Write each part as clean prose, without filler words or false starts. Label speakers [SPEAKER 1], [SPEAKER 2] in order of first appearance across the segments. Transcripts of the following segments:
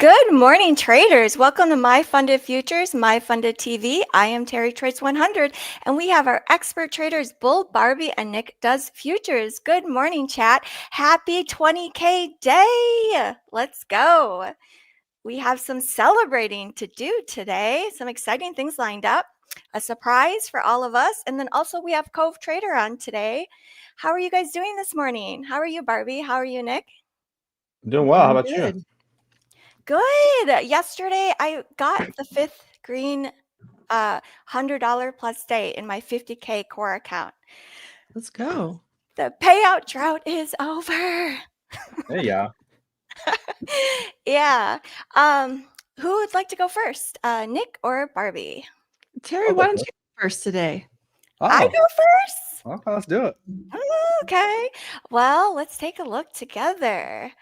[SPEAKER 1] Good morning, traders. Welcome to My Funded Futures, My Funded TV. I am Terry Trades 100, and we have our expert traders, Bull, Barbie, and Nick Does Futures. Good morning, chat. Happy 20K day. Let's go. We have some celebrating to do today, some exciting things lined up, a surprise for all of us, and then also we have Cove Trader on today. How are you guys doing this morning? How are you, Barbie? How are you, Nick?
[SPEAKER 2] Doing well. How
[SPEAKER 3] Doing
[SPEAKER 2] about you?
[SPEAKER 3] good.
[SPEAKER 1] Good. Yesterday, I got the fifth green $100 plus day in my 50K core account.
[SPEAKER 3] Let's go.
[SPEAKER 1] The payout drought is over.
[SPEAKER 2] Yeah.
[SPEAKER 1] Yeah. Who would like to go first? Nick or Barbie?
[SPEAKER 3] Terry,
[SPEAKER 2] I'll go
[SPEAKER 3] why don't
[SPEAKER 2] first.
[SPEAKER 3] you go first today?
[SPEAKER 1] I
[SPEAKER 2] Oh,
[SPEAKER 1] go first?
[SPEAKER 2] okay. Let's do it.
[SPEAKER 1] Okay. Well, let's take a look together.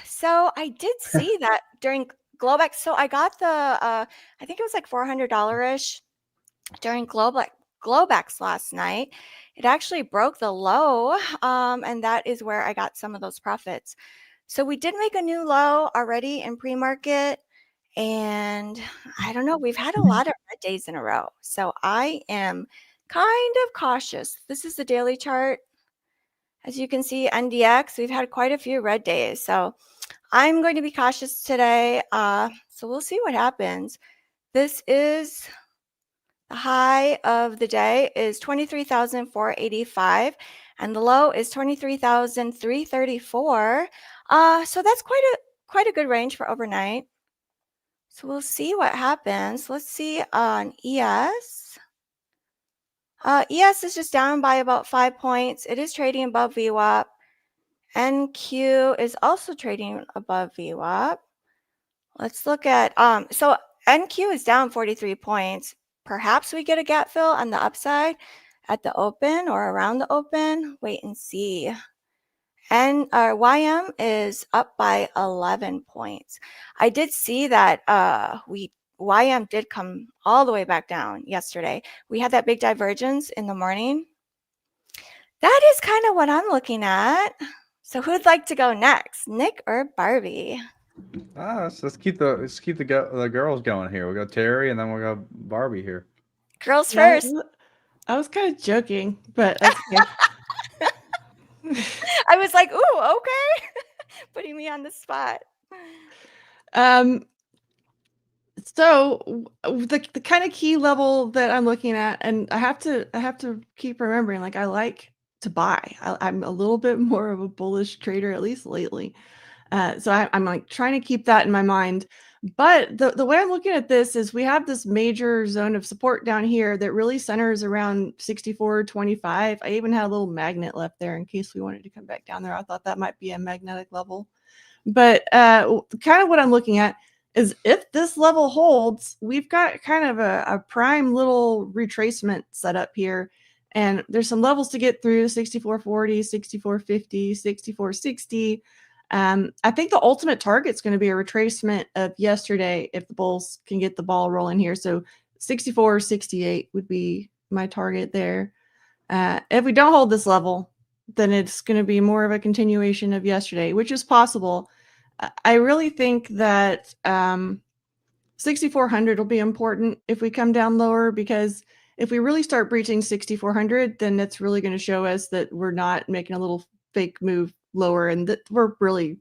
[SPEAKER 1] So I did see that during Globex. So I got the I think it was like $400-ish during Globex last night. It actually broke the low, and that is where I got some of those profits. So we did make a new low already in pre-market, and I don't know, we've had a lot of red days in a row. So I am kind of cautious. This is the daily chart. As you can see, NDX, we've had quite a few red days. So I'm going to be cautious today. So we'll see what happens. This is the high of the day is 23,485 and the low is 23,334. So that's quite a good range for overnight. So we'll see what happens. Let's see on ES. ES is just down by about 5 points. It is trading above VWAP. NQ is also trading above VWAP. Let's look at, so NQ is down 43 points. Perhaps we get a gap fill on the upside at the open or around the open. Wait and see. And our YM is up by 11 points. I did see that YM did come all the way back down yesterday. We had that big divergence in the morning. That is kind of what I'm looking at. So who'd like to go next, Nick or Barbie?
[SPEAKER 2] Let's keep the girls going here. We'll go Terry, and then we'll go Barbie here.
[SPEAKER 1] Girls
[SPEAKER 3] Yeah,
[SPEAKER 1] first.
[SPEAKER 3] I was kind of joking, but that's okay.
[SPEAKER 1] I was like, ooh, okay. Putting me on the spot.
[SPEAKER 3] So the kind of key level that I'm looking at, and I have to keep remembering, like, I like to buy. I'm a little bit more of a bullish trader, at least lately. So I'm like trying to keep that in my mind. But the way I'm looking at this is we have this major zone of support down here that really centers around 64.25. I even had a little magnet left there in case we wanted to come back down there. I thought that might be a magnetic level. But kind of what I'm looking at is if this level holds, we've got kind of a prime little retracement set up here. And there's some levels to get through: 64.40, 64.50, 64.60. I think the ultimate target is going to be a retracement of yesterday if the bulls can get the ball rolling here. So 64.68 would be my target there. If we don't hold this level, then it's going to be more of a continuation of yesterday, which is possible. I really think that 6,400 will be important if we come down lower, because if we really start breaching 6,400, then that's really going to show us that we're not making a little fake move lower and that we're really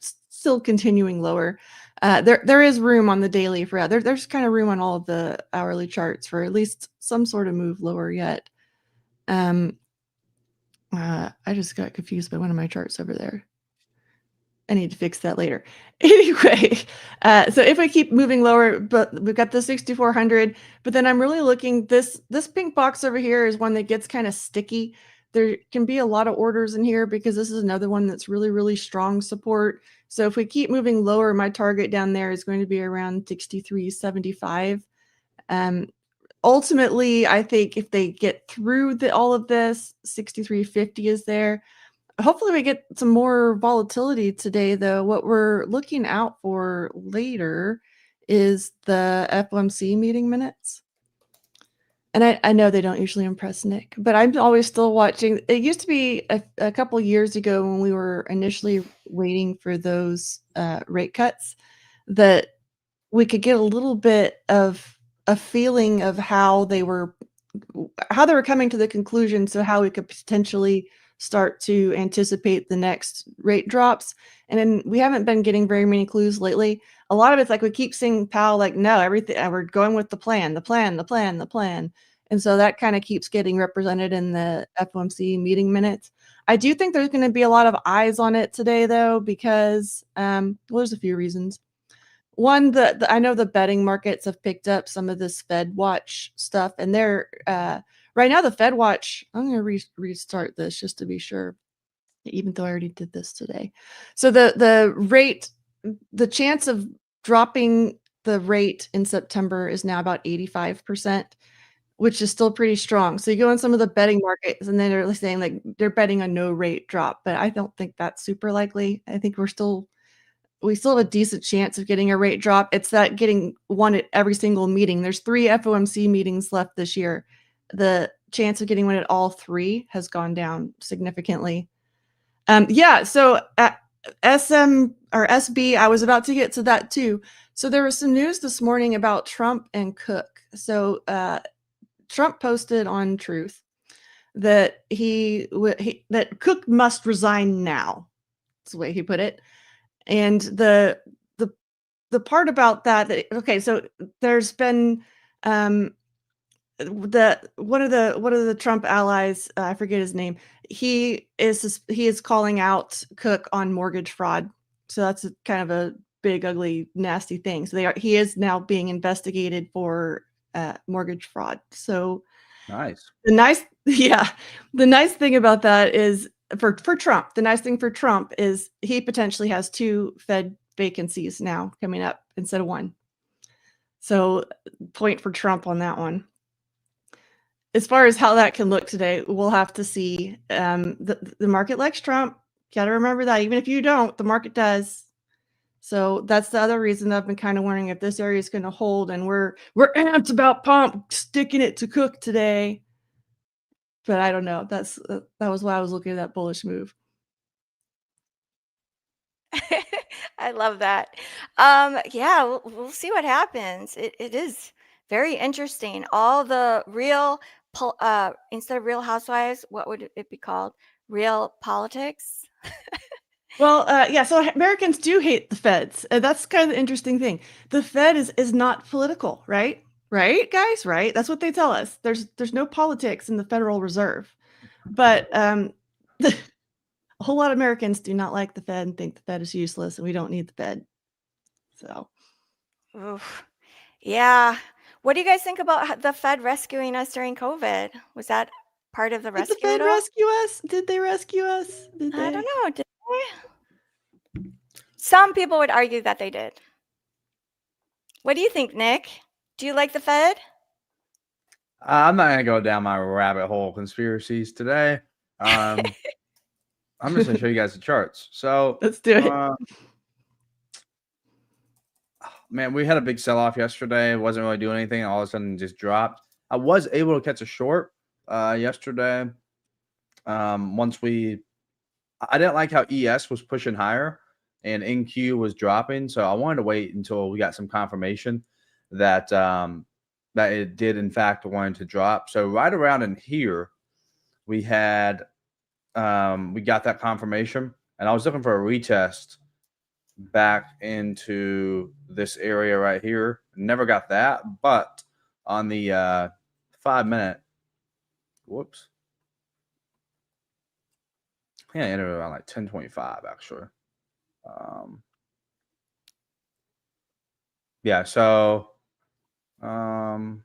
[SPEAKER 3] still continuing lower. There is room on the daily for there's kind of room on all of the hourly charts for at least some sort of move lower yet. I just got confused by one of my charts over there. I need to fix that later. Anyway, so if we keep moving lower, but we've got the 6,400, but then I'm really looking, this pink box over here is one that gets kind of sticky. There can be a lot of orders in here because this is another one that's really, really strong support. So if we keep moving lower, my target down there is going to be around 63.75. Ultimately, I think if they get through all of this, 63.50 is there. Hopefully we get some more volatility today, though. What we're looking out for later is the FOMC meeting minutes. And I know they don't usually impress Nick, but I'm always still watching. It used to be a couple years ago when we were initially waiting for those rate cuts that we could get a little bit of a feeling of how they were coming to the conclusion, so how we could potentially start to anticipate the next rate drops. And then we haven't been getting very many clues lately. A lot of it's like we keep seeing Powell like, no, everything, we're going with the plan. And so that kind of keeps getting represented in the FOMC meeting minutes. I do think there's going to be a lot of eyes on it today, though, because well, there's a few reasons. One, I know the betting markets have picked up some of this Fed Watch stuff, and they're right now the Fed Watch. I'm going to restart this just to be sure, even though I already did this today. So the rate, the chance of dropping the rate in September is now about 85%, which is still pretty strong. So you go in some of the betting markets, and then they're saying like they're betting a no rate drop, but I don't think that's super likely. I think we still have a decent chance of getting a rate drop. It's that getting one at every single meeting. There's 3 FOMC meetings left this year. The chance of getting one at all 3 has gone down significantly. Yeah, so at SM or SB, I was about to get to that too. So there was some news this morning about Trump and Cook. So Trump posted on Truth that that Cook must resign now. That's the way he put it. And the part about that, okay, so there's been one of the Trump allies, I forget his name. He is calling out Cook on mortgage fraud. So that's kind of a big, ugly, nasty thing. So he is now being investigated for mortgage fraud. So
[SPEAKER 2] Nice.
[SPEAKER 3] the nice thing about that is for Trump, the nice thing for Trump is he potentially has 2 Fed vacancies now coming up instead of 1. So point for Trump on that one. As far as how that can look today, we'll have to see. The market likes Trump. Got to remember that. Even if you don't, the market does. So that's the other reason I've been kind of wondering if this area is going to hold, and we're amped about pump sticking it to Cook today. But I don't know. That was why I was looking at that bullish move.
[SPEAKER 1] I love that. Yeah, we'll see what happens. It is very interesting. All the real, instead of Real Housewives, what would it be called? Real politics?
[SPEAKER 3] Well, yeah, so Americans do hate the feds. That's kind of the interesting thing. The Fed is not political, right? Right, guys? Right? That's what they tell us. There's no politics in the Federal Reserve. But a whole lot of Americans do not like the Fed and think the Fed is useless and we don't need the Fed. So,
[SPEAKER 1] Oof. Yeah. What do you guys think about the Fed rescuing us during COVID? Was that part of the
[SPEAKER 3] did the
[SPEAKER 1] rescue
[SPEAKER 3] Fed
[SPEAKER 1] at all?
[SPEAKER 3] rescue us? Did they rescue us? Did
[SPEAKER 1] I
[SPEAKER 3] they?
[SPEAKER 1] don't know. Did they? Some people would argue that they did. What do you think, Nick? Do you like the Fed?
[SPEAKER 2] I'm not gonna go down my rabbit hole conspiracies today. I'm just gonna show you guys the charts. So
[SPEAKER 3] Let's do it.
[SPEAKER 2] Man, we had a big sell-off yesterday. It wasn't really doing anything. All of a sudden, just dropped. I was able to catch a short yesterday. I didn't like how ES was pushing higher and NQ was dropping, so I wanted to wait until we got some confirmation that that it did in fact want to drop. So right around in here, we had we got that confirmation, and I was looking for a retest back into this area right here. Never got that, but on the 5-minute, whoops. Yeah, I entered around like 10:25 actually. Yeah, so oh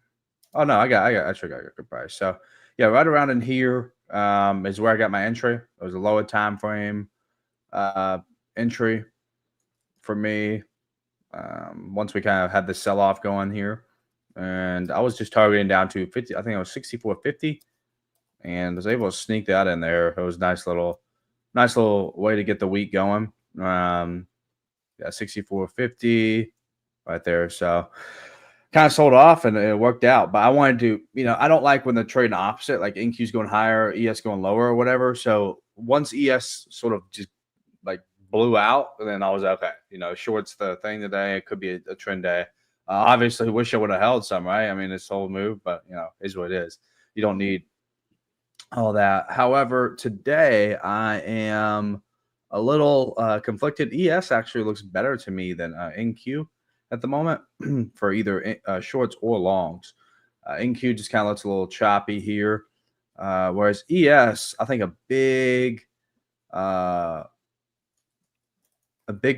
[SPEAKER 2] no, I actually got a good price. So yeah, right around in here is where I got my entry. It was a lower time frame entry for me. Once we kind of had the sell off going here, and I was just targeting down to 50. I think it was 64.50, and was able to sneak that in there. It was nice little way to get the week going. Yeah, 64.50 right there. So kind of sold off and it worked out. But I wanted to, I don't like when they're trading opposite, like NQ's going higher, ES going lower or whatever. So once ES sort of just like blew out, and then I was okay. Short's the thing today. It could be a trend day. Obviously, wish I would have held some, right? I mean, it's whole move, but is what it is. You don't need all that. However, today I am a little conflicted. ES actually looks better to me than NQ at the moment for either shorts or longs. NQ just kind of looks a little choppy here, whereas ES, I think a big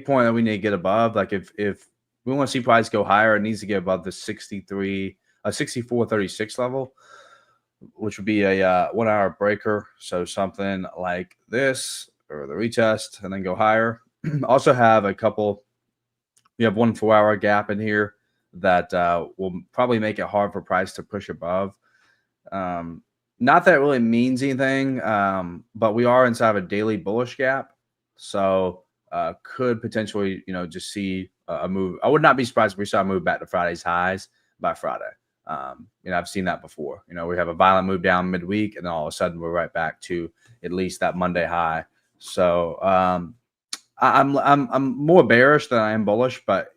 [SPEAKER 2] point that we need to get above. Like if we want to see price go higher, it needs to get above the 64.36 level, which would be a 1 hour breaker. So something like this or the retest and then go higher. Also have a couple. You have 1 4 hour gap in here that will probably make it hard for price to push above. Not that it really means anything, but we are inside of a daily bullish gap. So could potentially, just see a move. I would not be surprised if we saw a move back to Friday's highs by Friday. I've seen that before. We have a violent move down midweek, and then all of a sudden we're right back to at least that Monday high. So I'm more bearish than I am bullish, but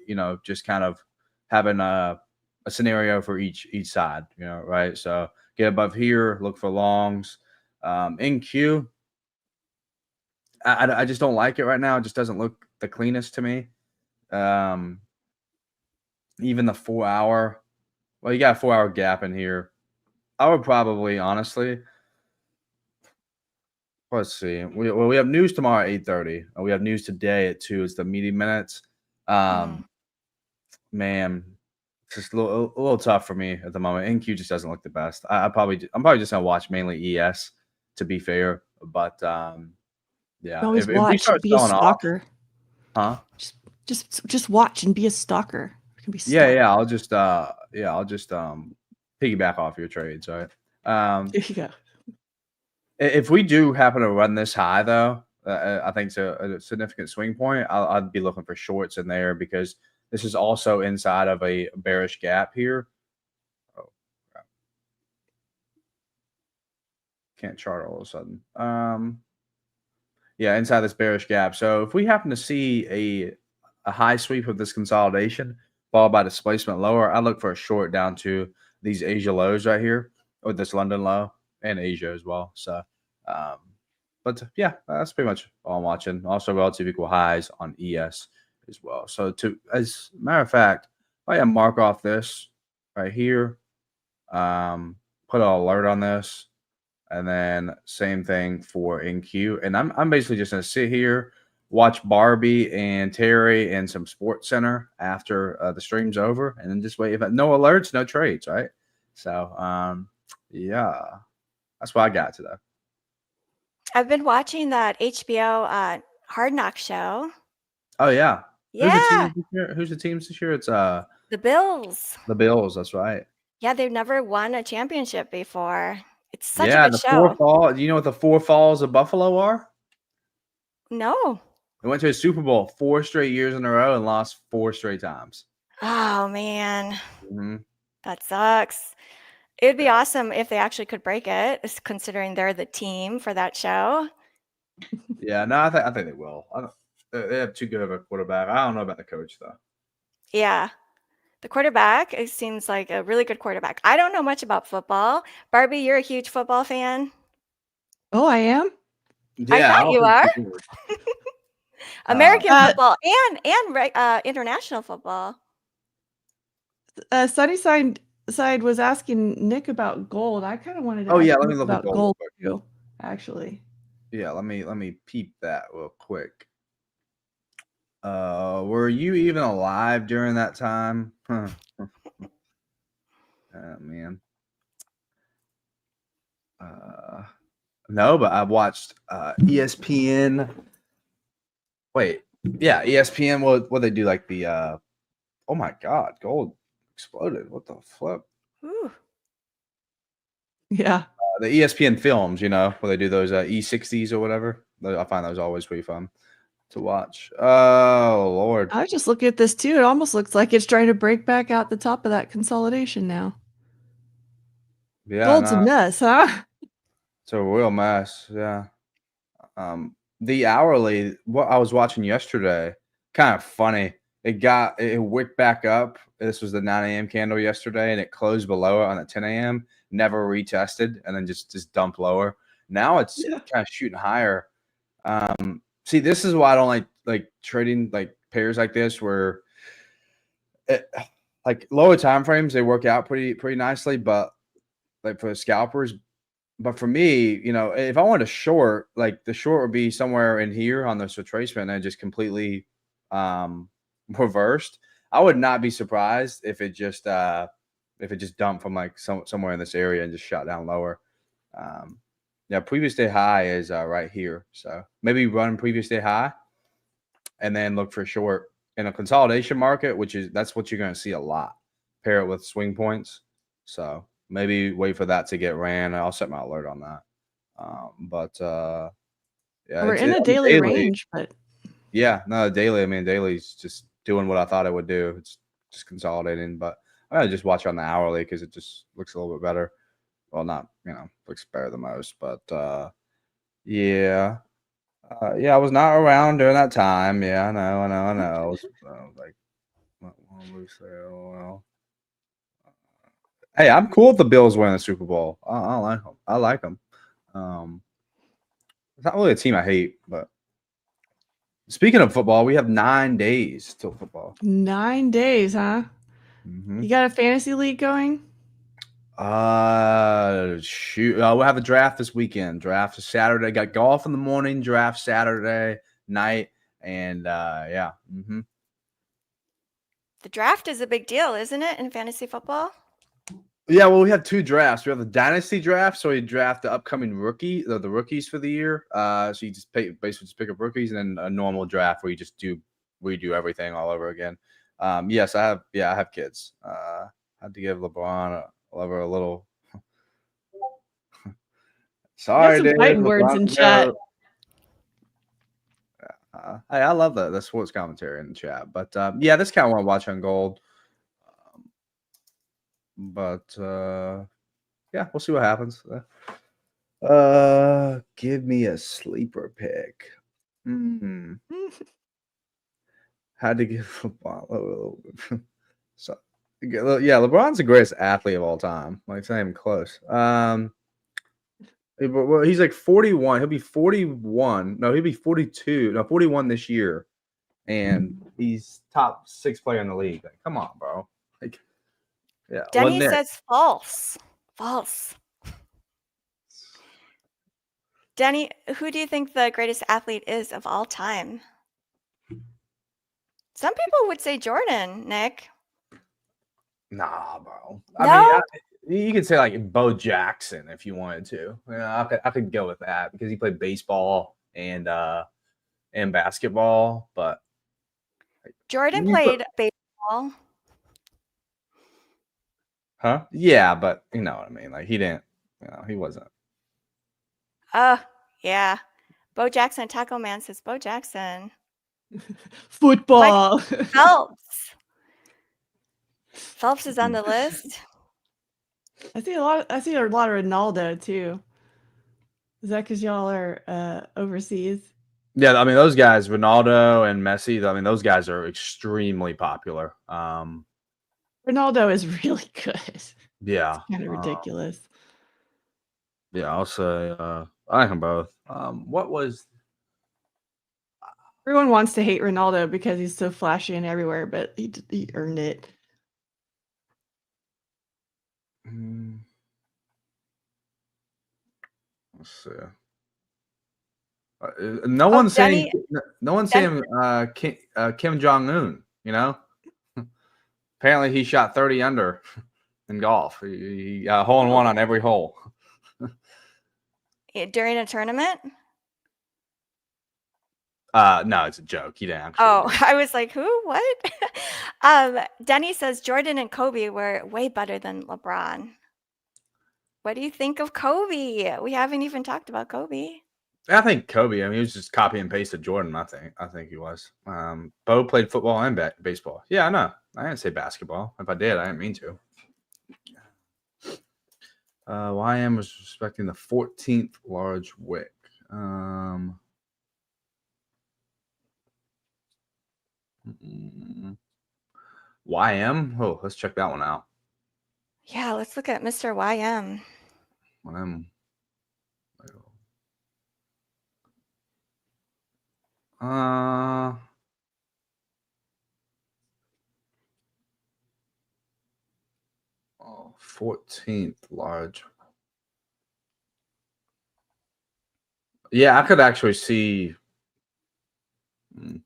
[SPEAKER 2] just kind of having a scenario for each side, right? So get above here, look for longs. NQ, I just don't like it right now. It just doesn't look the cleanest to me. Even the 4 hour, well, you got a 4 hour gap in here. I would probably, honestly, let's see. We have news tomorrow at 8:30. We have news today at 2. It's the meeting minutes. Man, it's just a little tough for me at the moment. NQ just doesn't look the best. I'm probably just gonna watch mainly ES, to be fair. But yeah,
[SPEAKER 3] Always
[SPEAKER 2] if we
[SPEAKER 3] watch,
[SPEAKER 2] start
[SPEAKER 3] be a
[SPEAKER 2] selling off,
[SPEAKER 3] stalker.
[SPEAKER 2] huh?
[SPEAKER 3] Just watch and be a stalker. You can be
[SPEAKER 2] Yeah. I'll just piggyback off your trades, right?
[SPEAKER 3] There you go.
[SPEAKER 2] If we do happen to run this high, though, I think it's a significant swing point. I'd be looking for shorts in there because this is also inside of a bearish gap here. Oh, crap. Can't chart all of a sudden. Yeah, inside this bearish gap. So if we happen to see a high sweep of this consolidation followed by displacement lower, I look for a short down to these Asia lows right here, or this London low and Asia as well. So, but yeah, that's pretty much all I'm watching. Also, relative equal highs on ES as well. So, as a matter of fact, if I mark off this right here, put an alert on this, and then same thing for NQ. And I'm basically just gonna sit here, watch Barbie and Terry and some Sports Center after the stream's over, and then just wait. If no alerts, no trades, right? So yeah, that's what I got today.
[SPEAKER 1] I've been watching that HBO Hard Knock show.
[SPEAKER 2] Oh yeah.
[SPEAKER 1] Yeah.
[SPEAKER 2] Who's the teams this year? It's
[SPEAKER 1] the Bills.
[SPEAKER 2] The Bills. That's right.
[SPEAKER 1] Yeah, they've never won a championship before. It's such a good
[SPEAKER 2] the
[SPEAKER 1] show.
[SPEAKER 2] Do you know what the 4 falls of Buffalo are?
[SPEAKER 1] No.
[SPEAKER 2] They went to a Super Bowl 4 straight years in a row and lost 4 straight times.
[SPEAKER 1] Oh man,
[SPEAKER 2] Mm-hmm.
[SPEAKER 1] that sucks. It would be awesome if they actually could break it, considering they're the team for that show.
[SPEAKER 2] Yeah, no, I think they will. They have too good of a quarterback. I don't know about the coach though.
[SPEAKER 1] Yeah. The quarterback, it seems like a really good quarterback. I don't know much about football. Barbie, you're a huge football fan.
[SPEAKER 3] Oh, I am?
[SPEAKER 2] Yeah,
[SPEAKER 1] I thought you are. American football and international football.
[SPEAKER 3] Sunnyside was asking Nick about gold. I kind of wanted to
[SPEAKER 2] let me
[SPEAKER 3] Nick
[SPEAKER 2] look at
[SPEAKER 3] about
[SPEAKER 2] gold
[SPEAKER 3] too, actually.
[SPEAKER 2] Yeah, let me peep that real quick. Were you even alive during that time? Oh man. No, but I've watched ESPN. Wait, yeah, ESPN. What they do? Like the oh my god, gold exploded. What the flip?
[SPEAKER 1] Ooh.
[SPEAKER 3] Yeah.
[SPEAKER 2] The ESPN films, where they do those E60s or whatever. I find those always pretty fun. to watch. Oh Lord.
[SPEAKER 3] I was just looking at this too. It almost looks like it's trying to break back out the top of that consolidation now.
[SPEAKER 2] Yeah,
[SPEAKER 3] Gold's a
[SPEAKER 2] no,
[SPEAKER 3] mess, huh?
[SPEAKER 2] it's a real mess. Yeah. The hourly, what I was watching yesterday, kind of funny. It wicked back up. This was the 9 a.m. candle yesterday, and it closed below it on the 10 a.m. Never retested, and then just dumped lower. Now it's
[SPEAKER 3] Yeah.
[SPEAKER 2] kind of shooting higher. See, this is why I don't like trading like pairs like this, where like lower time frames they work out pretty nicely, but like for scalpers. But for me, if I wanted to short, like the short would be somewhere in here on this retracement and just completely reversed. I would not be surprised if it just dumped from like somewhere in this area and just shot down lower. Yeah, previous day high is right here. So maybe run previous day high and then look for short in a consolidation market, that's what you're going to see a lot. Pair it with swing points. So maybe wait for that to get ran. I'll set my alert on that. Yeah,
[SPEAKER 3] We're in a daily range, but
[SPEAKER 2] yeah, no, daily. I mean, daily's just doing what I thought it would do. It's just consolidating, but I'm gonna just watch on the hourly because it just looks a little bit better. Well, not looks better the most, but yeah. Yeah, I was not around during that time. Yeah, I know. Like, well, hey, I'm cool with the Bills winning the Super Bowl. I like them. I like them. It's not really a team I hate, but speaking of football, we have 9 days till football.
[SPEAKER 3] 9 days, huh?
[SPEAKER 2] Mm-hmm.
[SPEAKER 3] You got a fantasy league going?
[SPEAKER 2] Shoot. We'll have a draft this weekend. Draft is Saturday. Got golf in the morning. Draft Saturday night, and yeah. Mm-hmm.
[SPEAKER 1] The draft is a big deal, isn't it, in fantasy football?
[SPEAKER 2] Yeah, well, we have 2 drafts. We have the dynasty draft, so we draft the upcoming the rookies for the year. So you just basically just pick up rookies, and then a normal draft where you just redo everything all over again. Yes, I have kids. I had to give LeBron a little. Sorry,
[SPEAKER 3] some
[SPEAKER 2] dude.
[SPEAKER 3] fighting words in chat.
[SPEAKER 2] Hey, I love the sports commentary in the chat, but yeah, this kind of want to watch on gold. But yeah, we'll see what happens. Give me a sleeper pick. Had to give LeBron a little bit. So yeah, LeBron's the greatest athlete of all time. Like, it's not even close. Well, he's like 41. He'll be 41. No, he'll be 42. No, 41 this year. And he's top 6 player in the league. Like, come on, bro. Like, yeah.
[SPEAKER 1] Denny says false. False. Denny, who do you think the greatest athlete is of all time? Some people would say Jordan, Nick.
[SPEAKER 2] Nah, bro.
[SPEAKER 1] No?
[SPEAKER 2] I mean, you could say like Bo Jackson if you wanted to. Yeah, I could go with that because he played baseball and basketball, but
[SPEAKER 1] Jordan played baseball.
[SPEAKER 2] Huh? Yeah, but you know what I mean. Like, he didn't. He wasn't.
[SPEAKER 1] Yeah. Bo Jackson, Taco Man says Bo Jackson.
[SPEAKER 3] Football.
[SPEAKER 1] Phelps. Phelps is on the list.
[SPEAKER 3] I see a lot of Ronaldo too. Is that because y'all are overseas?
[SPEAKER 2] Yeah, I mean, those guys, Ronaldo and Messi, I mean, those guys are extremely popular.
[SPEAKER 3] Ronaldo is really good.
[SPEAKER 2] Yeah.
[SPEAKER 3] It's kind of ridiculous.
[SPEAKER 2] Yeah, I'll say I like them both. What was
[SPEAKER 3] Everyone wants to hate Ronaldo because he's so flashy and everywhere, but he earned it.
[SPEAKER 2] Let's see. No one's saying Kim Jong-un, Apparently he shot 30 under in golf. He got a hole in one on every hole.
[SPEAKER 1] During a tournament?
[SPEAKER 2] No, it's a joke. He didn't actually.
[SPEAKER 1] Oh, I was like, who? What? Denny says Jordan and Kobe were way better than LeBron. What do you think of Kobe? We haven't even talked about Kobe.
[SPEAKER 2] I think Kobe. I mean, he was just copy and pasted Jordan. I think he was. Bo played football and baseball. Yeah, I know. I didn't say basketball. If I did, I didn't mean to. YM was respecting the 14th large wick. YM. Oh, let's check that one out.
[SPEAKER 1] Yeah, let's look at Mr. YM.
[SPEAKER 2] YM. 14th large. Yeah, I could actually see the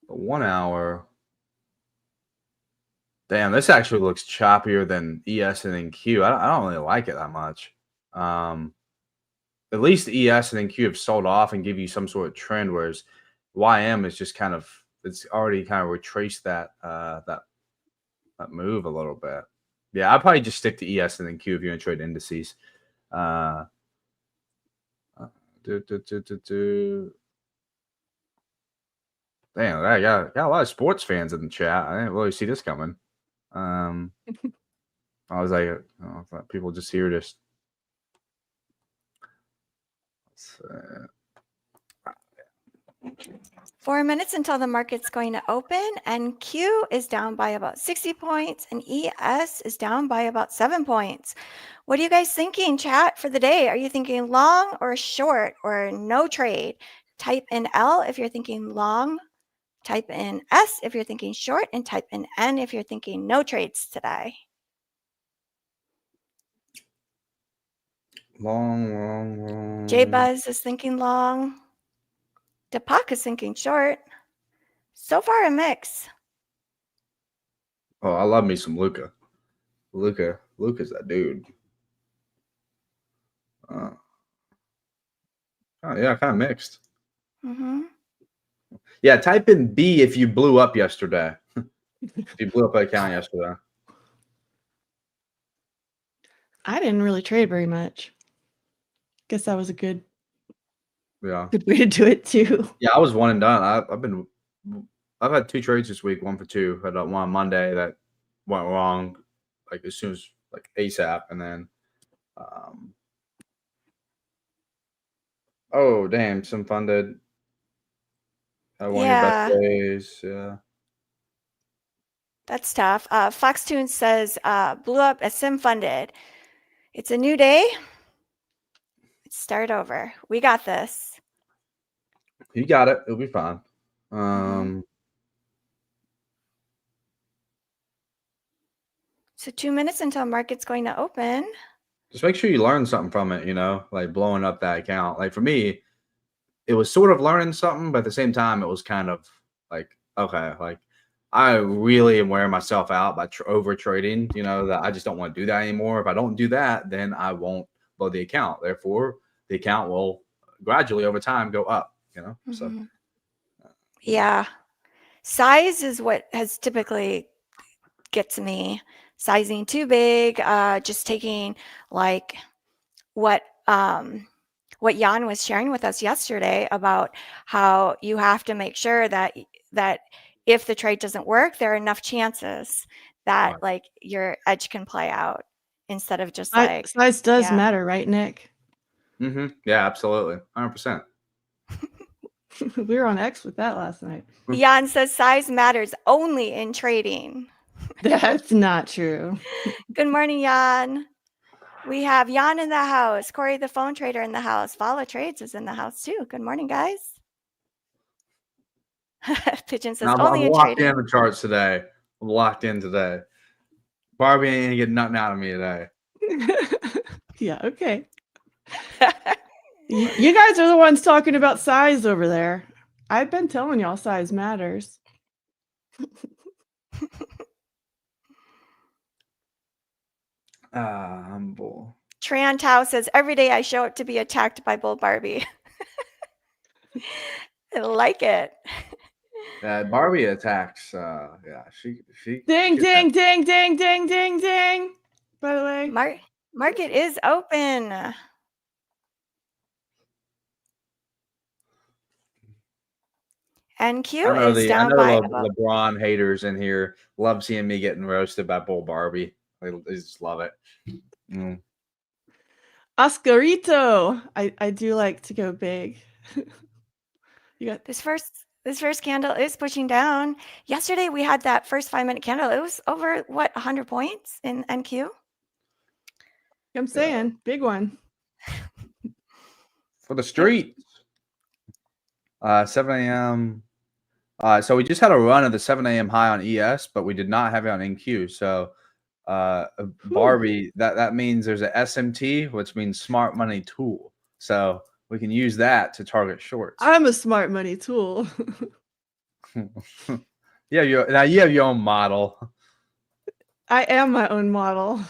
[SPEAKER 2] 1 hour. Damn, this actually looks choppier than ES and NQ. I don't really like it that much. At least ES and NQ have sold off and give you some sort of trend, whereas YM is just kind of, it's already kind of retraced that that move a little bit. Yeah, I'd probably just stick to ES and NQ if you're going to trade indices. Damn, I got a lot of sports fans in the chat. I didn't really see this coming. I was like, I thought people just here just.
[SPEAKER 1] 4 minutes until the market's going to open, and Q is down by about 60 points, and ES is down by about 7 points. What are you guys thinking, chat, for the day? Are you thinking long or short or no trade? Type in L if you're thinking long, type in S if you're thinking short, and type in N if you're thinking no trades today.
[SPEAKER 2] Long.
[SPEAKER 1] J Buzz is thinking long. Deepak is thinking short. So far a mix.
[SPEAKER 2] Oh, I love me some Luca. Luca's that dude. Oh yeah, kind of mixed. Yeah, type in B if you blew up yesterday. If you blew up an account yesterday.
[SPEAKER 3] I didn't really trade very much. Guess that was a good
[SPEAKER 2] Yeah.
[SPEAKER 3] good way to do it too.
[SPEAKER 2] Yeah, I was one and done. I've had 2 trades this week, 1 for 2. I had one on Monday that went wrong, like as soon as like ASAP, and then oh damn, some funded. Had one of your best days. Yeah.
[SPEAKER 1] That's tough. Foxtoon says blew up as sim funded. It's a new day. Let's start over. We got this.
[SPEAKER 2] You got it. It'll be fine.
[SPEAKER 1] So 2 minutes until market's going to open.
[SPEAKER 2] Just make sure you learn something from it, like blowing up that account. Like for me, it was sort of learning something, but at the same time, it was kind of like, okay, like I really am wearing myself out by over trading, that I just don't want to do that anymore. If I don't do that, then I won't blow the account. Therefore, the account will gradually over time go up, so.
[SPEAKER 1] Yeah. Size is what has typically gets me. Sizing too big, just taking like what Jan was sharing with us yesterday about how you have to make sure that if the trade doesn't work, there are enough chances that like your edge can play out instead of just like
[SPEAKER 3] size does matter, right, Nick?
[SPEAKER 2] Yeah, absolutely. 100%.
[SPEAKER 3] We were on X with that last night.
[SPEAKER 1] Jan says size matters only in trading.
[SPEAKER 3] That's not true.
[SPEAKER 1] Good morning, Jan. We have Jan in the house. Corey, the phone trader, in the house. Follow Trades is in the house too. Good morning, guys. Pigeon says only in trading.
[SPEAKER 2] I'm locked in the charts today. I'm locked in today. Barbie ain't gonna get nothing out of me today.
[SPEAKER 3] Yeah, okay. You guys are the ones talking about size over there. I've been telling y'all size matters.
[SPEAKER 2] Humble.
[SPEAKER 1] Tran Tao says every day I show up to be attacked by Bull Barbie. I like it.
[SPEAKER 2] Barbie attacks. Yeah, she.
[SPEAKER 3] Ding, ding, ding, ding, ding, ding, ding. By the way,
[SPEAKER 1] market is open. NQ
[SPEAKER 2] I
[SPEAKER 1] is down
[SPEAKER 2] know
[SPEAKER 1] by
[SPEAKER 2] the
[SPEAKER 1] about
[SPEAKER 2] LeBron haters in here love seeing me getting roasted by Bull Barbie. They just love it. Mm.
[SPEAKER 3] Oscarito. I do like to go big. You got
[SPEAKER 1] this first candle is pushing down. Yesterday we had that first 5-minute candle. It was over what 100 points in NQ.
[SPEAKER 3] I'm saying big one.
[SPEAKER 2] For the streets. 7 a.m. So we just had a run of the 7 a.m. high on ES, but we did not have it on NQ. So Barbie, that means there's a SMT, which means smart money tool. So we can use that to target shorts.
[SPEAKER 3] I'm a smart money tool.
[SPEAKER 2] Yeah, you have your own model.
[SPEAKER 3] I am my own model.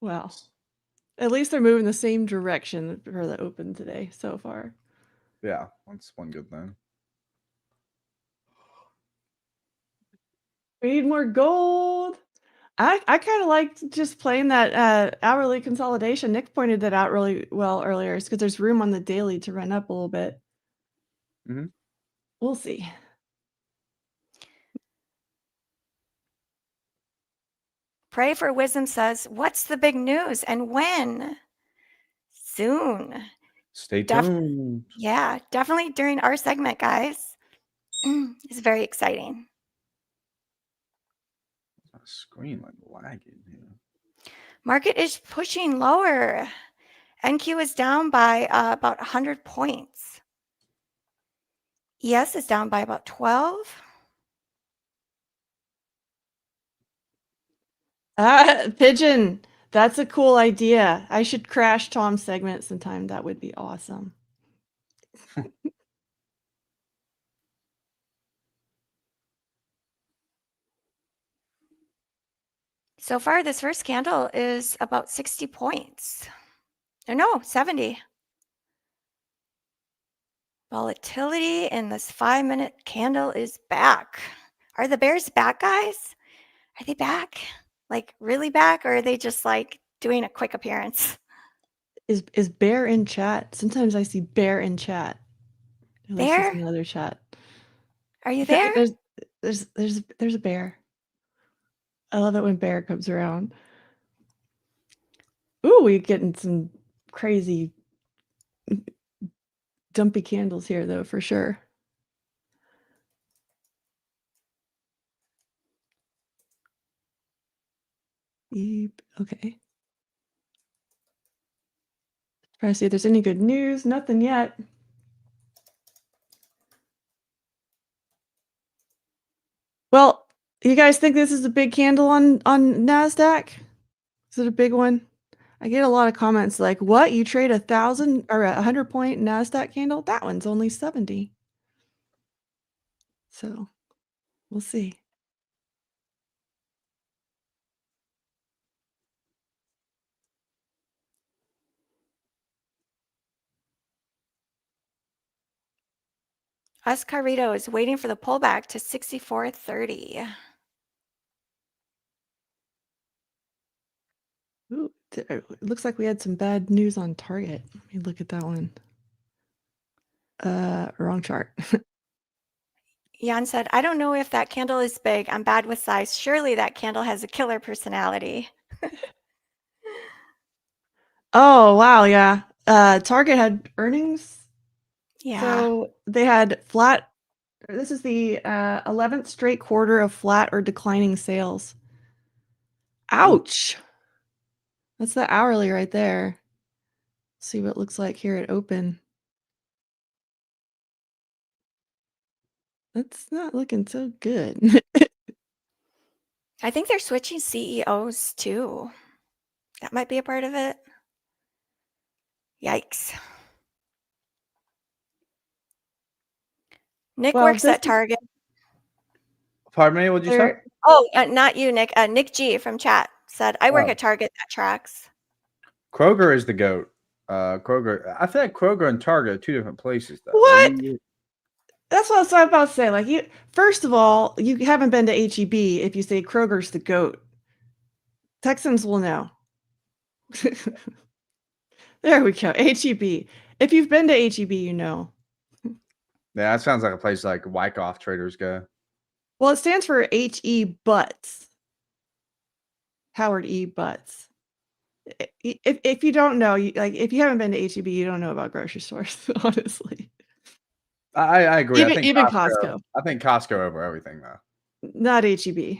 [SPEAKER 3] Well, at least they're moving the same direction for the open today so far.
[SPEAKER 2] Yeah, that's one good thing.
[SPEAKER 3] We need more gold. I kind of liked just playing that hourly consolidation. Nick pointed that out really well earlier. It's because there's room on the daily to run up a little bit.
[SPEAKER 2] Mm-hmm.
[SPEAKER 3] We'll see.
[SPEAKER 1] Pray for Wisdom says, what's the big news and when? Soon.
[SPEAKER 2] Stay tuned.
[SPEAKER 1] Yeah, definitely during our segment, guys. It's very exciting.
[SPEAKER 2] My screen like lagging here.
[SPEAKER 1] Market is pushing lower. NQ is down by about 100 points. ES is down by about 12.
[SPEAKER 3] Pigeon. That's a cool idea. I should crash Tom's segment sometime. That would be awesome.
[SPEAKER 1] So far, this first candle is about 60 points. No, 70. Volatility in this 5-minute candle is back. Are the bears back, guys? Are they back? Like really back, or are they just like doing a quick appearance?
[SPEAKER 3] Is Bear in chat? Sometimes I see Bear in chat. Unless
[SPEAKER 1] Bear?
[SPEAKER 3] he's in another chat.
[SPEAKER 1] Are you there?
[SPEAKER 3] There's a bear. I love it when Bear comes around. Ooh, we're getting some crazy dumpy candles here, though, for sure. Okay. Try to see if there's any good news. Nothing yet. Well, you guys think this is a big candle on NASDAQ? Is it a big one? I get a lot of comments like, what? You trade 1,000 or 100 point NASDAQ candle? That one's only 70. So we'll see.
[SPEAKER 1] Oscarito is waiting for the pullback to 64.30.
[SPEAKER 3] Ooh, it looks like we had some bad news on Target. Let me look at that one. Wrong chart.
[SPEAKER 1] Jan said, I don't know if that candle is big. I'm bad with size. Surely that candle has a killer personality.
[SPEAKER 3] Oh, wow. Yeah. Target had earnings.
[SPEAKER 1] Yeah.
[SPEAKER 3] So they had flat. This is the 11th straight quarter of flat or declining sales. Ouch. That's the hourly right there. Let's see what it looks like here at open. That's not looking so good.
[SPEAKER 1] I think they're switching CEOs too. That might be a part of it. Yikes. Nick works at Target.
[SPEAKER 2] Pardon me, what'd you say?
[SPEAKER 1] Oh, not you, Nick. Nick G from chat said, I work at Target. That tracks.
[SPEAKER 2] Kroger is the GOAT. Kroger. I feel like Kroger and Target are two different places, though.
[SPEAKER 3] What? That's what I was about to say. Like, you, first of all, you haven't been to HEB if you say Kroger's the GOAT. Texans will know. There we go. HEB. If you've been to HEB, you know.
[SPEAKER 2] Yeah, that sounds like a place like Wyckoff traders go.
[SPEAKER 3] Well, it stands for H.E. Butts. Howard E. Butts. If you don't know, if you haven't been to HEB, you don't know about grocery stores, honestly.
[SPEAKER 2] I agree.
[SPEAKER 3] Even Costco.
[SPEAKER 2] I think Costco over everything though.
[SPEAKER 3] Not HEB.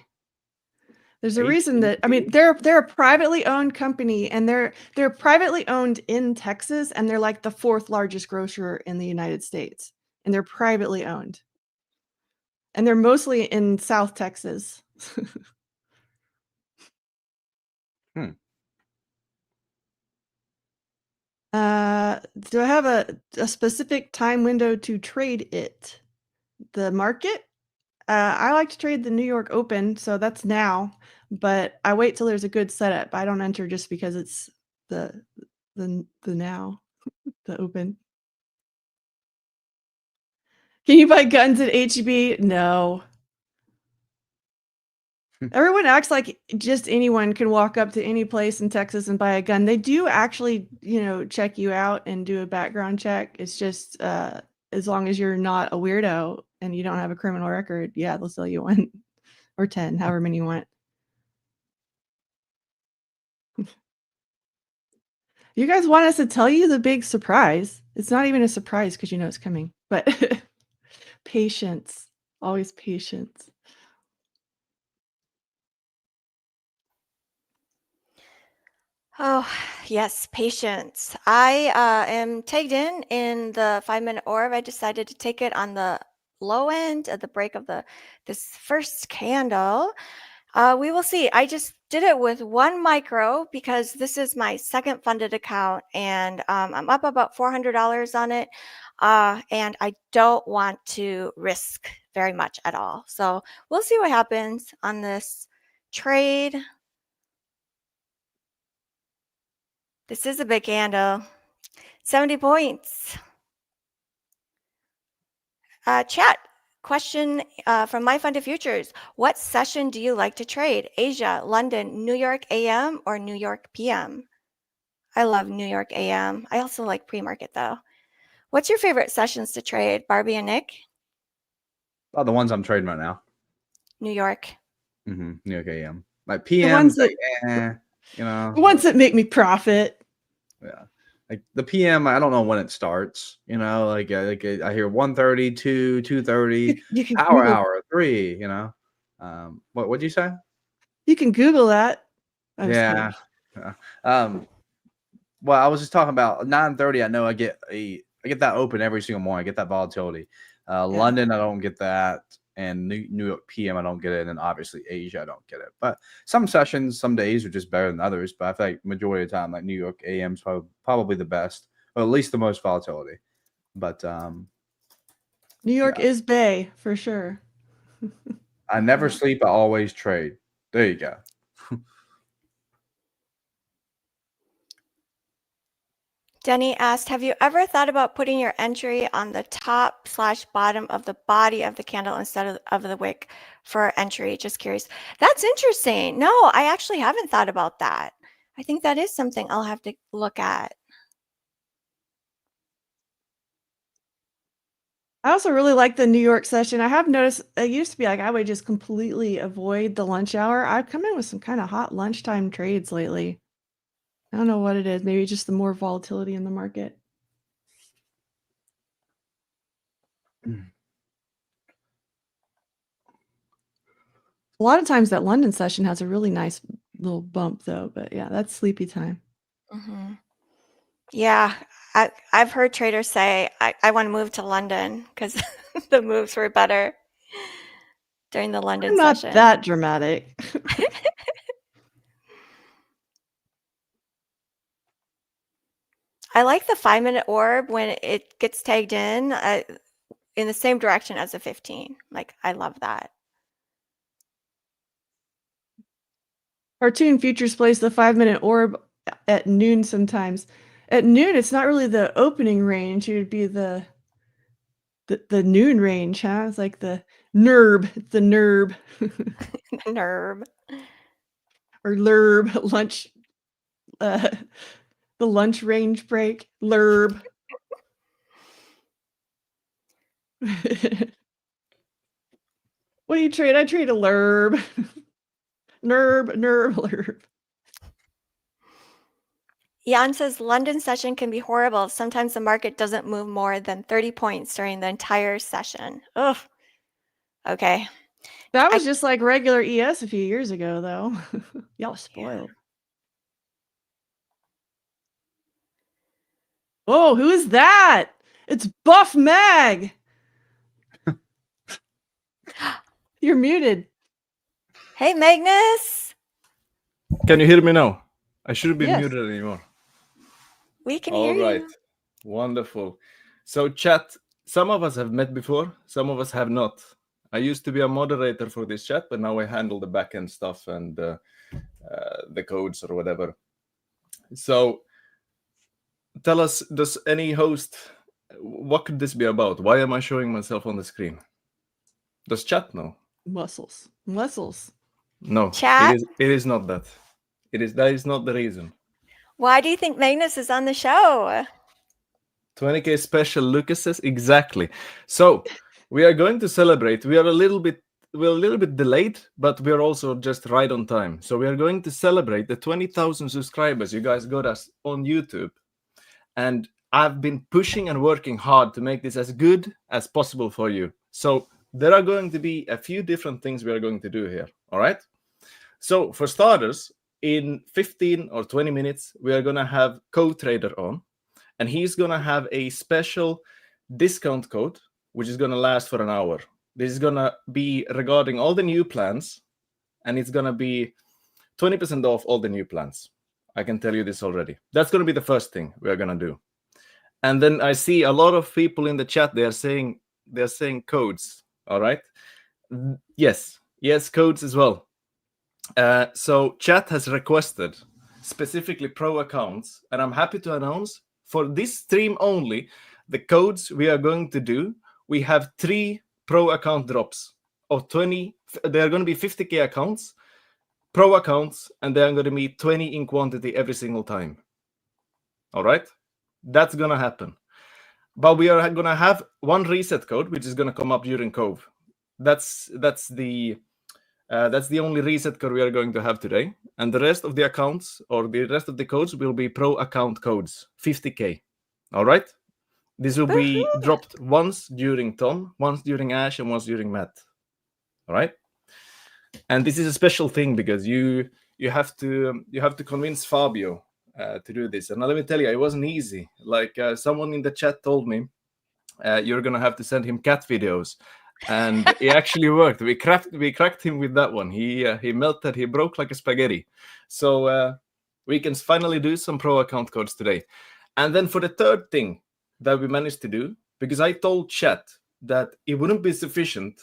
[SPEAKER 3] There's a reason that they're a privately owned company, and they're privately owned in Texas, and they're like the 4th largest grocer in the United States, and they're privately owned, and they're mostly in South Texas. Do I have a specific time window to trade it? The market? I like to trade the New York Open, so that's now, but I wait till there's a good setup. I don't enter just because it's the now, the Open. Can you buy guns at HEB? No. Everyone acts like just anyone can walk up to any place in Texas and buy a gun. They do actually, check you out and do a background check. It's just as long as you're not a weirdo and you don't have a criminal record, yeah, they'll sell you one or 10, however many you want. You guys want us to tell you the big surprise? It's not even a surprise because you know it's coming, but patience, always patience.
[SPEAKER 1] Oh, yes, patience. I am tagged in the 5-minute orb. I decided to take it on the low end at the break of this first candle. We will see. I just did it with 1 micro because this is my second funded account, and I'm up about $400 on it, and I don't want to risk very much at all. So we'll see what happens on this trade. This is a big candle. 70 points. Chat question from MyFundedFutures. What session do you like to trade? Asia, London, New York AM, or New York PM? I love New York AM. I also like pre-market though. What's your favorite sessions to trade, Barbie and Nick?
[SPEAKER 2] Oh, the ones I'm trading right now.
[SPEAKER 1] New York.
[SPEAKER 2] New York AM. Like PM,
[SPEAKER 3] the ones that,
[SPEAKER 2] the
[SPEAKER 3] ones that make me profit.
[SPEAKER 2] Yeah. Like the PM, I don't know when it starts. Like I hear 1:30, 2, 2:30, hour, 3. What'd you say?
[SPEAKER 3] You can Google that.
[SPEAKER 2] Yeah. Well, I was just talking about 9:30. I know I get that open every single morning. I get that volatility. London, I don't get that, and New York PM, I don't get it, and then obviously Asia, I don't get it. But some sessions, some days are just better than others. But I feel like majority of the time, like New York AM is probably the best, or at least the most volatility. But
[SPEAKER 3] New York is Bay for sure.
[SPEAKER 2] I never sleep. I always trade. There you go.
[SPEAKER 1] Denny asked, have you ever thought about putting your entry on the top/bottom of the body of the candle instead of the wick for entry? Just curious. That's interesting. No, I actually haven't thought about that. I think that is something I'll have to look at.
[SPEAKER 3] I also really like the New York session. I have noticed it used to be like I would just completely avoid the lunch hour. I've come in with some kind of hot lunchtime trades lately. I don't know what it is. Maybe just the more volatility in the market. A lot of times that London session has a really nice little bump though, but yeah, that's sleepy time.
[SPEAKER 1] Yeah, I've heard traders say, I want to move to London because the moves were better during the London session.
[SPEAKER 3] Not that dramatic.
[SPEAKER 1] I like the 5-minute orb when it gets tagged in the same direction as a 15. Like, I love that.
[SPEAKER 3] Cartoon Futures plays the 5-minute orb at noon sometimes. At noon, it's not really the opening range. It would be the noon range, huh? It's like the NERB. It's the NERB.
[SPEAKER 1] NERB.
[SPEAKER 3] Or LERB, lunch. The lunch range break. Lurb. What do you trade? I trade a lurb. Nerb, lurb.
[SPEAKER 1] Jan says London session can be horrible. Sometimes the market doesn't move more than 30 points during the entire session. Ugh. Okay.
[SPEAKER 3] That was just like regular ES a few years ago, though. Y'all spoiled. Yeah. Oh, who is that? It's Buff Mag. You're muted.
[SPEAKER 1] Hey, Magnus.
[SPEAKER 4] Can you hear me now? I shouldn't be
[SPEAKER 3] Yes.
[SPEAKER 4] muted anymore.
[SPEAKER 1] We can hear
[SPEAKER 4] All right.
[SPEAKER 1] you.
[SPEAKER 4] Wonderful. So chat, some of us have met before, some of us have not. I used to be a moderator for this chat, but now I handle the backend stuff and the codes or whatever. So tell us, does any host, what could this be about? Why am I showing myself on the screen? Does chat know?
[SPEAKER 3] Muscles.
[SPEAKER 4] No,
[SPEAKER 1] Chat?
[SPEAKER 4] it is not that. That is not the reason.
[SPEAKER 1] Why do you think Magnus is on the show?
[SPEAKER 4] 20K special, Lucas says. Exactly. So we are going to celebrate. We're a little bit delayed, but we're also just right on time. So we are going to celebrate the 20,000 subscribers you guys got us on YouTube. And I've been pushing and working hard to make this as good as possible for you. So there are going to be a few different things we are going to do here. All right. So for starters, in 15 or 20 minutes, we are going to have Cove Trader on. And he's going to have a special discount code, which is going to last for an hour. This is going to be regarding all the new plans. And it's going to be 20% off all the new plans. I can tell you this already. That's going to be the first thing we're going to do. And then I see a lot of people in the chat. They're saying codes. All right. Yes, codes as well. So chat has requested specifically pro accounts, and I'm happy to announce for this stream only, the codes we are going to do, we have 3 pro account drops of 20. There are going to be 50K accounts, pro accounts, and they are going to be 20 in quantity every single time. All right, that's going to happen. But we are going to have one reset code, which is going to come up during Cove. That's the only reset code we are going to have today. And the rest of the accounts or the rest of the codes will be pro account codes, 50K. All right. This will be dropped once during Tom, once during Ash, and once during Matt. All right. And this is a special thing because you have to convince Fabio to do this. And let me tell you, it wasn't easy. Like someone in the chat told me, you're going to have to send him cat videos. And it actually worked. We cracked him with that one. He melted. He broke like a spaghetti. So we can finally do some pro account codes today. And then for the third thing that we managed to do, because I told chat that it wouldn't be sufficient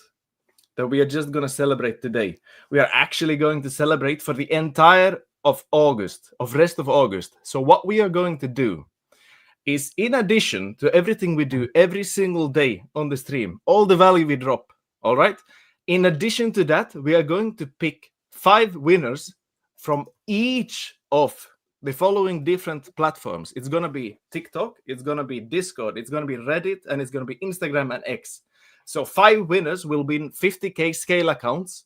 [SPEAKER 4] that we are just going to celebrate today. We are actually going to celebrate for the entire of August, of rest of August. So what we are going to do is, in addition to everything we do every single day on the stream, all the value we drop, all right? In addition to that, we are going to pick 5 winners from each of the following different platforms. It's going to be TikTok, it's going to be Discord, it's going to be Reddit, and it's going to be Instagram and X. So 5 winners will win 50K scale accounts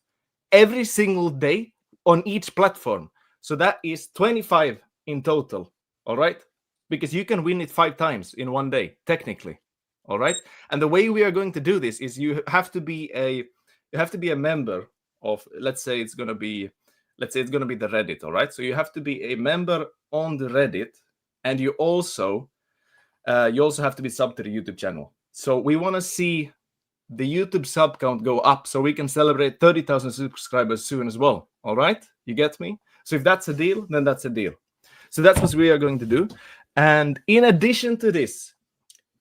[SPEAKER 4] every single day on each platform. So that is 25 in total, all right? Because you can win it 5 times in one day, technically. All right. And the way we are going to do this is you have to be a member of, let's say it's going to be the Reddit. All right. So you have to be a member on the Reddit, and you also have to be sub to the YouTube channel. So we want to see the YouTube sub count go up so we can celebrate 30,000 subscribers soon as well. All right. You get me? So if that's a deal, then that's a deal. So that's what we are going to do. And in addition to this,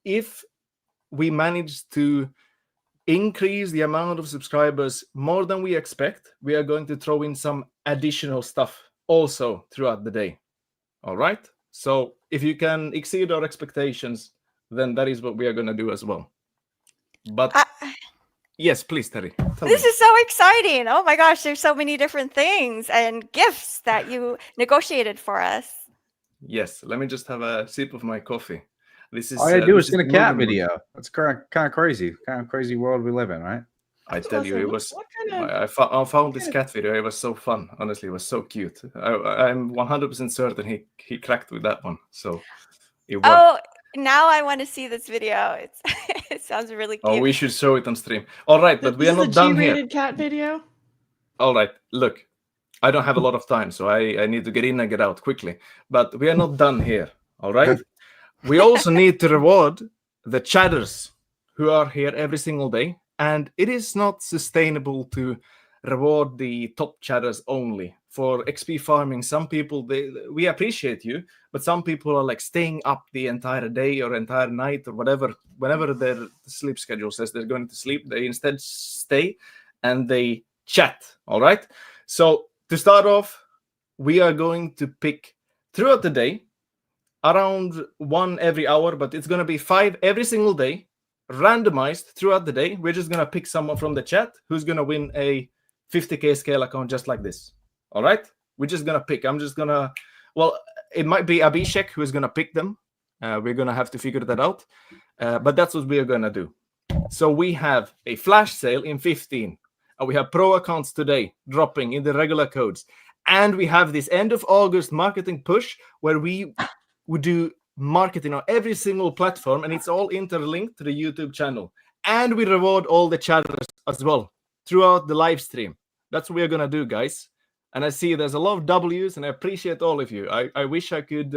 [SPEAKER 4] if we manage to increase the amount of subscribers more than we expect, we are going to throw in some additional stuff also throughout the day. All right. So if you can exceed our expectations, then that is what we are going to do as well. But yes, please, Terry.
[SPEAKER 1] This is so exciting. Oh my gosh, there's so many different things and gifts that you negotiated for us.
[SPEAKER 4] Yes, let me just have a sip of my coffee. This is
[SPEAKER 2] All you do is
[SPEAKER 4] this
[SPEAKER 2] send a
[SPEAKER 4] the
[SPEAKER 2] cat
[SPEAKER 4] moving one.
[SPEAKER 2] video. That's kind of crazy world we live in, right?
[SPEAKER 4] I tell you, it was.
[SPEAKER 3] What kind of?
[SPEAKER 4] I found this cat video. It was so fun. Honestly, it was so cute. I'm 100% certain he cracked with that one. So it worked.
[SPEAKER 1] Oh, now I want to see this video. It's it sounds really cute.
[SPEAKER 4] Oh, we should show it on stream. All right, but we
[SPEAKER 3] This
[SPEAKER 4] are
[SPEAKER 3] is
[SPEAKER 4] not
[SPEAKER 3] a
[SPEAKER 4] done here.
[SPEAKER 3] G-rated cat video.
[SPEAKER 4] All right, look, I don't have a lot of time, so I need to get in and get out quickly. But we are not done here. All right, we also need to reward the chatters who are here every single day, and it is not sustainable to reward the top chatters only for XP farming. Some people, we appreciate you, but some people are like staying up the entire day or entire night or whatever. Whenever their sleep schedule says they're going to sleep, they instead stay and they chat. All right, so to start off, we are going to pick throughout the day around 1 every hour, but it's going to be 5 every single day, randomized throughout the day. We're just going to pick someone from the chat who's going to win a 50k scale account just like this. All right, we're just going to pick. I'm just going to, well, it might be Abhishek who is going to pick them. We're going to have to figure that out, but that's what we're going to do. So we have a flash sale in 15, and we have pro accounts today dropping in the regular codes, and we have this end of August marketing push where we do marketing on every single platform, and it's all interlinked to the YouTube channel. And we reward all the chatters as well throughout the live stream. That's what we're gonna do, guys. And I see there's a lot of W's, and I appreciate all of you. I wish I could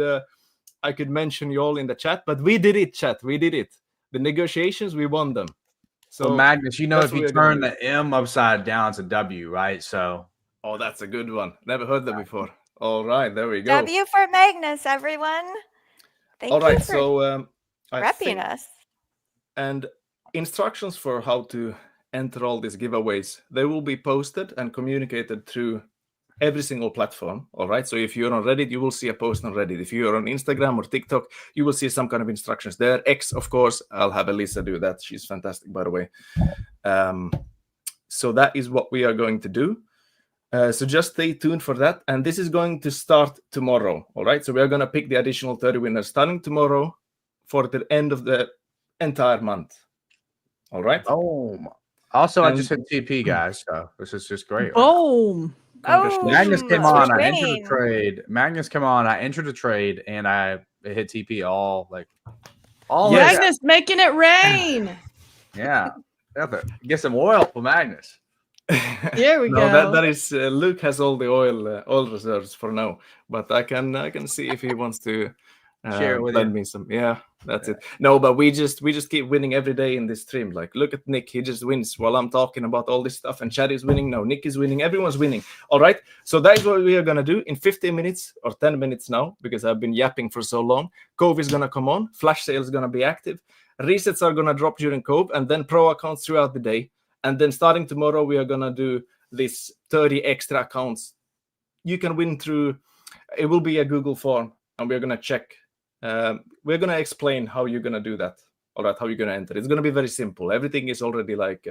[SPEAKER 4] mention you all in the chat, but we did it, chat. We did it. The negotiations, we won them.
[SPEAKER 2] So Magnus, you know,
[SPEAKER 4] that's
[SPEAKER 2] if you
[SPEAKER 4] what we're gonna
[SPEAKER 2] turn the M upside down, it's a W, right? So,
[SPEAKER 4] oh, that's a good one. Never heard that before. All right, there we go.
[SPEAKER 1] W for Magnus, everyone. Thank
[SPEAKER 4] All
[SPEAKER 1] you
[SPEAKER 4] right,
[SPEAKER 1] for
[SPEAKER 4] so I
[SPEAKER 1] repping
[SPEAKER 4] think,
[SPEAKER 1] us.
[SPEAKER 4] and instructions for how to enter all these giveaways, they will be posted and communicated through every single platform. All right, so if you're on Reddit, you will see a post on Reddit. If you're on Instagram or TikTok, you will see some kind of instructions there. X, of course, I'll have Elisa do that. She's fantastic, by the way. So that is what we are going to do. So just stay tuned for that. And this is going to start tomorrow. All right, so we are going to pick the additional 30 winners starting tomorrow for the end of the entire month. All right.
[SPEAKER 2] oh, also, I
[SPEAKER 4] And-
[SPEAKER 2] just hit TP, guys. So this is just great.
[SPEAKER 3] Boom.
[SPEAKER 1] Oh,
[SPEAKER 2] Magnus came
[SPEAKER 1] that's
[SPEAKER 2] on. I
[SPEAKER 1] winning.
[SPEAKER 2] entered a trade. Magnus came on. I entered a trade, and I hit TP all
[SPEAKER 4] Yes.
[SPEAKER 3] Magnus making it rain.
[SPEAKER 2] Yeah. Get some oil for Magnus.
[SPEAKER 3] There we
[SPEAKER 4] No,
[SPEAKER 3] go.
[SPEAKER 4] that is Luke has all the oil reserves for now, but I can see if he wants to
[SPEAKER 2] Share it with
[SPEAKER 4] lend
[SPEAKER 2] you.
[SPEAKER 4] me some. Yeah, that's it. No, but we just keep winning every day in this stream. Like, look at Nick, he just wins while I'm talking about all this stuff, and Chad is winning. No, Nick is winning. Everyone's winning. All right, so that is what we are gonna do in 15 minutes or 10 minutes now, because I've been yapping for so long. Cove is gonna come on. Flash sale is gonna be active. Resets are gonna drop during Cove, and then pro accounts throughout the day. And then starting tomorrow, we are going to do this 30 extra accounts. You can win through, it will be a Google form, and we're going to check. We're going to explain how you're going to do that. All right, how you're going to enter. It's going to be very simple. Everything is already like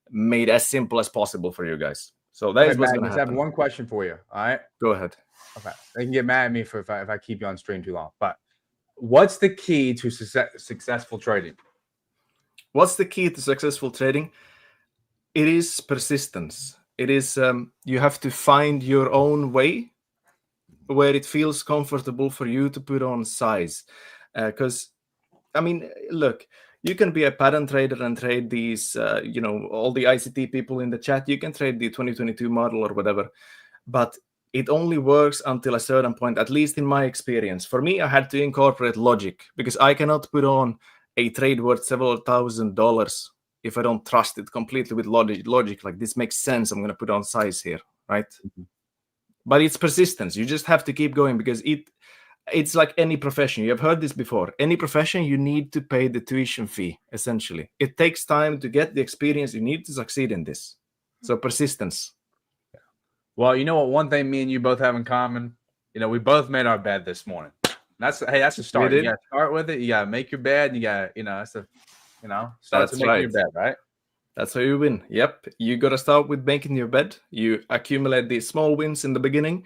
[SPEAKER 4] made as simple as possible for you guys. So that is what's going to
[SPEAKER 2] Magnus, I have
[SPEAKER 4] happen.
[SPEAKER 2] one question for you. All right.
[SPEAKER 4] Go ahead.
[SPEAKER 2] Okay. They can get mad at me if I keep you on stream too long. But what's the key to successful trading?
[SPEAKER 4] What's the key to successful trading? It is persistence. It is you have to find your own way where it feels comfortable for you to put on size. Because, I mean, look, you can be a pattern trader and trade these, all the ICT people in the chat. You can trade the 2022 model or whatever, but it only works until a certain point, at least in my experience. For me, I had to incorporate logic, because I cannot put on a trade worth several $1,000s if I don't trust it completely with logic. Like, this makes sense, I'm going to put on size here, right? Mm-hmm. But it's persistence. You just have to keep going, because it's like any profession. You have heard this before. Any profession, you need to pay the tuition fee, essentially. It takes time to get the experience you need to succeed in this. So persistence.
[SPEAKER 2] Well, you know what? One thing me and you both have in common, we both made our bed this morning. That's a start. You got to start with it. You got to make your bed. You got to, that's a start to making your bed, right?
[SPEAKER 4] That's how you win. Yep. You got to start with making your bed. You accumulate these small wins in the beginning,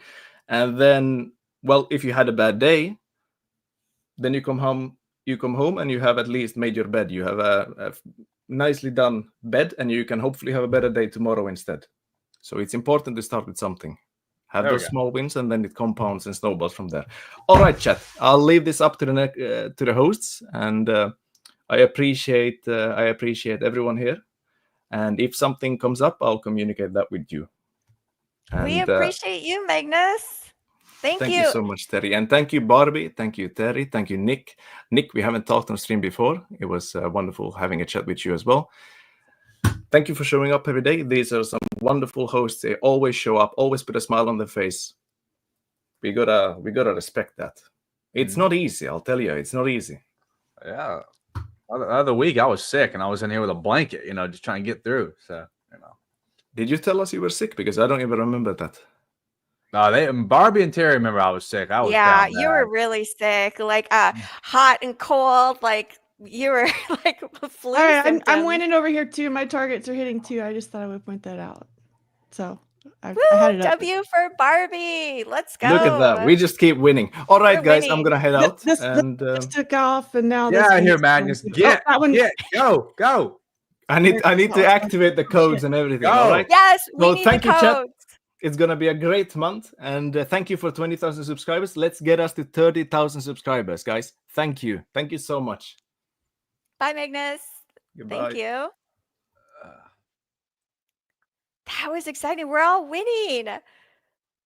[SPEAKER 4] and then Well, if you had a bad day, then you come home and you have at least made your bed. You have a nicely done bed, and you can hopefully have a better day tomorrow instead. So it's important to start with something. Have
[SPEAKER 2] There we
[SPEAKER 4] those
[SPEAKER 2] go.
[SPEAKER 4] small wins, and then it compounds and snowballs from there. All right, chat. I'll leave this up to the hosts, and I appreciate everyone here. And if something comes up, I'll communicate that with you. And,
[SPEAKER 1] we appreciate you, Magnus. Thank you.
[SPEAKER 4] so much, Terry. And thank you, Barbie. Thank you, Terry. Thank you, Nick. Nick, we haven't talked on stream before. It was wonderful having a chat with you as well. Thank you for showing up every day. These are some wonderful hosts. They always show up, always put a smile on their face. We gotta respect that. It's not easy, I'll tell you. It's not easy.
[SPEAKER 2] Yeah. The other week I was sick and I was in here with a blanket, just trying to get through. So,
[SPEAKER 4] Did you tell us you were sick? Because I don't even remember that.
[SPEAKER 2] No, Barbie and Terry remember I was sick. I was
[SPEAKER 1] Yeah,
[SPEAKER 2] down
[SPEAKER 1] you were
[SPEAKER 2] bad.
[SPEAKER 1] really sick, like hot and cold, like you were like flu
[SPEAKER 3] All right, I'm
[SPEAKER 1] symptoms.
[SPEAKER 3] winning over here too. My targets are hitting too. I just thought I would point that out. So I
[SPEAKER 1] Woo,
[SPEAKER 3] had it up.
[SPEAKER 1] W for Barbie. Let's go.
[SPEAKER 4] Look at that. We just keep winning. All right,
[SPEAKER 1] We're
[SPEAKER 4] guys, I'm
[SPEAKER 1] winning.
[SPEAKER 4] going to head out.
[SPEAKER 3] This
[SPEAKER 4] And
[SPEAKER 3] took off, and now
[SPEAKER 2] Get
[SPEAKER 3] this
[SPEAKER 2] out of here,
[SPEAKER 3] one's
[SPEAKER 2] Magnus.
[SPEAKER 3] going to-
[SPEAKER 2] Get,
[SPEAKER 3] that one.
[SPEAKER 2] go.
[SPEAKER 4] I need to activate the codes and everything.
[SPEAKER 2] Go.
[SPEAKER 4] All right.
[SPEAKER 1] Yes, we
[SPEAKER 4] Well,
[SPEAKER 1] need
[SPEAKER 4] thank
[SPEAKER 1] the
[SPEAKER 4] you, chat.
[SPEAKER 1] codes.
[SPEAKER 4] It's going to be a great month. And thank you for 20,000 subscribers. Let's get us to 30,000 subscribers, guys. Thank you. Thank you so much.
[SPEAKER 1] Bye, Magnus.
[SPEAKER 4] Goodbye.
[SPEAKER 1] Thank you. That was exciting. We're all winning.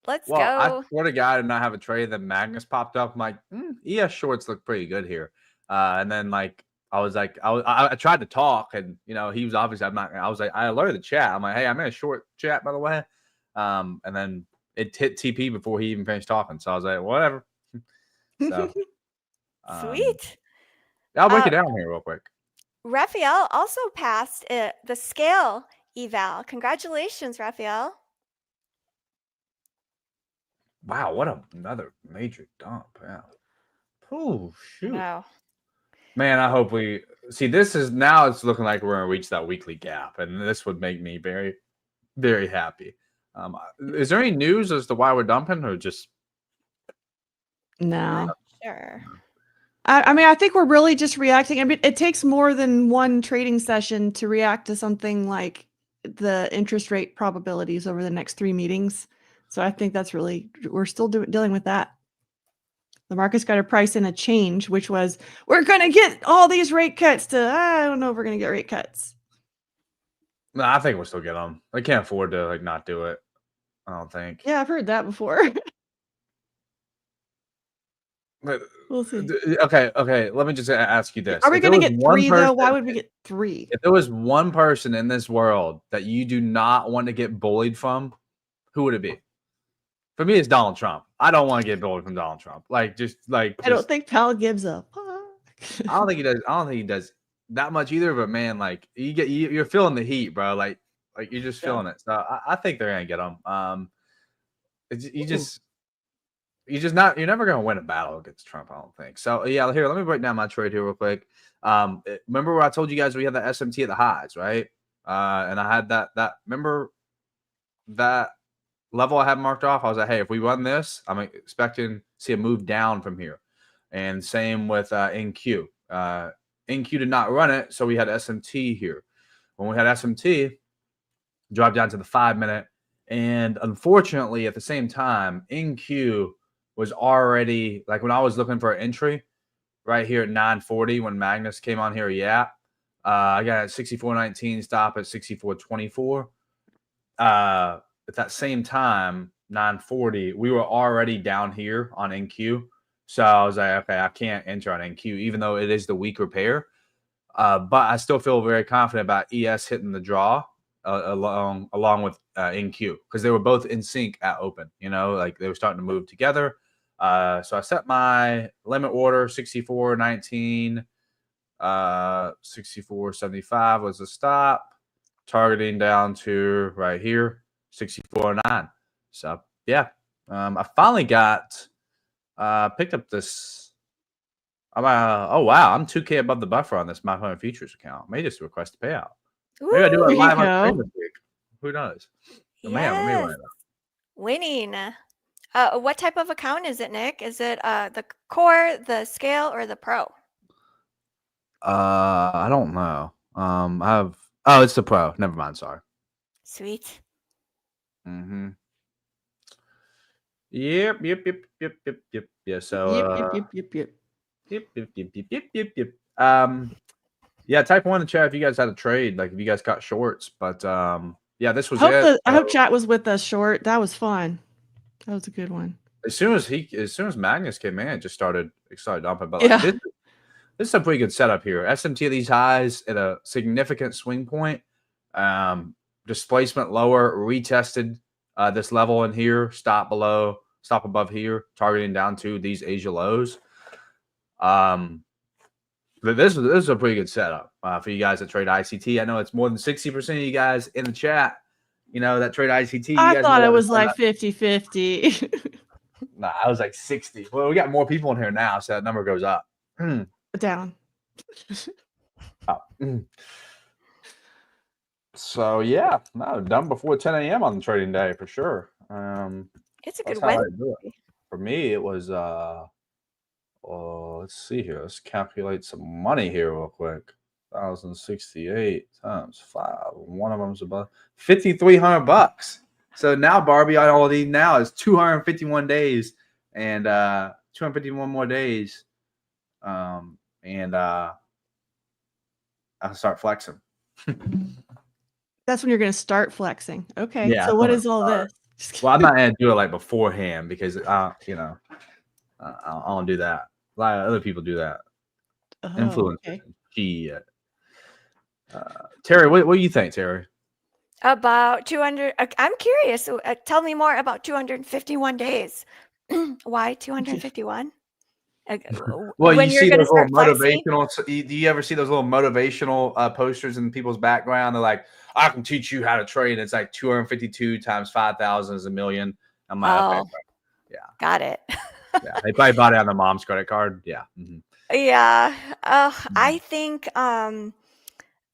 [SPEAKER 1] Let's
[SPEAKER 2] Well, I
[SPEAKER 1] go.
[SPEAKER 2] swear to God, I did not have a trade that Magnus popped up. I'm like, ES shorts look pretty good here. And then I tried to talk, and he was obviously I alerted the chat. I'm like, hey, I'm in a short chat, by the way. And then it hit TP before he even finished talking. So I was like, whatever. So
[SPEAKER 1] Sweet.
[SPEAKER 2] I'll break it down here real quick.
[SPEAKER 1] Raphael also passed the scale eval. Congratulations, Raphael.
[SPEAKER 2] Wow, what another major dump. Yeah. Oh, shoot.
[SPEAKER 1] Wow.
[SPEAKER 2] Man, I hope we see this is now it's looking like we're going to reach that weekly gap. And this would make me very, very happy. Is there any news as to why we're dumping or just?
[SPEAKER 3] No.
[SPEAKER 1] Sure.
[SPEAKER 3] I mean, I think we're really just reacting. I mean, it takes more than one trading session to react to something like the interest rate probabilities over the next 3 meetings. So I think that's really, we're still dealing with that. The market's got to price in a change, which was, we're going to get all these rate cuts to, I don't know if we're going to get rate cuts.
[SPEAKER 2] No, I think we'll still get them. They can't afford to not do it. I don't think.
[SPEAKER 3] Yeah, I've heard that before.
[SPEAKER 2] But,
[SPEAKER 3] We'll see.
[SPEAKER 2] Okay. Let me just ask you this:
[SPEAKER 3] Are we going to get 3 though? Why would we get 3?
[SPEAKER 2] If there was one person in this world that you do not want to get bullied from, who would it be? For me, it's Donald Trump. I don't want to get bullied from Donald Trump.
[SPEAKER 3] I don't think Powell gives up.
[SPEAKER 2] I don't think he does. I don't think he does that much either. But man, like you're feeling the heat, bro. Like you're just feeling it. So I think they're gonna get him. You're never gonna win a battle against Trump. I don't think. So yeah, here, let me break down my trade here real quick. Remember where I told you guys we had the SMT at the highs, right? And I had that. Remember that level I had marked off? I was like, hey, if we run this, I'm expecting to see a move down from here. And same with NQ. NQ did not run it, so we had SMT here. When we had SMT, dropped down to the 5-minute, and unfortunately, at the same time, NQ was already, like when I was looking for an entry right here at 940 when Magnus came on here, I got at 64.19, stop at 64.24. At that same time, 940, we were already down here on NQ. So I was like, okay, I can't enter on NQ, even though it is the weaker pair. But I still feel very confident about ES hitting the draw along with NQ because they were both in sync at open. Like they were starting to move together. So I set my limit order 64.19, 64.75 was the stop, targeting down to right here 64.9. So yeah, I finally got picked up this. Oh wow, I'm 2K above the buffer on this MyFundedFutures account. May just request a payout. Maybe I do it live on stream this week. Who knows?
[SPEAKER 1] Yes.
[SPEAKER 2] Man, let me write that.
[SPEAKER 1] Winning. What type of account is it, Nick? Is it the core, the scale, or the pro?
[SPEAKER 2] I don't know. Oh, it's the pro. Never mind. Sorry.
[SPEAKER 1] Sweet.
[SPEAKER 2] Mm-hmm. Yep. Yeah. So. Yep. Yeah. Type 1 in the chat if you guys had a trade, like if you guys got shorts. But yeah, this was it.
[SPEAKER 3] I hope chat was with us short. That was fun. That was a good one.
[SPEAKER 2] As soon as Magnus came in, it just started dumping. But like, this is a pretty good setup here. SMT at these highs at a significant swing point. Displacement lower, retested this level in here, stop above here, targeting down to these Asia lows. But this is a pretty good setup for you guys that trade ICT. I know it's more than 60% of you guys in the chat, that trade ICT.
[SPEAKER 3] I thought it was like 50-50.
[SPEAKER 2] Nah, I was like 60. Well, we got more people in here now, so that number goes up.
[SPEAKER 3] Down.
[SPEAKER 2] So yeah, no, done before 10 a.m. on the trading day for sure.
[SPEAKER 1] It's a good Wednesday.
[SPEAKER 2] For me, it was let's see here. Let's calculate some money here real quick. 1,068 times 5. One of them's about $5,300. So now Barbie on all of these now is 251 days and 251 more days. And I'll start flexing.
[SPEAKER 3] That's when you're going to start flexing. Okay.
[SPEAKER 2] Yeah,
[SPEAKER 3] so what is all this?
[SPEAKER 2] Well, I'm not going to do it like beforehand because, I don't do that. A lot of other people do that. Influence.
[SPEAKER 3] Okay.
[SPEAKER 2] Terry, what do you think, Terry?
[SPEAKER 1] About 200. I'm curious. Tell me more about 251 days. Why 251?
[SPEAKER 2] Well,
[SPEAKER 1] when
[SPEAKER 2] you see those little
[SPEAKER 1] flexing?
[SPEAKER 2] motivational. Do you ever see those little motivational posters in people's background? They're like, "I can teach you how to trade." It's like 252 times 5,000 is a million. I'm like, okay, yeah,
[SPEAKER 1] got it.
[SPEAKER 2] Yeah, they probably bought it on their mom's credit card. Yeah. Mm-hmm.
[SPEAKER 1] Yeah. I think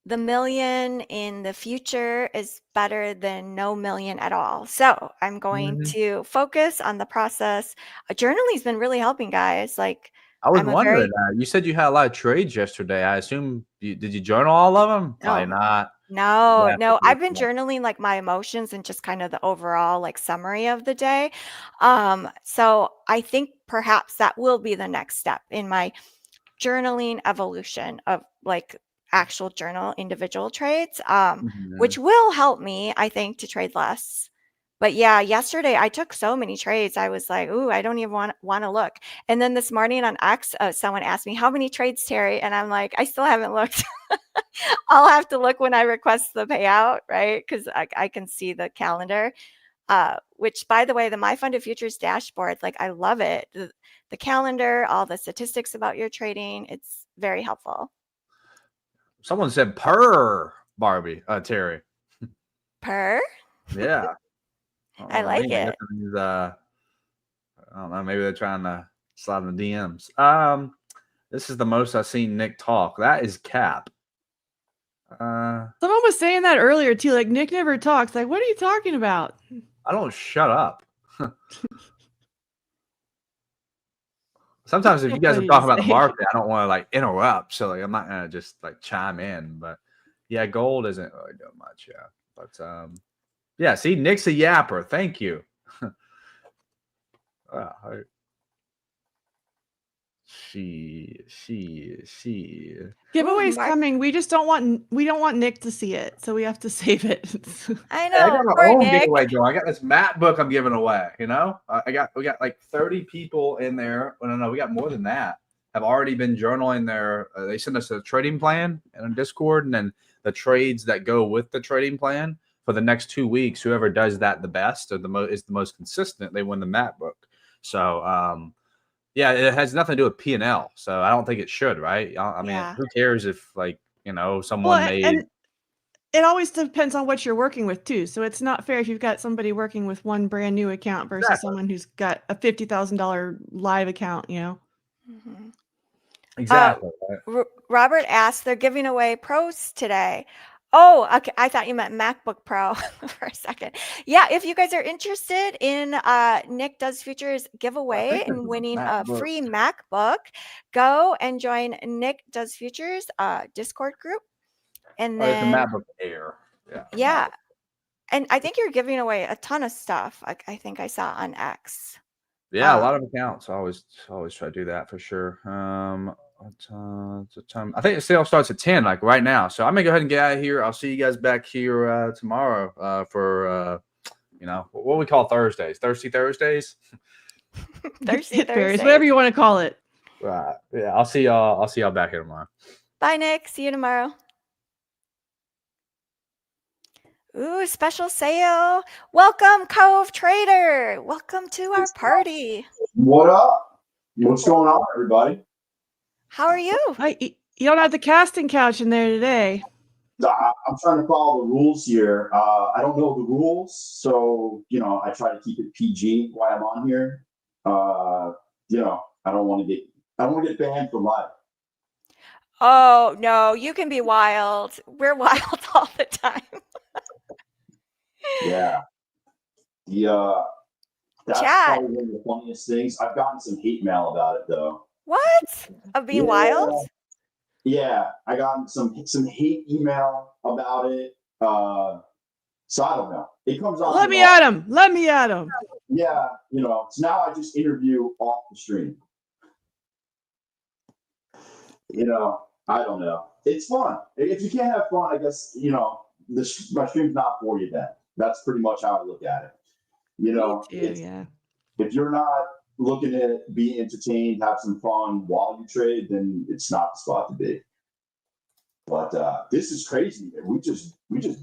[SPEAKER 1] the million in the future is better than no million at all. So I'm going to focus on the process. Journaling has been really helping, guys. Like,
[SPEAKER 2] I was wondering, you said you had a lot of trades yesterday. I assume, did you journal all of them? Probably not.
[SPEAKER 1] No. I've been journaling like my emotions and just kind of the overall like summary of the day. So I think perhaps that will be the next step in my journaling evolution of like actual journal individual trades, which will help me, I think, to trade less. But yeah, yesterday I took so many trades. I was like, ooh, I don't even want to look. And then this morning on X, someone asked me, how many trades, Terry? And I'm like, I still haven't looked. I'll have to look when I request the payout, right? Because I can see the calendar, which, by the way, the MyFundedFutures dashboard, like, I love it. The calendar, all the statistics about your trading, it's very helpful.
[SPEAKER 2] Someone said purr, Barbie, Terry.
[SPEAKER 1] Purr?
[SPEAKER 2] Yeah.
[SPEAKER 1] I like it.
[SPEAKER 2] I don't know. Maybe they're trying to slide in the DMs. This is the most I've seen Nick talk. That is cap.
[SPEAKER 3] Someone was saying that earlier too. Like, Nick never talks. Like, what are you talking about?
[SPEAKER 2] I don't shut up. Sometimes if you guys are talking about the market, I don't want to like interrupt. So like I'm not gonna just like chime in. But yeah, gold isn't really doing much. Yeah. But yeah, see, Nick's a yapper. Thank you.
[SPEAKER 3] Giveaway's coming. We just don't want Nick to see it, so we have to save it.
[SPEAKER 1] I know.
[SPEAKER 2] I got my own giveaway going. I got this mat book I'm giving away. We got like 30 people in there. Well, no, we got more than that. Have already been journaling their. They send us a trading plan in a Discord, and then the trades that go with the trading plan for the next 2 weeks. Whoever does that the best or is the most consistent, they win the mat book. So yeah, it has nothing to do with P&L, so I don't think it should, right? I mean, who cares if someone made.
[SPEAKER 3] And it always depends on what you're working with too. So it's not fair if you've got somebody working with one brand new account versus someone who's got a $50,000 live account.
[SPEAKER 2] Exactly.
[SPEAKER 1] Robert asked, they're giving away pros today. Oh, okay. I thought you meant MacBook Pro for a second. Yeah, if you guys are interested in Nick Does Futures giveaway and winning a free MacBook, go and join Nick Does Futures Discord group. And
[SPEAKER 2] It's a
[SPEAKER 1] then,
[SPEAKER 2] MacBook Air.
[SPEAKER 1] yeah. And I think you're giving away a ton of stuff. Like I think I saw on X.
[SPEAKER 2] Yeah, a lot of accounts. I always try to do that for sure. It's a time. I think the sale starts at 10, like right now. So I'm gonna go ahead and get out of here. I'll see you guys back here tomorrow for what we call Thursdays. Thirsty Thursdays.
[SPEAKER 1] Thursday,
[SPEAKER 3] whatever you want to call it.
[SPEAKER 2] Right. Yeah, I'll see y'all back here tomorrow.
[SPEAKER 1] Bye, Nick. See you tomorrow. Ooh, special sale. Welcome, Cove Trader. Welcome to our party.
[SPEAKER 5] What up? What's going on, everybody?
[SPEAKER 1] How are you?
[SPEAKER 3] You don't have the casting couch in there today.
[SPEAKER 5] I'm trying to follow the rules here. I don't know the rules, so I try to keep it PG while I'm on here. I don't want to get banned for life.
[SPEAKER 1] Oh no, you can be wild. We're wild all the time.
[SPEAKER 5] Yeah. That's
[SPEAKER 1] Chat.
[SPEAKER 5] probably one of the funniest things. I've gotten some hate mail about it though.
[SPEAKER 1] What? Of being wild?
[SPEAKER 5] Yeah, I got some hate email about it. So I don't know. It comes on.
[SPEAKER 3] Let me at him. Let me at him.
[SPEAKER 5] Yeah, so now I just interview off the stream. I don't know. It's fun. If you can't have fun, I guess, my stream's not for you then. That's pretty much how I look at it. If you're not looking to be entertained, have some fun while you trade, then it's not the spot to be. But this is crazy. We just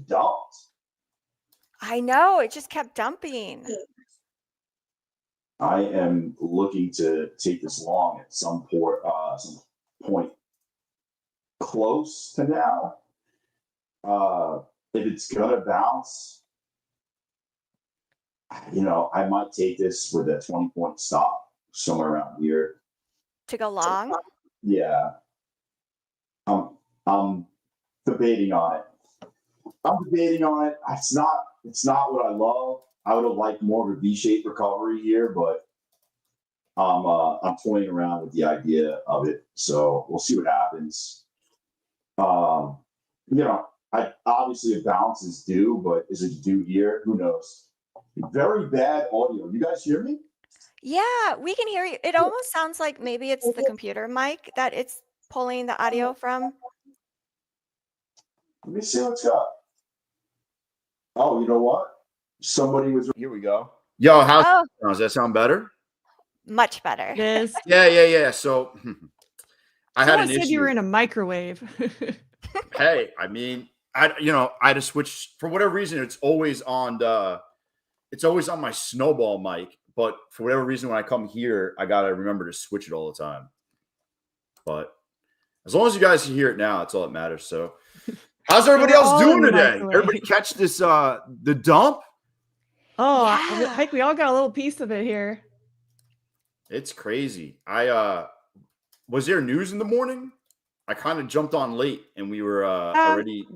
[SPEAKER 5] dumped.
[SPEAKER 1] I know. It just kept dumping.
[SPEAKER 5] I am looking to take this long at some point close to now. If it's gonna bounce, I might take this with a 20-point stop somewhere around here.
[SPEAKER 1] To go long?
[SPEAKER 5] Yeah. I'm debating on it. It's not what I love. I would have liked more of a V-shaped recovery here, but I'm toying around with the idea of it. So we'll see what happens. I obviously a bounce is due, but is it due here? Who knows? Very bad audio. You guys hear me?
[SPEAKER 1] Yeah, we can hear you. It almost sounds like maybe it's the computer mic that it's pulling the audio from.
[SPEAKER 5] Let me see what's up. Oh, you know what? Somebody was. Here we go.
[SPEAKER 6] Yo, does that sound better?
[SPEAKER 1] Much better.
[SPEAKER 3] It is.
[SPEAKER 6] Yeah. So I had an issue.
[SPEAKER 3] Said you were in a microwave.
[SPEAKER 6] Hey, I mean, I had to switch for whatever reason. It's always on my snowball mic, but for whatever reason, when I come here, I gotta remember to switch it all the time. But as long as you guys can hear it now, it's all that matters. So, how's everybody else doing today? Everybody catch this the dump?
[SPEAKER 3] Oh, yeah. I think we all got a little piece of it here.
[SPEAKER 6] It's crazy. Was there news in the morning? I kind of jumped on late, and we were already.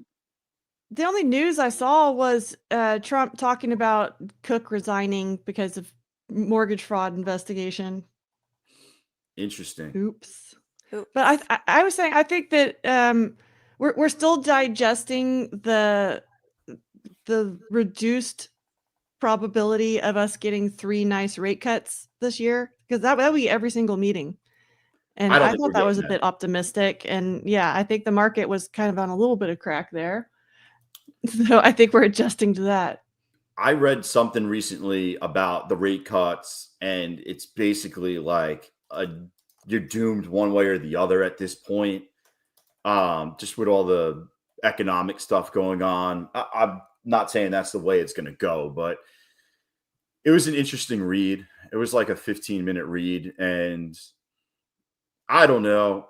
[SPEAKER 3] The only news I saw was Trump talking about Cook resigning because of mortgage fraud investigation.
[SPEAKER 6] Interesting.
[SPEAKER 3] Oops. But I was saying I think that we're still digesting the reduced probability of us getting 3 nice rate cuts this year, because that would be every single meeting. And I thought that was a bit optimistic. And yeah, I think the market was kind of on a little bit of crack there. So I think we're adjusting to that.
[SPEAKER 6] I read something recently about the rate cuts, and it's basically like you're doomed one way or the other at this point. Just with all the economic stuff going on. I'm not saying that's the way it's going to go, but it was an interesting read. It was like a 15-minute read, and I don't know.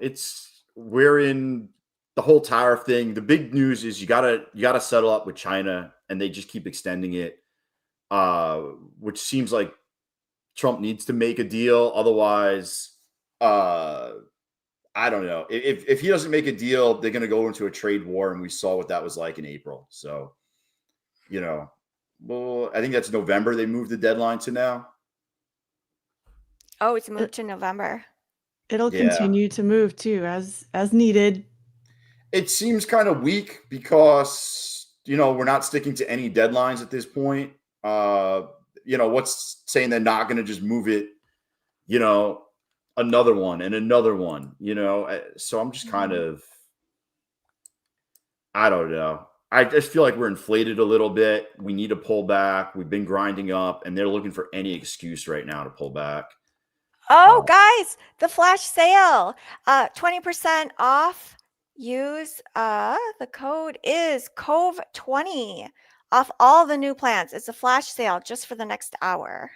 [SPEAKER 6] We're in the whole tariff thing. The big news is you gotta settle up with China, and they just keep extending it, which seems like Trump needs to make a deal. Otherwise, I I don't know. If he doesn't make a deal, they're going to go into a trade war, and we saw what that was like in April. So, well, I think that's November. They moved the deadline to now.
[SPEAKER 1] Oh, it's moved to November.
[SPEAKER 3] It'll
[SPEAKER 6] Yeah.
[SPEAKER 3] continue to move too, as needed.
[SPEAKER 6] It seems kind of weak because we're not sticking to any deadlines at this point. What's saying they're not going to just move it? Another one and another one. So I'm just kind of, I don't know. I just feel like we're inflated a little bit. We need to pull back. We've been grinding up, and they're looking for any excuse right now to pull back.
[SPEAKER 1] Oh, guys, the flash sale, 20% off. Use the code is Cove20 off all the new plans. It's a flash sale just for the next hour.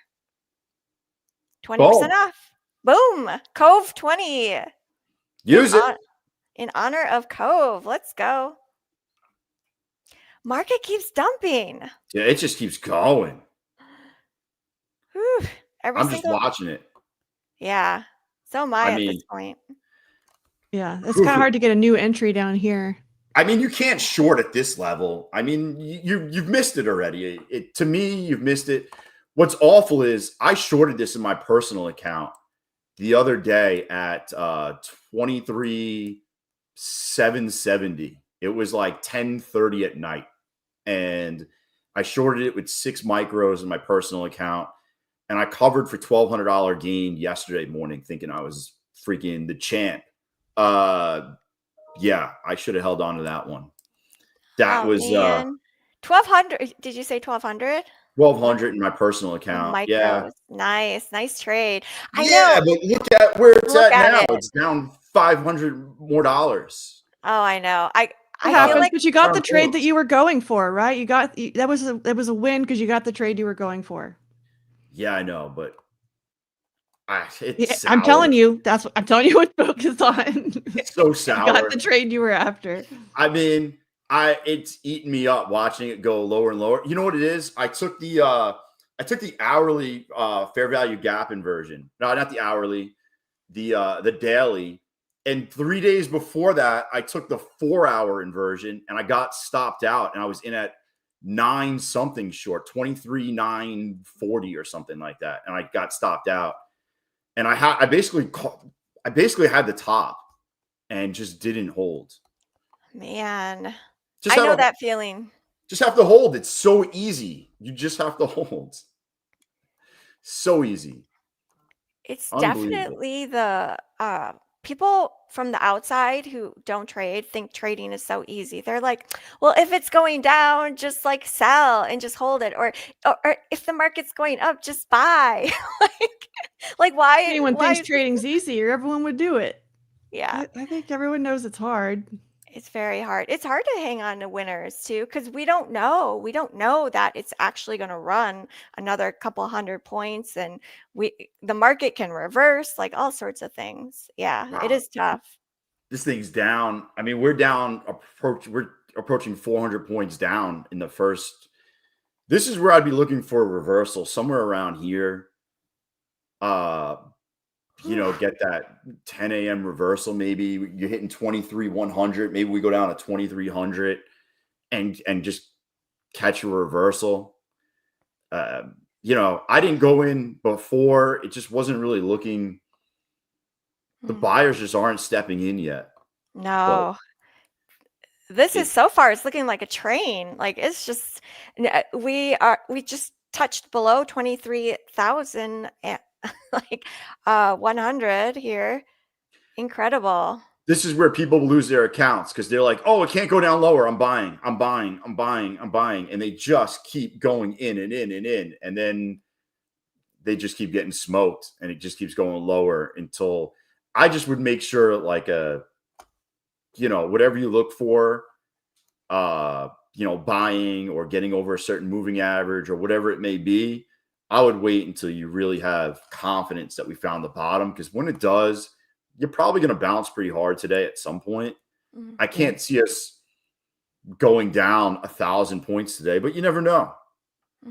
[SPEAKER 1] 20% off. Boom, Cove20.
[SPEAKER 6] Use it
[SPEAKER 1] in honor of Cove. Let's go. Market keeps dumping.
[SPEAKER 6] Yeah, it just keeps going.
[SPEAKER 1] Whew,
[SPEAKER 6] I'm just watching it.
[SPEAKER 1] Yeah, so am I at this point.
[SPEAKER 3] Yeah, it's kind of hard to get a new entry down here.
[SPEAKER 6] I mean, you can't short at this level. I mean, you've missed it already. To me, you've missed it. What's awful is I shorted this in my personal account the other day at 23,770. It was like 10:30 at night, and I shorted it with 6 micros in my personal account, and I covered for $1,200 gain yesterday morning, thinking I was freaking the champ. Yeah, I should have held on to that one. That was
[SPEAKER 1] 1,200. Did you say 1,200?
[SPEAKER 6] 1,200 in my personal account.
[SPEAKER 1] Micros.
[SPEAKER 6] Yeah,
[SPEAKER 1] nice trade. I
[SPEAKER 6] know, but look at where it's at now. It's down $500 more. Oh,
[SPEAKER 1] I know. I
[SPEAKER 3] feel
[SPEAKER 1] like,
[SPEAKER 3] but you got the trade that you were going for, right? You got that was a win because you got the trade you were going for.
[SPEAKER 6] Yeah, I know, but
[SPEAKER 3] I'm telling you, I'm telling you what to focus on.
[SPEAKER 6] It's so sour.
[SPEAKER 3] You got the trade you were after.
[SPEAKER 6] I mean, it's eating me up watching it go lower and lower. You know what it is? I took the hourly fair value gap inversion. No, not the hourly, the daily. And 3 days before that, I took the 4-hour inversion, and I got stopped out, and I was in at 9 something short, 23,940 or something like that, and I got stopped out. And I basically had the top and just didn't hold.
[SPEAKER 1] Man, I know that feeling.
[SPEAKER 6] Just have to hold. It's so easy. You just have to hold. So easy.
[SPEAKER 1] It's definitely the people from the outside who don't trade think trading is so easy. They're like, well, if it's going down, just like sell and just hold it. Or if the market's going up, just buy. like why?
[SPEAKER 3] Anyone thinks trading's easy, or everyone would do it.
[SPEAKER 1] Yeah.
[SPEAKER 3] I think everyone knows it's hard.
[SPEAKER 1] It's very hard. It's hard to hang on to winners too, because we don't know. We don't know that it's actually going to run another couple hundred points, and the market can reverse, like all sorts of things. Yeah, wow. It is tough.
[SPEAKER 6] This thing's down. I mean, we're down. We're approaching 400 points down in the first. This is where I'd be looking for a reversal, somewhere around here. Get that 10 a.m. reversal. Maybe you're hitting 23,100. Maybe we go down to 2,300 and just catch a reversal. I didn't go in before. It just wasn't really looking. The buyers just aren't stepping in yet.
[SPEAKER 1] No. This is so far, it's looking like a train. Like it's just, we just touched below 23,000 like 100 here. Incredible.
[SPEAKER 6] This is where people lose their accounts because they're like, oh, it can't go down lower. I'm buying. And they just keep going in and in and in. And then they just keep getting smoked, and it just keeps going lower until I just would make sure, like, whatever you look for, buying or getting over a certain moving average or whatever it may be, I would wait until you really have confidence that we found the bottom, because when it does, you're probably going to bounce pretty hard today at some point. Mm-hmm. I can't see us going down 1,000 points today, but you never know.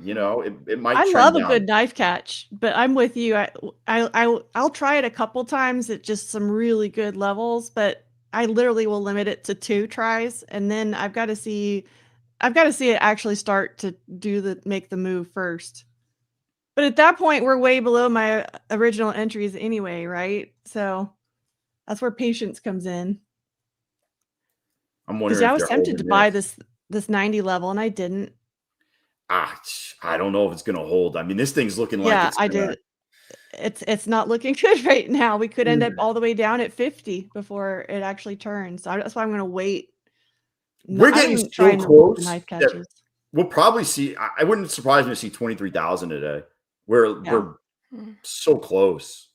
[SPEAKER 6] You know, it might
[SPEAKER 3] I
[SPEAKER 6] trend
[SPEAKER 3] love a
[SPEAKER 6] down.
[SPEAKER 3] good knife catch, but I'm with you. I'll try it a couple times at just some really good levels, but I literally will limit it to 2 tries, and then I've got to see it actually start to make the move first. But at that point, we're way below my original entries anyway, right? So that's where patience comes in.
[SPEAKER 6] I'm
[SPEAKER 3] Because
[SPEAKER 6] wondering
[SPEAKER 3] I
[SPEAKER 6] if
[SPEAKER 3] was
[SPEAKER 6] they're
[SPEAKER 3] tempted
[SPEAKER 6] holding
[SPEAKER 3] to buy
[SPEAKER 6] this.
[SPEAKER 3] this 90 level, and I didn't.
[SPEAKER 6] I don't know if it's gonna hold. I mean, this thing's looking like
[SPEAKER 3] Yeah,
[SPEAKER 6] it's
[SPEAKER 3] I
[SPEAKER 6] gonna.
[SPEAKER 3] did. It's not looking good right now. We could end up
[SPEAKER 6] Mm.
[SPEAKER 3] all the way down at 50 before it actually turns. So that's why I'm going to wait.
[SPEAKER 6] We're
[SPEAKER 3] I'm
[SPEAKER 6] getting
[SPEAKER 3] gonna
[SPEAKER 6] so
[SPEAKER 3] try the
[SPEAKER 6] close
[SPEAKER 3] knife
[SPEAKER 6] that
[SPEAKER 3] catches.
[SPEAKER 6] we'll probably see. I wouldn't surprise me to see 23,000 today. We're
[SPEAKER 1] Mm.
[SPEAKER 6] so close.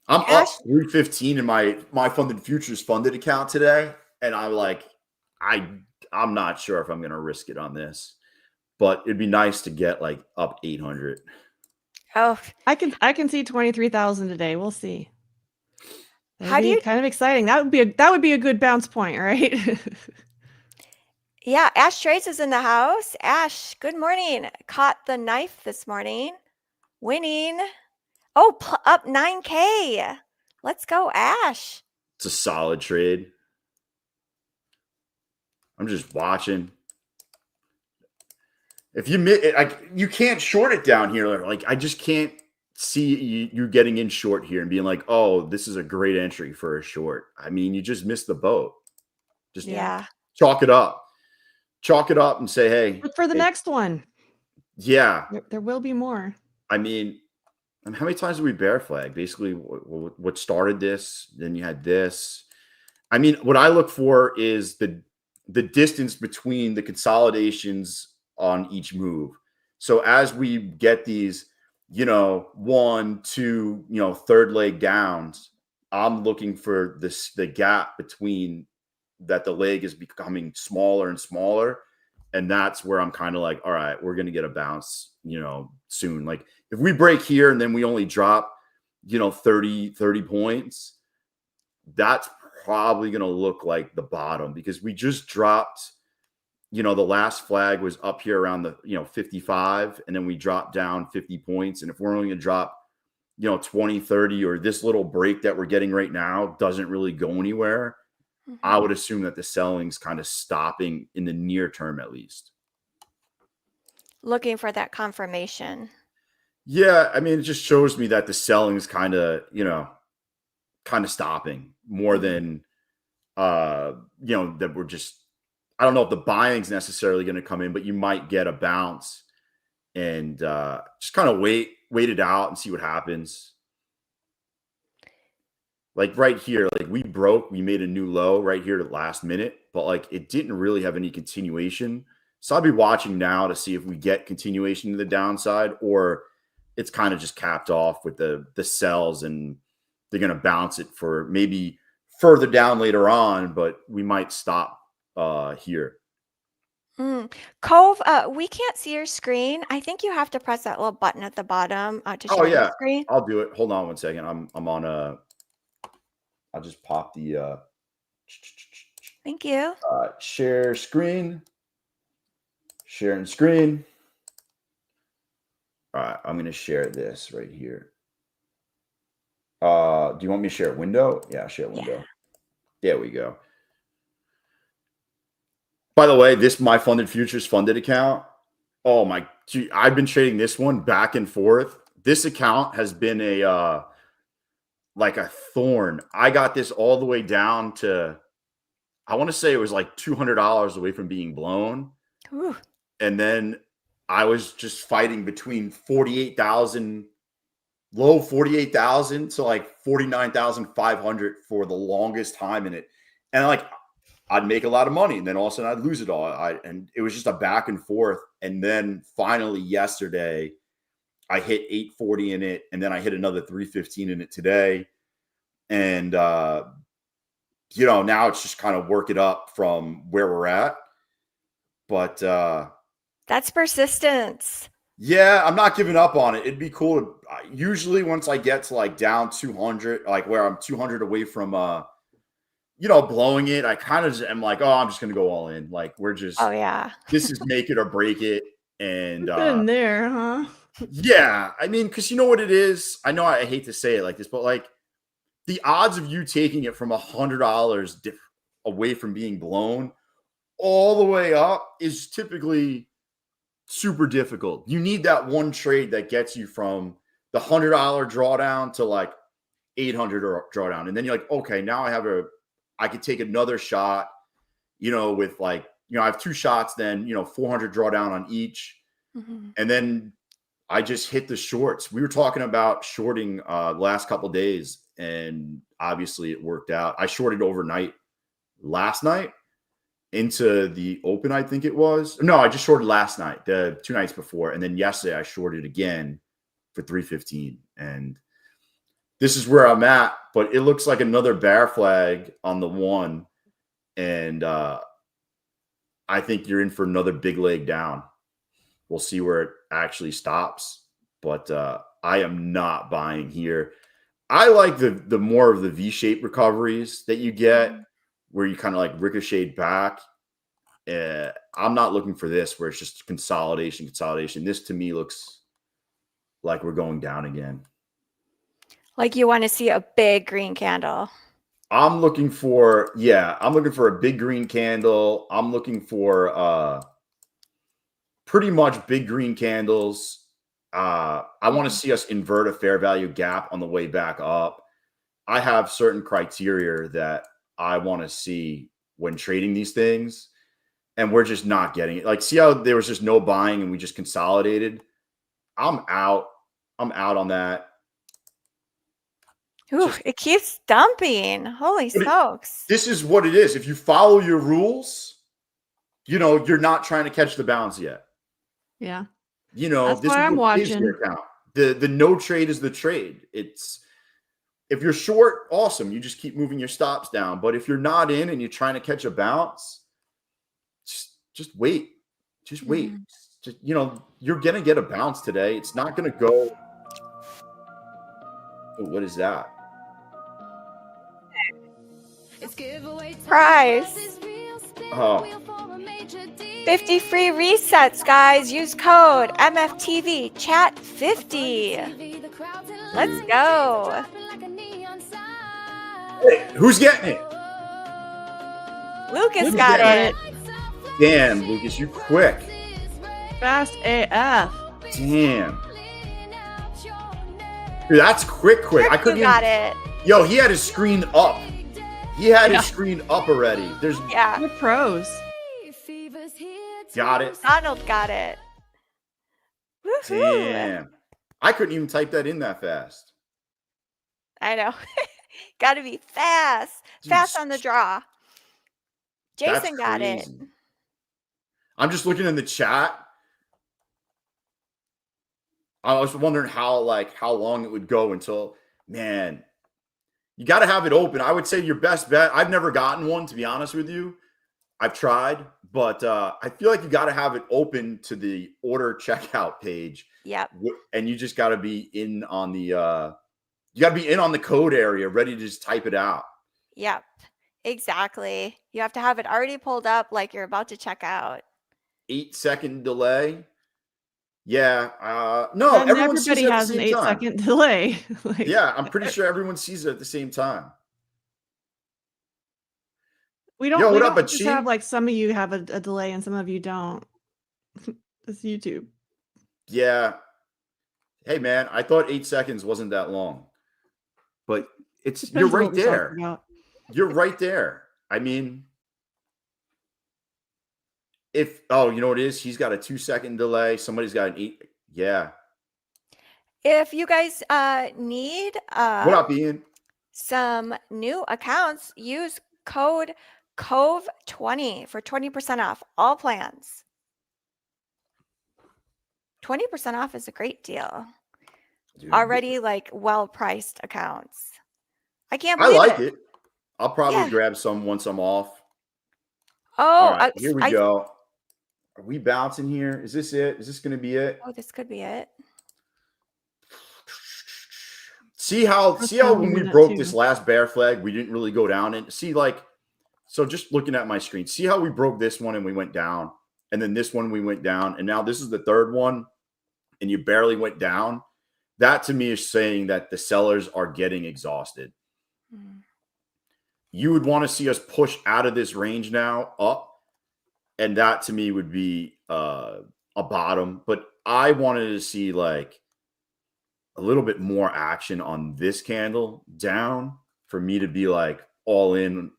[SPEAKER 6] I'm
[SPEAKER 1] Ash,
[SPEAKER 6] up 315 in my funded futures funded account today, and I'm not sure if I'm going to risk it on this, but it'd be nice to get like up 800.
[SPEAKER 1] oh,
[SPEAKER 3] I can see 23,000 today. We'll see. That'd
[SPEAKER 1] how do
[SPEAKER 3] be
[SPEAKER 1] you?
[SPEAKER 3] kind of exciting. That would be a good bounce point, right?
[SPEAKER 1] Yeah, Ash Trace is in the house. Ash, good morning. Caught the knife this morning. Winning. Oh, up 9K. Let's go, Ash.
[SPEAKER 6] It's a solid trade. I'm just watching. If you can't short it down here. Like I just can't see you getting in short here and being like, oh, this is a great entry for a short. I mean, you just missed the boat. Just
[SPEAKER 1] Yeah.
[SPEAKER 6] chalk it up and say, hey,
[SPEAKER 3] Look for the next one.
[SPEAKER 6] Yeah.
[SPEAKER 3] There will be more.
[SPEAKER 6] I mean, how many times did we bear flag? Basically, what started this? Then you had this. I mean, what I look for is the distance between the consolidations on each move. So as we get these, 1, 2, third leg downs, I'm looking for the gap between that the leg is becoming smaller and smaller. And that's where I'm kind of like, all right, we're going to get a bounce, soon. Like if we break here and then we only drop, 30 points, that's probably going to look like the bottom because we just dropped, the last flag was up here around the, 55, and then we dropped down 50 points. And if we're only going to drop, 20, 30, or this little break that we're getting right now doesn't really go anywhere, I would assume that the selling's kind of stopping in the near term, at least.
[SPEAKER 1] Looking for that confirmation.
[SPEAKER 6] Yeah. I mean, it just shows me that the selling's kind of stopping more than, that we're just, I don't know if the buying's necessarily going to come in, but you might get a bounce and just kind of wait it out and see what happens. Like right here, like we made a new low right here at the last minute, but like it didn't really have any continuation. So I'll be watching now to see if we get continuation to the downside or it's kind of just capped off with the sells and they're going to bounce it for maybe further down later on, but we might stop here.
[SPEAKER 1] Cove, we can't see your screen. I think you have to press that little button at the bottom to share your screen.
[SPEAKER 6] I'll do it. Hold on one second. I'm on I'll just pop the
[SPEAKER 1] Thank you.
[SPEAKER 6] Share screen. Sharing screen. All right, I'm going to share this right here. Do you want me to share a window? Yeah, share window. Yeah. There we go. By the way, this MyFundedFutures funded account. Oh my, I've been trading this one back and forth. This account has been a thorn. I got this all the way down to, I want to say it was like $200 away from being blown.
[SPEAKER 1] Ooh.
[SPEAKER 6] And then I was just fighting between 48,000, low 48,000 to like 49,500 for the longest time in it. And like, I'd make a lot of money and then all of a sudden I'd lose it all. And it was just a back and forth. And then finally yesterday, I hit 840 in it. And then I hit another 315 in it today. And, now it's just kind of work it up from where we're at. But
[SPEAKER 1] that's persistence.
[SPEAKER 6] Yeah, I'm not giving up on it. It'd be cool to usually once I get to like down 200, like where I'm 200 away from blowing it, I kind of am like, oh, I'm just gonna go all in. Like we're just
[SPEAKER 1] Oh yeah.
[SPEAKER 6] This is make it or break it. And
[SPEAKER 3] Been there, huh?
[SPEAKER 6] yeah, I mean, because you know what it is? I know I hate to say it like this, but like the odds of you taking it from $100 away from being blown all the way up is typically super difficult. You need that one trade that gets you from the $100 drawdown to like 800 drawdown. And then you're like, okay, now I could take another shot, with like, I have 2 shots, then, 400 drawdown on each.
[SPEAKER 1] Mm-hmm.
[SPEAKER 6] And then I just hit the shorts. We were talking about shorting the last couple of days, and obviously it worked out. I shorted overnight last night into the open, I think it was. No, I just shorted last night, the 2 nights before. And then yesterday I shorted again for 315. And this is where I'm at, but it looks like another bear flag on the 1. And I think you're in for another big leg down. We'll see where it actually stops, but I am not buying here. I like the more of the V-shaped recoveries that you get, where you kind of like ricochet back. I'm not looking for this, where it's just consolidation. This to me looks like we're going down again.
[SPEAKER 1] Like you want to see a big green candle.
[SPEAKER 6] I'm looking for a big green candle. I'm looking for pretty much big green candles. I want to see us invert a fair value gap on the way back up. I have certain criteria that I want to see when trading these things, and we're just not getting it. Like, see how there was just no buying and we just consolidated? I'm out on that.
[SPEAKER 1] Ooh, it keeps dumping. Holy smokes.
[SPEAKER 6] This is what it is. If you follow your rules, you're not trying to catch the bounce yet.
[SPEAKER 3] Yeah.
[SPEAKER 6] That's
[SPEAKER 3] why I'm watching.
[SPEAKER 6] Your account. The no trade is the trade. It's, if you're short, awesome. You just keep moving your stops down. But if you're not in and you're trying to catch a bounce, just wait. Just wait. Just, you're going to get a bounce today. It's not going to go. Oh, what is that?
[SPEAKER 1] Prize.
[SPEAKER 6] Oh.
[SPEAKER 1] 50 free resets, guys. Use code MFTV chat 50. Let's go.
[SPEAKER 6] Hey, who's getting it?
[SPEAKER 1] Lucas got it.
[SPEAKER 6] Damn, Lucas, you quick.
[SPEAKER 3] Fast AF.
[SPEAKER 6] Damn. Dude, that's quick. I couldn't
[SPEAKER 1] got it.
[SPEAKER 6] Yo, he had his screen up. His screen up already.
[SPEAKER 3] We're pros.
[SPEAKER 6] Got it.
[SPEAKER 1] Donald got it. Woo-hoo.
[SPEAKER 6] Damn. I couldn't even type that in that fast.
[SPEAKER 1] I know. Got to be fast.
[SPEAKER 6] Dude,
[SPEAKER 1] Fast on the draw. Jason got it.
[SPEAKER 6] Crazy. I'm just looking in the chat. I was wondering how long it would go until, man, you got to have it open. I would say your best bet. I've never gotten one, to be honest with you. I've tried, but I feel like you got to have it open to the order checkout page.
[SPEAKER 1] Yep.
[SPEAKER 6] And you just got to be in on the code area, ready to just type it out.
[SPEAKER 1] Yep. Exactly. You have to have it already pulled up like you're about to check out.
[SPEAKER 6] 8-second delay. Yeah. No,
[SPEAKER 3] And
[SPEAKER 6] everyone sees
[SPEAKER 3] everybody
[SPEAKER 6] it at
[SPEAKER 3] has
[SPEAKER 6] the
[SPEAKER 3] an
[SPEAKER 6] same
[SPEAKER 3] 8-second
[SPEAKER 6] time.
[SPEAKER 3] delay.
[SPEAKER 6] Yeah, I'm pretty sure everyone sees it at the same time.
[SPEAKER 3] We don't,
[SPEAKER 6] Yo,
[SPEAKER 3] we
[SPEAKER 6] what
[SPEAKER 3] don't
[SPEAKER 6] up,
[SPEAKER 3] just
[SPEAKER 6] Achim?
[SPEAKER 3] have like some of you have a delay and some of you don't. It's YouTube.
[SPEAKER 6] Yeah. Hey, man, I thought 8 seconds wasn't that long. But
[SPEAKER 3] Depends
[SPEAKER 6] you're
[SPEAKER 3] on what
[SPEAKER 6] right
[SPEAKER 3] we're talking
[SPEAKER 6] there.
[SPEAKER 3] about.
[SPEAKER 6] You're right there. I mean, you know what it is? He's got a 2-second delay. Somebody's got an 8. Yeah.
[SPEAKER 1] If you guys need
[SPEAKER 6] What up, Ian?
[SPEAKER 1] some new accounts, use code COVE20 for 20% off all plans. 20% off is a great deal.
[SPEAKER 6] Dude,
[SPEAKER 1] Already like well-priced accounts. I can't
[SPEAKER 6] I
[SPEAKER 1] believe
[SPEAKER 6] like it. I'll probably
[SPEAKER 1] Yeah.
[SPEAKER 6] grab some once I'm off.
[SPEAKER 1] Oh,
[SPEAKER 6] All right, here we go. Are we bouncing here? Is this it? Is this going to be it?
[SPEAKER 1] Oh, this could be it.
[SPEAKER 6] See how
[SPEAKER 3] That's
[SPEAKER 6] when we
[SPEAKER 3] minute
[SPEAKER 6] broke
[SPEAKER 3] two.
[SPEAKER 6] this last bear flag, we didn't really go down. And see, so just looking at my screen, see how we broke this one and we went down. and then this one we went down, and now this is the third one, and you barely went down. That to me is saying that the sellers are getting exhausted. You would want to see us push out of this range now up, and that to me would be a bottom. But I wanted to see like a little bit more action on this candle down for me to be like all in,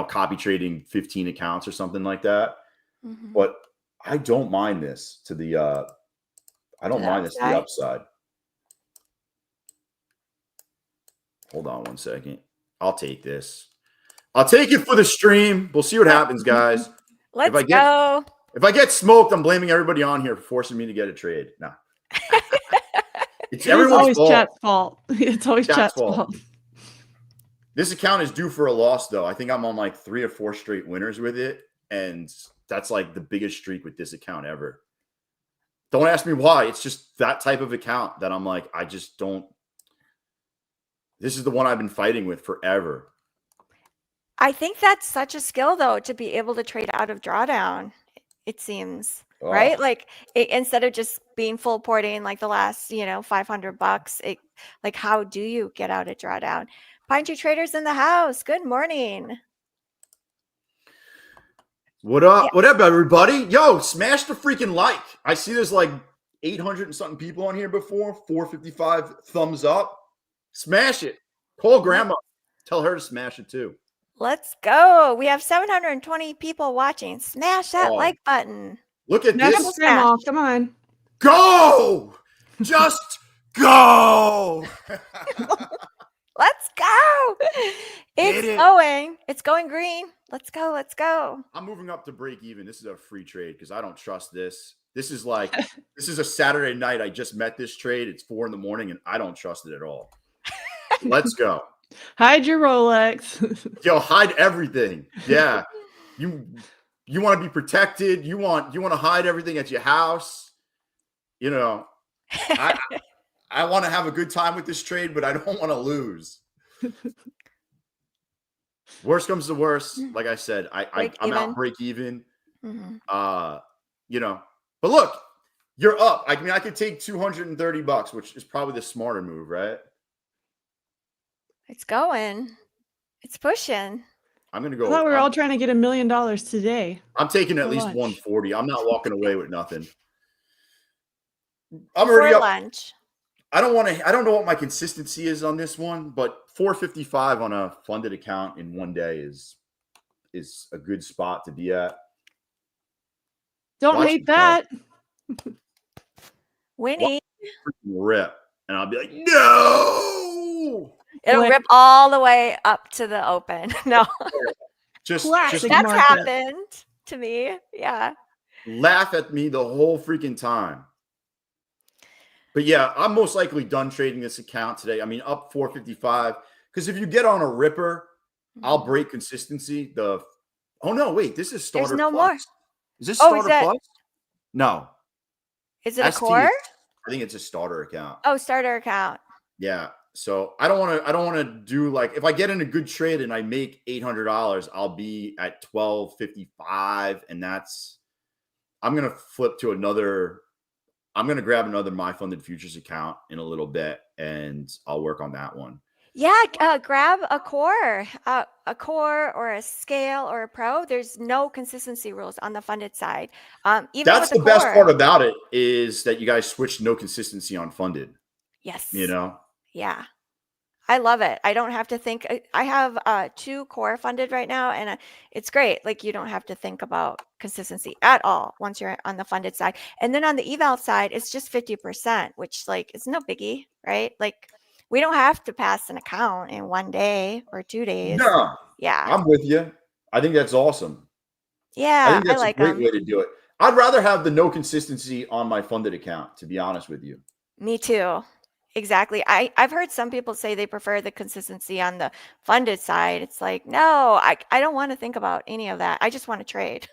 [SPEAKER 6] copy trading 15 accounts or something like that. But I don't mind this to the upside. Hold on one second. I'll take this. I'll take it for the stream. We'll see what happens, guys.
[SPEAKER 1] Let's go.
[SPEAKER 6] If I get smoked, I'm blaming everybody on here for forcing me to get a trade. No. It's everyone's fault.
[SPEAKER 3] Chat's fault. It's always chat's fault.
[SPEAKER 6] This account is due for a loss, though. I think I'm on like 3 or 4 straight winners with it. And that's like the biggest streak with this account ever. Don't ask me why. It's just that type of account that I'm like, I just don't. This is the one I've been fighting with forever.
[SPEAKER 1] I think that's such a skill, though, to be able to trade out of drawdown, it seems. Right? Like instead of just being full porting like the last, $500, like how do you get out of drawdown? Pine Tree Traders in the house. Good morning.
[SPEAKER 6] What up? Yeah. What up, everybody? Yo, smash the freaking like. I see there's like 800 and something people on here before. 455 thumbs up. Smash it. Call grandma. Tell her to smash it too.
[SPEAKER 1] Let's go. We have 720 people watching. Smash that like button.
[SPEAKER 6] Look at this.
[SPEAKER 3] Grandma, come on.
[SPEAKER 6] Go. Just go.
[SPEAKER 1] Let's go. It's going. It's going green. Let's go. Let's go.
[SPEAKER 6] I'm moving up to break even. This is a free trade because I don't trust this. This is like, this is a Saturday night. I just met this trade. It's 4 a.m. and I don't trust it at all. Let's go.
[SPEAKER 3] Hide your Rolex.
[SPEAKER 6] Yo, hide everything. Yeah. You want to be protected. You want to hide everything at your house. I want to have a good time with this trade, but I don't want to lose. Worst comes to worst. Like I said, I'm out break even. But look, you're up. I mean, I could take $230, which is probably the smarter move, right?
[SPEAKER 1] It's going. It's pushing.
[SPEAKER 6] I'm going to go.
[SPEAKER 3] I thought we were all trying to get $1 million today.
[SPEAKER 6] I'm taking at least 140. I'm not walking away with nothing. I'm
[SPEAKER 1] for
[SPEAKER 6] already up.
[SPEAKER 1] Lunch.
[SPEAKER 6] I don't know what my consistency is on this one, but 455 on a funded account in one day is a good spot to be at.
[SPEAKER 3] Don't hate that.
[SPEAKER 1] Winnie.
[SPEAKER 6] Rip. And I'll be like, no.
[SPEAKER 1] It'll rip all the way up to the open. No.
[SPEAKER 6] Just
[SPEAKER 1] that's happened to me. Yeah.
[SPEAKER 6] Laugh at me the whole freaking time. But yeah, I'm most likely done trading this account today. I mean, up 455. Because if you get on a ripper, I'll break consistency. Oh no, wait, this is starter.
[SPEAKER 1] There's no
[SPEAKER 6] plus.
[SPEAKER 1] more.
[SPEAKER 6] Is this starter plus? No.
[SPEAKER 1] Is it a core?
[SPEAKER 6] I think it's a starter account.
[SPEAKER 1] Oh, starter account.
[SPEAKER 6] Yeah. So I don't want to do like, if I get in a good trade and I make $800, I'll be at 1255, and I'm gonna flip to another. I'm gonna grab another MyFundedFutures account in a little bit, and I'll work on that one.
[SPEAKER 1] Yeah, grab a core or a scale or a pro. There's no consistency rules on the funded side. Even
[SPEAKER 6] that's the best part about it is that you guys switched no consistency on funded.
[SPEAKER 1] Yes. Yeah. I love it. I don't have to think. I have 2 core funded right now, and it's great. Like, you don't have to think about consistency at all once you're on the funded side. And then on the eval side, it's just 50%, which like it's no biggie, right? Like, we don't have to pass an account in 1 day or 2 days.
[SPEAKER 6] No.
[SPEAKER 1] Yeah.
[SPEAKER 6] I'm with you. I think that's awesome.
[SPEAKER 1] Yeah.
[SPEAKER 6] I think that's a great way to do it. I'd rather have the no consistency on my funded account, to be honest with you.
[SPEAKER 1] Me too. Exactly. I've heard some people say they prefer the consistency on the funded side. It's like, no, I don't want to think about any of that. I just want to trade.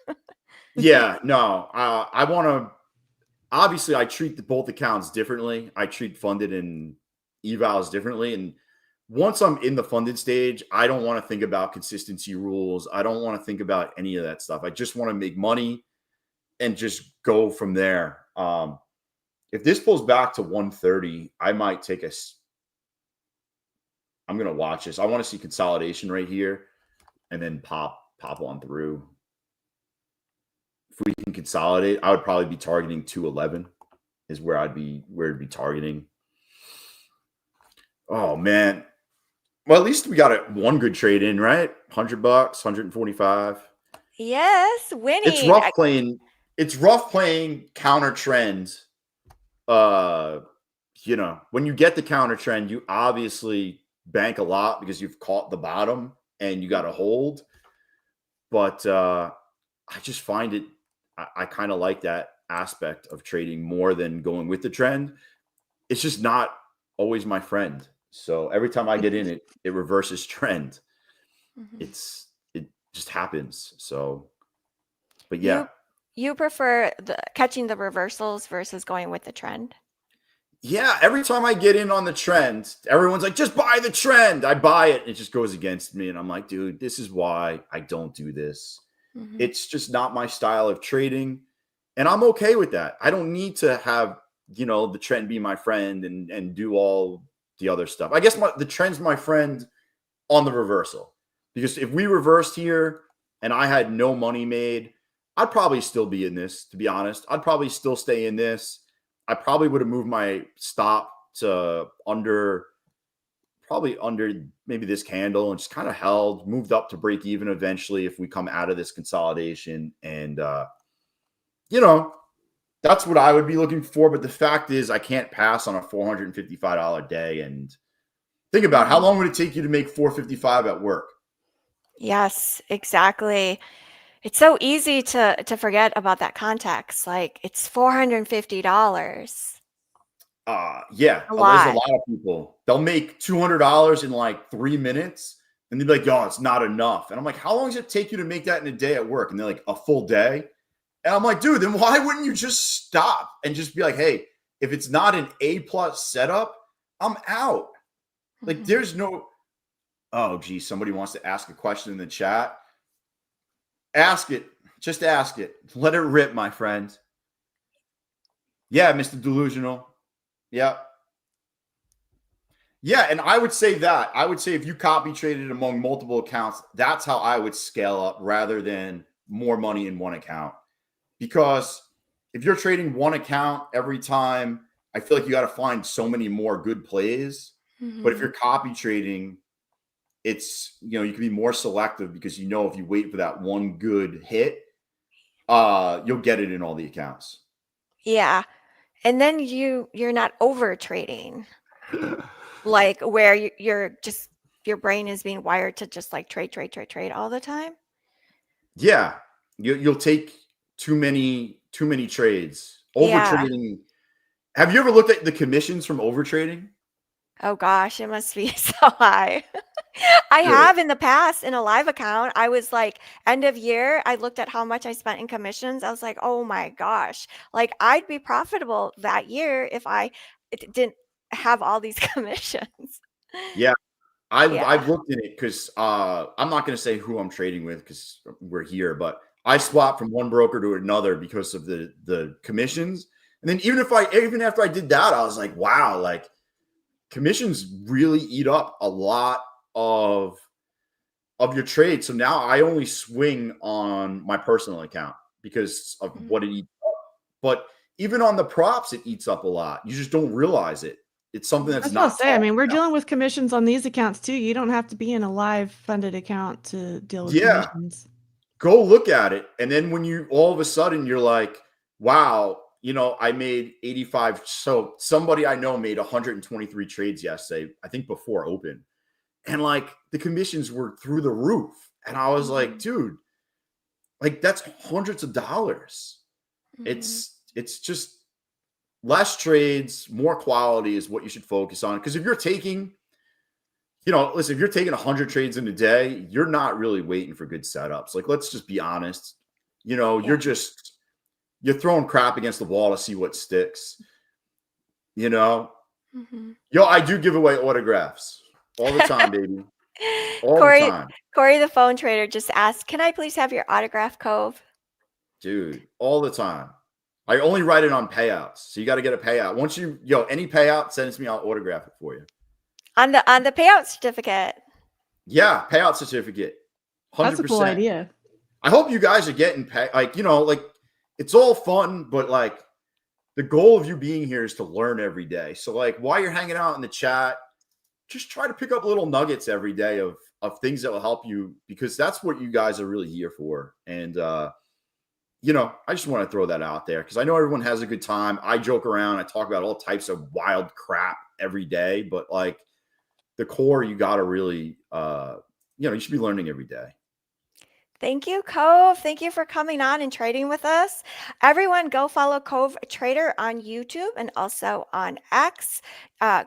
[SPEAKER 6] Yeah, no. I want to, obviously I treat both accounts differently. I treat funded and evals differently. And once I'm in the funded stage, I don't want to think about consistency rules. I don't want to think about any of that stuff. I just want to make money and just go from there. If this pulls back to 130, I might take I'm going to watch this. I want to see consolidation right here and then pop on through. If we can consolidate, I would probably be targeting 211 is where I'd be targeting. Oh man. Well, at least we got one good trade in, right? $100, 145.
[SPEAKER 1] Yes, winning.
[SPEAKER 6] It's rough playing counter trend. You know, when you get the counter trend, you obviously bank a lot because you've caught the bottom and you got to hold. But I just find it, I kind of like that aspect of trading more than going with the trend. It's just not always my friend. So every time I get in it, it reverses trend.
[SPEAKER 1] Mhm.
[SPEAKER 6] It just happens. So, but yeah.
[SPEAKER 1] You prefer catching the reversals versus going with the trend?
[SPEAKER 6] Yeah, every time I get in on the trend, everyone's like, just buy the trend. I buy it. It just goes against me. And I'm like, dude, this is why I don't do this.
[SPEAKER 1] Mhm.
[SPEAKER 6] It's just not my style of trading. And I'm okay with that. I don't need to have, you know, the trend be my friend and do all the other stuff. I guess the trend's my friend on the reversal. Because if we reversed here and I had no money made, I'd probably still be in this, to be honest. I'd probably still stay in this. I probably would have moved my stop to probably under maybe this candle and just kind of held, moved up to break even eventually if we come out of this consolidation. And, you know, that's what I would be looking for. But the fact is I can't pass on a $455 day. And think about how long would it take you to make $455 at work?
[SPEAKER 1] Yes, exactly. It's so easy to forget about that context. Like, it's $450.
[SPEAKER 6] Yeah,
[SPEAKER 1] A
[SPEAKER 6] there's a
[SPEAKER 1] lot.
[SPEAKER 6] lot of people. They'll make $200 in like 3 minutes, and they'll be like, "Yo, it's not enough." And I'm like, "How long does it take you to make that in a day at work?" And they're like, "A full day." And I'm like, "Dude, then why wouldn't you just stop and just be like, hey, if it's not an A+ setup, I'm out." Like,
[SPEAKER 1] Mhm.
[SPEAKER 6] there's no. Oh, geez, somebody wants to ask a question in the chat. Ask it. Just ask it. Let it rip, my friend. Yeah, Mr. Delusional. Yeah. Yeah, and I would say that. I would say if you copy traded among multiple accounts, that's how I would scale up rather than more money in one account. Because if you're trading one account every time, I feel like you got to find so many more good plays. But if
[SPEAKER 1] Mhm.
[SPEAKER 6] you're copy trading, it's, you know, you can be more selective because you know if you wait for that one good hit, you'll get it in all the accounts.
[SPEAKER 1] Yeah. And then you're not over trading. Like where you're just your brain is being wired to just like trade all the time.
[SPEAKER 6] Yeah, you'll take too many trades. Over
[SPEAKER 1] Yeah.
[SPEAKER 6] trading. Have you ever looked at the commissions from over trading?
[SPEAKER 1] Oh gosh, it must be so high. I
[SPEAKER 6] Dude.
[SPEAKER 1] have in the past in a live account. I was like, end of year, I looked at how much I spent in commissions. I was like, oh my gosh, like I'd be profitable that year if I didn't have all these commissions.
[SPEAKER 6] Yeah,
[SPEAKER 1] Yeah.
[SPEAKER 6] I've looked at it because I'm not going to say who I'm trading with because we're here, but I swapped from one broker to another because of the commissions. And then even after I did that, I was like, wow, like commissions really eat up a lot of your trade. So now I only swing on my personal account because of what it eats up. But even on the props, it eats up a lot. You just don't realize it. It's something
[SPEAKER 3] I
[SPEAKER 6] that's
[SPEAKER 3] was gonna
[SPEAKER 6] not
[SPEAKER 3] say, I
[SPEAKER 6] talked
[SPEAKER 3] mean, we're
[SPEAKER 6] about.
[SPEAKER 3] dealing with commissions on these accounts too. You don't have to be in a live funded account to deal with
[SPEAKER 6] Yeah.
[SPEAKER 3] commissions.
[SPEAKER 6] Go look at it. And then when you all of a sudden you're like, wow, you know, I made 85. So somebody I know made 123 trades yesterday, I think before open. And like the commissions were through the roof. And I was like, dude, like that's hundreds of dollars. It's just less trades, more quality is what you should focus on. Because if you're taking, you know, listen, if you're taking 100 trades in a day, you're not really waiting for good setups. Like, let's just be honest. You know,
[SPEAKER 1] Yeah.
[SPEAKER 6] you're throwing crap against the wall to see what sticks. You know, yo, I do give away autographs all the time, baby. All the time.
[SPEAKER 1] Corey the phone trader just asked, can I please have your autograph, Cove?
[SPEAKER 6] Dude, all the time. I only write it on payouts. So you got to get a payout. Once any payout, sends me, I'll autograph it for you.
[SPEAKER 1] On the payout certificate.
[SPEAKER 6] Yeah, payout certificate. 100%.
[SPEAKER 3] That's a cool idea.
[SPEAKER 6] I hope you guys are getting paid. Like, it's all fun, but like the goal of you being here is to learn every day. So like while you're hanging out in the chat, just try to pick up little nuggets every day of things that will help you, because that's what you guys are really here for. And, I just want to throw that out there because I know everyone has a good time. I joke around. I talk about all types of wild crap every day, but like the core, you got to really, you should be learning every day.
[SPEAKER 1] Thank you, Cove. Thank you for coming on and trading with us. Everyone, go follow Cove Trader on YouTube and also on X.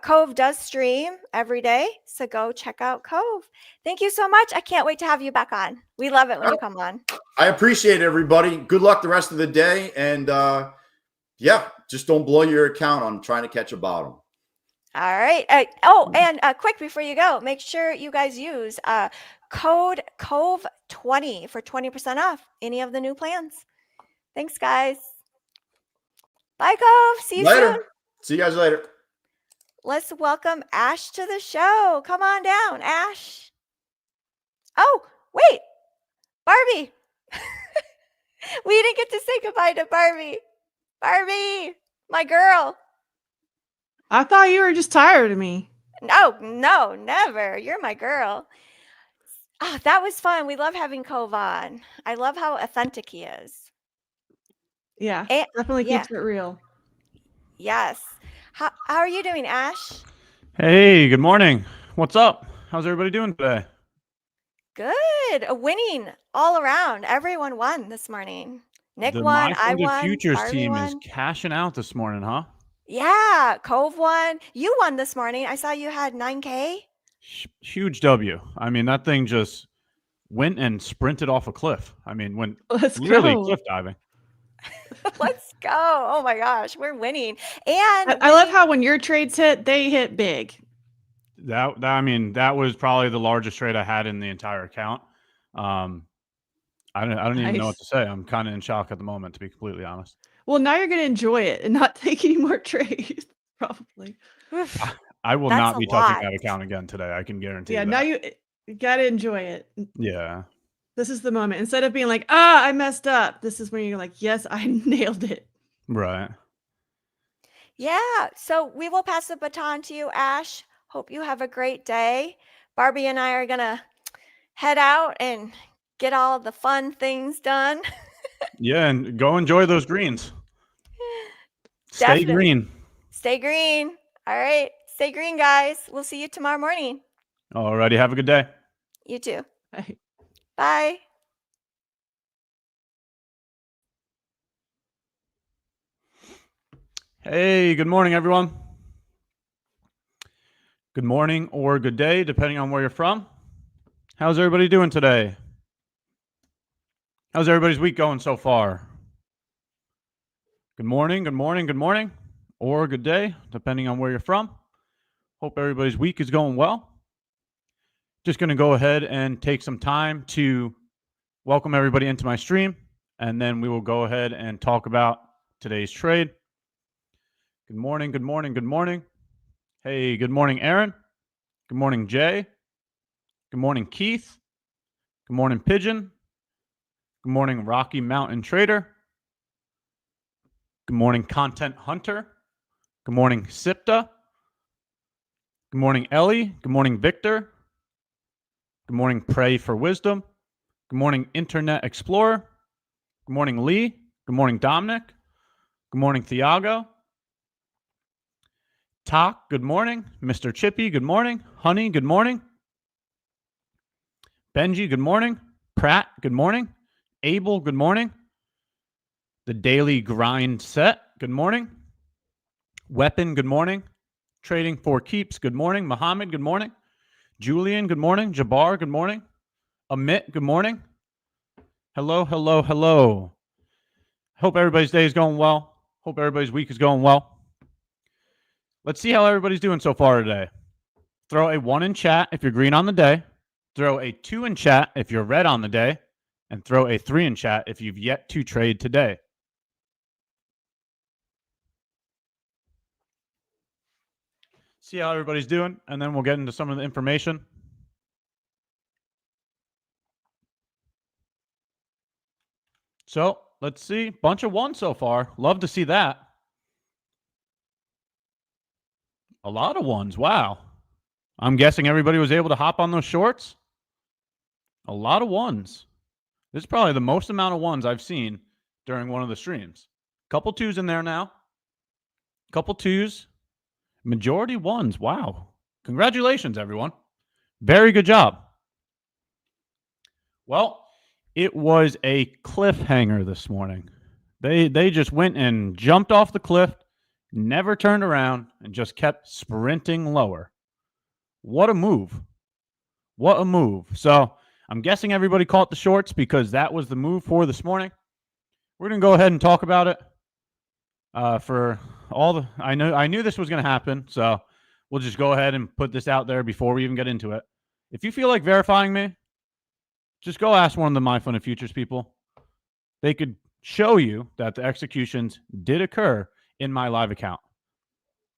[SPEAKER 1] Cove does stream every day, so go check out Cove. Thank you so much. I can't wait to have you back on. We love it when you come on.
[SPEAKER 6] I appreciate it, everybody. Good luck the rest of the day. And just don't blow your account on trying to catch a bottom.
[SPEAKER 1] All right. And quick before you go, make sure you guys use code COVE20 for 20% off any of the new plans. Thanks, guys. Bye, Cove. See you
[SPEAKER 6] later.
[SPEAKER 1] soon.
[SPEAKER 6] See you guys later.
[SPEAKER 1] Let's welcome Ash to the show. Come on down, Ash. Oh, wait. Barbie. We didn't get to say goodbye to Barbie. Barbie, my girl.
[SPEAKER 3] I thought you were just tired of me.
[SPEAKER 1] No, never. You're my girl. Oh, that was fun. We love having Cove on. I love how authentic he is.
[SPEAKER 3] Yeah,
[SPEAKER 1] And,
[SPEAKER 3] definitely keeps it real.
[SPEAKER 1] Yes. How are you doing, Ash?
[SPEAKER 7] Hey, good morning. What's up? How's everybody doing today?
[SPEAKER 1] Good. Winning all around. Everyone won this morning. Nick won. I won.
[SPEAKER 7] MyFundedFutures
[SPEAKER 1] Barbie
[SPEAKER 7] team
[SPEAKER 1] won.
[SPEAKER 7] is cashing out this morning, huh?
[SPEAKER 1] Yeah, Cove won. You won this morning. I saw you had 9K.
[SPEAKER 7] Huge W. I mean, that thing just went and sprinted off a cliff. I mean, went literally cliff diving.
[SPEAKER 1] Let's go. Oh my gosh, we're winning. And
[SPEAKER 3] I love how when your trades hit, they hit big.
[SPEAKER 7] That was probably the largest trade I had in the entire account. I don't even know what to say. I'm kind of in shock at the moment, to be completely honest.
[SPEAKER 3] Well, now you're going to enjoy it and not take any more trades, probably.
[SPEAKER 7] I will not be touching that account again today. I can guarantee you that.
[SPEAKER 3] Now you got to enjoy it.
[SPEAKER 7] Yeah.
[SPEAKER 3] This is the moment. Instead of being like, I messed up. This is when you're like, yes, I nailed it.
[SPEAKER 7] Right.
[SPEAKER 1] Yeah. So we will pass the baton to you, Ash. Hope you have a great day. Barbie and I are going to head out and get all the fun things done.
[SPEAKER 7] Yeah, and go enjoy those greens.
[SPEAKER 1] Definitely.
[SPEAKER 7] Stay green.
[SPEAKER 1] Stay green. All right. Stay green, guys. We'll see you tomorrow morning.
[SPEAKER 7] Alrighty. Have a good day.
[SPEAKER 1] You too.
[SPEAKER 3] Bye.
[SPEAKER 1] Bye.
[SPEAKER 7] Hey, good morning, everyone. Good morning or good day, depending on where you're from. How's everybody doing today? How's everybody's week going so far? Good morning, good morning, good morning, or good day, depending on where you're from. Hope everybody's week is going well. Just going to go ahead and take some time to welcome everybody into my stream, and then we will go ahead and talk about today's trade. Good morning, good morning, good morning. Hey, good morning, Aaron. Good morning, Jay. Good morning, Keith. Good morning, Pigeon. Good morning, Rocky Mountain Trader. Good morning, Content Hunter. Good morning, Sipta. Good morning, Ellie. Good morning, Victor. Good morning, Pray for Wisdom. Good morning, Internet Explorer. Good morning, Lee. Good morning, Dominic. Good morning, Thiago. Tak, good morning. Mr. Chippy, good morning. Honey, good morning. Benji, good morning. Pratt, good morning. Abel, good morning. The Daily Grind Set, good morning. Weapon, good morning. Trading for Keeps, good morning. Muhammad, good morning. Julian, good morning. Jabbar, good morning. Amit, good morning. Hello, hello, hello. Hope everybody's day is going well. Hope everybody's week is going well. Let's see how everybody's doing so far today. Throw a 1 in chat if you're green on the day. Throw a 2 in chat if you're red on the day. and throw a 3 in chat if you've yet to trade today. See how everybody's doing, and then we'll get into some of the information. So let's see. Bunch of 1s so far. Love to see that. A lot of 1s. Wow. I'm guessing everybody was able to hop on those shorts. A lot of 1s. This is probably the most amount of 1s I've seen during one of the streams. Couple 2s in there now. Couple 2s. Majority 1s. Wow. Congratulations, everyone. Very good job. Well, it was a cliffhanger this morning. They just went and jumped off the cliff, never turned around, and just kept sprinting lower. What a move. What a move. So I'm guessing everybody caught the shorts because that was the move for this morning. We're going to go ahead and talk about it. For all the, I knew this was going to happen, so we'll just go ahead and put this out there before we even get into it. If you feel like verifying me, just go ask one of the MyFundedFutures people. They could show you that the executions did occur in my live account.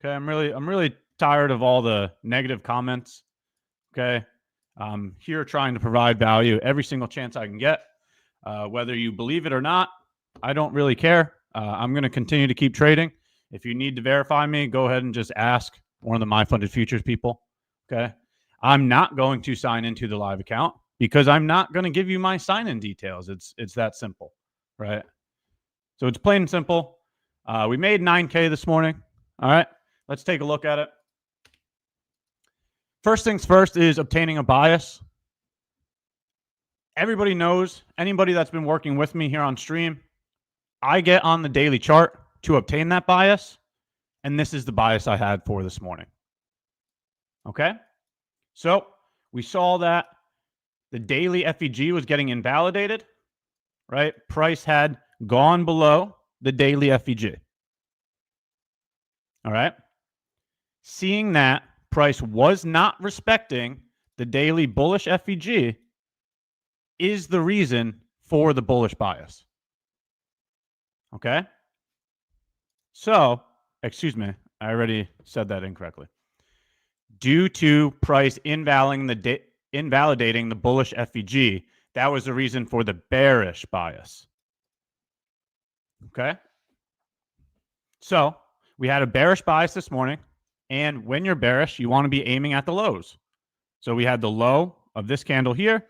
[SPEAKER 7] Okay, I'm really tired of all the negative comments. Okay, I'm here trying to provide value every single chance I can get. Whether you believe it or not, I don't really care. I'm going to continue to keep trading. If you need to verify me, go ahead and just ask one of the MyFundedFutures people. Okay, I'm not going to sign into the live account because I'm not going to give you my sign-in details. It's that simple, right? So it's plain and simple. We made 9K this morning. All right, let's take a look at it. First things first is obtaining a bias. Everybody knows, anybody that's been working with me here on stream, I get on the daily chart to obtain that bias, and this is the bias I had for this morning. Okay? So we saw that the daily FEG was getting invalidated, right? Price had gone below the daily FEG. All right? Seeing that price was not respecting the daily bullish FEG is the reason for the bullish bias. Okay? So, excuse me, I already said that incorrectly. Due to price invalidating the bullish FEG, that was the reason for the bearish bias. Okay? So, we had a bearish bias this morning, and when you're bearish, you want to be aiming at the lows. So we had the low of this candle here.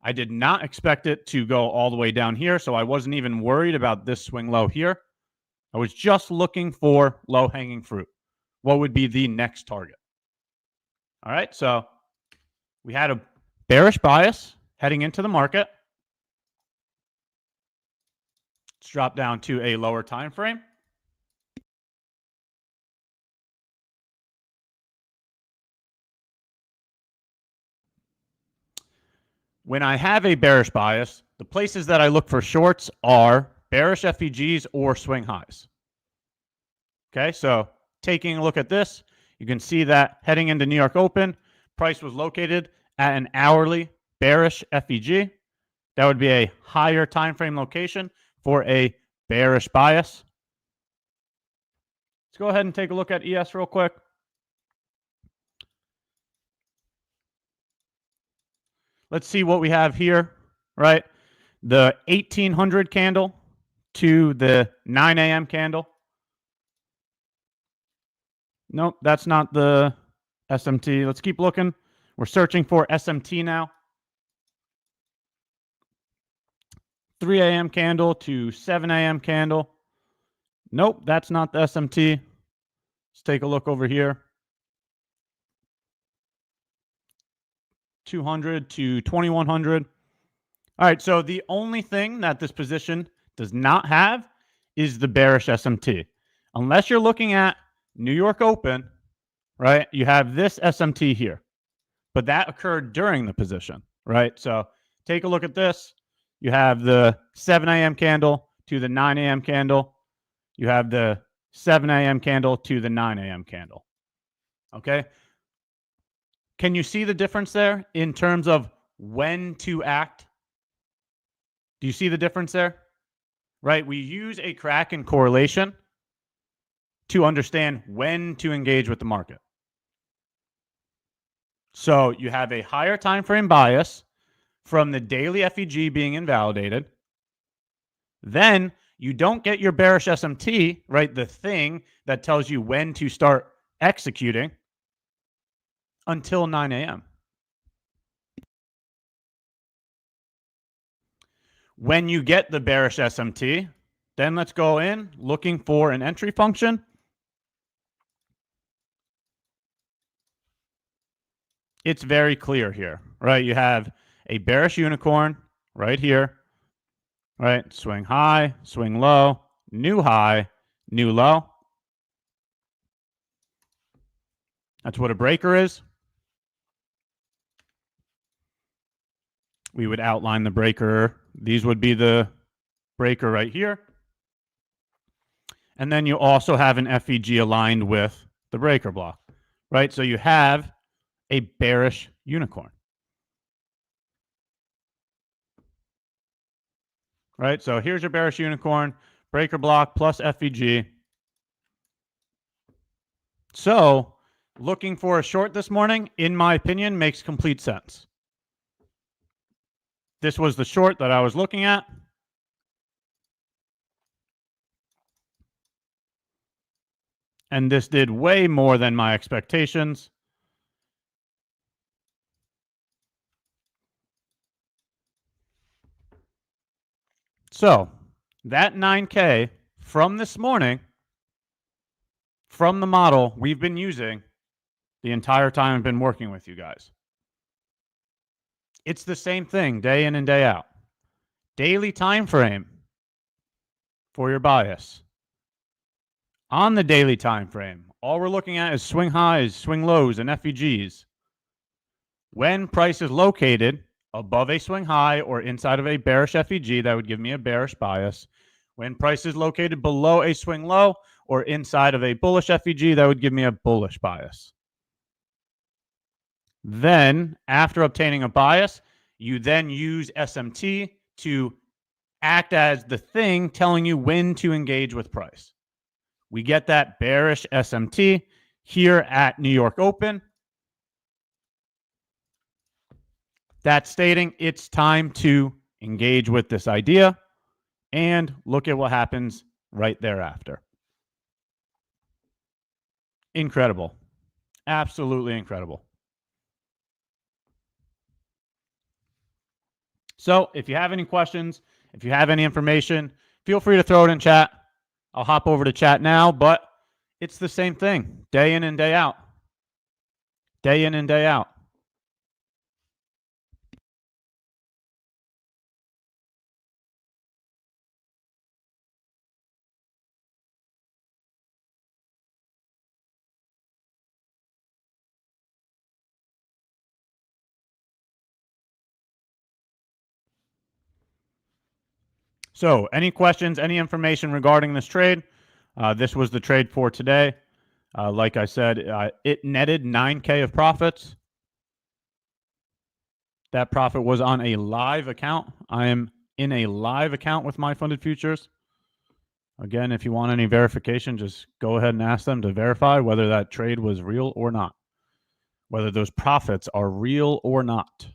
[SPEAKER 7] I did not expect it to go all the way down here, so I wasn't even worried about this swing low here. I was just looking for low-hanging fruit. What would be the next target? All right, so we had a bearish bias heading into the market. Let's drop down to a lower time frame. When I have a bearish bias, the places that I look for shorts are bearish FEGs or swing highs. Okay, so taking a look at this, you can see that heading into New York Open, price was located at an hourly bearish FEG. That would be a higher time frame location for a bearish bias. Let's go ahead and take a look at ES real quick. Let's see what we have here, right? The 1800 candle to the 9 a.m. candle. Nope, that's not the SMT. Let's keep looking. We're searching for SMT now. 3 a.m. candle to 7 a.m. candle. Nope, that's not the SMT. Let's take a look over here. 200 to 2100. All right, so the only thing that this position does not have is the bearish SMT. Unless you're looking at New York Open, right, you have this SMT here. But that occurred during the position, right? So take a look at this. You have the 7 a.m. candle to the 9 a.m. candle. You have the 7 a.m. candle to the 9 a.m. candle. Okay? Can you see the difference there in terms of when to act? Do you see the difference there? Right? We use a Kraken correlation to understand when to engage with the market. So you have a higher time frame bias from the daily FEG being invalidated. Then you don't get your bearish SMT, right? The thing that tells you when to start executing until 9 a.m. When you get the bearish SMT, then let's go in looking for an entry function. It's very clear here, right? You have a bearish unicorn right here, right? Swing high, swing low, new high, new low. That's what a breaker is. We would outline the breaker. These would be the breaker right here. And then you also have an FEG aligned with the breaker block, right? So you have a bearish unicorn, right? So here's your bearish unicorn, breaker block plus FEG. So looking for a short this morning, in my opinion, makes complete sense. This was the short that I was looking at. And this did way more than my expectations. So that 9K from this morning, from the model we've been using the entire time I've been working with you guys. It's the same thing day in and day out. Daily time frame for your bias. On the daily time frame, all we're looking at is swing highs, swing lows, and FEGs. When price is located above a swing high or inside of a bearish FEG, that would give me a bearish bias. When price is located below a swing low or inside of a bullish FEG, that would give me a bullish bias. Then, after obtaining a bias, you then use SMT to act as the thing telling you when to engage with price. We get that bearish SMT here at New York Open. That's stating it's time to engage with this idea, and look at what happens right thereafter. Incredible. Absolutely incredible. So if you have any questions, if you have any information, feel free to throw it in chat. I'll hop over to chat now, but it's the same thing day in and day out. Day in and day out. So any questions, any information regarding this trade? This was the trade for today. Like I said, it netted 9K of profits. That profit was on a live account. I am in a live account with MyFundedFutures. Again, if you want any verification, just go ahead and ask them to verify whether that trade was real or not, whether those profits are real or not.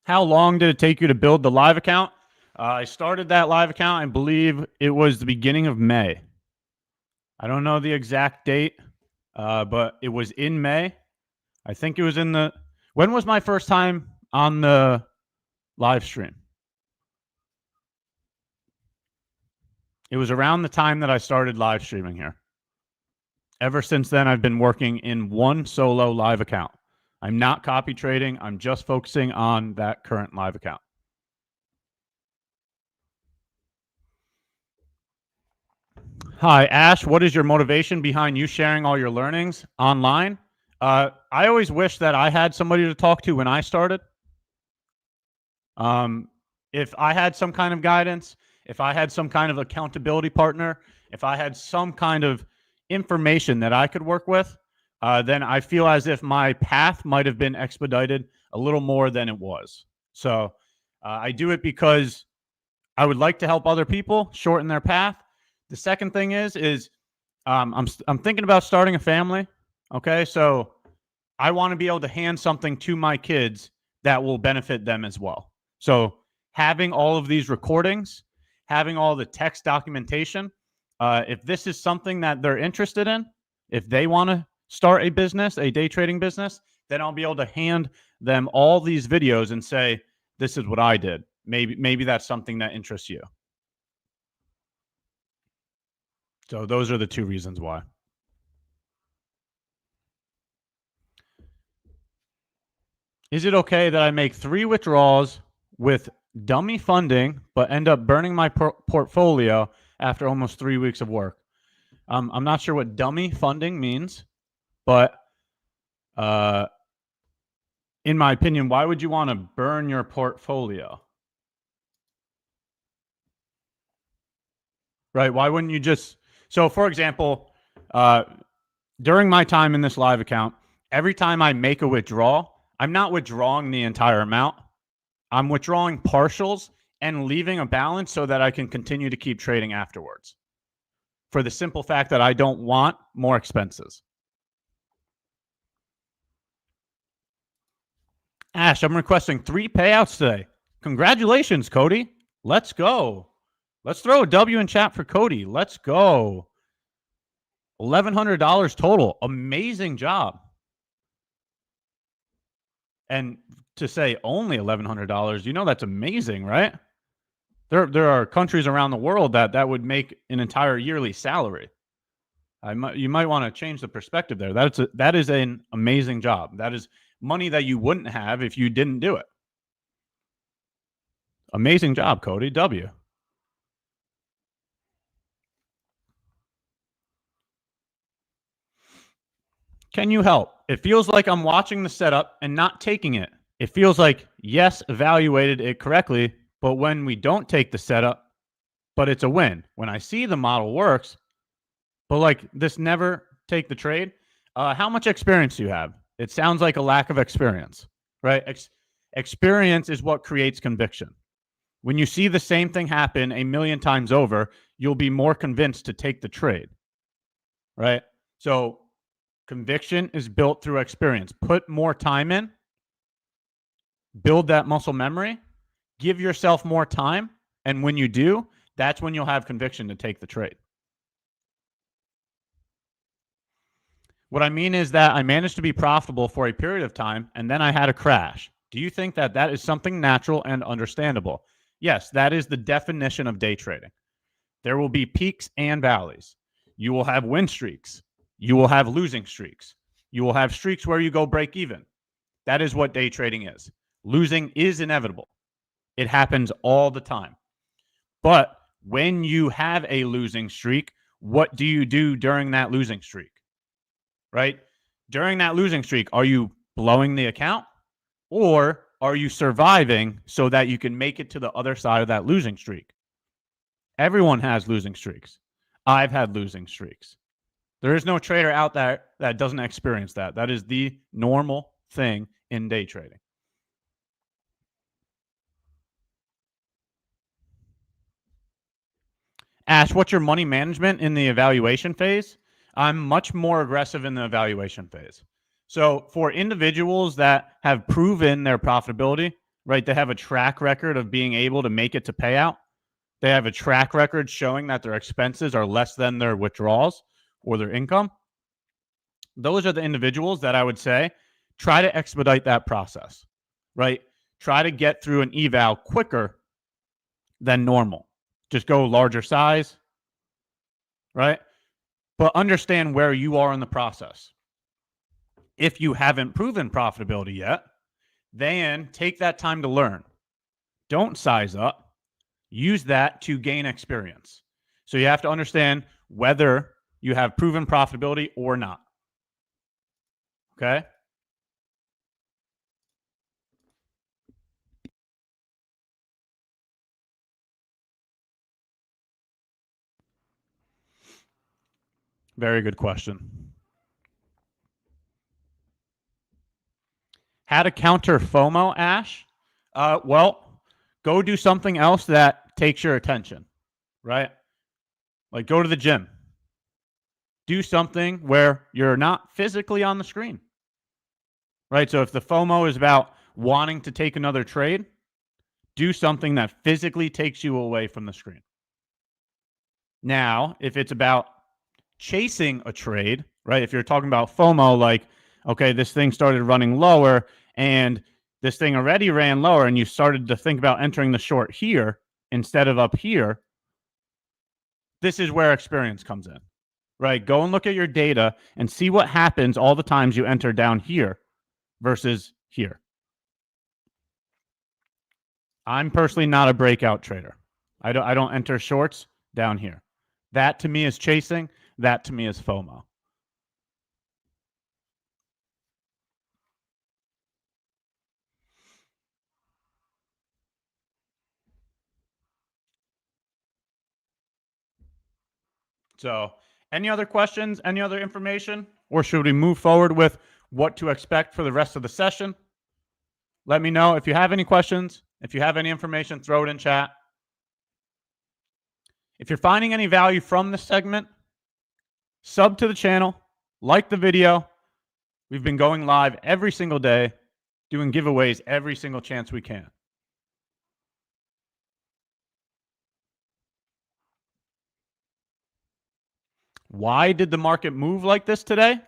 [SPEAKER 7] How long did it take you to build the live account? I started that live account, I believe it was the beginning of May. I don't know the exact date, but it was in May. I think it was in the... When was my first time on the live stream? It was around the time that I started live streaming here. Ever since then, I've been working in one solo live account. I'm not copy trading. I'm just focusing on that current live account. Hi, Ash. What is your motivation behind you sharing all your learnings online? I always wish that I had somebody to talk to when I started. If I had some kind of guidance, if I had some kind of accountability partner, if I had some kind of information that I could work with, then I feel as if my path might have been expedited a little more than it was. So I do it because I would like to help other people shorten their path. The second thing is I'm thinking about starting a family. Okay, so I want to be able to hand something to my kids that will benefit them as well. So having all of these recordings, having all the text documentation, if this is something that they're interested in, if they want to start a business, a day trading business, then I'll be able to hand them all these videos and say, this is what I did. Maybe that's something that interests you. So those are the two reasons why. Is it okay that I make 3 withdrawals with dummy funding, but end up burning my portfolio after almost 3 weeks of work? I'm not sure what dummy funding means, but in my opinion, why would you want to burn your portfolio? Right? Why wouldn't you just... So, for example, during my time in this live account, every time I make a withdrawal, I'm not withdrawing the entire amount. I'm withdrawing partials and leaving a balance so that I can continue to keep trading afterwards. For the simple fact that I don't want more expenses. Ash, I'm requesting 3 payouts today. Congratulations, Cody. Let's go. Let's throw a W in chat for Cody. Let's go. $1,100 total. Amazing job. And to say only $1,100, you know that's amazing, right? There are countries around the world that would make an entire yearly salary. You might want to change the perspective there. That is an amazing job. That is money that you wouldn't have if you didn't do it. Amazing job, Cody. W. Can you help? It feels like I'm watching the setup and not taking it. It feels like, yes, evaluated it correctly, but when we don't take the setup, but it's a win. When I see the model works, but like this never take the trade, how much experience do you have? It sounds like a lack of experience, right? Experience is what creates conviction. When you see the same thing happen a million times over, you'll be more convinced to take the trade, right? So conviction is built through experience. Put more time in, build that muscle memory, give yourself more time, and when you do, that's when you'll have conviction to take the trade. What I mean is that I managed to be profitable for a period of time, and then I had a crash. Do you think that that is something natural and understandable? Yes, that is the definition of day trading. There will be peaks and valleys. You will have win streaks. You will have losing streaks. You will have streaks where you go break even. That is what day trading is. Losing is inevitable. It happens all the time. But when you have a losing streak, what do you do during that losing streak? Right? During that losing streak, are you blowing the account? Or are you surviving so that you can make it to the other side of that losing streak? Everyone has losing streaks. I've had losing streaks. There is no trader out there that doesn't experience that. That is the normal thing in day trading. Ash, what's your money management in the evaluation phase? I'm much more aggressive in the evaluation phase. So for individuals that have proven their profitability, right, they have a track record of being able to make it to payout. They have a track record showing that their expenses are less than their withdrawals or their income. Those are the individuals that I would say try to expedite that process, right? Try to get through an eval quicker than normal. Just go larger size, right? But understand where you are in the process. If you haven't proven profitability yet, then take that time to learn. Don't size up. Use that to gain experience. So you have to understand whether you have proven profitability or not. Okay? Very good question. How to counter FOMO, Ash? Well, go do something else that takes your attention, right? Like go to the gym. Do something where you're not physically on the screen, right? So if the FOMO is about wanting to take another trade, do something that physically takes you away from the screen. Now, if it's about chasing a trade, right? If you're talking about FOMO, like, okay, this thing started running lower and this thing already ran lower and you started to think about entering the short here instead of up here, this is where experience comes in, right? Go and look at your data and see what happens all the times you enter down here versus here. I'm personally not a breakout trader. I don't enter shorts down here. That to me is chasing. That to me is FOMO. So, any other questions? Any other information? Or should we move forward with what to expect for the rest of the session? Let me know if you have any questions. If you have any information, throw it in chat. If you're finding any value from this segment, sub to the channel, like the video. We've been going live every single day, doing giveaways every single chance we can. Why did the market move like this today?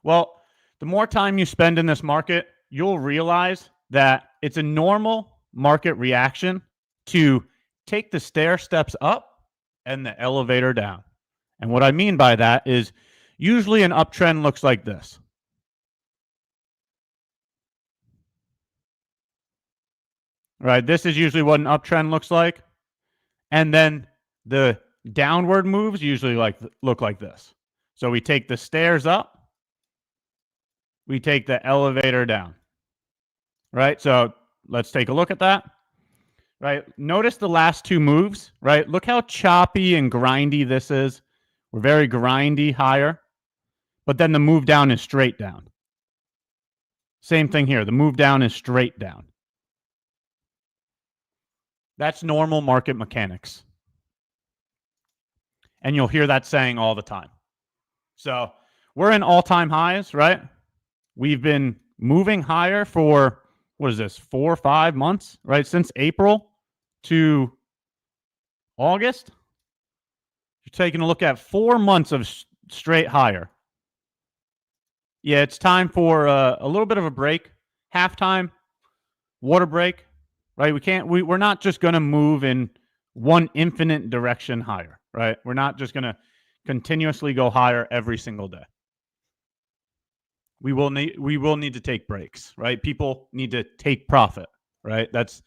[SPEAKER 7] Well, the more time you spend in this market, you'll realize that it's a normal market reaction to take the stair steps up and the elevator down. And what I mean by that is usually an uptrend looks like this. Right, this is usually what an uptrend looks like. And then the downward moves usually look like this. So we take the stairs up, we take the elevator down. Right? So let's take a look at that. Right? Notice the last two moves, right? Look how choppy and grindy this is. We're very grindy higher. But then the move down is straight down. Same thing here. The move down is straight down. That's normal market mechanics. And you'll hear that saying all the time. So we're in all-time highs, right? We've been moving higher for, what is this, 4 or 5 months, right? Since April to August. You're taking a look at 4 months of straight higher. Yeah, it's time for a little bit of a break. Halftime, water break, right? We're not just going to move in one infinite direction higher, right? We're not just going to continuously go higher every single day. We will need to take breaks, right? People need to take profit, right? That's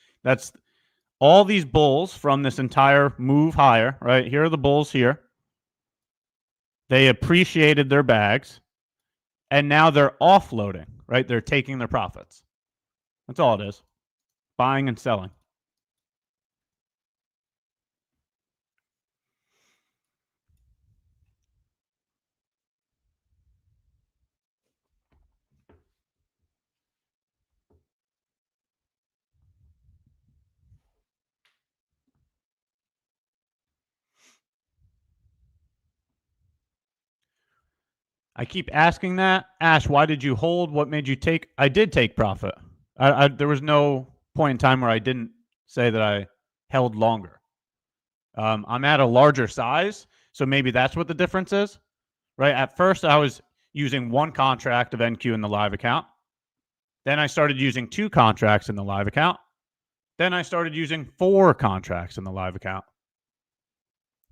[SPEAKER 7] all these bulls from this entire move higher, right? Here are the bulls here. They appreciated their bags, and now they're offloading, right? They're taking their profits. That's all it is. Buying and selling. I keep asking that. Ash, why did you hold? What made you take? I did take profit. There was no point in time where I didn't say that I held longer. I'm at a larger size, so maybe that's what the difference is, right? At first, I was using one contract of NQ in the live account. Then I started using 2 contracts in the live account. Then I started using 4 contracts in the live account.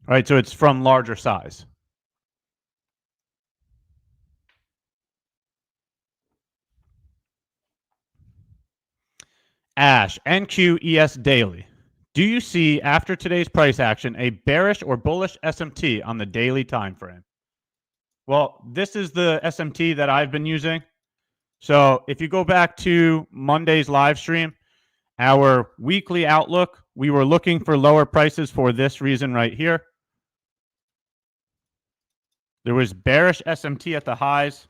[SPEAKER 7] Right, so it's from larger size. Ash, NQ ES daily. Do you see after today's price action a bearish or bullish SMT on the daily time frame? Well, this is the SMT that I've been using. So if you go back to Monday's live stream, our weekly outlook, we were looking for lower prices for this reason right here. There was bearish SMT at the highs.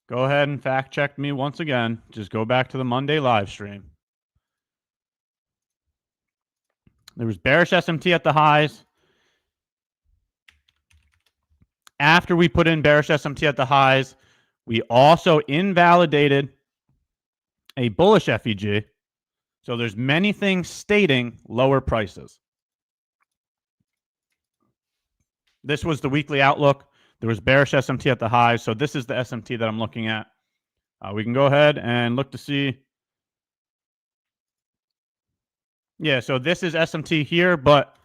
[SPEAKER 7] Go ahead and fact check me once again. Just go back to the Monday live stream. There was bearish SMT at the highs. After we put in bearish SMT at the highs, we also invalidated a bullish FEG. So there's many things stating lower prices. This was the weekly outlook. There was bearish SMT at the highs. So this is the SMT that I'm looking at. We can go ahead and look to see. Yeah, so this is SMT here, but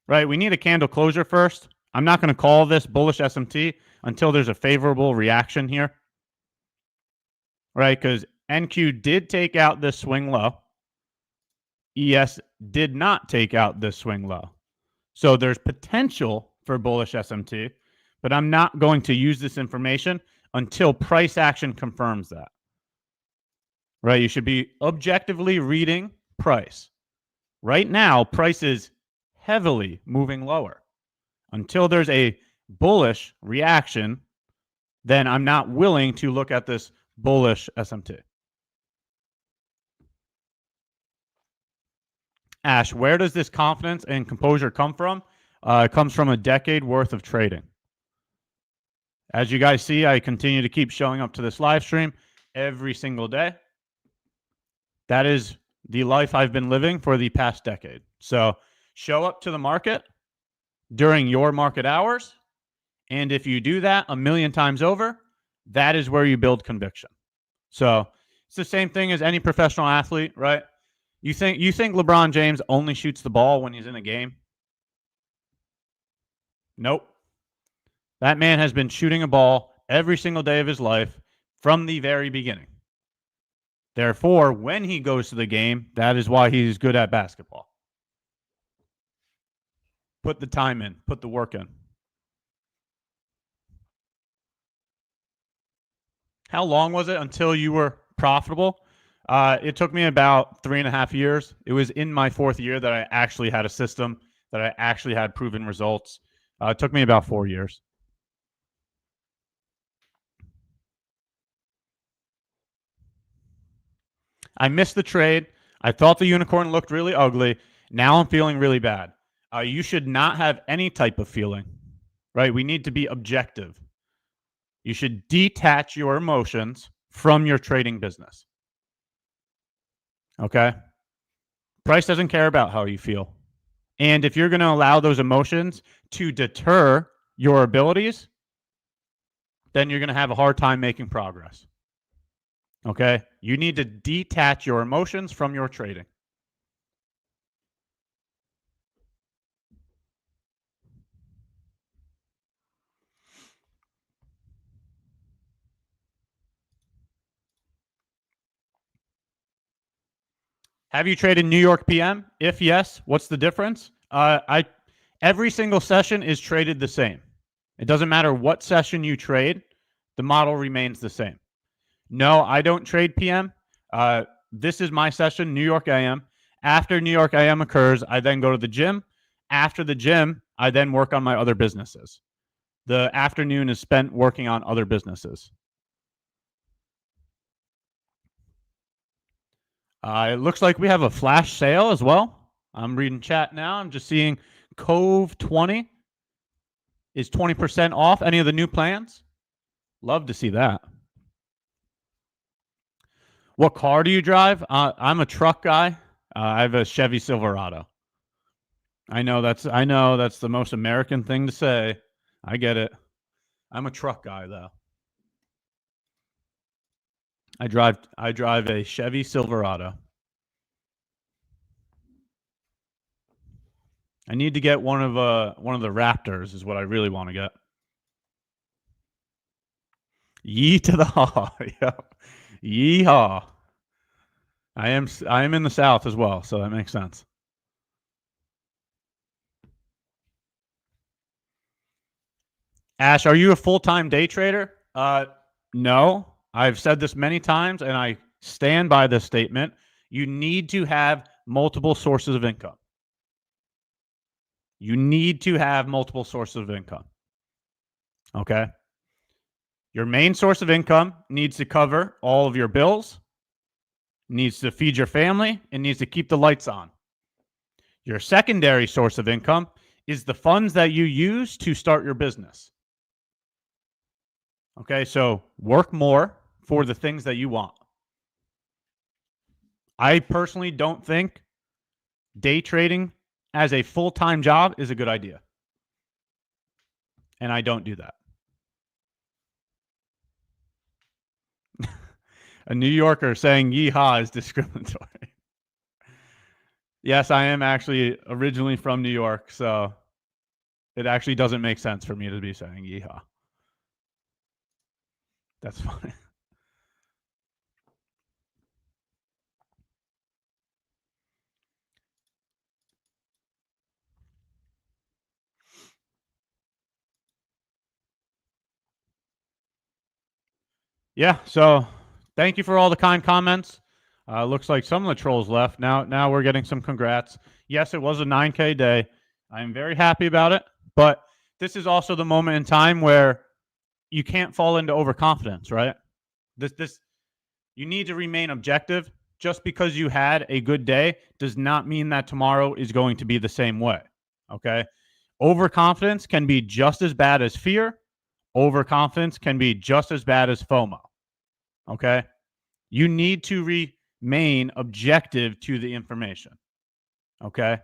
[SPEAKER 7] right, we need a candle closure first. I'm not going to call this bullish SMT until there's a favorable reaction here. Right, because NQ did take out this swing low. ES did not take out this swing low. So there's potential for bullish SMT, but I'm not going to use this information until price action confirms that. Right, you should be objectively reading price. Right now, price is heavily moving lower. Until there's a bullish reaction, then I'm not willing to look at this bullish SMT. Ash, where does this confidence and composure come from? It comes from a decade worth of trading. As you guys see, I continue to keep showing up to this live stream every single day. That is the life I've been living for the past decade. So show up to the market during your market hours. And if you do that 1,000,000 times over, that is where you build conviction. So it's the same thing as any professional athlete, right? You think LeBron James only shoots the ball when he's in a game? Nope. That man has been shooting a ball every single day of his life from the very beginning. Therefore, when he goes to the game, that is why he's good at basketball. Put the time in, put the work in. How long was it until you were profitable? It took me about 3.5 years. It was in my 4th year that I actually had a system, that I actually had proven results. It took me about 4 years. I missed the trade. I thought the unicorn looked really ugly. Now I'm feeling really bad. You should not have any type of feeling, right? We need to be objective. You should detach your emotions from your trading business. Okay? Price doesn't care about how you feel. And if you're going to allow those emotions to deter your abilities, then you're going to have a hard time making progress. Okay? You need to detach your emotions from your trading. Have you traded New York PM? If yes, what's the difference? Every single session is traded the same. It doesn't matter what session you trade, the model remains the same. No, I don't trade PM. This is my session, New York AM. After New York AM occurs, I then go to the gym. After the gym, I then work on my other businesses. The afternoon is spent working on other businesses. It looks like we have a flash sale as well. I'm reading chat now. I'm just seeing Cove 20 is 20% off any of the new plans. Love to see that. What car do you drive? I'm a truck guy. I have a Chevy Silverado. I know that's the most American thing to say. I get it. I'm a truck guy though. I drive a Chevy Silverado. I need to get one of the Raptors is what I really want to get. Yee to the haw. Yep. Yeehaw. I am in the South as well, so that makes sense. Ash, are you a full-time day trader? No. I've said this many times, and I stand by this statement. You need to have multiple sources of income. You need to have multiple sources of income. Okay? Your main source of income needs to cover all of your bills, needs to feed your family, and needs to keep the lights on. Your secondary source of income is the funds that you use to start your business. Okay, so work more for the things that you want. I personally don't think day trading as a full-time job is a good idea. And I don't do that. A New Yorker saying yeehaw is discriminatory. Yes, I am actually originally from New York, so it actually doesn't make sense for me to be saying yeehaw. That's funny. Yeah, so thank you for all the kind comments. Looks like some of the trolls left. Now we're getting some congrats. Yes, it was a 9K day. I'm very happy about it, but this is also the moment in time where you can't fall into overconfidence, right? You need to remain objective. Just because you had a good day does not mean that tomorrow is going to be the same way, okay? Overconfidence can be just as bad as fear. Overconfidence can be just as bad as FOMO, okay? You need to remain objective to the information, okay?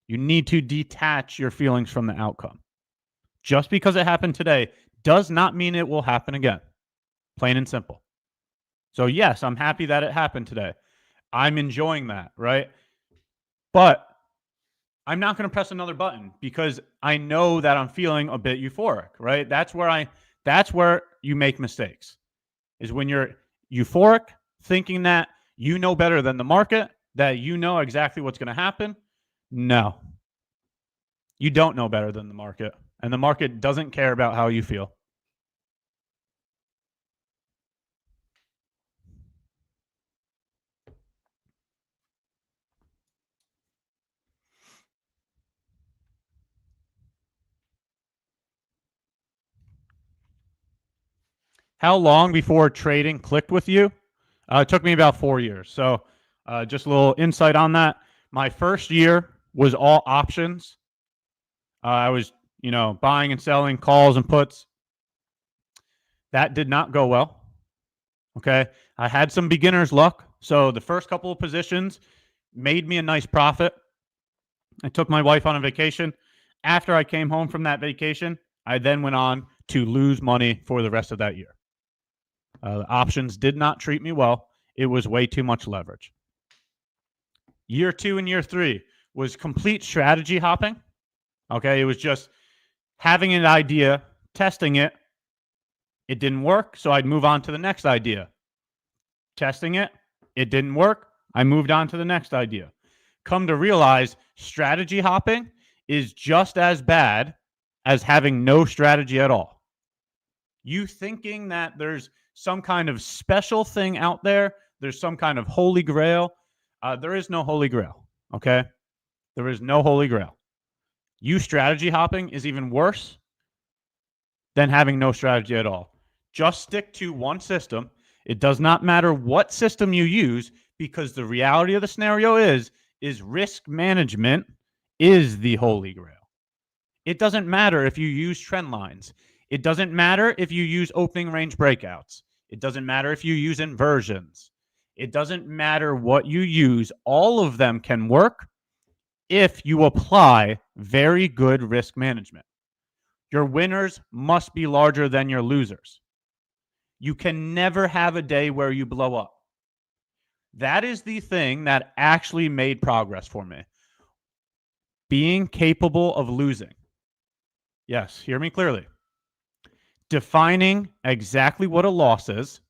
[SPEAKER 7] You need to detach your feelings from the outcome. Just because it happened today does not mean it will happen again, plain and simple. So yes, I'm happy that it happened today. I'm enjoying that, right? But I'm not going to press another button because I know that I'm feeling a bit euphoric, right? That's where you make mistakes. Is when you're euphoric, thinking that you know better than the market, that you know exactly what's going to happen. No. You don't know better than the market, and the market doesn't care about how you feel. How long before trading clicked with you? It took me about 4 years. So just a little insight on that. My first year was all options. I was, buying and selling calls and puts. That did not go well. Okay. I had some beginner's luck. So the first couple of positions made me a nice profit. I took my wife on a vacation. After I came home from that vacation, I then went on to lose money for the rest of that year. The options did not treat me well. It was way too much leverage. Year 2 and year 3 was complete strategy hopping. Okay, it was just having an idea, testing it. It didn't work, so I'd move on to the next idea. Testing it, it didn't work. I moved on to the next idea. Come to realize strategy hopping is just as bad as having no strategy at all. You thinking that there's some kind of special thing out there, there's some kind of holy grail. There is no holy grail, okay? There is no holy grail. You strategy hopping is even worse than having no strategy at all. Just stick to one system. It does not matter what system you use, because the reality of the scenario is risk management is the holy grail. It doesn't matter if you use trend lines. It doesn't matter if you use opening range breakouts. It doesn't matter if you use inversions. It doesn't matter what you use. All of them can work if you apply very good risk management. Your winners must be larger than your losers. You can never have a day where you blow up. That is the thing that actually made progress for me. Being capable of losing. Yes, hear me clearly. Defining exactly what a loss is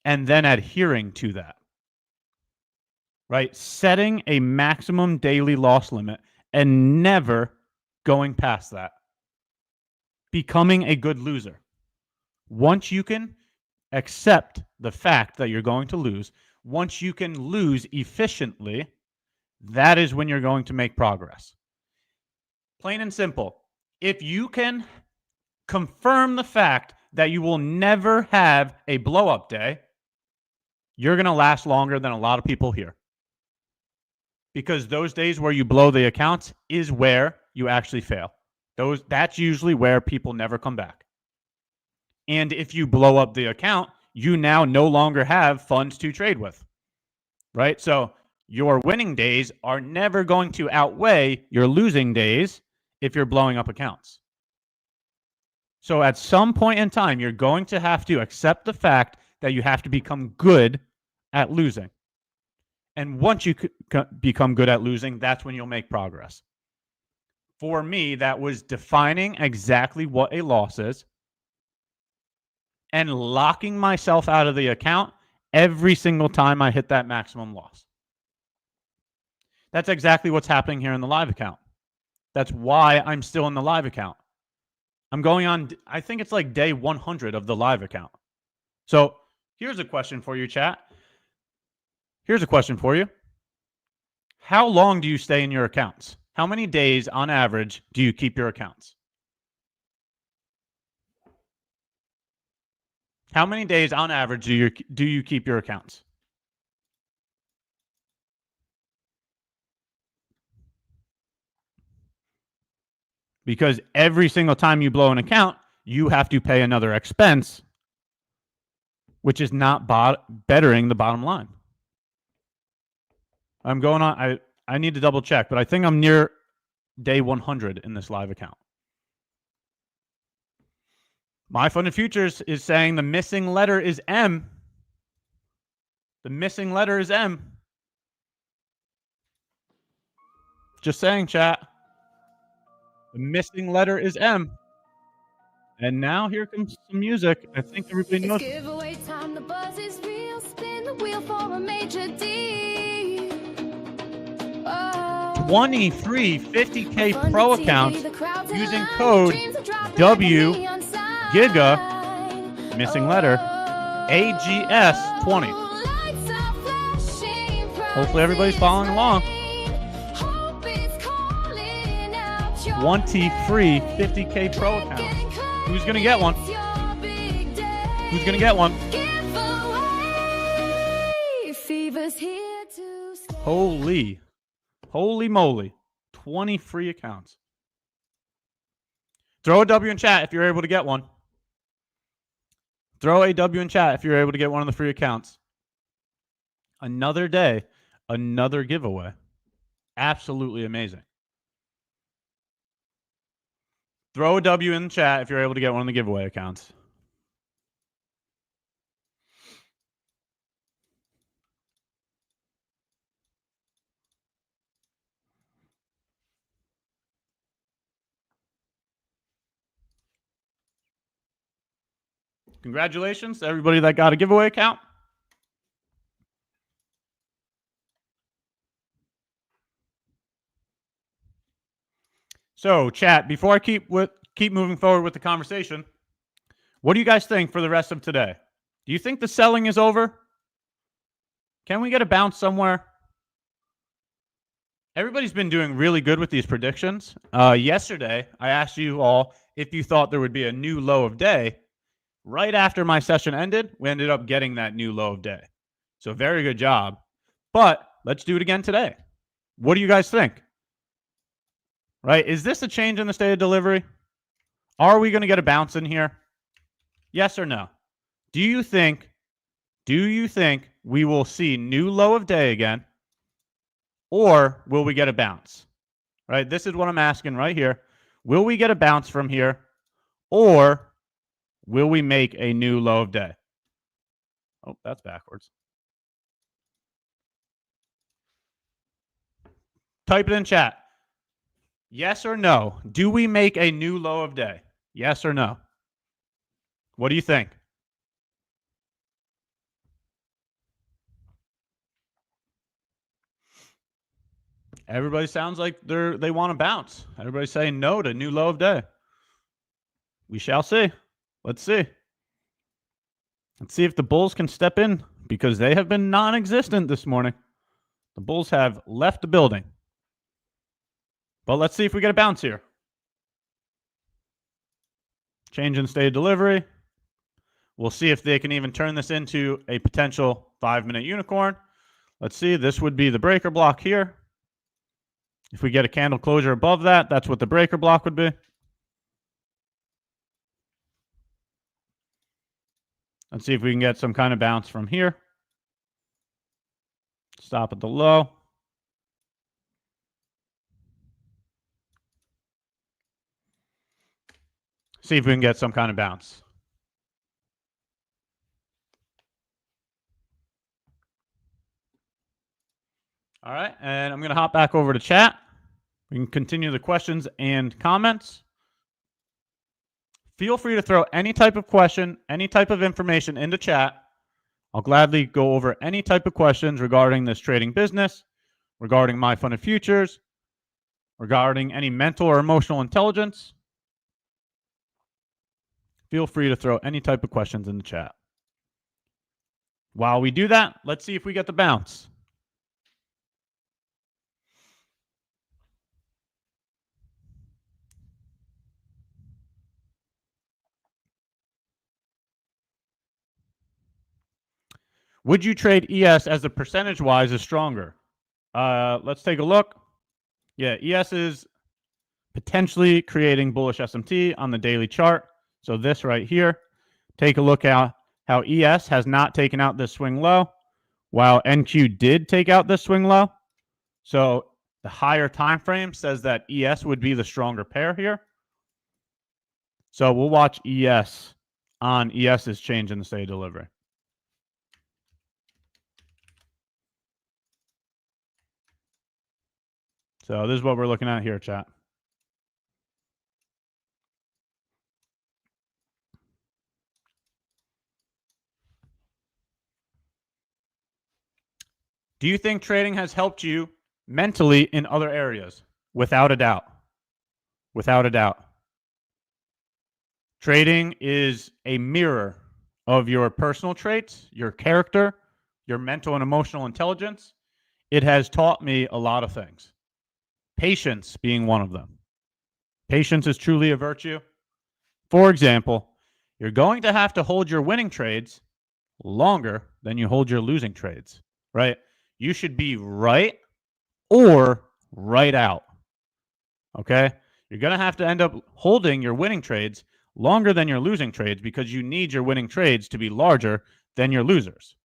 [SPEAKER 7] and then adhering to that. Right? Setting a maximum daily loss limit and never going past that. Becoming a good loser. Once you can accept the fact that you're going to lose, once you can lose efficiently, that is when you're going to make progress. Plain and simple. If you can confirm the fact that you will never have a blow up day, you're going to last longer than a lot of people here. Because those days where you blow the accounts is where you actually fail. That's usually where people never come back. And if you blow up the account, you now no longer have funds to trade with, right? So your winning days are never going to outweigh your losing days if you're blowing up accounts. So at some point in time, you're going to have to accept the fact that you have to become good at losing. And once you become good at losing, that's when you'll make progress. For me, that was defining exactly what a loss is and locking myself out of the account every single time I hit that maximum loss. That's exactly what's happening here in the live account. That's why I'm still in the live account. I'm going on, I think it's like day 100 of the live account. So here's a question for you, chat. Here's a question for you. How long do you stay in your accounts? How many days on average do you keep your accounts? How many days on average do you keep your accounts? Because every single time you blow an account, you have to pay another expense, which is not bettering the bottom line. I'm going on, I need to double check, but I think I'm near day 100 in this live account. MyFundedFutures is saying the missing letter is M. The missing letter is M. Just saying, chat. The missing letter is M. And now here comes some music. I think everybody knows.
[SPEAKER 8] It's giveaway time, the buzz is real. Spin the wheel for a major deal.
[SPEAKER 7] 23 50K Pro accounts using code WGIGA, missing letter, AGS20. Hopefully everybody's following along. 23 50K Pro accounts. Who's going to get one? Who's going to get one? Holy moly. 20 free accounts. Throw a W in chat if you're able to get one. Throw a W in chat if you're able to get one of the free accounts. Another day, another giveaway. Absolutely amazing. Throw a W in the chat if you're able to get one of the giveaway accounts. Congratulations to everybody that got a giveaway account. So, chat, before I keep moving forward with the conversation, what do you guys think for the rest of today? Do you think the selling is over? Can we get a bounce somewhere? Everybody's been doing really good with these predictions. Yesterday, I asked you all if you thought there would be a new low of day. Right after my session ended, we ended up getting that new low of day. So very good job. But let's do it again today. What do you guys think? Right? Is this a change in the state of delivery? Are we going to get a bounce in here? Yes or no? Do you think we will see new low of day again? Or will we get a bounce? Right? This is what I'm asking right here. Will we get a bounce from here? Or will we make a new low of day? Oh, that's backwards. Type it in chat. Yes or no? Do we make a new low of day? Yes or no? What do you think? Everybody sounds like they want to bounce. Everybody's saying no to new low of day. We shall see. Let's see. Let's see if the Bulls can step in because they have been non-existent this morning. The Bulls have left the building. But let's see if we get a bounce here. Change in state of delivery. We'll see if they can even turn this into a potential 5-minute unicorn. Let's see. This would be the breaker block here. If we get a candle closure above that, that's what the breaker block would be. Let's see if we can get some kind of bounce from here. Stop at the low. See if we can get some kind of bounce. All right, and I'm going to hop back over to chat. We can continue the questions and comments. Feel free to throw any type of question, any type of information into chat. I'll gladly go over any type of questions regarding this trading business, regarding MyFundedFutures, regarding any mental or emotional intelligence. Feel free to throw any type of questions in the chat. While we do that, let's see if we get the bounce. Would you trade ES as the percentage-wise is stronger? Let's take a look. Yeah, ES is potentially creating bullish SMT on the daily chart. So this right here, take a look at how ES has not taken out this swing low, while NQ did take out this swing low. So the higher time frame says that ES would be the stronger pair here. So we'll watch ES on ES's change in the state of delivery. So this is what we're looking at here, chat. Do you think trading has helped you mentally in other areas? Without a doubt. Without a doubt. Trading is a mirror of your personal traits, your character, your mental and emotional intelligence. It has taught me a lot of things. Patience being one of them. Patience is truly a virtue. For example, you're going to have to hold your winning trades longer than you hold your losing trades, right? You should be right or right out, okay? You're going to have to end up holding your winning trades longer than your losing trades because you need your winning trades to be larger than your losers.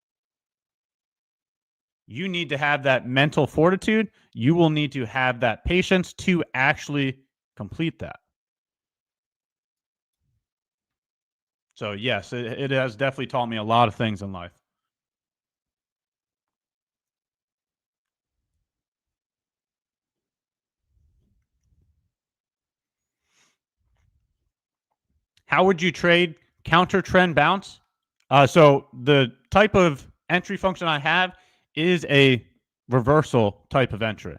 [SPEAKER 7] You need to have that mental fortitude. You will need to have that patience to actually complete that. So yes, it has definitely taught me a lot of things in life. How would you trade counter trend bounce? So the type of entry function I have is a reversal type of entry,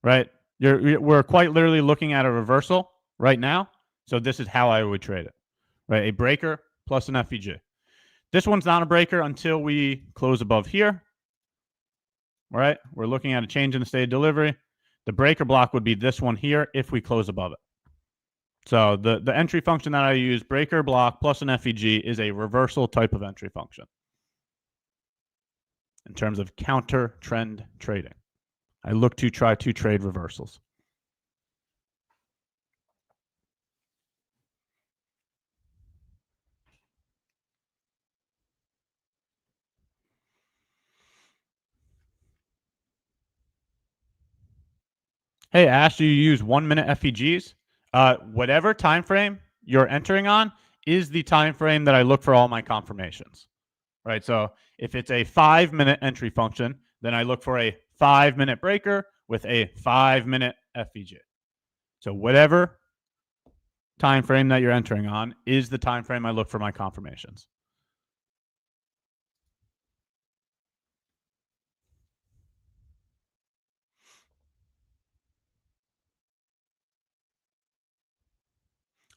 [SPEAKER 7] right? We're quite literally looking at a reversal right now. So this is how I would trade it, right? A breaker plus an FVG. This one's not a breaker until we close above here, right? We're looking at a change in the state of delivery. The breaker block would be this one here if we close above it. So the entry function that I use, breaker block plus an FVG, is a reversal type of entry function in terms of counter trend trading. I look to try to trade reversals. Hey, Ash, do you use 1 minute FVGs? Whatever time frame you're entering on is the time frame that I look for all my confirmations, right? So if it's a 5-minute entry function, then I look for a 5-minute breaker with a 5-minute FVG. So whatever time frame that you're entering on is the time frame I look for my confirmations.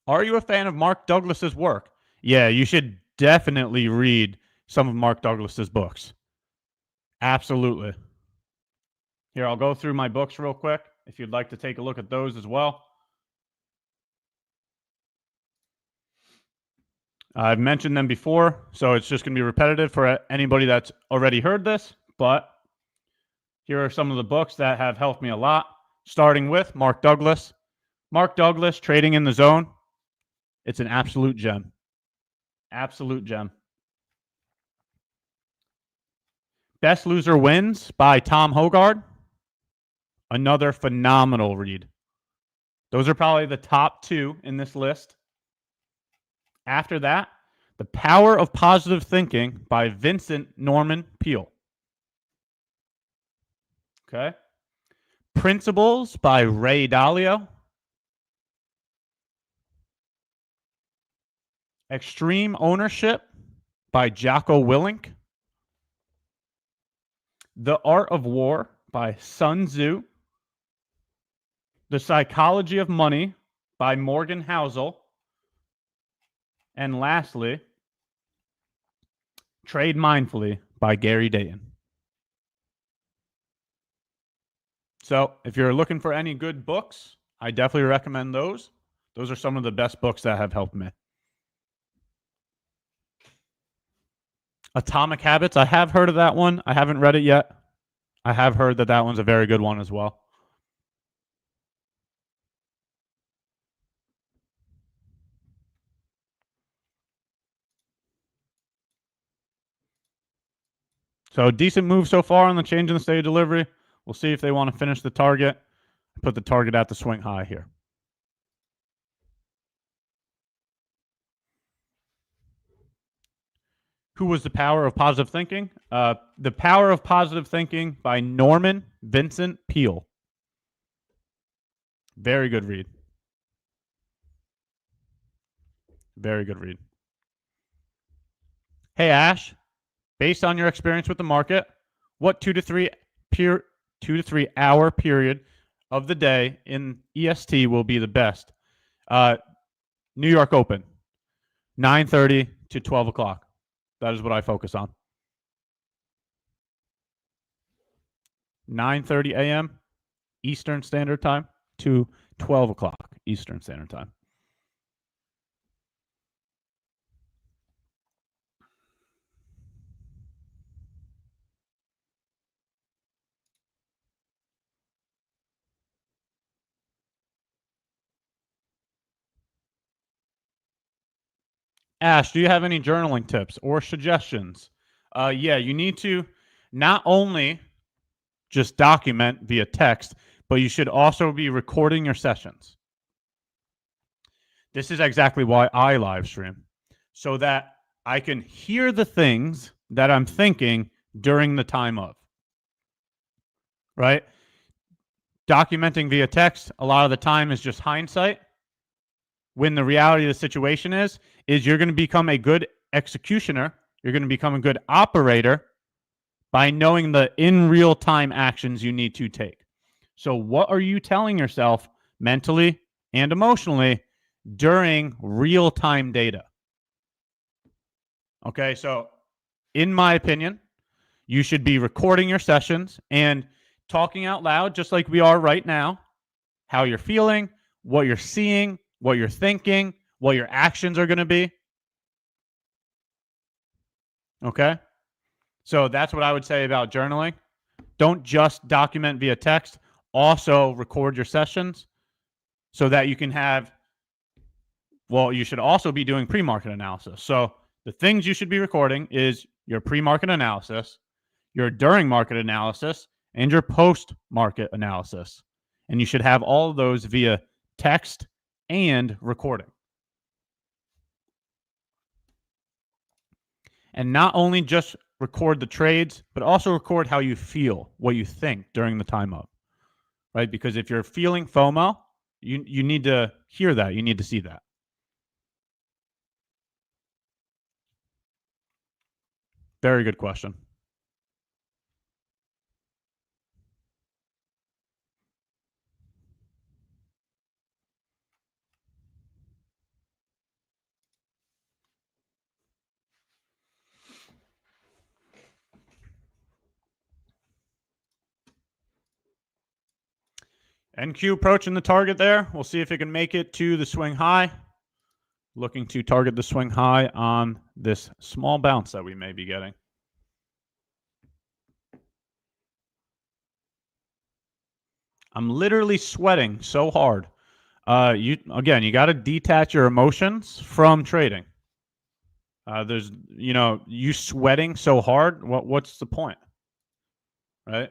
[SPEAKER 7] Are you a fan of Mark Douglas's work? Yeah, you should definitely read some of Mark Douglas's books. Absolutely. Here, I'll go through my books real quick if you'd like to take a look at those as well. I've mentioned them before, so it's just going to be repetitive for anybody that's already heard this, but here are some of the books that have helped me a lot, starting with Mark Douglas. Mark Douglas, Trading in the Zone. It's an absolute gem. Absolute gem. Best Loser Wins by Tom Hogard. Another phenomenal read. Those are probably the top 2 in this list. After that, The Power of Positive Thinking by Vincent Norman Peale. Okay. Principles by Ray Dalio. Extreme Ownership by Jocko Willink. The Art of War by Sun Tzu. The Psychology of Money by Morgan Housel. And lastly, Trade Mindfully by Gary Dayton. So if you're looking for any good books, I definitely recommend those. Those are some of the best books that have helped me. Atomic Habits, I have heard of that one. I haven't read it yet. I have heard that that one's a very good one as well. So decent move so far on the change in the state of delivery. We'll see if they want to finish the target. Put the target at the swing high here. Who was The Power of Positive Thinking? The Power of Positive Thinking by Norman Vincent Peale. Very good read. Very good read. Hey, Ash, based on your experience with the market, what 2 to 3 hour period of the day in EST will be the best? New York Open, 9:30 to 12 o'clock. That is what I focus on. 9:30 a.m. Eastern Standard Time to 12 o'clock Eastern Standard Time. Ash, do you have any journaling tips or suggestions? Yeah, you need to not only just document via text, but you should also be recording your sessions. This is exactly why I live stream, so that I can hear the things that I'm thinking during the time of. Right? Documenting via text, a lot of the time is just hindsight. When the reality of the situation is you're going to become a good executioner. You're going to become a good operator by knowing the in real time actions you need to take. So what are you telling yourself mentally and emotionally during real time data? Okay, so in my opinion, you should be recording your sessions and talking out loud, just like we are right now, how you're feeling, what you're seeing, what you're thinking, what your actions are going to be. Okay? So that's what I would say about journaling. Don't just document via text. Also record your sessions so that you can have, well, you should also be doing pre-market analysis. So the things you should be recording is your pre-market analysis, your during market analysis, and your post-market analysis. And you should have all of those via text and recording. And not only just record the trades, but also record how you feel, what you think during the time of, right? Because if you're feeling FOMO, you need to hear that. You need to see that. Very good question. NQ approaching the target there. We'll see if it can make it to the swing high. looking to target the swing high on this small bounce that we may be getting. I'm literally sweating so hard. You got to detach your emotions from trading. There's, you sweating so hard. What's the point? Right?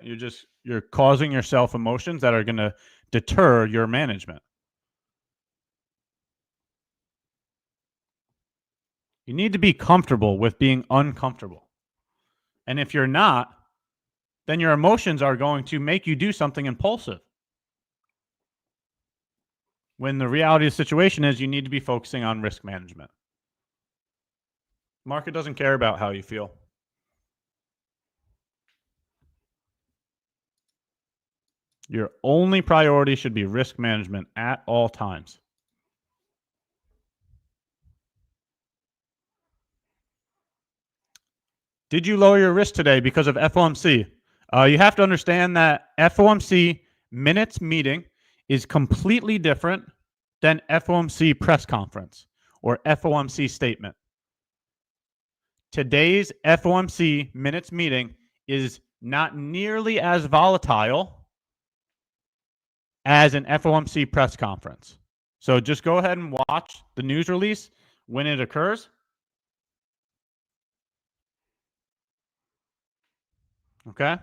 [SPEAKER 7] You're causing yourself emotions that are going to deter your management. You need to be comfortable with being uncomfortable. And if you're not, then your emotions are going to make you do something impulsive. When the reality of the situation is you need to be focusing on risk management. Market doesn't care about how you feel. Your only priority should be risk management at all times. Did you lower your risk today because of FOMC? You have to understand that FOMC minutes meeting is completely different than FOMC press conference or FOMC statement. Today's FOMC minutes meeting is not nearly as volatile as an FOMC press conference. So just go ahead and watch the news release when it occurs. Okay?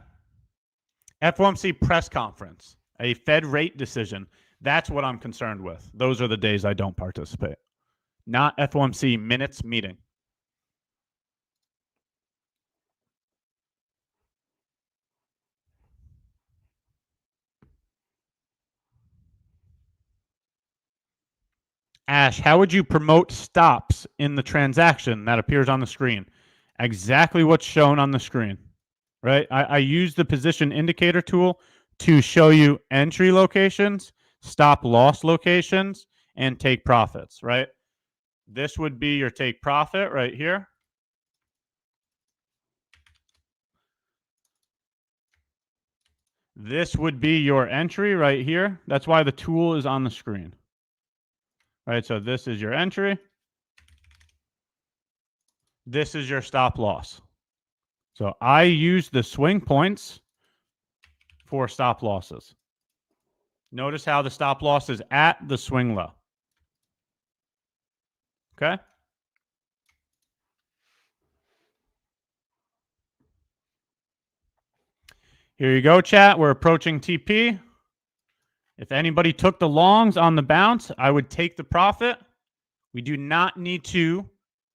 [SPEAKER 7] FOMC press conference, a Fed rate decision. That's what I'm concerned with. Those are the days I don't participate. Not FOMC minutes meeting. Ash, how would you promote stops in the transaction that appears on the screen? Exactly what's shown on the screen, right? I use the position indicator tool to show you entry locations, stop loss locations, and take profits, right? This would be your take profit right here. This would be your entry right here. That's why the tool is on the screen. Right, so this is your entry. This is your stop loss. So I use the swing points for stop losses. Notice how the stop loss is at the swing low. Okay? Here you go, chat. We're approaching TP. If anybody took the longs on the bounce, I would take the profit. We do not need to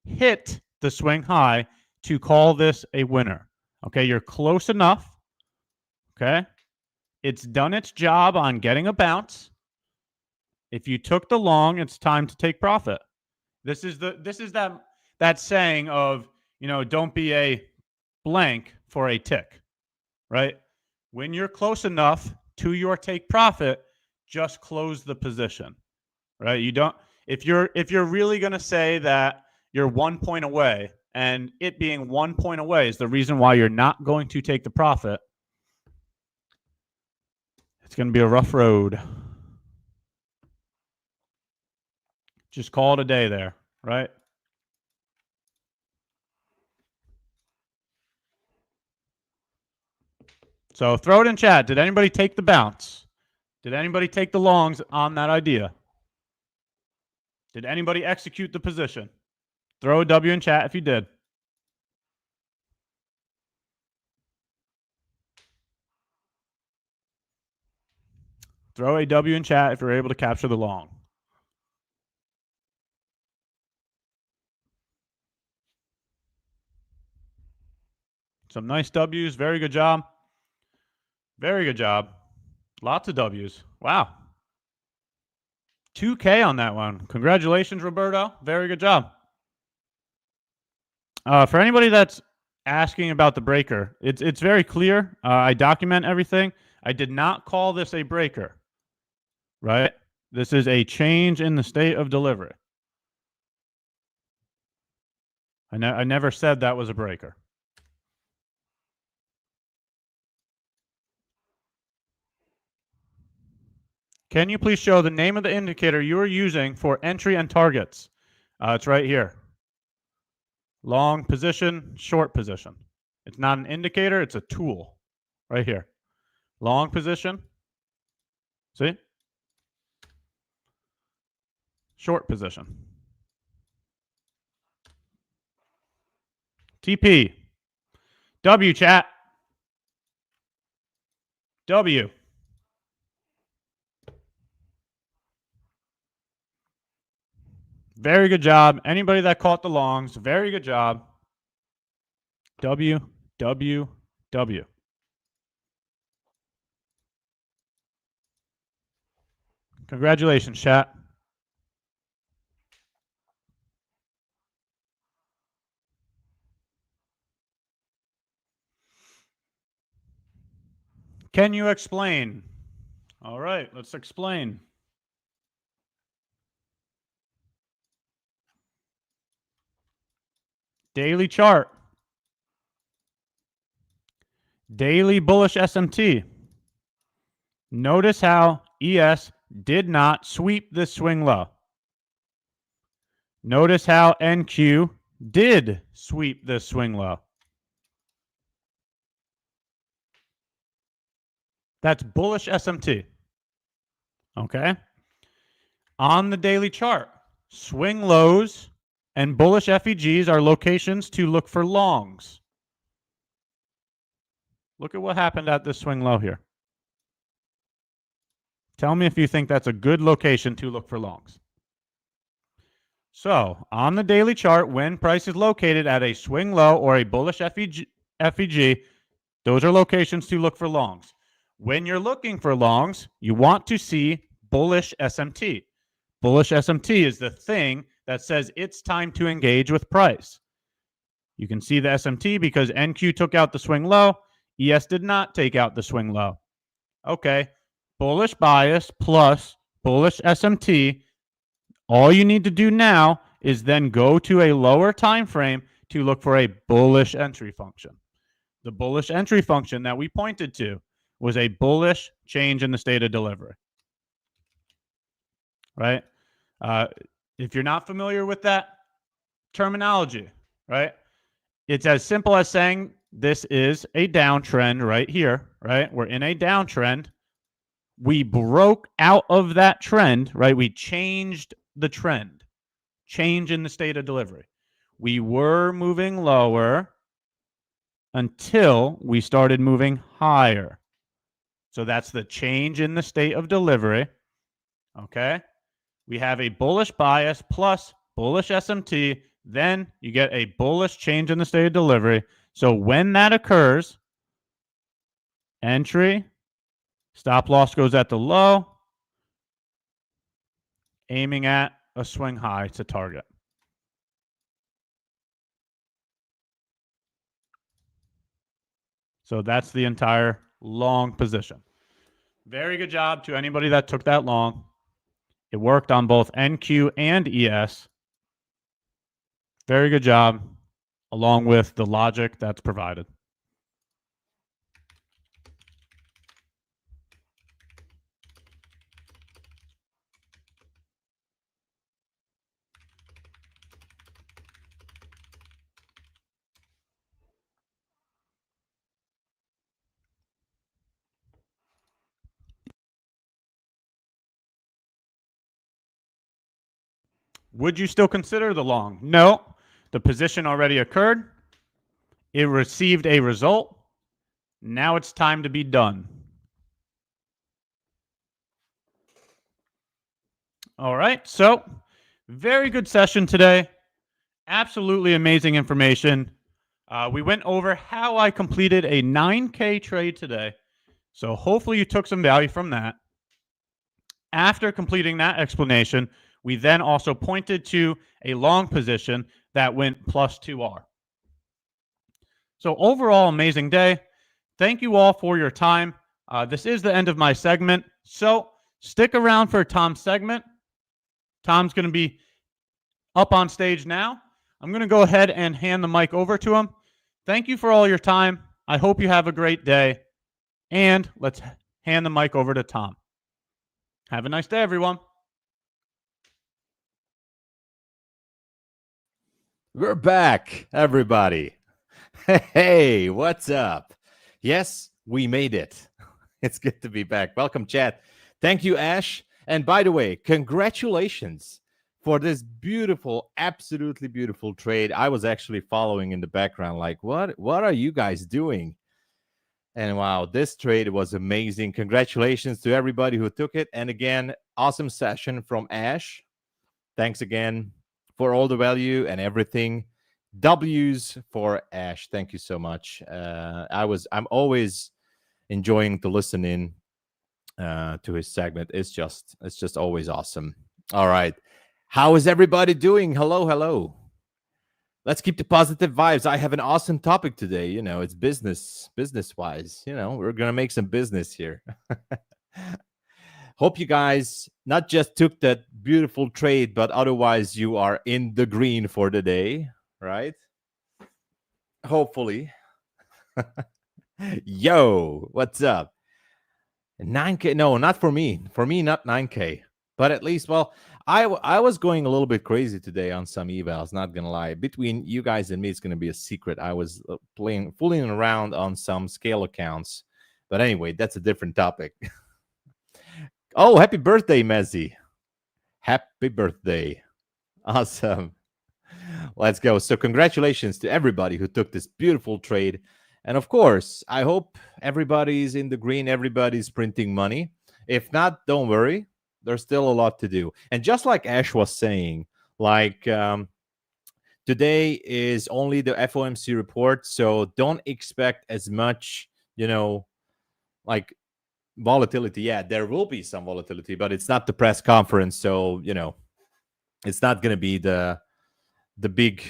[SPEAKER 7] hit the swing high to call this a winner. Okay, you're close enough. Okay? It's done its job on getting a bounce. If you took the long, it's time to take profit. This is that saying of, don't be a blank for a tick, right? When you're close enough to your take profit, just close the position, right? You don't, if you're really going to say that you're 1 point away and it being 1 point away is the reason why you're not going to take the profit, it's going to be a rough road. Just call it a day there, right? So throw it in chat. Did anybody take the bounce? Did anybody take the longs on that idea? Did anybody execute the position? Throw a W in chat if you did. Throw a W in chat if you're able to capture the long. Some nice W's. Very good job. Very good job. Lots of W's. Wow. 2K on that one. Congratulations, Roberto. Very good job. For anybody that's asking about the breaker, it's very clear. I document everything. I did not call this a breaker, right? This is a change in the state of delivery. I never said that was a breaker. Can you please show the name of the indicator you are using for entry and targets? It's right here. Long position, short position. It's not an indicator, it's a tool. Right here. Long position. See? Short position. TP. W, chat. W. Very good job. Anybody that caught the longs, very good job. W, W, W. Congratulations, chat. Can you explain? All right, let's explain. Daily chart. Daily bullish SMT. Notice how ES did not sweep this swing low. Notice how NQ did sweep this swing low. That's bullish SMT. Okay? On the daily chart, swing lows and bullish FEGs are locations to look for longs. Look at what happened at this swing low here. Tell me if you think that's a good location to look for longs. So, on the daily chart, when price is located at a swing low or a bullish FEG, those are locations to look for longs. When you're looking for longs, you want to see bullish SMT. Bullish SMT is the thing that says it's time to engage with price. You can see the SMT because NQ took out the swing low. ES did not take out the swing low. Okay, bullish bias plus bullish SMT. All you need to do now is then go to a lower time frame to look for a bullish entry function. The bullish entry function that we pointed to was a bullish change in the state of delivery. Right? If you're not familiar with that terminology, right? It's as simple as saying this is a downtrend right here, right? We're in a downtrend. We broke out of that trend, right? We changed the trend, change in the state of delivery. We were moving lower until we started moving higher. So that's the change in the state of delivery. Okay. We have a bullish bias plus bullish SMT. Then you get a bullish change in the state of delivery. So when that occurs, entry, stop loss goes at the low, aiming at a swing high to target. So that's the entire long position. Very good job to anybody that took that long. It worked on both NQ and ES. Very good job, along with the logic that's provided. Would you still consider the long? No. The position already occurred. It received a result. Now it's time to be done. All right. So, very good session today. Absolutely amazing information. We went over how I completed a 9K trade today. So hopefully you took some value from that. After completing that explanation, we then also pointed to a long position that went plus 2R. So overall, amazing day. Thank you all for your time. This is the end of my segment. So stick around for Tom's segment. Tom's going to be up on stage now. I'm going to go ahead and hand the mic over to him. Thank you for all your time. I hope you have a great day. And let's hand the mic over to Tom. Have a nice day, everyone.
[SPEAKER 9] We're back, everybody. Hey, what's up? Yes, we made it. It's good to be back. Welcome, chat. Thank you, Ash. And by the way, congratulations for this beautiful, absolutely beautiful trade. I was actually following in the background, like, what are you guys doing? And wow, this trade was amazing. Congratulations to everybody who took it. And again, awesome session from Ash. Thanks again for all the value and everything. W's for Ash. Thank you so much. I'm always enjoying to listen in to his segment. It's just always awesome. All right. How is everybody doing? Hello, hello. Let's keep the positive vibes. I have an awesome topic today. You know, it's business wise. You know, we're gonna make some business here. Hope you guys not just took that beautiful trade, but otherwise you are in the green for the day, right? Hopefully. Yo, what's up? 9K? No, not for me. For me, not 9K. But at least, well, I was going a little bit crazy today on some evals, not gonna lie. Between you guys and me, it's gonna be a secret. I was fooling around on some scale accounts. But anyway, that's a different topic. Oh, happy birthday, Mezzi. Happy birthday. Awesome. Let's go. So congratulations to everybody who took this beautiful trade. And of course, I hope everybody's in the green, everybody's printing money. If not, don't worry. There's still a lot to do. And just like Ash was saying, like today is only the FOMC report, so don't expect as much, you know, like volatility. Yeah, there will be some volatility, but it's not the press conference, so you know it's not going to be the big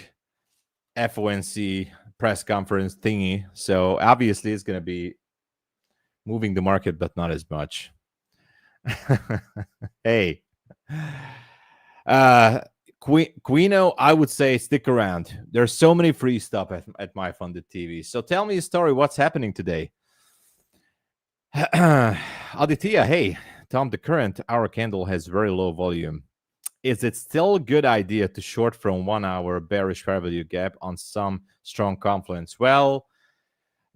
[SPEAKER 9] FOMC press conference thingy. So obviously it's going to be moving the market, but not as much. Hey, Quino, I would say stick around. There's so many free stuff at MyFunded TV. So tell me a story. What's happening today? Aditya, hey, Tom, the current hour candle has very low volume. Is it still a good idea to short from 1 hour bearish fair value gap on some strong confluence? Well,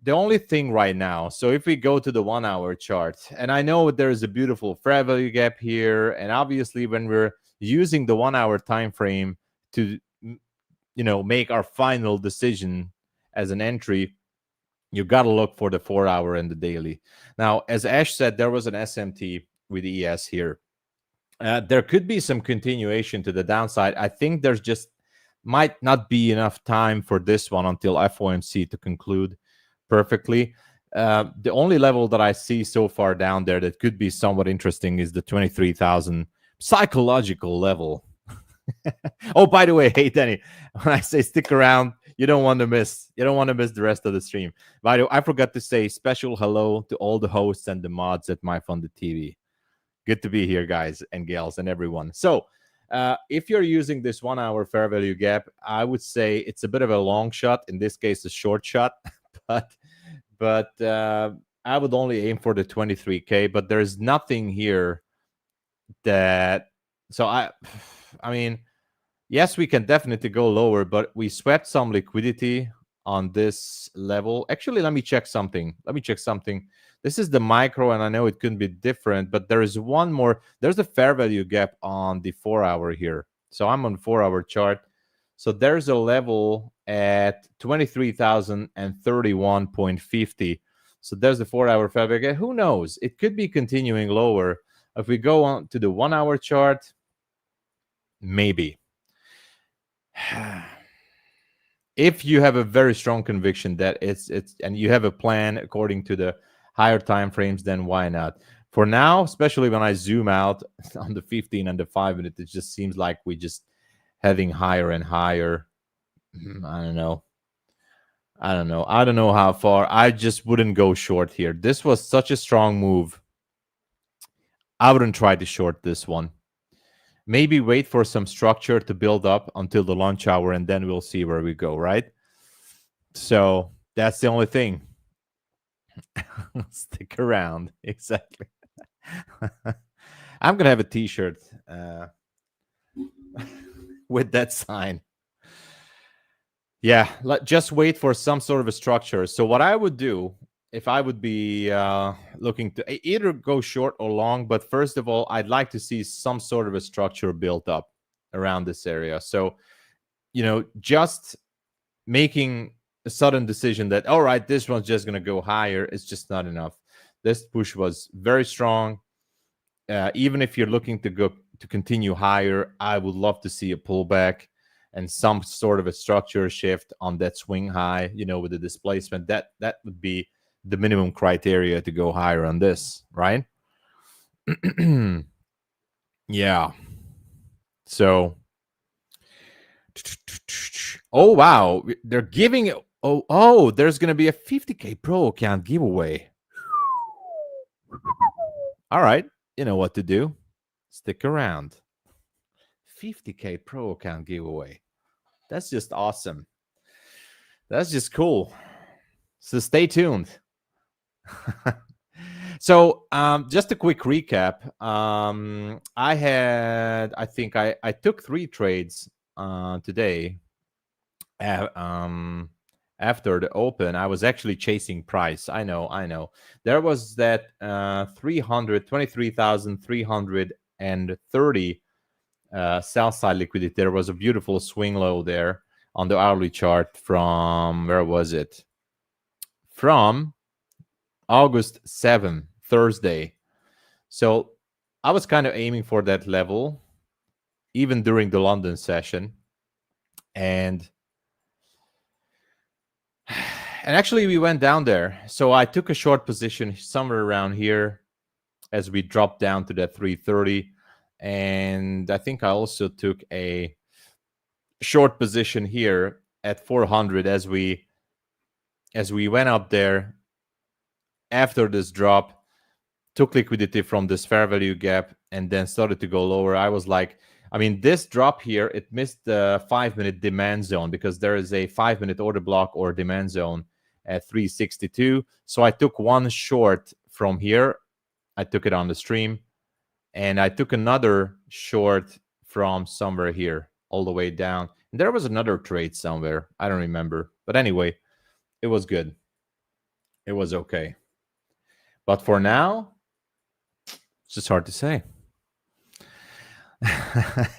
[SPEAKER 9] the only thing right now, so if we go to the 1 hour chart, and I know there's a beautiful fair value gap here, and obviously when we're using the 1 hour time frame to, you know, make our final decision as an entry, you got to look for the 4 hour and the daily. Now, as Ash said, there was an SMT with ES here. There could be some continuation to the downside. I think there's just might not be enough time for this one until FOMC to conclude perfectly. The only level that I see so far down there that could be somewhat interesting is the 23,000 psychological level. Oh, by the way, hey Danny, when I say stick around, you don't want to miss the rest of the stream. By the way, I forgot to say special hello to all the hosts and the mods at MyFunded TV. Good to be here, guys and gals and everyone. So if you're using this 1 hour fair value gap, I would say it's a bit of a long shot. In this case, a short shot. but I would only aim for the 23K. But there's nothing here that... So I mean, yes, we can definitely go lower, but we swept some liquidity on this level. Actually, let me check something. This is the micro, and I know it couldn't be different, but there is one more. There's a fair value gap on the 4 hour here. So I'm on 4 hour chart. So there's a level at 23,031.50. So there's the 4 hour fair value gap. Who knows? It could be continuing lower. If we go on to the 1 hour chart, maybe. If you have a very strong conviction that it's and you have a plan according to the higher time frames, then why not? For now, especially when I zoom out on the 15 and the 5 minute, it just seems like we just heading higher and higher. I don't know how far. I just wouldn't go short here. This was such a strong move. I wouldn't try to short this one. Maybe wait for some structure to build up until the lunch hour, and then we'll see where we go, right? So that's the only thing. Stick around. Exactly. I'm going to have a t-shirt with that sign. Yeah, just wait for some sort of a structure. So what I would do if I would be looking to either go short or long, but first of all, I'd like to see some sort of a structure built up around this area. So, just making a sudden decision that, all right, this one's just going to go higher, is just not enough. This push was very strong. Even if you're looking to continue higher, I would love to see a pullback and some sort of a structure shift on that swing high, with the displacement. That would be the minimum criteria to go higher on this, right? Yeah. So, oh wow, they're giving it. Oh, there's gonna be a 50K Pro account giveaway. All right, you know what to do. Stick around. 50K Pro account giveaway. That's just awesome. That's just cool. So stay tuned. So just a quick recap. I think I took 3 trades today. After the open, I was actually chasing price. I know. There was that 23,330 sell side liquidity. There was a beautiful swing low there on the hourly chart from, where was it? From August 7th, Thursday. So I was kind of aiming for that level, even during the London session. And actually we went down there. So I took a short position somewhere around here as we dropped down to that 330. And I think I also took a short position here at 400 as we went up there after this drop, took liquidity from this fair value gap, and then started to go lower. I was like, this drop here, it missed the 5-minute demand zone because there is a 5-minute order block or demand zone at 362. So I took one short from here. I took it on the stream. And I took another short from somewhere here all the way down. And there was another trade somewhere. I don't remember. But anyway, it was good. It was okay. But for now, it's just hard to say.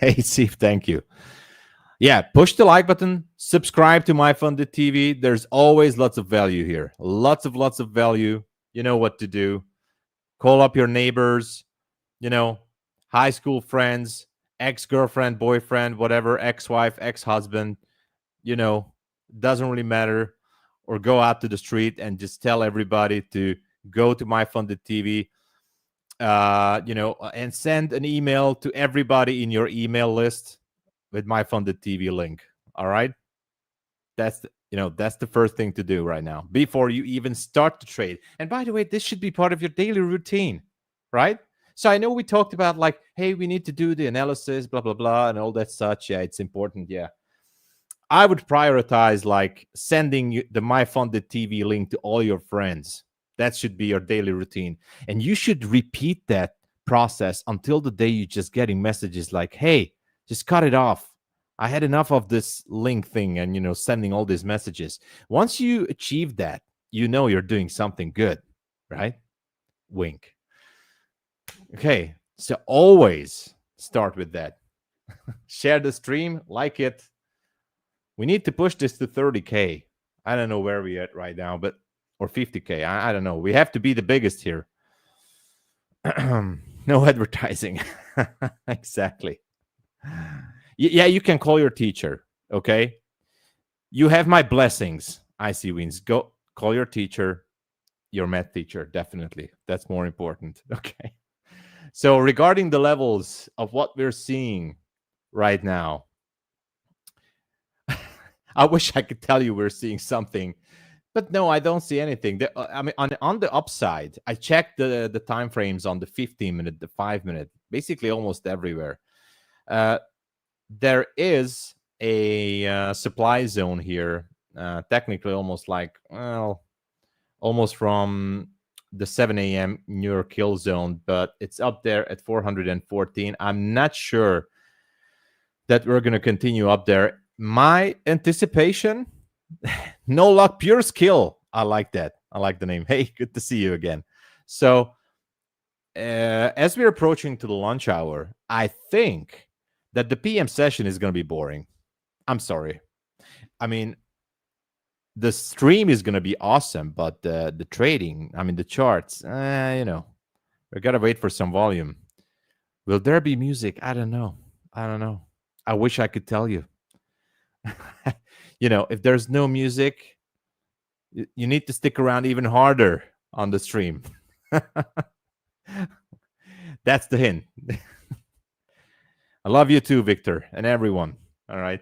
[SPEAKER 9] Hey, Steve, thank you. Yeah, push the like button. Subscribe to MyFunded TV. There's always lots of value here. Lots of value. You know what to do. Call up your neighbors. High school friends, ex-girlfriend, boyfriend, whatever, ex-wife, ex-husband, doesn't really matter. Or go out to the street and just tell everybody to go to MyFunded TV, and send an email to everybody in your email list with MyFunded TV link. All right? That's the first thing to do right now before you even start the trade. And by the way, this should be part of your daily routine, right? So I know we talked about like, hey, we need to do the analysis, blah, blah, blah, and all that such. Yeah, it's important. Yeah. I would prioritize like sending the MyFunded TV link to all your friends. That should be your daily routine. And you should repeat that process until the day you're just getting messages like, hey, just cut it off. I had enough of this link thing and, sending all these messages. Once you achieve that, you're doing something good, right? Wink. Okay, so always start with that. Share the stream, like it. We need to push this to 30K. I don't know where we're at right now, or 50K. I don't know. We have to be the biggest here. No advertising. Exactly. Yeah, you can call your teacher, okay? You have my blessings, IC Wins. Go call your teacher, your math teacher, definitely. That's more important, okay? So regarding the levels of what we're seeing right now, I wish I could tell you we're seeing something, but no, I don't see anything. On the upside, I checked the time frames on the 15-minute, the 5-minute, basically almost everywhere. There is a supply zone here, technically almost from the 7 a.m. New York kill zone, but it's up there at 414. I'm not sure that we're going to continue up there. My anticipation No luck, pure skill. I like that. I like the name. Hey, good to see you again. So as we're approaching to the lunch hour, I think that the PM session is going to be boring. I'm sorry. I mean, the stream is going to be awesome, but the trading, I mean, the charts, we got to wait for some volume. Will there be music? I don't know. I wish I could tell you. If there's no music, you need to stick around even harder on the stream. That's the hint. I love you too, Victor, and everyone. All right.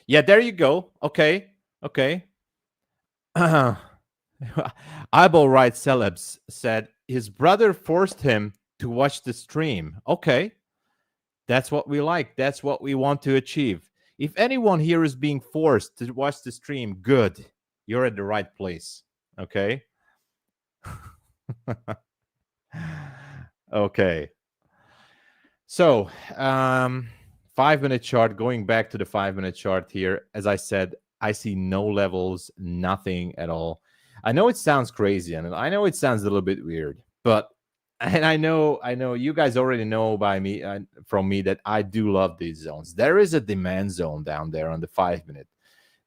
[SPEAKER 9] Yeah, there you go. Okay. Eyeball Right Celebs said his brother forced him to watch the stream. Okay. That's what we like. That's what we want to achieve. If anyone here is being forced to watch the stream, good. You're at the right place. Okay. Okay. So, 5-minute chart, going back to the 5-minute chart here. As I said, I see no levels, nothing at all. I know it sounds crazy, and I know it sounds a little bit weird, and I know you guys already know from me that I do love these zones. There is a demand zone down there on the 5-minute.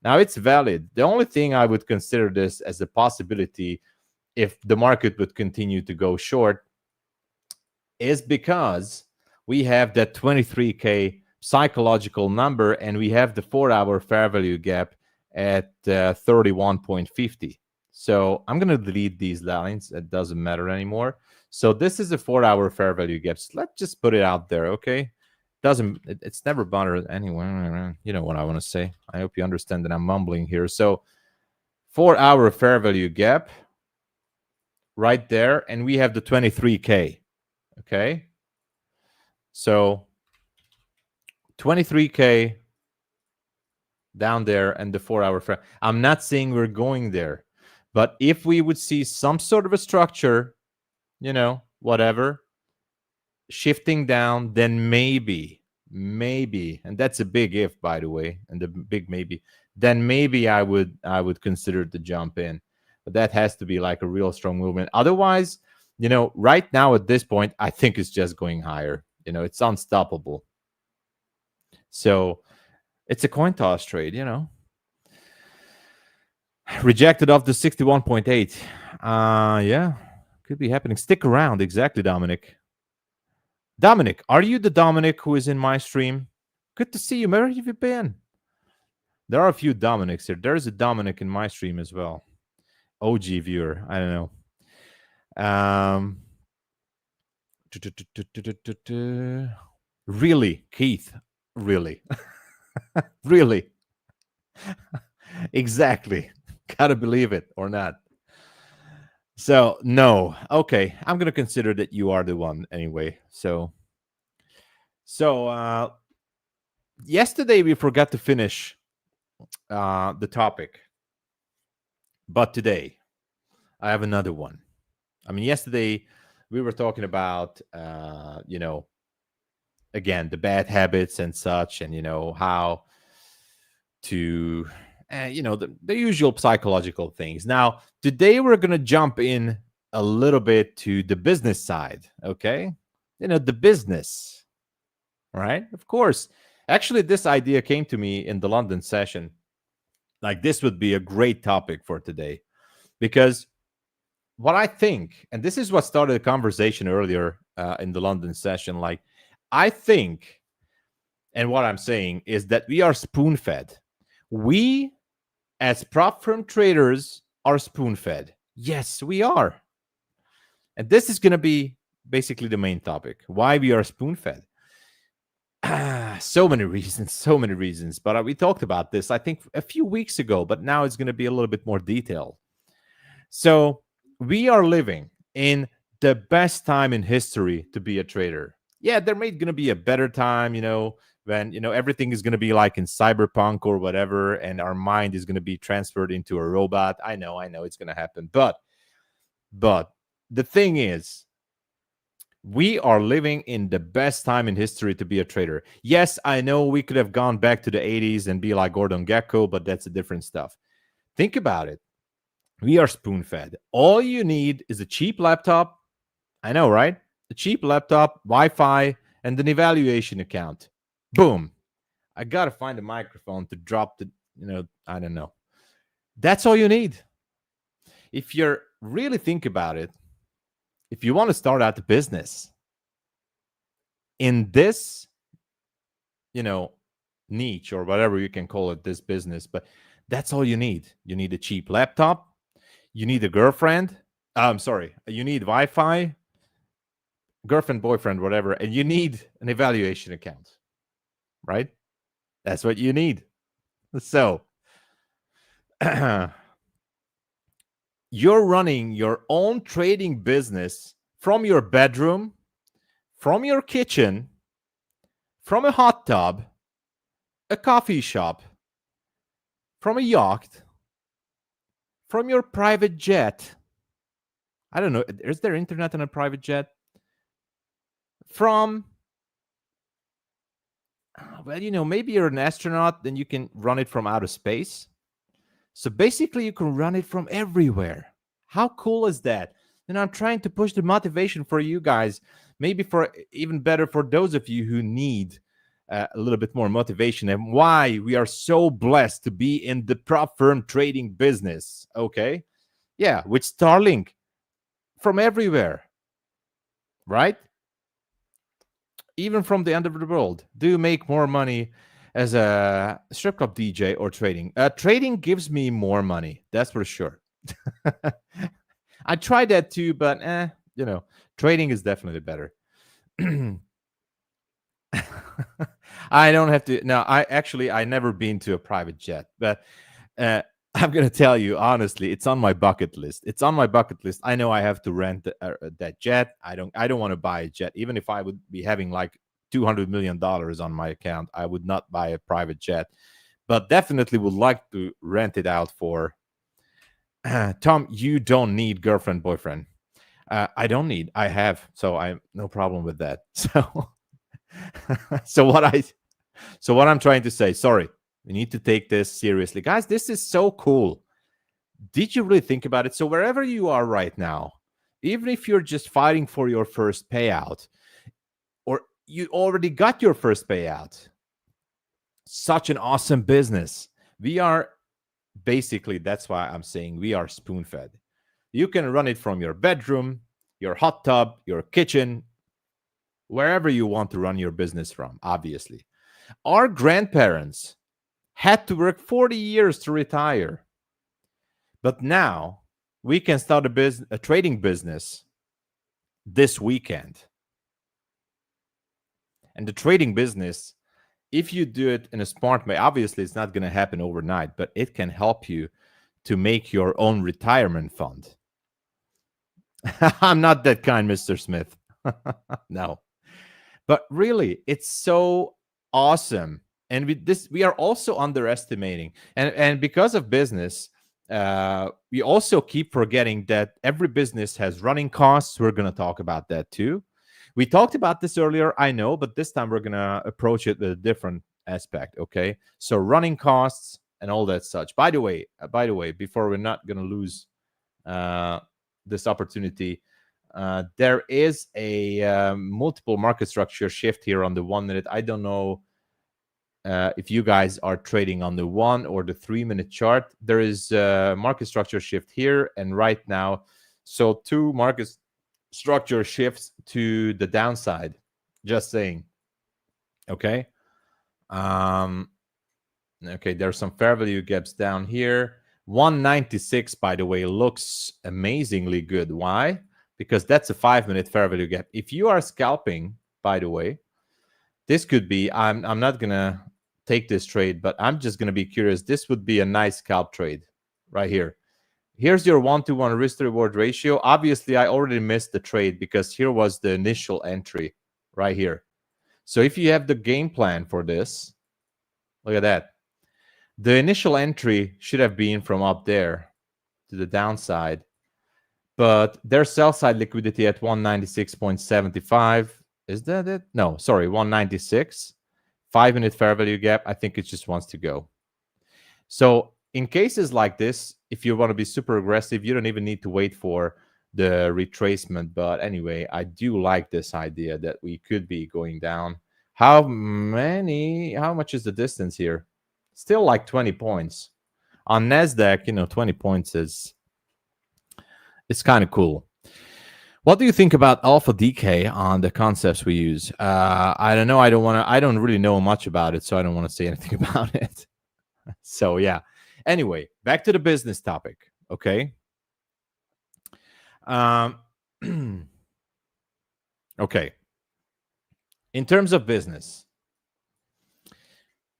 [SPEAKER 9] Now it's valid. The only thing I would consider this as a possibility if the market would continue to go short is because we have that 23K psychological number and we have the 4-hour fair value gap at 31.50. So I'm going to delete these lines. It doesn't matter anymore. So this is a 4-hour fair value gap. So let's just put it out there, okay? It's never bothered anyone. You know what I want to say. I hope you understand that I'm mumbling here. So 4-hour fair value gap right there. And we have the 23K, okay? So 23K down there and the 4-hour fair. I'm not saying we're going there, but if we would see some sort of a structure, whatever, shifting down, then maybe, and that's a big if, by the way, and the big maybe, then maybe I would consider to jump in. But that has to be like a real strong movement. Otherwise, right now at this point, I think it's just going higher. It's unstoppable. So it's a coin toss trade, Rejected off the 61.8. Yeah, could be happening. Stick around. Exactly, Dominic. Dominic, are you the Dominic who is in my stream? Good to see you. Where have you been? There are a few Dominics here. There's a Dominic in my stream as well. OG viewer. I don't know. Really, Keith? Really? Really? Exactly. Gotta believe it or not. So, no. Okay. I'm going to consider that you are the one anyway. So yesterday we forgot to finish the topic. But today I have another one. I mean, yesterday we were talking about, again, the bad habits and such, and, how to, the usual psychological things. Now, today we're going to jump in a little bit to the business side, okay? The business, right? Of course. Actually, this idea came to me in the London session. Like, this would be a great topic for today, because what I think, and this is what started the conversation earlier in the London session, like, I think, and what I'm saying is that we are spoon-fed. We, as prop firm traders, are spoon-fed. Yes, we are. And this is going to be basically the main topic, why we are spoon-fed. So many reasons. But we talked about this, I think, a few weeks ago, but now it's going to be a little bit more detailed. So we are living in the best time in history to be a trader. Yeah, there may going to be a better time, when, everything is going to be like in cyberpunk or whatever, and our mind is going to be transferred into a robot. I know it's going to happen. But the thing is, We are living in the best time in history to be a trader. Yes, I know we could have gone back to the 80s and be like Gordon Gekko, but that's a different stuff. Think about it. We are spoon-fed. All you need is a cheap laptop. I know, right? A cheap laptop, Wi-Fi, and an evaluation account. Boom. I got to find a microphone to drop the, I don't know. That's all you need. If you really think about it, if you want to start out the business in this, niche or whatever you can call it, this business, but that's all you need. You need a cheap laptop. You need a girlfriend. You need Wi-Fi, girlfriend, boyfriend, whatever, and you need an evaluation account, right? That's what you need. So you're running your own trading business from your bedroom, from your kitchen, from a hot tub, a coffee shop, from a yacht, from your private jet. I don't know. Is there internet on a private jet? From, maybe you're an astronaut, then you can run it from outer space. So basically, you can run it from everywhere. How cool is that? I'm trying to push the motivation for you guys, maybe for even better for those of you who need a little bit more motivation and why we are so blessed to be in the prop firm trading business. Okay. Yeah. With Starlink from everywhere, right? Even from the end of the world. Do you make more money as a strip club DJ or trading? Trading gives me more money. That's for sure. I tried that too, but trading is definitely better. I don't have to. No, I never been to a private jet, but I'm going to tell you honestly, it's on my bucket list. It's on my bucket list. I know I have to rent that jet. I don't want to buy a jet. Even if I would be having like $200 million on my account, I would not buy a private jet, but definitely would like to rent it out for. Tom, you don't need girlfriend, boyfriend. I don't need. I have, so I no problem with that. So what I'm trying to say. Sorry, we need to take this seriously, guys. This is so cool. Did you really think about it? So wherever you are right now, even if you're just fighting for your first payout, or you already got your first payout, such an awesome business. We are. Basically, that's why I'm saying we are spoon-fed. You can run it from your bedroom, your hot tub, your kitchen, wherever you want to run your business from, obviously. Our grandparents had to work 40 years to retire. But now we can start a trading business this weekend. And the trading business, if you do it in a smart way, obviously it's not going to happen overnight, but it can help you to make your own retirement fund. I'm not that kind, Mr. Smith. No. But really, it's so awesome. And we are also underestimating. And because of business, we also keep forgetting that every business has running costs. We're going to talk about that too. We talked about this earlier, I know, but this time we're going to approach it with a different aspect, okay? So running costs and all that such. By the way, before we're not going to lose this opportunity, there is a multiple market structure shift here on the 1 minute. I don't know if you guys are trading on the 1 or the 3 minute chart. There is a market structure shift here and right now. So 2 market structure shifts to the downside. Just saying. Okay. Okay, there's some fair value gaps down here. 196, by the way, looks amazingly good. Why? Because that's a 5 minute fair value gap. If you are scalping, by the way, this could be, I'm not gonna take this trade, but I'm just gonna be curious. This would be a nice scalp trade right here. Here's your 1-to-1 risk to reward ratio. Obviously, I already missed the trade because here was the initial entry right here. So if you have the game plan for this, look at that. The initial entry should have been from up there to the downside. but their sell side liquidity at 196.75. Is that it? No, sorry, 196. 5-minute fair value gap. I think it just wants to go. So in cases like this, if you want to be super aggressive, you don't even need to wait for the retracement. But anyway, I do like this idea that we could be going down. How much is the distance here? Still like 20 points. On NASDAQ, 20 points it's kind of cool. What do you think about alpha decay on the concepts we use? I don't know. I don't really know much about it, so I don't want to say anything about it. So yeah. Anyway, back to the business topic. Okay. Okay. In terms of business,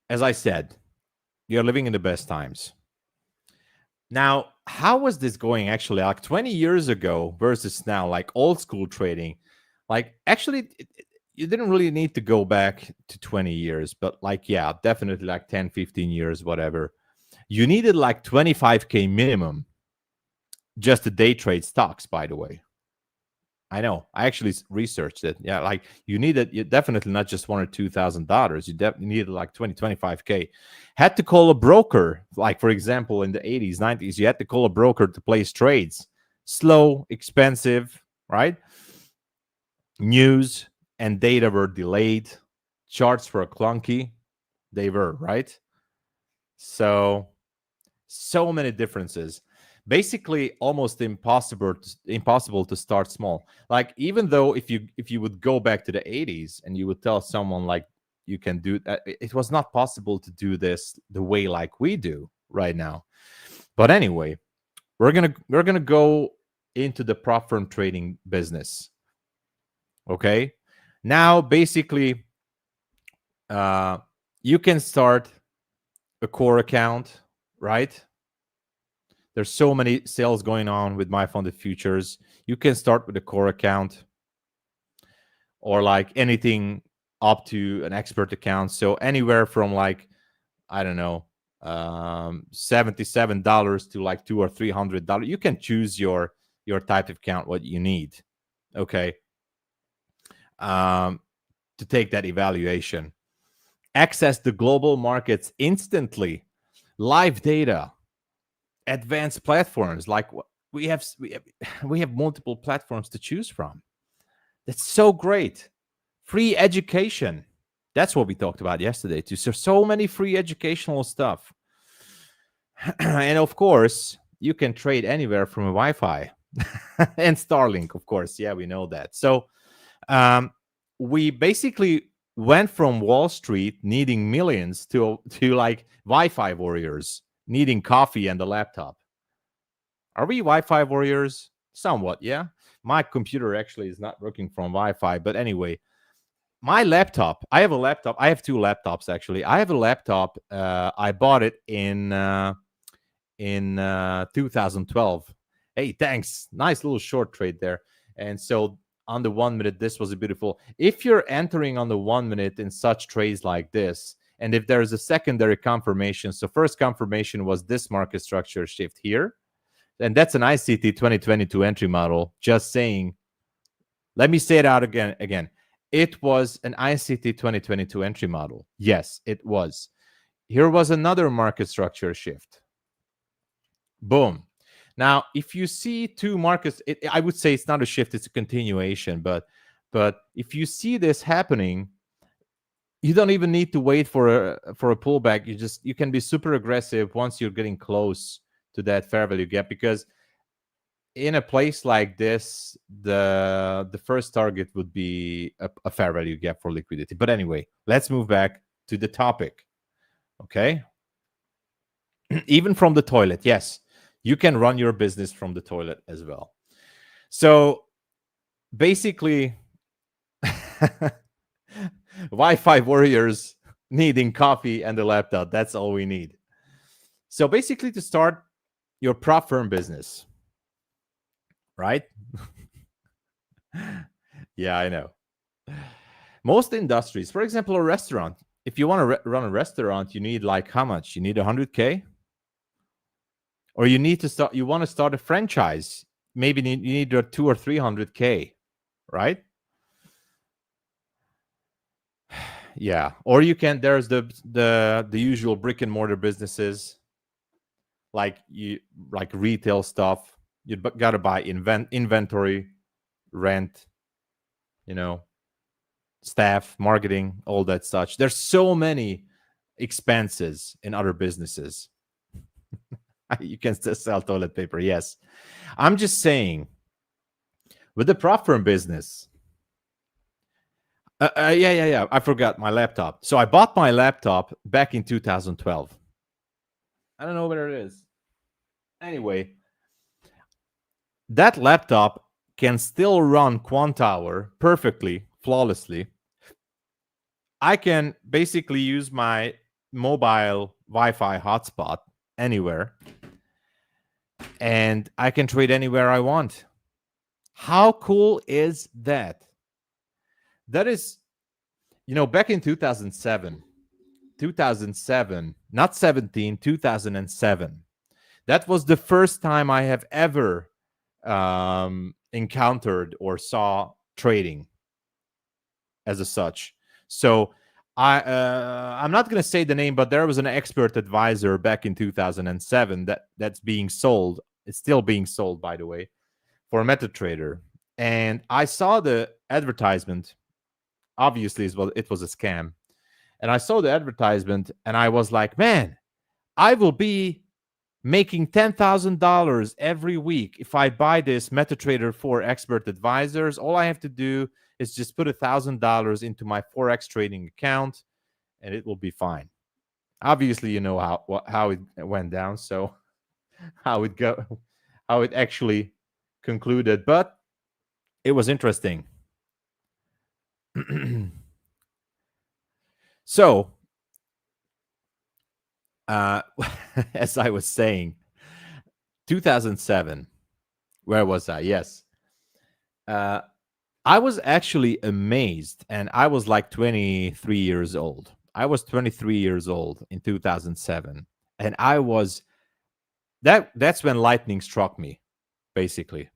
[SPEAKER 9] as I said, you're living in the best times. Now, how was this going actually? Like 20 years ago versus now, like old school trading, like actually you didn't really need to go back to 20 years, but like, yeah, definitely like 10, 15 years, whatever. You needed like 25K minimum just to day trade stocks, by the way. I know. I actually researched it. Yeah, like you definitely not just $1,000 or $2,000. You definitely needed like 25K. Had to call a broker, like for example, in the 80s, 90s, you had to call a broker to place trades. Slow, expensive, right? News and data were delayed. Charts were clunky. They were, right? So many differences. Basically almost impossible to start small. Like even though if you would go back to the 80s and you would tell someone like you can do that, it was not possible to do this the way like we do right now. But anyway, we're gonna go into the prop firm trading business. Okay, now basically you can start a core account, right? There's so many sales going on with MyFundedFutures. You can start with a core account or like anything up to an expert account. So anywhere from like, I don't know, $77 to like $200 or $300. You can choose your type of account, what you need. Okay. To take that evaluation. Access the global markets instantly. Live data. Advanced platforms, like we have multiple platforms to choose from. That's so great. Free education. That's what we talked about yesterday too. So many free educational stuff. And of course, you can trade anywhere from a Wi-Fi and Starlink, of course. Yeah, we know that. So we basically went from Wall Street needing millions to like Wi-Fi warriors needing coffee and a laptop. Are we Wi-Fi warriors? Somewhat, yeah. My computer actually is not working from Wi-Fi, but anyway, my laptop. I have a laptop. I have two laptops actually. I have a laptop. I bought it in 2012. Hey, thanks. Nice little short trade there. And so on the 1 minute, this was a beautiful. If you're entering on the 1 minute in such trades like this, and if there is a secondary confirmation, so first confirmation was this market structure shift here, and that's an ICT 2022 entry model. Just saying, let me say it out again. It was an ICT 2022 entry model. Yes, it was. Here was another market structure shift. Boom. Now, if you see two markets, I would say it's not a shift, it's a continuation. But if you see this happening, you don't even need to wait for a pullback. You can be super aggressive once you're getting close to that fair value gap, because in a place like this, the first target would be a fair value gap for liquidity. But anyway, let's move back to the topic. Okay. Even from the toilet, yes, you can run your business from the toilet as well. So basically, Wi-Fi warriors needing coffee and a laptop. That's all we need. So basically, to start your prop firm business, right? Yeah, I know. Most industries, for example, a restaurant. If you want to run a restaurant, you need like how much? You need 100K? Or you need to start. You want to start a franchise. maybe you need a 200 or 300K, right? Yeah. Or you can, there's the usual brick and mortar businesses, like retail stuff. You gotta buy inventory, rent, staff, marketing, all that such. There's so many expenses in other businesses. You can still sell toilet paper, yes. I'm just saying, with the prop firm business, yeah. I forgot my laptop. So I bought my laptop back in 2012. I don't know where it is. Anyway, that laptop can still run Quantower perfectly, flawlessly. I can basically use my mobile Wi-Fi hotspot anywhere, and I can trade anywhere I want. How cool is that? That is, back in 2007, not 17, 2007. That was the first time I have ever encountered or saw trading as a such. So I'm not going to say the name, but there was an expert advisor back in 2007 that's being sold. It's still being sold, by the way, for MetaTrader. And I saw the advertisement. Obviously, it was a scam. And I saw the advertisement and I was like, man, I will be making $10,000 every week if I buy this MetaTrader 4 expert advisors. All I have to do is just put $1,000 into my Forex trading account and it will be fine. Obviously, you know how it went down. So how it actually concluded, but it was interesting. So, as I was saying, 2007, where was I? Yes. I was actually amazed, and I was like 23 years old. I was 23 years old in 2007, and that's when lightning struck me, basically.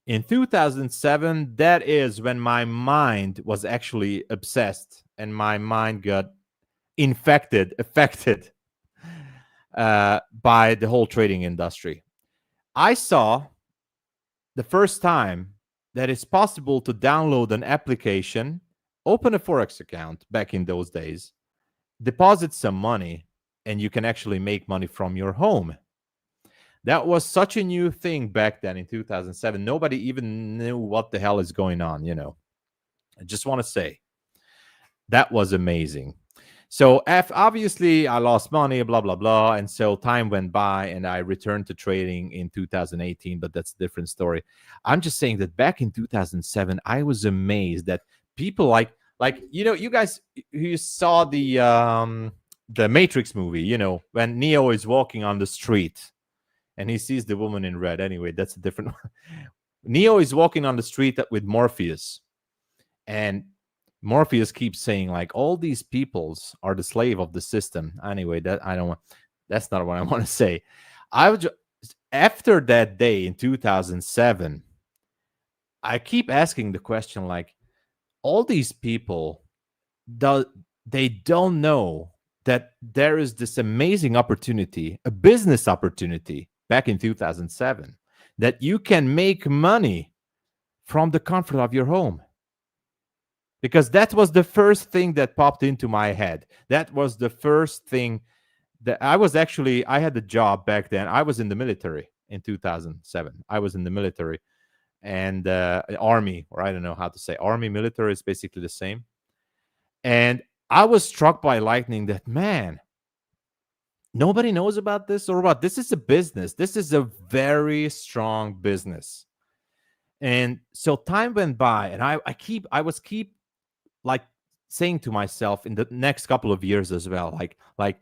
[SPEAKER 9] In 2007, that is when my mind was actually obsessed and my mind got affected by the whole trading industry. I saw the first time that it's possible to download an application, open a Forex account back in those days, deposit some money, and you can actually make money from your home. That was such a new thing back then in 2007. Nobody even knew what the hell is going on, I just want to say that was amazing. So obviously I lost money, blah, blah, blah. And so time went by and I returned to trading in 2018, but that's a different story. I'm just saying that back in 2007, I was amazed that people like, you guys who saw the Matrix movie, when Neo is walking on the street and he sees the woman in red. Anyway, that's a different one. Neo is walking on the street with Morpheus. And Morpheus keeps saying, like, all these peoples are the slave of the system. Anyway, that's not what I want to say. After that day in 2007, I keep asking the question, like, all these people, they don't know that there is this amazing opportunity, a business opportunity back in 2007, that you can make money from the comfort of your home. Because that was the first thing that popped into my head. That was the first thing that I had a job back then. I was in the military in 2007. I was in the military and army, or I don't know how to say. Army, military is basically the same. And I was struck by lightning that, man, nobody knows about this or what. This is a business. This is a very strong business. And so time went by and I was like saying to myself in the next couple of years as well, like,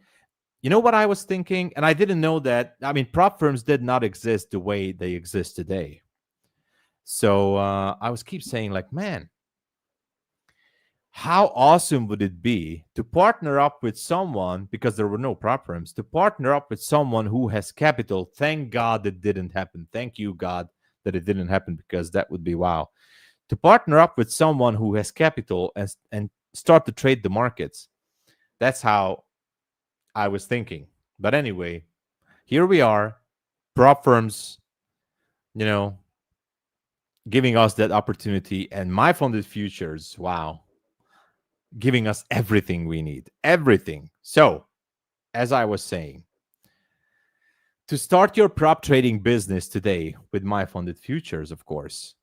[SPEAKER 9] you know what I was thinking? And I didn't know that. I mean, prop firms did not exist the way they exist today. So I was keep saying, like, man, how awesome would it be to partner up with someone, because there were no prop firms, to partner up with someone who has capital. Thank God it didn't happen. Thank you, God, that it didn't happen, because that would be wow. To partner up with someone who has capital and start to trade the markets. That's how I was thinking. But anyway, here we are, prop firms, giving us that opportunity, and MyFundedFutures, wow, giving us everything we need, everything. So, as I was saying, to start your prop trading business today with MyFundedFutures, of course,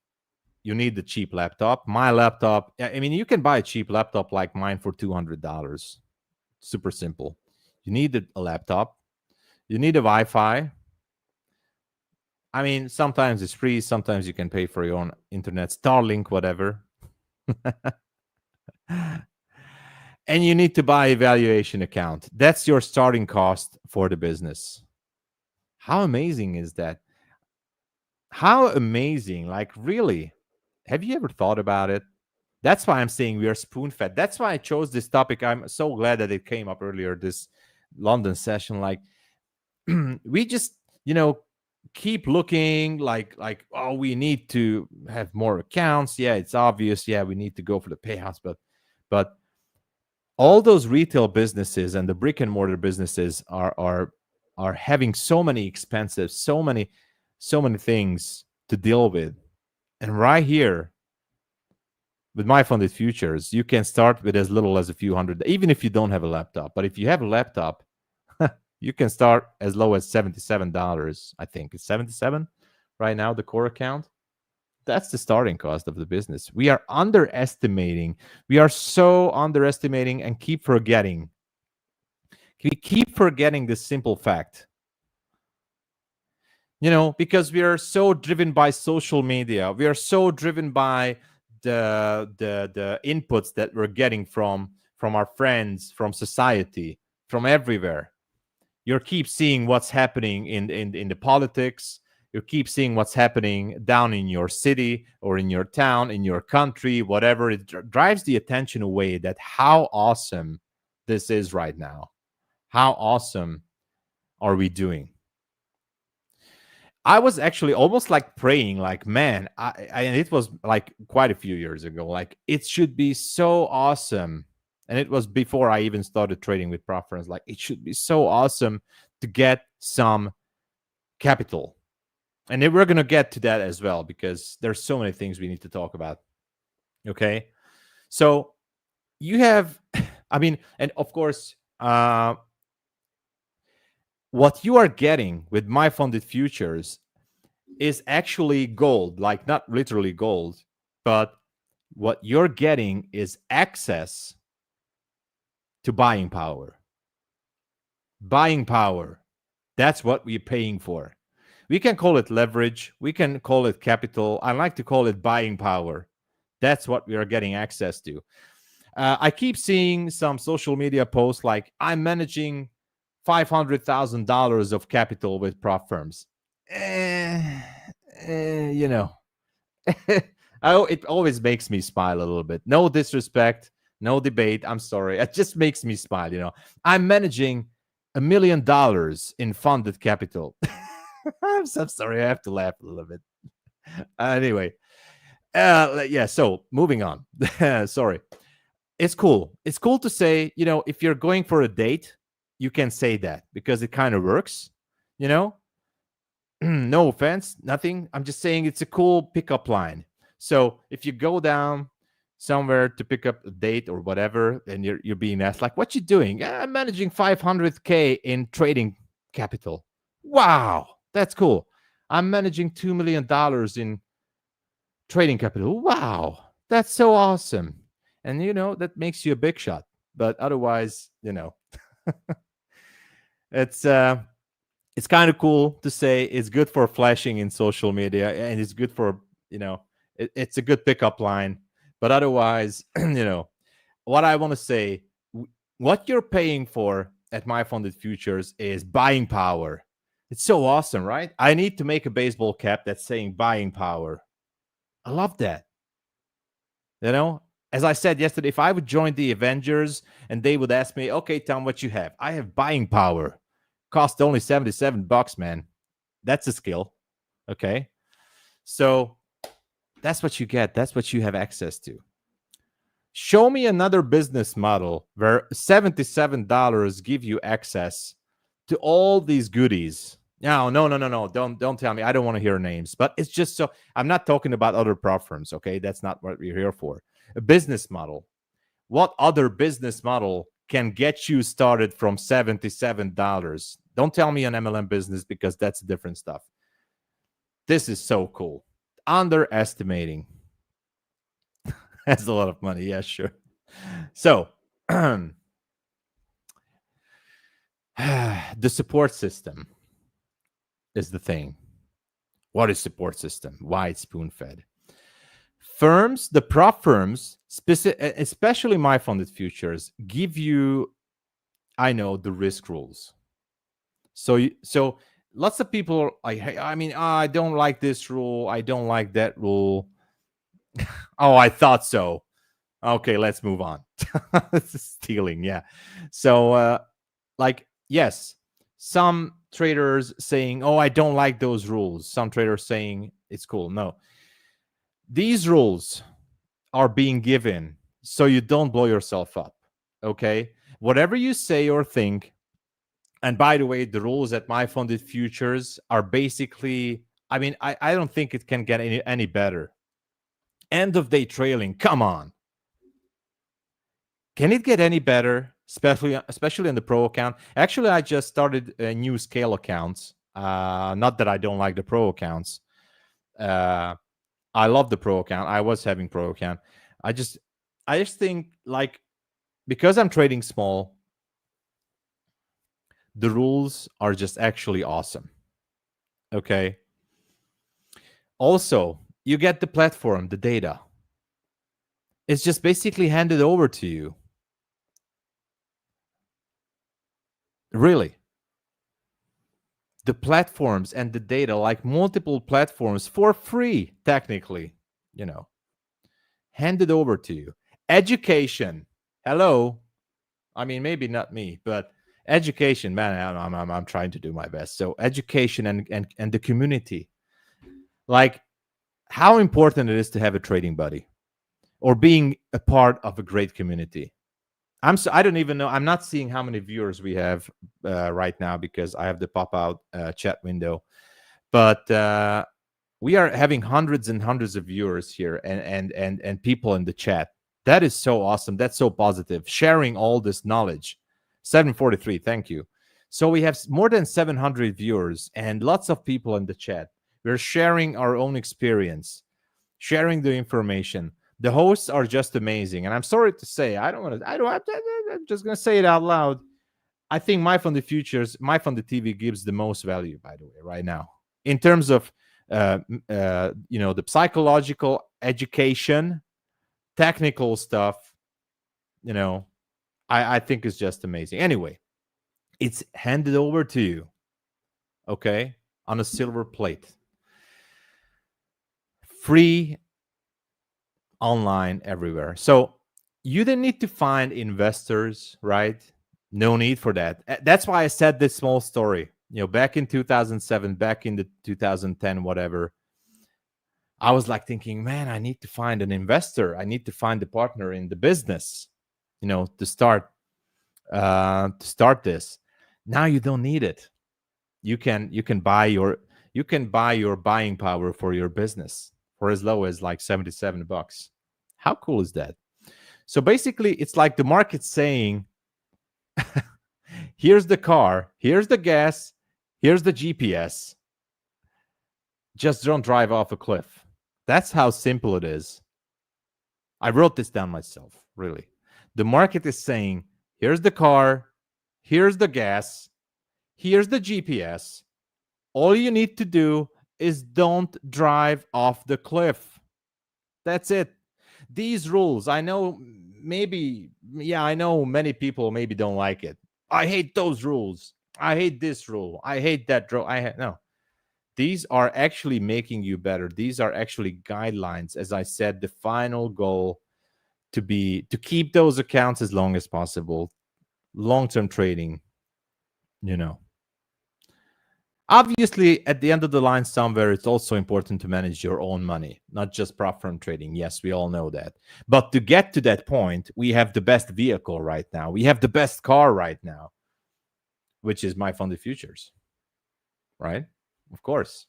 [SPEAKER 9] you need the cheap laptop. My laptop, I mean, you can buy a cheap laptop like mine for $200. Super simple. You need a laptop. You need a Wi-Fi. I mean, sometimes it's free. Sometimes you can pay for your own internet, Starlink, whatever. And you need to buy a valuation account. That's your starting cost for the business. How amazing is that? How amazing. Like, really, have you ever thought about it? That's why I'm saying we are spoon-fed. That's why I chose this topic. I'm so glad that it came up earlier, this London session. Like, we just, keep looking like, oh, we need to have more accounts. Yeah, it's obvious. Yeah, we need to go for the payouts. But all those retail businesses and the brick and mortar businesses are having so many expenses, so many things to deal with. And right here, with MyFundedFutures, you can start with as little as a few hundred, even if you don't have a laptop. But if you have a laptop, you can start as low as $77. I think it's 77 right now, the core account. That's the starting cost of the business. We are underestimating. We are so underestimating and keep forgetting. We keep forgetting this simple fact. Because we are so driven by social media. We are so driven by the inputs that we're getting from our friends, from society, from everywhere. You keep seeing what's happening in the politics. You keep seeing what's happening down in your city or in your town, in your country, whatever. It drives the attention away that how awesome this is right now. How awesome are we doing? I was actually almost like praying, like, man, and it was like quite a few years ago, like it should be so awesome. And it was before I even started trading with prop firms. Like, it should be so awesome to get some capital. And then we're going to get to that as well, because there's so many things we need to talk about. Okay. So you have, and of course, what you are getting with MyFundedFutures is actually gold, like not literally gold, but what you're getting is access to buying power. Buying power. That's what we're paying for. We can call it leverage. We can call it capital. I like to call it buying power. That's what we are getting access to. I keep seeing some social media posts like, I'm managing $500,000 of capital with prop firms. It always makes me smile a little bit. No disrespect, no debate. I'm sorry. It just makes me smile. I'm managing $1 million in funded capital. I'm so sorry. I have to laugh a little bit. Anyway, yeah. So moving on. Sorry. It's cool. It's cool to say, if you're going for a date, you can say that because it kind of works. No offense, nothing. I'm just saying it's a cool pickup line. So if you go down somewhere to pick up a date or whatever, and you're being asked, like, what you doing? I'm managing 500K in trading capital. Wow, that's cool. I'm managing $2 million in trading capital. Wow, that's so awesome. And that makes you a big shot. But otherwise, it's kind of cool to say. It's good for flashing in social media, and it's good for it's a good pickup line. But otherwise, what I want to say, what you're paying for at MyFundedFutures is buying power. It's so awesome, right? I need to make a baseball cap that's saying buying power. I love that. As I said yesterday, if I would join the Avengers and they would ask me, okay, Tom, what you have? I have buying power. Cost only $77, man. That's a skill. Okay. So that's what you get. That's what you have access to. Show me another business model where $77 give you access to all these goodies. No. Don't tell me. I don't want to hear names. But it's just so I'm not talking about other prop firms. Okay, that's not what we're here for. A business model. What other business model can get you started from $77? Don't tell me an MLM business, because that's different stuff. This is so cool. Underestimating. That's a lot of money. Yeah, sure. So the support system is the thing. What is support system? Why it's spoon-fed? Firms, the prop firms, especially MyFundedFutures, give you, I know, the risk rules. So lots of people are like, I don't like this rule. I don't like that rule. Oh, I thought so. Okay, let's move on. This is stealing, yeah. So, yes, some traders saying, oh, I don't like those rules. Some traders saying it's cool. No. These rules are being given so you don't blow yourself up, okay? Whatever you say or think, and by the way, the rules at MyFundedFutures are basically, I don't think it can get any better. End of day trailing, come on. Can it get any better, especially in the pro account? Actually, I just started new scale accounts. Not that I don't like the pro accounts. I love the pro account. I was having pro account. I just think, like, because I'm trading small, the rules are just actually awesome. Okay. Also, you get the platform, the data. It's just basically handed over to you. Really. The platforms and the data, like multiple platforms for free, technically, handed over to you. Education. Hello. Maybe not me, but education, man, I'm trying to do my best. So education and the community. Like, how important it is to have a trading buddy or being a part of a great community. I don't even know. I'm not seeing how many viewers we have right now because I have the pop-out chat window. But we are having hundreds and hundreds of viewers here and people in the chat. That is so awesome. That's so positive. Sharing all this knowledge. 743, thank you. So we have more than 700 viewers and lots of people in the chat. We're sharing our own experience, sharing the information. The hosts are just amazing. And I'm sorry to say, I'm just going to say it out loud. I think MyFundedFutures, MyFunded TV gives the most value, by the way, right now. In terms of, the psychological education, technical stuff, I think it's just amazing. Anyway, it's handed over to you, okay, on a silver plate. Free, online, everywhere. So you didn't need to find investors, right? No need for that. That's why I said this small story. Back in 2007, back in the 2010, whatever, I was like thinking, man, I need to find an investor. I need to find a partner in the business, to start this. Now you don't need it. You can buy your buying power for your business for as low as like $77. How cool is that? So basically, it's like the market saying, here's the car, here's the gas, here's the GPS. Just don't drive off a cliff. That's how simple it is. I wrote this down myself, really. The market is saying, here's the car, here's the gas, here's the GPS. All you need to do is don't drive off the cliff. That's it. These rules, I know I know many people maybe don't like it. I hate those rules. I hate this rule. I hate that rule. No. These are actually making you better. These are actually guidelines. As I said, the final goal to keep those accounts as long as possible. Long-term trading, Obviously, at the end of the line somewhere, it's also important to manage your own money, not just prop firm trading. Yes, we all know that. But to get to that point, we have the best vehicle right now. We have the best car right now, which is MyFundedFutures, right? Of course.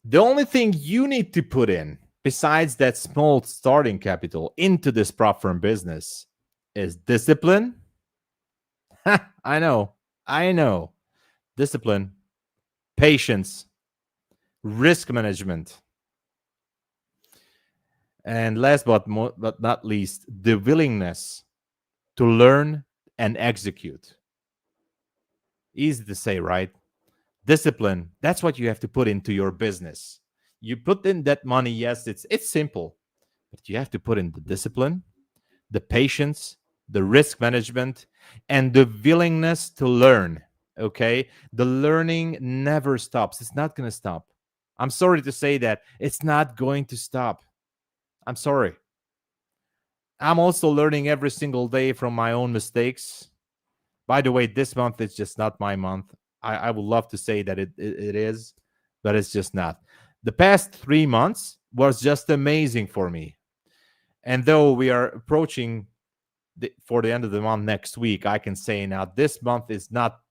[SPEAKER 9] The only thing you need to put in, besides that small starting capital into this prop firm business, is discipline. I know. Discipline, patience, risk management, and last but not least, the willingness to learn and execute. Easy to say, right? Discipline, that's what you have to put into your business. You put in that money, yes, it's simple, but you have to put in the discipline, the patience, the risk management, and the willingness to learn. Okay, the learning never stops. It's not going to stop. I'm sorry to say that it's not going to stop. I'm sorry. I'm also learning every single day from my own mistakes. By the way, this month is just not my month. I would love to say that it is, but it's just not. The past 3 months was just amazing for me. And though we are approaching for the end of the month next week, I can say now this month is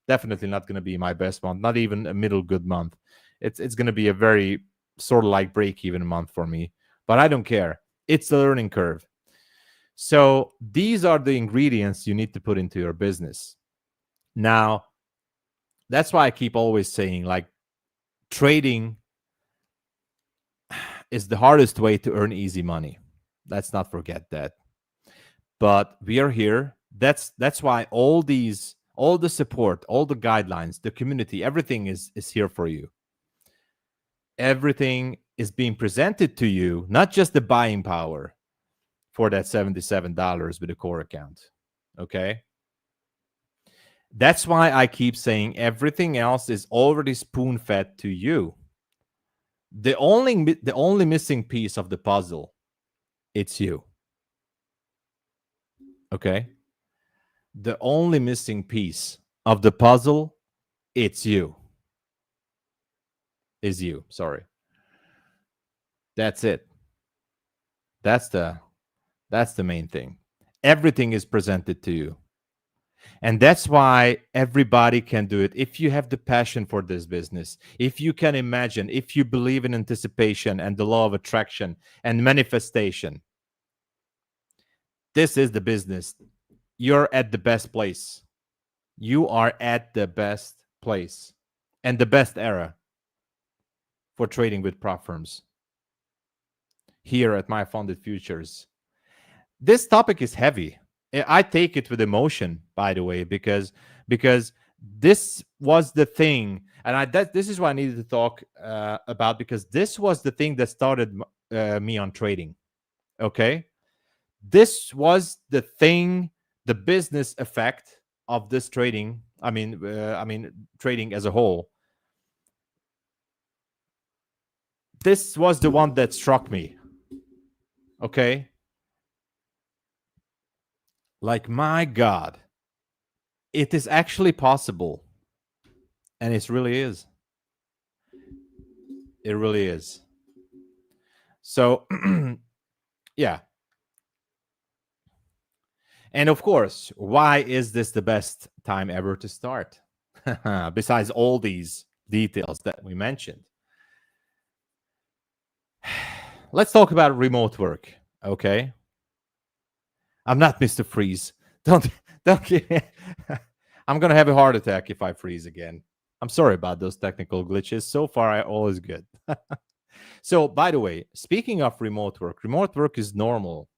[SPEAKER 9] definitely not going to be my best month, not even a middle good month. It's going to be a very sort of like break-even month for me, but I don't care. It's the learning curve. So these are the ingredients you need to put into your business. Now, that's why I keep always saying, like, trading is the hardest way to earn easy money. Let's not forget that. But we are here. That's why all the support, all the guidelines, the community, everything is here for you. Everything is being presented to you, not just the buying power for that $77 with a core account. Okay? That's why I keep saying everything else is already spoon-fed to you. The only missing piece of the puzzle, it's you. Okay? The only missing piece of the puzzle, it's you. Is you. Sorry. That's it. That's the main thing. Everything is presented to you. And that's why everybody can do it. If you have the passion for this business, if you can imagine, if you believe in anticipation and the law of attraction and manifestation, this is the business. You're at the best place. You are at the best place and the best era for trading with prop firms here at MyFundedFutures. This topic is heavy. I take it with emotion, by the way, because this was the thing, and this is what I needed to talk about, because this was the thing that started me on trading. Okay, this was the thing, the business effect of this trading. I mean, trading as a whole. This was the one that struck me. Okay. Like, my God, it is actually possible. And it really is. It really is. So, yeah. And of course, why is this the best time ever to start? Besides all these details that we mentioned. Let's talk about remote work, okay? I'm not Mr. Freeze. Don't give me. I'm going to have a heart attack if I freeze again. I'm sorry about those technical glitches. So far, all is good. So, by the way, speaking of remote work is normal.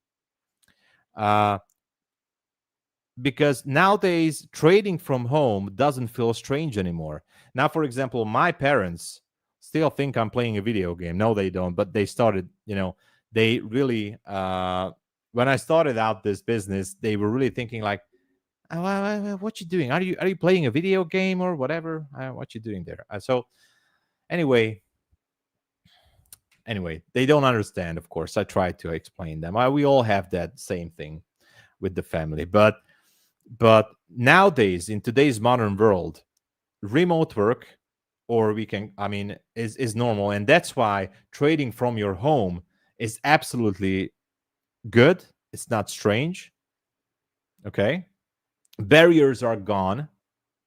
[SPEAKER 9] Because nowadays, trading from home doesn't feel strange anymore. Now, for example, my parents still think I'm playing a video game. No, they don't. But they started, they really... when I started out this business, they were really thinking like, oh, what you doing? Are you playing a video game or whatever? What you doing there? So anyway, they don't understand, of course. I try to explain them. We all have that same thing with the family. But nowadays, in today's modern world, remote work, or we can, is normal. And that's why trading from your home is absolutely good. It's not strange. Okay. Barriers are gone.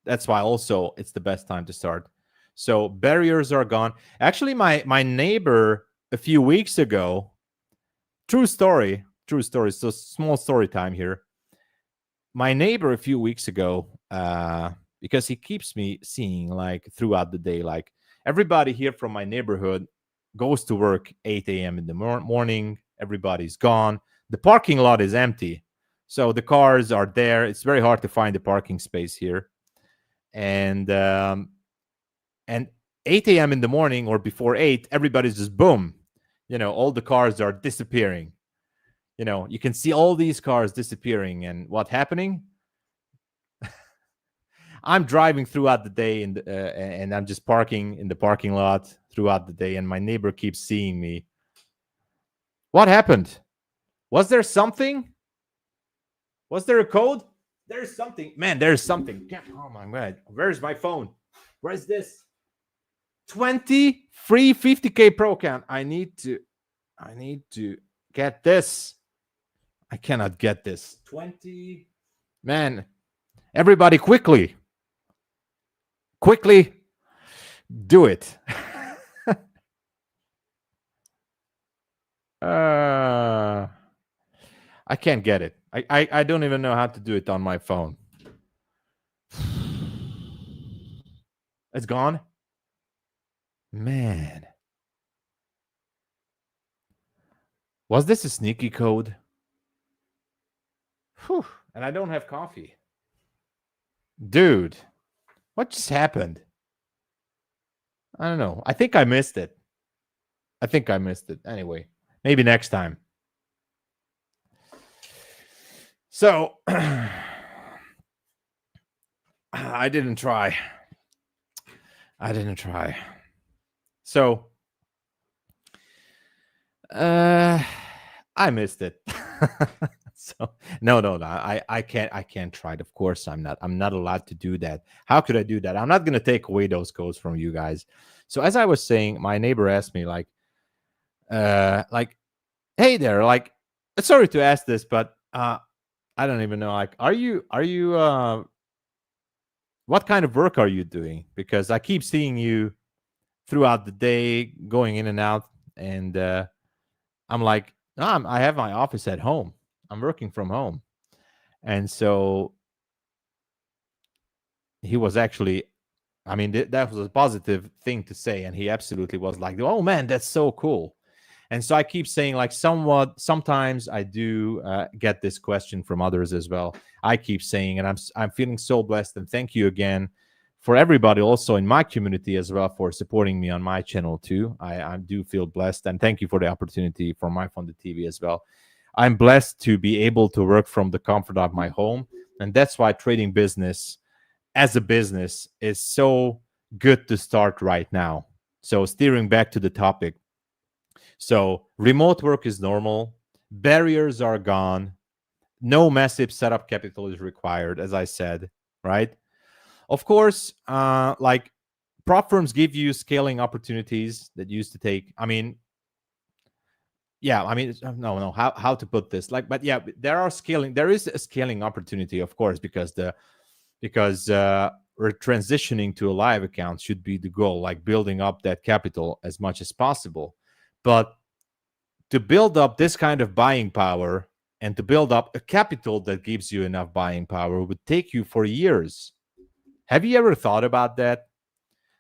[SPEAKER 9] That's why also it's the best time to start. So barriers are gone. Actually, my neighbor a few weeks ago, true story. So small story time here. My neighbor a few weeks ago, because he keeps me seeing like throughout the day, like everybody here from my neighborhood goes to work 8 a.m. in the morning. Everybody's gone. The parking lot is empty. So the cars are there. It's very hard to find a parking space here. And 8 a.m. in the morning or before 8, everybody's just boom. All the cars are disappearing. You can see all these cars disappearing. And what's happening? I'm driving throughout the day and I'm just parking in the parking lot throughout the day. And my neighbor keeps seeing me. What happened? Was there something? Was there a code? There's something. Man, there's something. Oh my God. Where's my phone? Where's this? 20 free 50K pro account. I need to get this. I cannot get this. 20. Man, everybody quickly do it. I can't get it. I don't even know how to do it on my phone. It's gone. Man. Was this a sneaky code? Whew. And I don't have coffee. Dude, what just happened? I don't know. I think I missed it. Anyway, maybe next time. So, I didn't try. So, I missed it. So no. I can't try it. Of course, I'm not allowed to do that. How could I do that? I'm not gonna take away those codes from you guys. So as I was saying, my neighbor asked me like, hey there, like, sorry to ask this, but I don't even know, like, are you what kind of work are you doing? Because I keep seeing you throughout the day going in and out, and I'm like, no, I have my office at home. I'm working from home. And so he was actually, that was a positive thing to say. And he absolutely was like, oh man, that's so cool. And so I keep saying, like, sometimes I do get this question from others as well. I keep saying, and I'm feeling so blessed. And thank you again for everybody also in my community as well for supporting me on my channel too. I do feel blessed. And thank you for the opportunity for MyFunded TV as well. I'm blessed to be able to work from the comfort of my home. And that's why trading business as a business is so good to start right now. So steering back to the topic. So remote work is normal. Barriers are gone. No massive setup capital is required, as I said, right? Of course, like prop firms give you scaling opportunities that used to take, no, how to put this? Like, but yeah, there is a scaling opportunity, of course, because we're transitioning to a live account should be the goal, like building up that capital as much as possible. But to build up this kind of buying power and to build up a capital that gives you enough buying power would take you for years. Have you ever thought about that?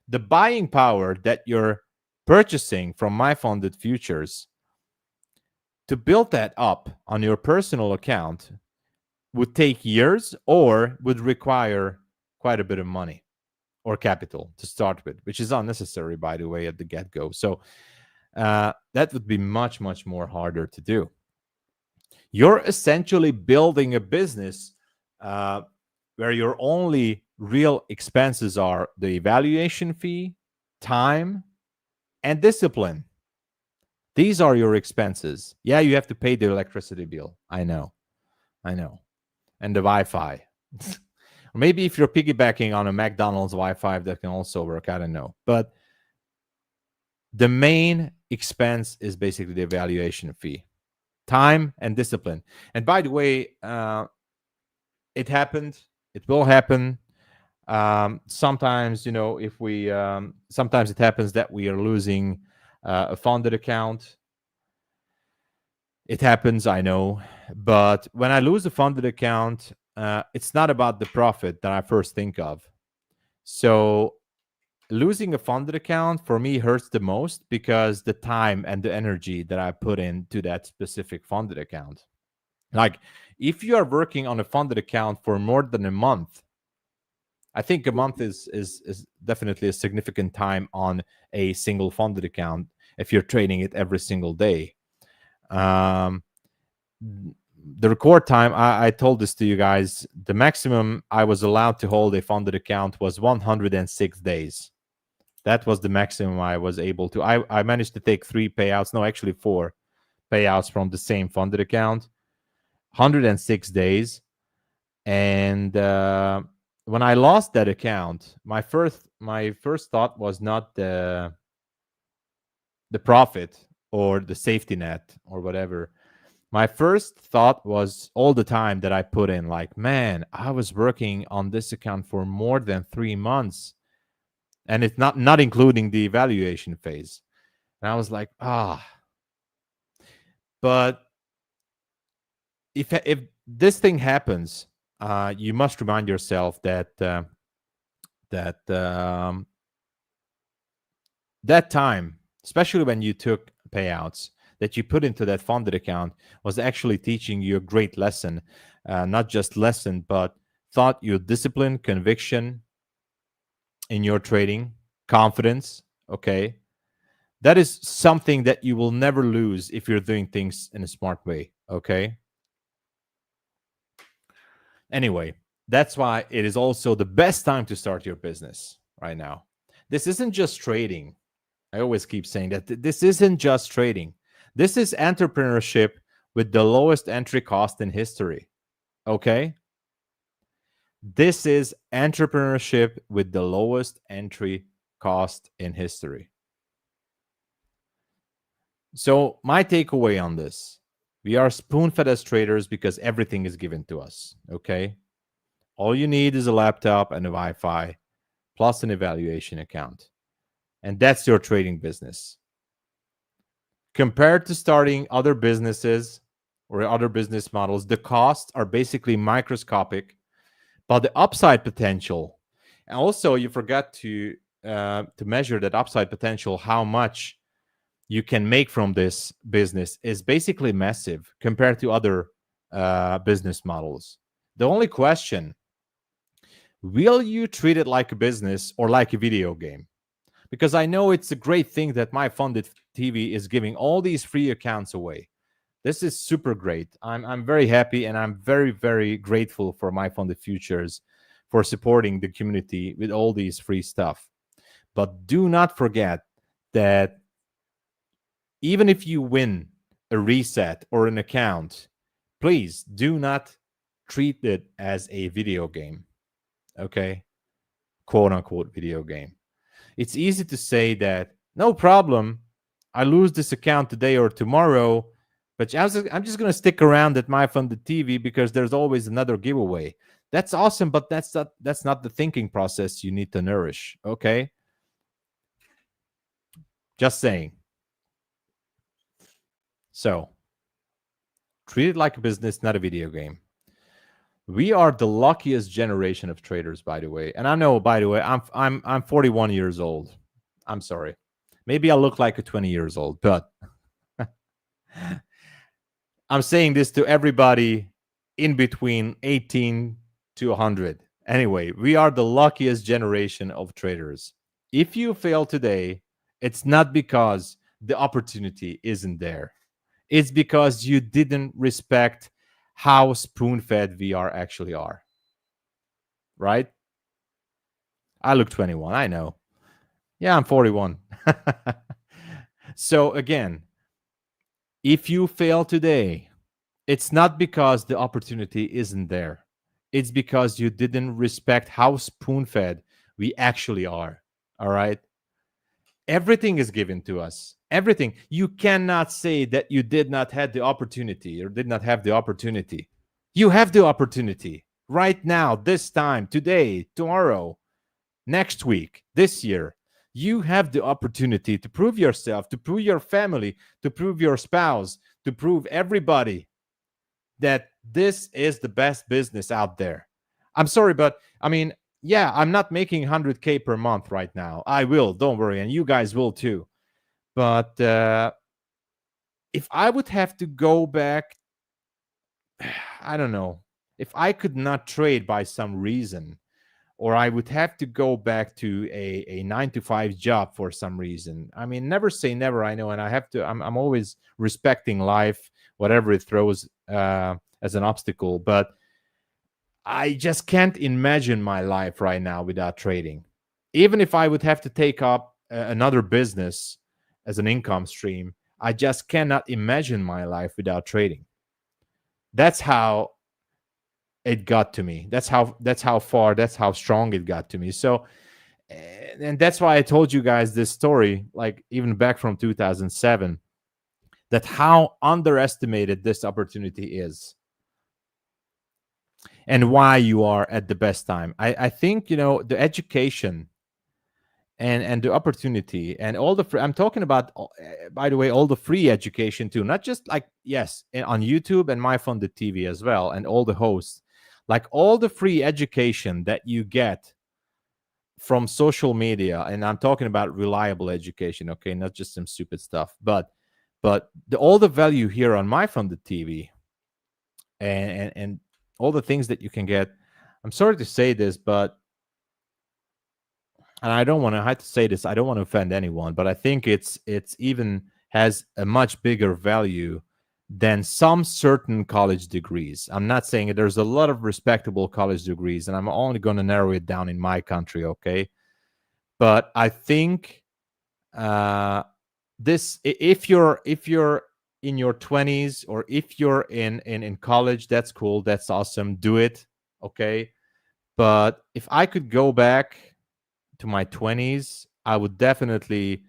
[SPEAKER 9] The buying power that you're purchasing from MyFundedFutures, to build that up on your personal account would take years or would require quite a bit of money or capital to start with, which is unnecessary, by the way, at the get-go. So that would be much, much more harder to do. You're essentially building a business where your only real expenses are the evaluation fee, time, and discipline. These are your expenses. Yeah, you have to pay the electricity bill. I know. And the Wi-Fi. Maybe if you're piggybacking on a McDonald's Wi-Fi, that can also work. I don't know. But the main expense is basically the evaluation fee, time and discipline. And by the way, it happened. It will happen. Sometimes, if we, sometimes it happens that we are losing a funded account. It happens, I know. But when I lose a funded account, it's not about the profit that I first think of. So losing a funded account for me hurts the most because the time and the energy that I put into that specific funded account. Like if you are working on a funded account for more than a month, I think a month is definitely a significant time on a single funded account if you're trading it every single day. The record time, I told this to you guys, the maximum I was allowed to hold a funded account was 106 days. That was the maximum I was able to. I managed to take 3 payouts, no, actually 4 payouts from the same funded account, 106 days. And when I lost that account, my first thought was not the profit or the safety net or whatever. My first thought was all the time that I put in, like, man, I was working on this account for more than 3 months, and it's not including the evaluation phase. And I was like, but if this thing happens, you must remind yourself that that time, especially when you took payouts that you put into that funded account, was actually teaching you a great lesson. Not just lesson, but taught you discipline, conviction in your trading, confidence. Okay, that is something that you will never lose if you're doing things in a smart way. Okay. Anyway, that's why it is also the best time to start your business right now. This isn't just trading. I always keep saying that this isn't just trading. This is entrepreneurship with the lowest entry cost in history. Okay? This is entrepreneurship with the lowest entry cost in history. So my takeaway on this, we are spoon-fed as traders because everything is given to us. Okay? All you need is a laptop and a Wi-Fi plus an evaluation account. And that's your trading business. Compared to starting other businesses or other business models, the costs are basically microscopic, but the upside potential, and also you forgot to measure that upside potential, how much you can make from this business, is basically massive compared to other business models. The only question, will you treat it like a business or like a video game? Because I know it's a great thing that MyFundedTV is giving all these free accounts away. This is super great. I'm very happy, and I'm very, very grateful for MyFundedFutures for supporting the community with all these free stuff. But do not forget that even if you win a reset or an account, please do not treat it as a video game. Okay? Quote unquote video game. It's easy to say that, no problem, I lose this account today or tomorrow, but I'm just going to stick around at MyFundedTV because there's always another giveaway. That's awesome, but that's not the thinking process you need to nourish, okay? Just saying. So, treat it like a business, not a video game. We are the luckiest generation of traders, by the way. And I know, by the way, I'm 41 years old. I'm sorry. Maybe I look like a 20 years old, but I'm saying this to everybody in between 18 to 100. Anyway, we are the luckiest generation of traders. If you fail today, it's not because the opportunity isn't there. It's because you didn't respect how spoon-fed we actually are. Right? I look 21, I know. Yeah, I'm 41. So again, if you fail today, it's not because the opportunity isn't there. it's because you didn't respect how spoon-fed we actually are. All right. Everything is given to us. Everything. You cannot say that you did not have the opportunity or did not have the opportunity. You have the opportunity right now, this time, today, tomorrow, next week, this year. You have the opportunity to prove yourself, to prove your family, to prove your spouse, to prove everybody that this is the best business out there. I'm sorry, but I mean, yeah, I'm not making 100K per month right now. I will, don't worry, and you guys will too. But if I would have to go back, I don't know, if I could not trade by some reason, or I would have to go back to a 9 to 5 job for some reason. I mean, never say never, I know, and I'm always respecting life, whatever it throws as an obstacle, but I just can't imagine my life right now without trading. Even if I would have to take up another business as an income stream, I just cannot imagine my life without trading. That's how it got to me. That's how far, that's how strong it got to me. So, and that's why I told you guys this story, like even back from 2007, that how underestimated this opportunity is and why you are at the best time. I think, the education and the opportunity and all the I'm talking about, by the way, all the free education too, not just like, yes, on YouTube and MyFunded TV as well, and all the hosts, like all the free education that you get from social media. And I'm talking about reliable education, okay, not just some stupid stuff, but all the value here on MyFunded TV and all the things that you can get. I'm sorry to say this, but, and I have to say this, I don't want to offend anyone, but I think it's even has a much bigger value than some certain college degrees. I'm not saying it. There's a lot of respectable college degrees, and I'm only going to narrow it down in my country, okay? But I think this, if you're in your 20s, or if you're in college, that's cool, that's awesome, do it, okay? But if I could go back to my 20s, I would definitely,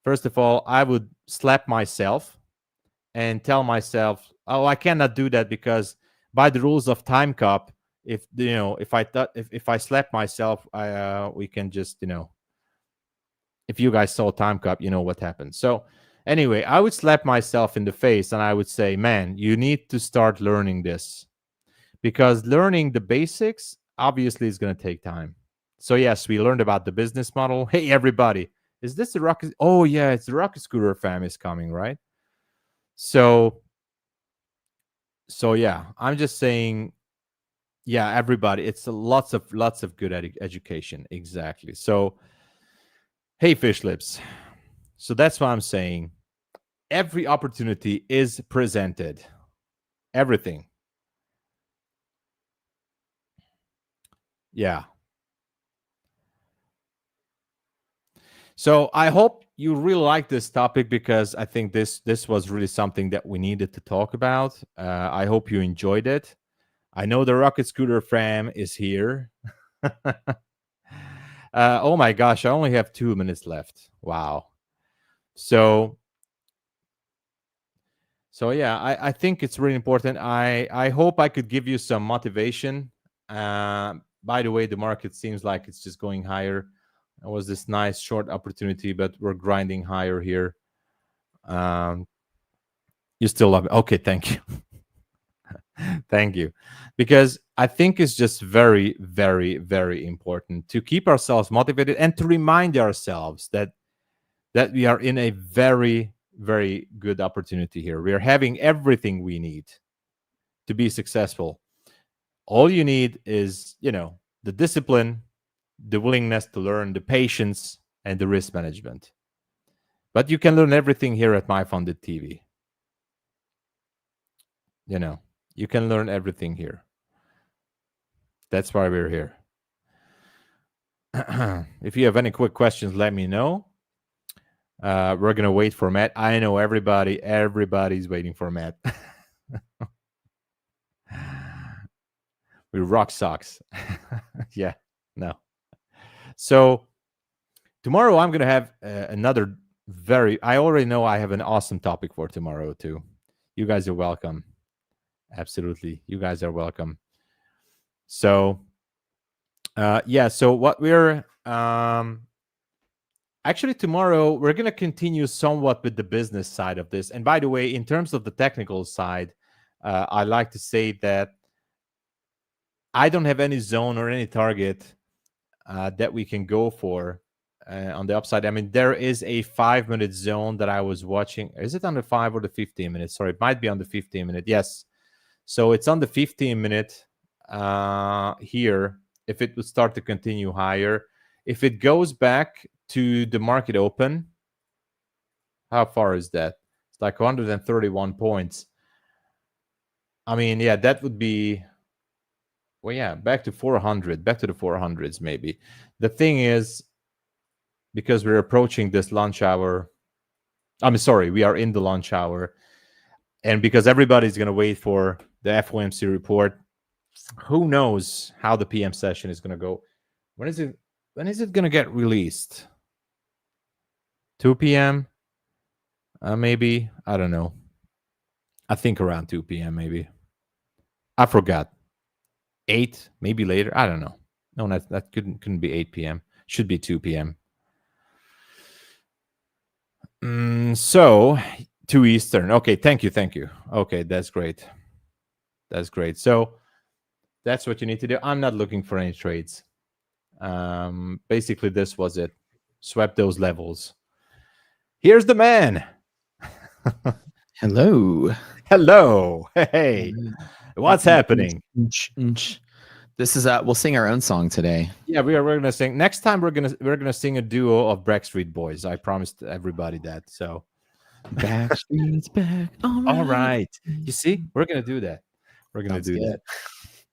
[SPEAKER 9] first of all, I would slap myself and tell myself, oh, I cannot do that, because by the rules of Time Cup, if I slap myself, we can just, if you guys saw Time Cup, you know what happened. So anyway, I would slap myself in the face and I would say, man, you need to start learning this, because learning the basics obviously is going to take time. So yes, we learned about the business model. Hey, everybody, is this the Rocket? Oh yeah, it's the Rocket Scooter fam is coming, right? So yeah, I'm just saying, yeah, everybody, it's lots of good education. Exactly. So, hey, fish lips. So that's what I'm saying. Every opportunity is presented. Everything. Yeah. So I hope you really like this topic, because I think this was really something that we needed to talk about. I hope you enjoyed it. I know the Rocket Scooter fam is here. Oh my gosh, I only have 2 minutes left. Wow. So yeah, I think it's really important. I hope I could give you some motivation. By the way, the market seems like it's just going higher. It was this nice short opportunity, but we're grinding higher here. You still love it. Okay, thank you. Thank you. Because I think it's just very, very, very important to keep ourselves motivated and to remind ourselves that we are in a very, very good opportunity here. We are having everything we need to be successful. All you need is, the discipline, the willingness to learn, the patience, and the risk management. But you can learn everything here at MyFunded TV. You can learn everything here. That's why we're here. If you have any quick questions, let me know. We're going to wait for Matt. I know everybody's waiting for Matt. We rock socks. Yeah, no. So tomorrow I'm going to have another I already know I have an awesome topic for tomorrow too. You guys are welcome. Absolutely. You guys are welcome. So, yeah, so what we're actually tomorrow, we're going to continue somewhat with the business side of this. And by the way, in terms of the technical side, I like to say that I don't have any zone or any target that we can go for on the upside. I mean, there is a 5-minute zone that I was watching. Is it on the 5 or the 15 minutes? Sorry, it might be on the 15 minute. Yes. So it's on the 15 minute here. If it would start to continue higher, if it goes back to the market open, how far is that? It's like 131 points. I mean, yeah, that would be, well, yeah, back to 400, back to the 400s maybe. The thing is, because we're approaching this lunch hour, I'm sorry, we are in the lunch hour, and because everybody's going to wait for the FOMC report, who knows how the PM session is going to go. When is it going to get released? 2 p.m. Maybe, I don't know. I think around 2 p.m. maybe. I forgot. 8, maybe later. I don't know. No, that couldn't be 8 p.m. Should be 2 p.m. So 2 Eastern. Okay, thank you. Okay, that's great. That's great. So that's what you need to do. I'm not looking for any trades. Basically, this was it. Swept those levels. Here's the man.
[SPEAKER 10] Hello.
[SPEAKER 9] Hey. What's happening?
[SPEAKER 10] This is we'll sing our own song today.
[SPEAKER 9] Yeah, we're gonna sing. Next time we're gonna sing a duo of Backstreet Boys. I promised everybody that. So
[SPEAKER 10] Backstreet's back.
[SPEAKER 9] All right. You see, we're gonna do that. We're gonna do that.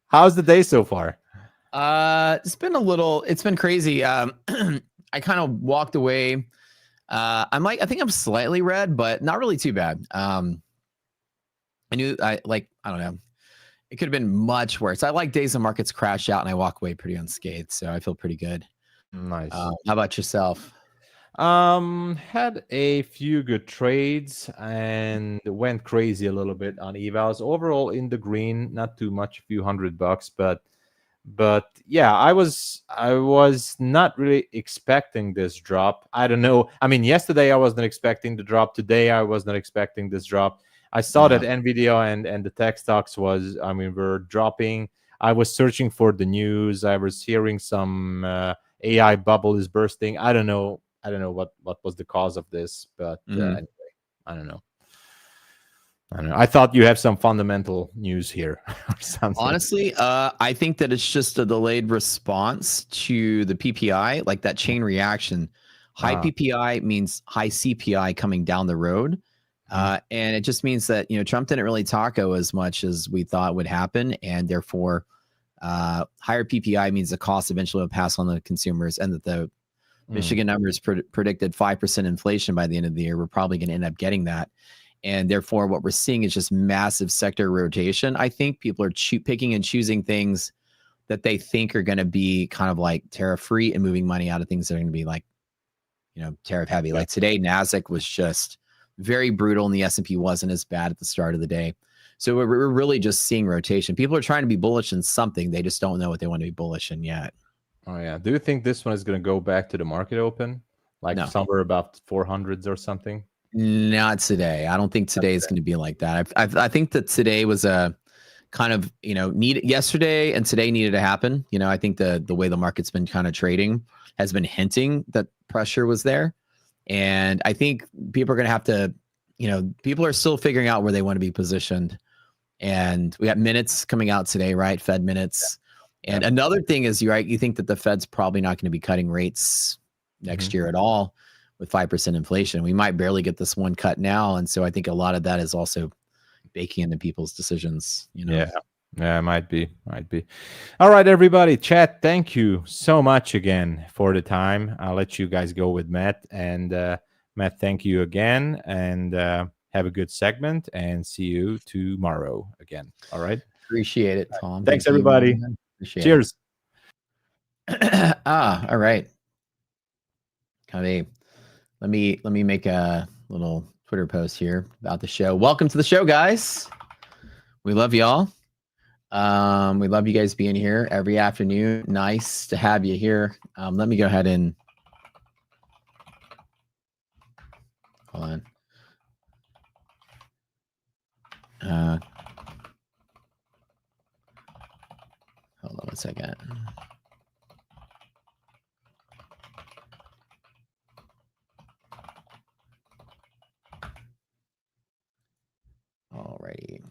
[SPEAKER 9] How's the day so far?
[SPEAKER 10] It's been crazy. I kind of walked away. I think I'm slightly red, but not really too bad. I don't know. It could have been much worse. I like days the markets crash out and I walk away pretty unscathed, so I feel pretty good.
[SPEAKER 9] Nice.
[SPEAKER 10] How about yourself?
[SPEAKER 9] Had a few good trades and went crazy a little bit on evals. Overall in the green, not too much, a few $100, but yeah, I was not really expecting this drop. I don't know. I mean, yesterday I wasn't expecting the drop. Today I was not expecting this drop. I saw that NVIDIA and the tech stocks were dropping. I was searching for the news. I was hearing some AI bubble is bursting. I don't know what was the cause of this, but anyway, I don't know. I thought you have some fundamental news here or something.
[SPEAKER 10] Honestly, I think that it's just a delayed response to the PPI, like that chain reaction. High PPI means high CPI coming down the road. And it just means that, Trump didn't really taco as much as we thought would happen. And therefore, higher PPI means the cost eventually will pass on to consumers, and that the Michigan numbers predicted 5% inflation by the end of the year. We're probably going to end up getting that. And therefore, what we're seeing is just massive sector rotation. I think people are picking and choosing things that they think are going to be kind of like tariff free and moving money out of things that are going to be like, tariff heavy. Yeah. Like today, NASDAQ was just very brutal and the S&P wasn't as bad at the start of the day. So we're really just seeing rotation. People are trying to be bullish in something. They just don't know what they want to be bullish in yet.
[SPEAKER 9] Oh, yeah. Do you think this one is going to go back to the market open? Like somewhere about 400s or something?
[SPEAKER 10] Not today. I don't think today is going to be like that. I think that today was a kind of, yesterday and today needed to happen. I think the way the market's been kind of trading has been hinting that pressure was there. And I think people are going to have to, people are still figuring out where they want to be positioned. And we got minutes coming out today, right? Fed minutes. Yeah. And another thing is, you think that the Fed's probably not going to be cutting rates next year at all with 5% inflation. We might barely get this one cut now. And so I think a lot of that is also baking into people's decisions,
[SPEAKER 9] Yeah, it might be. All right, everybody. Chat, thank you so much again for the time. I'll let you guys go with Matt. And Matt, thank you again. And have a good segment and see you tomorrow again. All right.
[SPEAKER 10] Appreciate it, Tom.
[SPEAKER 9] Thanks,
[SPEAKER 10] Thank you,
[SPEAKER 9] everybody.
[SPEAKER 10] man. Appreciate
[SPEAKER 9] Cheers.
[SPEAKER 10] it. All right. Let me make a little Twitter post here about the show. Welcome to the show, guys. We love y'all. We love you guys being here every afternoon. Nice to have you here. Let me go ahead and hold on. Hold on one second. Alrighty.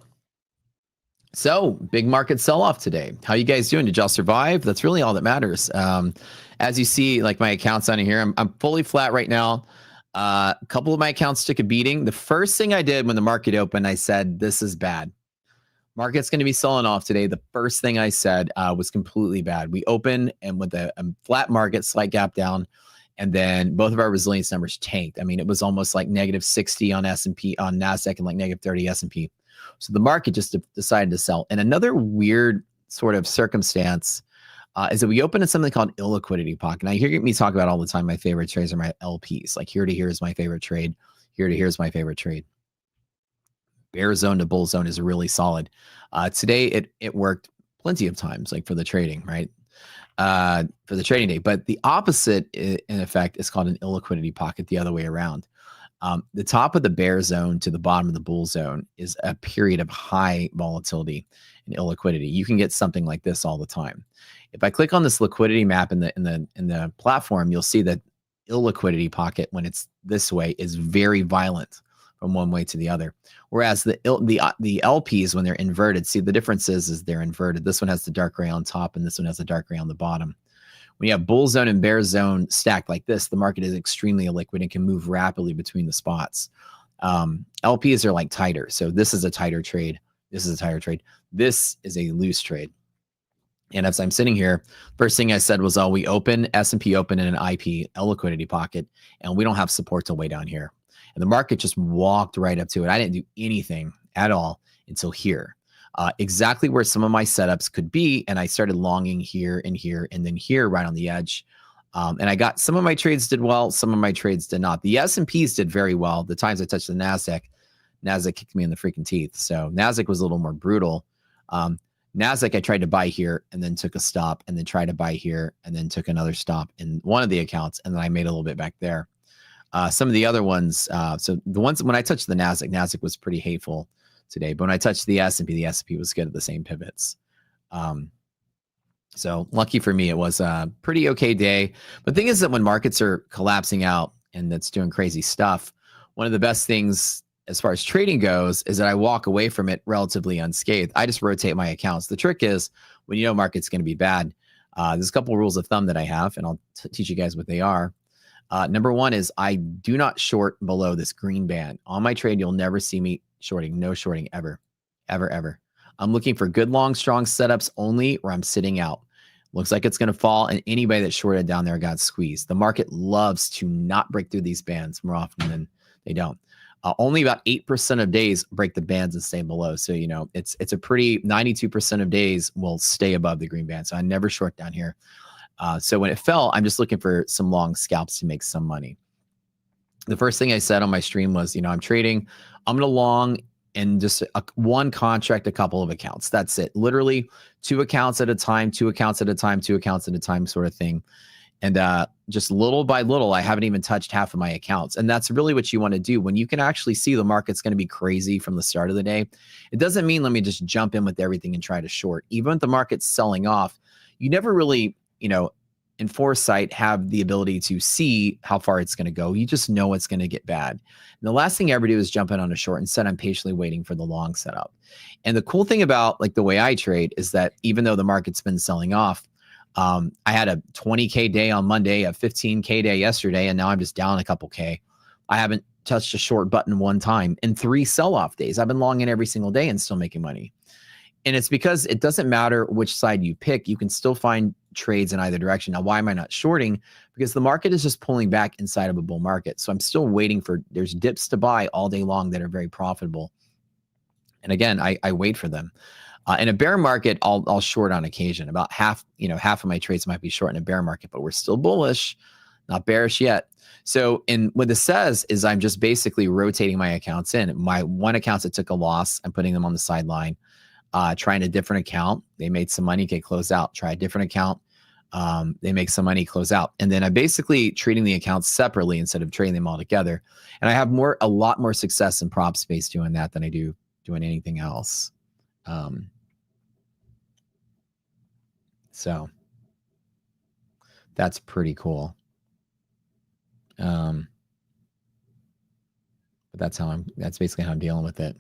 [SPEAKER 10] So, big market sell-off today. How you guys doing? Did y'all survive? That's really all that matters. As you see, like my accounts on here, I'm fully flat right now. A couple of my accounts took a beating. The first thing I did when the market opened, I said, this is bad. Market's going to be selling off today. The first thing I said was completely bad. We opened and with a flat market, slight gap down, and then both of our resilience numbers tanked. I mean, it was almost like -60 on S&P, on NASDAQ, and like -30 S&P. So the market just decided to sell. And another weird sort of circumstance is that we opened in something called illiquidity pocket. Now, you hear me talk about all the time, my favorite trades are my LPs. Like here to here is my favorite trade. Here to here is my favorite trade. Bear zone to bull zone is really solid. Today, it worked plenty of times, like for the trading, right? For the trading day. But the opposite, in effect, is called an illiquidity pocket, the other way around. The top of the bear zone to the bottom of the bull zone is a period of high volatility and illiquidity. You can get something like this all the time. If I click on this liquidity map in the platform, you'll see that illiquidity pocket, when it's this way, is very violent from one way to the other. Whereas the LPs, when they're inverted, see the difference is they're inverted. This one has the dark gray on top, and this one has the dark gray on the bottom. When you have bull zone and bear zone stacked like this, the market is extremely illiquid and can move rapidly between the spots. LPs are like tighter. So this is a tighter trade. This is a tighter trade. This is a loose trade. And as I'm sitting here, first thing I said was, we open S&P open in an IP illiquidity pocket, and we don't have support till way down here. And the market just walked right up to it. I didn't do anything at all until here. Exactly where some of my setups could be. And I started longing here and here and then here right on the edge. And I got some of my trades did well. Some of my trades did not. The S&Ps did very well. The times I touched the NASDAQ kicked me in the freaking teeth. So NASDAQ was a little more brutal. NASDAQ, I tried to buy here and then took a stop and then tried to buy here and then took another stop in one of the accounts. And then I made a little bit back there. Some of the other ones, so the ones when I touched the NASDAQ was pretty hateful today. But when I touched the S&P was good at the same pivots. So lucky for me, it was a pretty okay day. But the thing is that when markets are collapsing out and that's doing crazy stuff, one of the best things as far as trading goes is that I walk away from it relatively unscathed. I just rotate my accounts. The trick is when you know market's going to be bad, there's a couple of rules of thumb that I have, and I'll teach you guys what they are. Number one is I do not short below this green band. On my trade, you'll never see me shorting. No shorting ever, ever, ever. I'm looking for good, long, strong setups only where I'm sitting out. Looks like it's going to fall, and anybody that shorted down there got squeezed. The market loves to not break through these bands more often than they don't. Only about 8% of days break the bands and stay below. So, you know, it's a pretty 92% of days will stay above the green band. So I never short down here. So when it fell, I'm just looking for some long scalps to make some money. The first thing I said on my stream was, you know, I'm trading. I'm going to long in just one contract, a couple of accounts. That's it. Literally 2 accounts at a time, 2 accounts at a time, 2 accounts at a time sort of thing. And just little by little, I haven't even touched half of my accounts. And that's really what you want to do when you can actually see the market's going to be crazy from the start of the day. It doesn't mean let me just jump in with everything and try to short. Even if the market's selling off, you never really, you know, in foresight have the ability to see how far it's going to go. You just know it's going to get bad. And the last thing I ever do is jump in on a short. Instead, I'm patiently waiting for the long setup. And the cool thing about like the way I trade is that even though the market's been selling off, I had a 20K day on Monday, a 15K day yesterday, and now I'm just down a couple K. I haven't touched a short button one time in 3 sell-off days. I've been long in every single day and still making money. And it's because it doesn't matter which side you pick. You can still find trades in either direction. Now, why am I not shorting? Because the market is just pulling back inside of a bull market. So I'm still waiting for, there's dips to buy all day long that are very profitable. And again, I wait for them. In a bear market, I'll short on occasion. About half of my trades might be short in a bear market, but we're still bullish, not bearish yet. So, what this says is I'm just basically rotating my accounts in. My one account that took a loss, I'm putting them on the sideline. Trying a different account, they made some money, get closed out. Try a different account, they make some money, close out. And then I'm basically treating the accounts separately instead of trading them all together. And I have a lot more success in prop space doing that than I do doing anything else. So that's pretty cool. But that's basically how I'm dealing with it.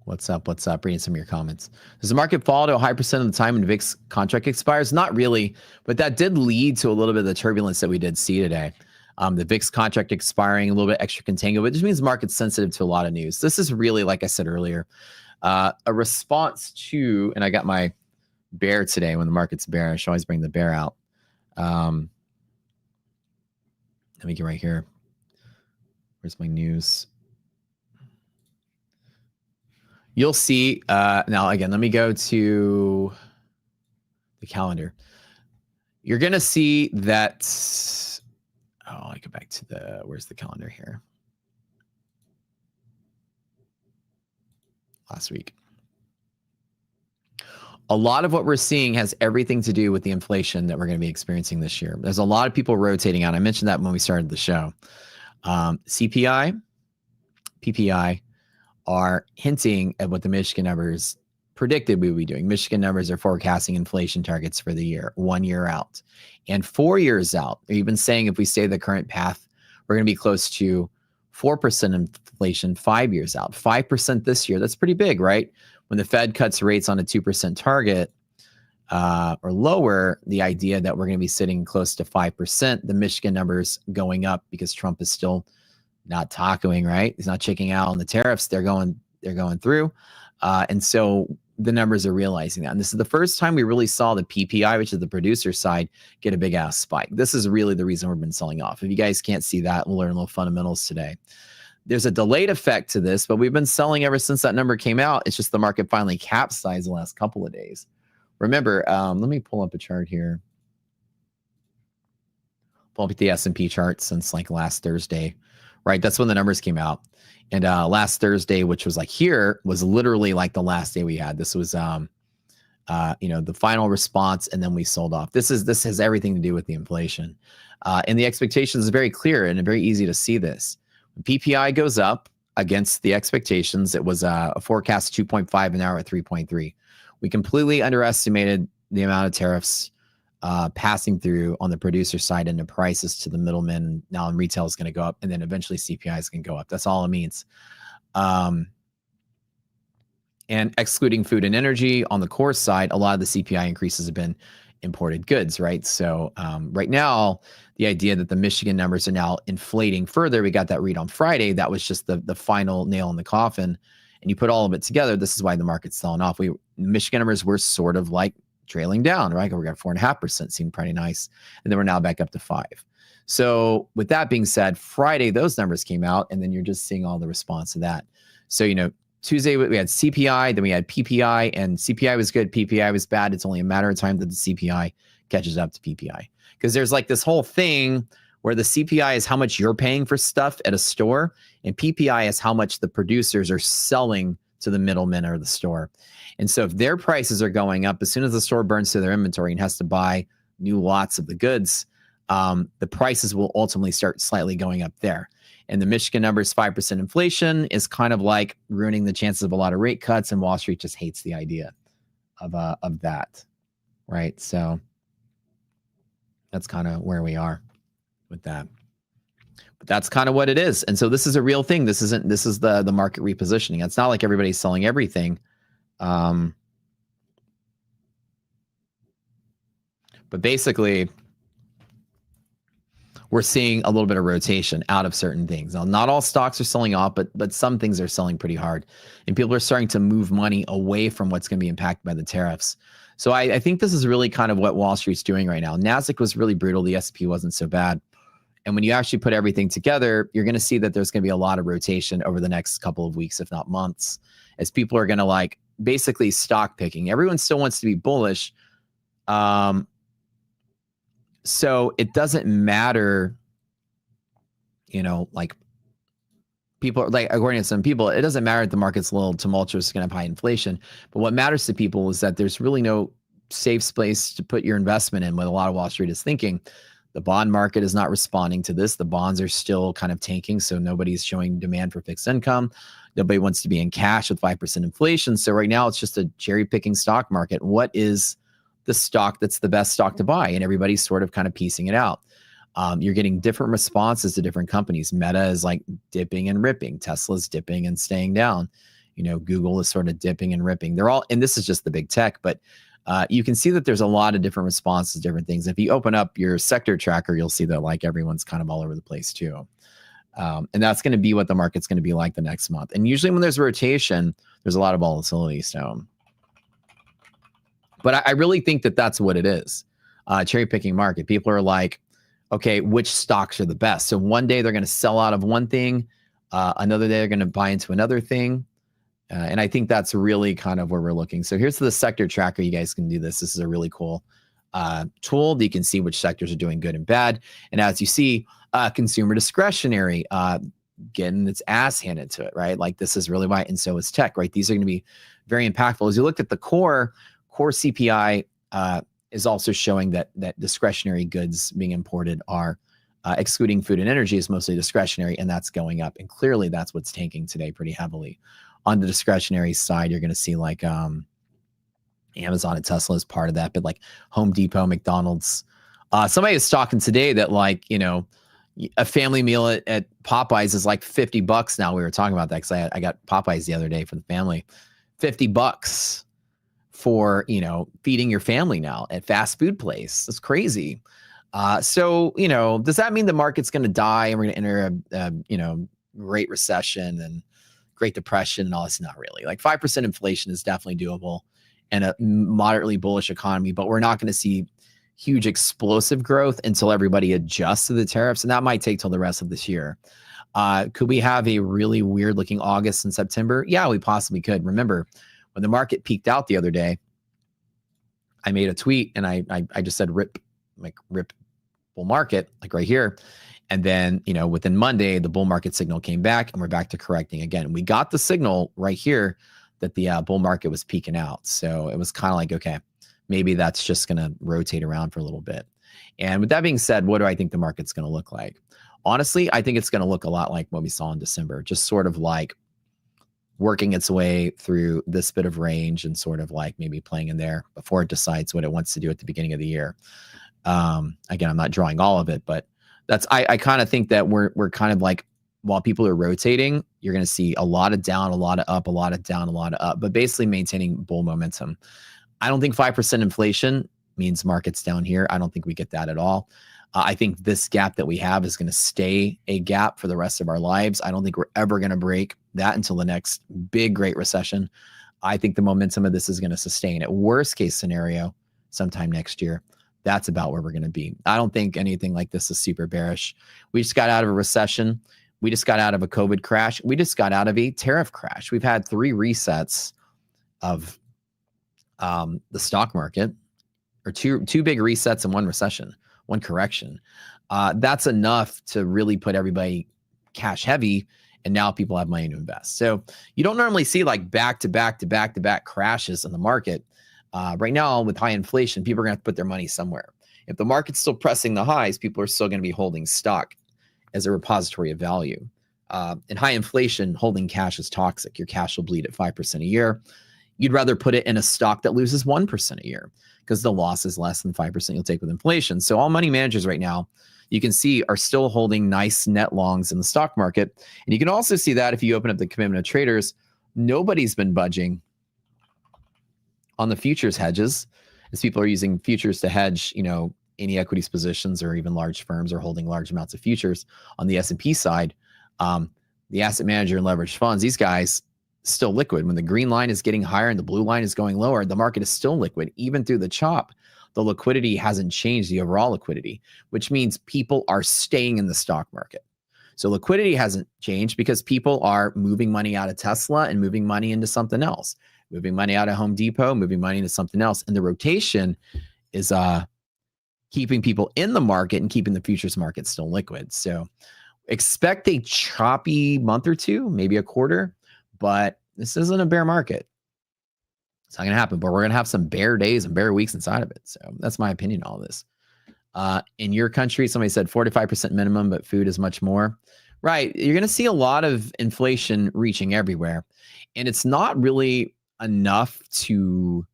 [SPEAKER 10] What's up? What's up? Reading some of your comments. Does the market fall to a high percent of the time when VIX contract expires? Not really, but that did lead to a little bit of the turbulence that we did see today. The VIX contract expiring, a little bit extra contango, but it just means the market's sensitive to a lot of news. This is really, like I said earlier, a response to, and I got my bear today when the market's bearish. I always bring the bear out. Let me get right here. Where's my news? You'll see, now again, let me go to the calendar. You're going to see that, I go back to where's the calendar here? Last week. A lot of what we're seeing has everything to do with the inflation that we're going to be experiencing this year. There's a lot of people rotating out. I mentioned that when we started the show. CPI, PPI, are hinting at what the Michigan numbers predicted we would be doing. Michigan numbers are forecasting inflation targets for the year, 1 year out. And 4 years out, they're even saying if we stay the current path, we're going to be close to 4% inflation 5 years out. 5% this year, that's pretty big, right? When the Fed cuts rates on a 2% target or lower, the idea that we're going to be sitting close to 5%, the Michigan numbers going up because Trump is still not tacoing, right? He's not checking out on the tariffs. They're going through. And so the numbers are realizing that. And this is the first time we really saw the PPI, which is the producer side, get a big ass spike. This is really the reason we've been selling off. If you guys can't see that, we'll learn a little fundamentals today. There's a delayed effect to this, but we've been selling ever since that number came out. It's just the market finally capsized the last couple of days. Remember, let me pull up a chart here. Pull up the S&P chart since like last Thursday. Right, that's when the numbers came out. And last Thursday, which was like here, was literally like the last day we had. This was, the final response, and then we sold off. This has everything to do with the inflation, and the expectations is very clear and very easy to see this. When PPI goes up against the expectations, it was a forecast 2.5, and now we're at 3.3. We completely underestimated the amount of tariffs passing through on the producer side and the prices to the middlemen. Now in retail is going to go up, and then eventually CPI is going to go up. That's all it means. And excluding food and energy on the core side, a lot of the CPI increases have been imported goods, right? So right now, the idea that the Michigan numbers are now inflating further, we got that read on Friday. That was just the final nail in the coffin. And you put all of it together, this is why the market's selling off. Michigan numbers were sort of like trailing down, right? We got 4.5%, seemed pretty nice. And then we're now back up to 5. So with that being said, Friday, those numbers came out, and then you're just seeing all the response to that. So, Tuesday, we had CPI, then we had PPI, and CPI was good, PPI was bad. It's only a matter of time that the CPI catches up to PPI. Because there's like this whole thing where the CPI is how much you're paying for stuff at a store, and PPI is how much the producers are selling to the middlemen or the store. And so if their prices are going up, as soon as the store burns through their inventory and has to buy new lots of the goods, the prices will ultimately start slightly going up there. And the Michigan numbers, 5% inflation, is kind of like ruining the chances of a lot of rate cuts, and Wall Street just hates the idea of that, right? So that's kind of where we are with that. But that's kind of what it is. And so this is a real thing. This is the market repositioning. It's not like everybody's selling everything. But basically, we're seeing a little bit of rotation out of certain things. Now, not all stocks are selling off, but some things are selling pretty hard. And people are starting to move money away from what's going to be impacted by the tariffs. So I think this is really kind of what Wall Street's doing right now. NASDAQ was really brutal. The S&P wasn't so bad. And when you actually put everything together, you're going to see that there's going to be a lot of rotation over the next couple of weeks, if not months, as people are going to like basically stock picking. Everyone still wants to be bullish. So it doesn't matter, like people are like, according to some people, it doesn't matter if the market's a little tumultuous, it's going to have high inflation. But what matters to people is that there's really no safe space to put your investment in, what a lot of Wall Street is thinking. The bond market is not responding to this. The bonds are still kind of tanking, so nobody's showing demand for fixed income. Nobody wants to be in cash with 5% inflation. So right now it's just a cherry picking stock market. What is the stock that's the best stock to buy? And everybody's sort of kind of piecing it out. You're getting different responses to different companies. Meta is like dipping and ripping. Tesla's dipping and staying down. Google is sort of dipping and ripping. They're all, and this is just the big tech, but you can see that there's a lot of different responses, different things. If you open up your sector tracker, you'll see that like everyone's kind of all over the place too. And that's going to be what the market's going to be like the next month. And usually when there's rotation, there's a lot of volatility. So, but I really think that that's what it is. Cherry picking market. People are like, okay, which stocks are the best? So one day they're going to sell out of one thing. Another day they're going to buy into another thing. And I think that's really kind of where we're looking. So here's the sector tracker. You guys can do this. This is a really cool tool that you can see which sectors are doing good and bad. And as you see, consumer discretionary getting its ass handed to it, right? Like this is really why, and so is tech, right? These are going to be very impactful. As you look at the core CPI is also showing that discretionary goods being imported are excluding food and energy is mostly discretionary, and that's going up. And clearly that's what's tanking today pretty heavily. On the discretionary side, you're going to see like Amazon and Tesla is part of that, but like Home Depot, McDonald's. Somebody was talking today that like, a family meal at Popeyes is like $50 now. We were talking about that because I got Popeyes the other day for the family. $50 for, feeding your family now at fast food place. It's crazy. So, does that mean the market's going to die and we're going to enter a Great Recession and Great Depression and all this? Not really. Like 5% inflation is definitely doable and a moderately bullish economy, but we're not going to see huge explosive growth until everybody adjusts to the tariffs. And that might take till the rest of this year. Could we have a really weird looking August and September? Yeah, we possibly could. Remember when the market peaked out the other day, I made a tweet and I just said, rip bull market, like right here. And then, within Monday, the bull market signal came back and we're back to correcting again. We got the signal right here that the bull market was peaking out. So it was kind of like, okay, maybe that's just going to rotate around for a little bit. And with that being said, what do I think the market's going to look like? Honestly, I think it's going to look a lot like what we saw in December, just sort of like working its way through this bit of range and sort of like maybe playing in there before it decides what it wants to do at the beginning of the year. Again, I'm not drawing all of it, but that's, I kind of think that we're kind of like, while people are rotating, you're going to see a lot of down, a lot of up, a lot of down, a lot of up, but basically maintaining bull momentum. I don't think 5% inflation means markets down here. I don't think we get that at all. I think this gap that we have is going to stay a gap for the rest of our lives. I don't think we're ever going to break that until the next big Great Recession. I think the momentum of this is going to sustain. At worst case scenario, sometime next year, that's about where we're going to be. I don't think anything like this is super bearish. We just got out of a recession. We just got out of a COVID crash. We just got out of a tariff crash. We've had 3 resets of the stock market, or two big resets and 1 recession, 1 correction. That's enough to really put everybody cash heavy, and now people have money to invest. So you don't normally see like back to back crashes in the market. Right now with high inflation, people are going to have to put their money somewhere. If the market's still pressing the highs, people are still going to be holding stock as a repository of value. In high inflation, holding cash is toxic. Your cash will bleed at 5% a year. You'd rather put it in a stock that loses 1% a year because the loss is less than 5% you'll take with inflation. So all money managers right now, you can see, are still holding nice net longs in the stock market. And you can also see that if you open up the commitment of traders, nobody's been budging on the futures hedges, as people are using futures to hedge, any equities positions, or even large firms are holding large amounts of futures on the S&P side. The asset manager and leveraged funds, these guys, still liquid. When the green line is getting higher and the blue line is going lower, the market is still liquid. Even through the chop, the liquidity hasn't changed, the overall liquidity, which means people are staying in the stock market. So liquidity hasn't changed because people are moving money out of Tesla and moving money into something else, moving money out of Home Depot, moving money into something else. And the rotation is keeping people in the market and keeping the futures market still liquid. So expect a choppy month or two, maybe a quarter, but this isn't a bear market. It's not going to happen, but we're going to have some bear days and bear weeks inside of it. So that's my opinion on all this. In your country, somebody said 45% minimum, but food is much more. Right. You're going to see a lot of inflation reaching everywhere. And it's not really enough to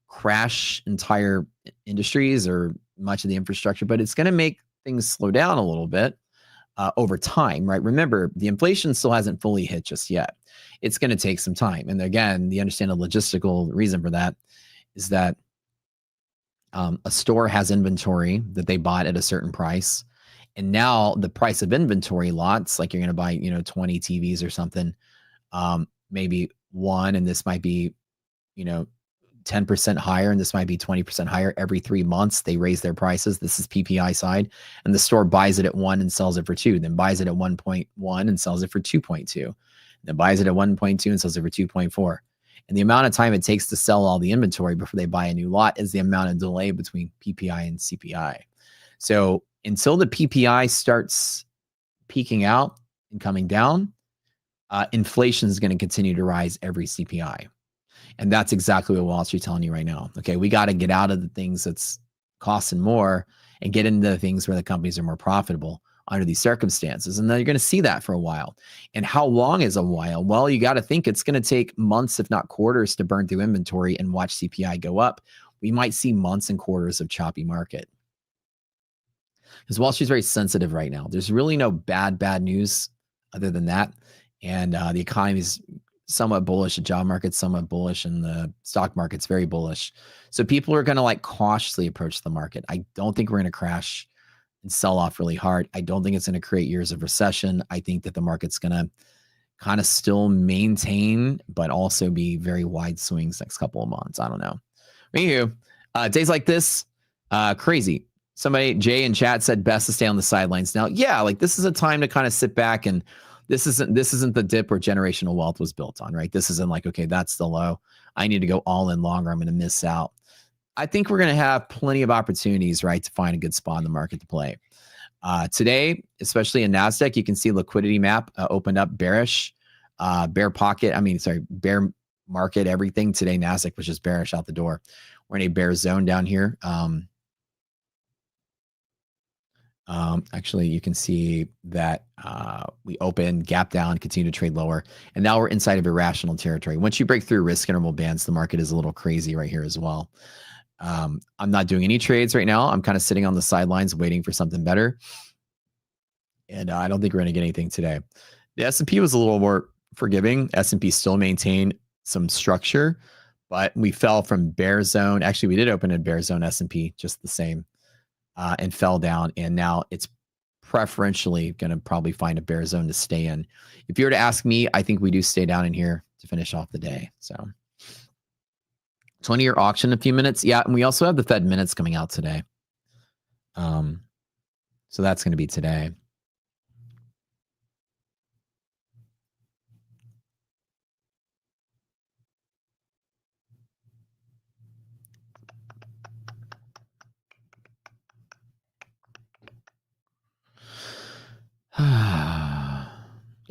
[SPEAKER 10] crash entire industries or much of the infrastructure, but it's going to make things slow down a little bit over time, right? Remember, the inflation still hasn't fully hit just yet. It's going to take some time. And again, the understandable logistical reason for that is that a store has inventory that they bought at a certain price. And now the price of inventory lots, like you're going to buy, 20 TVs or something, maybe one, and this might be, 10% higher, and this might be 20% higher. Every 3 months, they raise their prices. This is PPI side. And the store buys it at 1 and sells it for 2, then buys it at 1.1 and sells it for 2.2, then buys it at 1.2 and sells it for 2.4. And the amount of time it takes to sell all the inventory before they buy a new lot is the amount of delay between PPI and CPI. So until the PPI starts peaking out and coming down, inflation is going to continue to rise every CPI. And that's exactly what Wall Street's telling you right now. Okay, we got to get out of the things that's costing more and get into the things where the companies are more profitable under these circumstances. And then you're going to see that for a while. And how long is a while? Well, you got to think it's going to take months, if not quarters, to burn through inventory and watch CPI go up. We might see months and quarters of choppy market. Because Wall Street's very sensitive right now. There's really no bad news other than that. And the economy is somewhat bullish. The job market's somewhat bullish, and the stock market's very bullish. So people are going to cautiously approach the market. I don't think we're going to crash and sell off really hard. I don't think it's going to create years of recession. I think that the market's going to kind of still maintain, but also be very wide swings next couple of months. I don't know. Anywho, days like this, crazy. Somebody, Jay in chat, said best to stay on the sidelines. Now, yeah, this is a time to kind of sit back, and this isn't the dip where generational wealth was built on, right? This isn't okay, that's the low. I need to go all in longer. I'm going to miss out. I think we're going to have plenty of opportunities, right, to find a good spot in the market to play. Today, especially in NASDAQ, you can see liquidity map opened up bearish, bear market, everything. Today, NASDAQ was just bearish out the door. We're in a bear zone down here. Actually, you can see that we opened, gap down, continue to trade lower, and now we're inside of irrational territory. Once you break through risk interval bands, the market is a little crazy right here as well. I'm not doing any trades right now. I'm kind of sitting on the sidelines waiting for something better, and I don't think we're going to get anything today. The S&P was a little more forgiving. S&P still maintained some structure, but we fell from bear zone. Actually, we did open in bear zone S&P just the same. And fell down, and now it's preferentially going to probably find a bear zone to stay in. If you were to ask me, I think we do stay down in here to finish off the day. So 20-year auction in a few minutes. Yeah, and we also have the Fed minutes coming out today. So that's going to be today.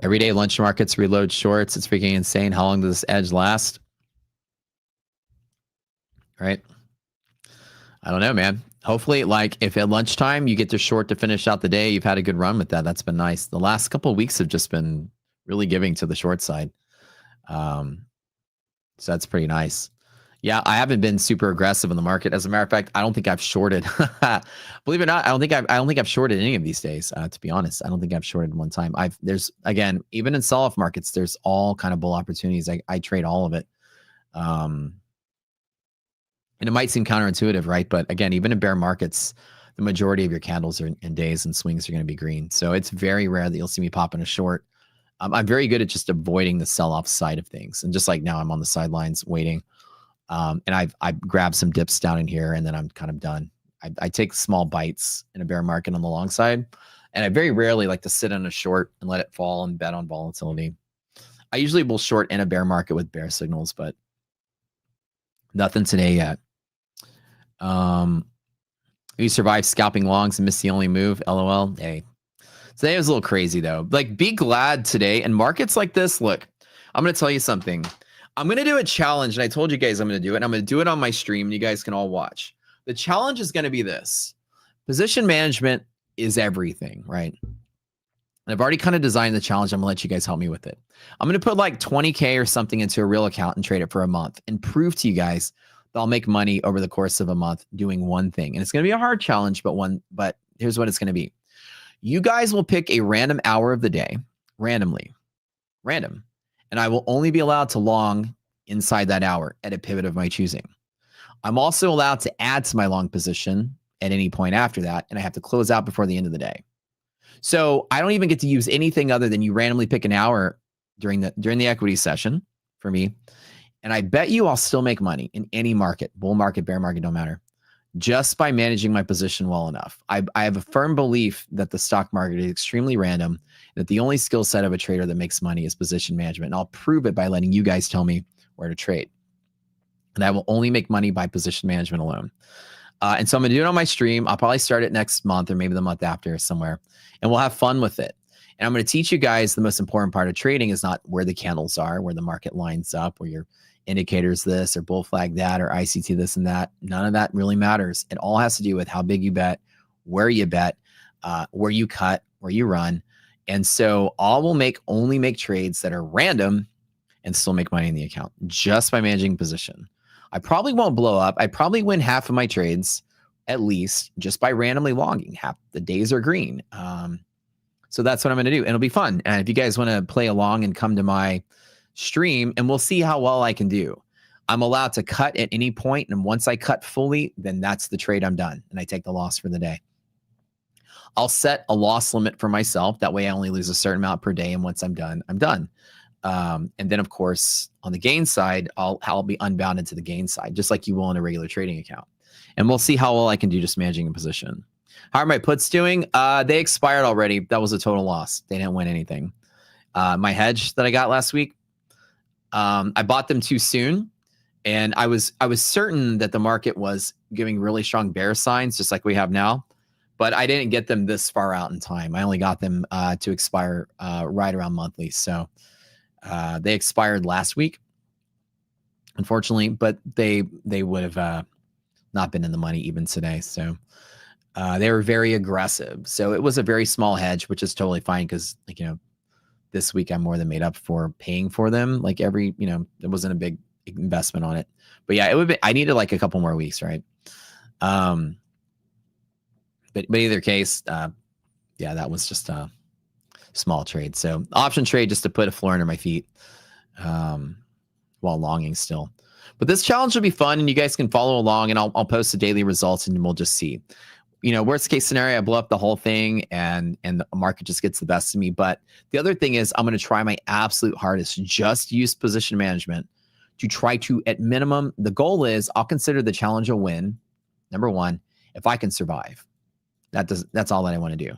[SPEAKER 10] Everyday lunch markets reload shorts. It's freaking insane. How long does this edge last? Right? I don't know, man. Hopefully, if at lunchtime you get to short to finish out the day, you've had a good run with that. That's been nice. The last couple of weeks have just been really giving to the short side. So that's pretty nice. Yeah, I haven't been super aggressive in the market. As a matter of fact, I don't think I've shorted. Believe it or not, I don't think I've shorted any of these days. To be honest, I don't think I've shorted one time. There's again, even in sell-off markets, there's all kind of bull opportunities. I trade all of it. And it might seem counterintuitive, right? But again, even in bear markets, the majority of your candles and days and swings are going to be green. So it's very rare that you'll see me pop in a short I'm very good at just avoiding the sell-off side of things. And just like now, I'm on the sidelines waiting. And I've grabbed some dips down in here, and then I'm kind of done. I take small bites in a bear market on the long side, and I very rarely like to sit on a short and let it fall and bet on volatility. I usually will short in a bear market with bear signals, but nothing today yet. You survived scalping longs and missed the only move. LOL. Hey, today was a little crazy though. Like, be glad today. And markets like this, look, I'm going to tell you something. I'm going to do a challenge, and I told you guys I'm going to do it. And I'm going to do it on my stream, and you guys can all watch. The challenge is going to be this. Position management is everything, right? And I've already kind of designed the challenge. I'm going to let you guys help me with it. I'm going to put like 20K or something into a real account and trade it for a month and prove to you guys that I'll make money over the course of a month doing one thing. And it's going to be a hard challenge, but here's what it's going to be. You guys will pick a random hour of the day, randomly, random. And I will only be allowed to long inside that hour at a pivot of my choosing. I'm also allowed to add to my long position at any point after that, and I have to close out before the end of the day. So I don't even get to use anything other than you randomly pick an hour during the equity session for me. And I bet you I'll still make money in any market, bull market, bear market, don't matter, just by managing my position well enough. I have a firm belief that the stock market is extremely random, that the only skill set of a trader that makes money is position management. And I'll prove it by letting you guys tell me where to trade. And I will only make money by position management alone. And so I'm going to do it on my stream. I'll probably start it next month or maybe the month after somewhere. And we'll have fun with it. And I'm going to teach you guys the most important part of trading is not where the candles are, where the market lines up, where your indicators this or bull flag that or ICT this and that. None of that really matters. It all has to do with how big you bet, where you bet, where you cut, where you run. And so all will only make trades that are random and still make money in the account just by managing position. I probably won't blow up. I probably win half of my trades at least just by randomly longing. Half the days are green. So that's what I'm going to do. And it'll be fun. And if you guys want to play along and come to my stream, and we'll see how well I can do. I'm allowed to cut at any point, and once I cut fully, then that's the trade. I'm done, and I take the loss for the day. I'll set a loss limit for myself. That way I only lose a certain amount per day, and once I'm done, I'm done. And then, of course, on the gain side, I'll be unbounded to the gain side, just like you will in a regular trading account. And we'll see how well I can do just managing a position. How are my puts doing? They expired already. That was a total loss. They didn't win anything. My hedge that I got last week, I bought them too soon, and I was certain that the market was giving really strong bear signs, just like we have now, but I didn't get them this far out in time. I only got them to expire right around monthly. So they expired last week, unfortunately, but they would have not been in the money even today. So they were very aggressive. So it was a very small hedge, which is totally fine because, like, this week I'm more than made up for paying for them. Like there wasn't a big investment on it, but yeah, I needed like a couple more weeks. Right. But either case, yeah, that was just a small trade. So option trade, just to put a floor under my feet, while longing still, but this challenge will be fun and you guys can follow along, and I'll post the daily results and we'll just see. Worst case scenario, I blow up the whole thing and the market just gets the best of me. But the other thing is I'm going to try my absolute hardest, just use position management to try to, at minimum, the goal is I'll consider the challenge a win. Number one, if I can survive, that's all that I want to do.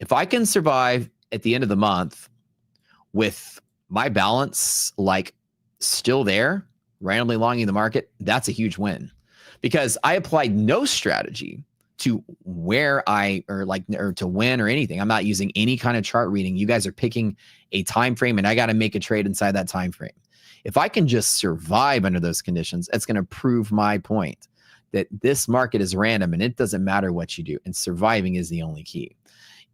[SPEAKER 10] If I can survive at the end of the month with my balance, like still there, randomly longing the market, that's a huge win because I applied no strategy to where or to win or anything. I'm not using any kind of chart reading. You guys are picking a time frame and I got to make a trade inside that time frame. If I can just survive under those conditions, it's going to prove my point that this market is random and it doesn't matter what you do, and surviving is the only key.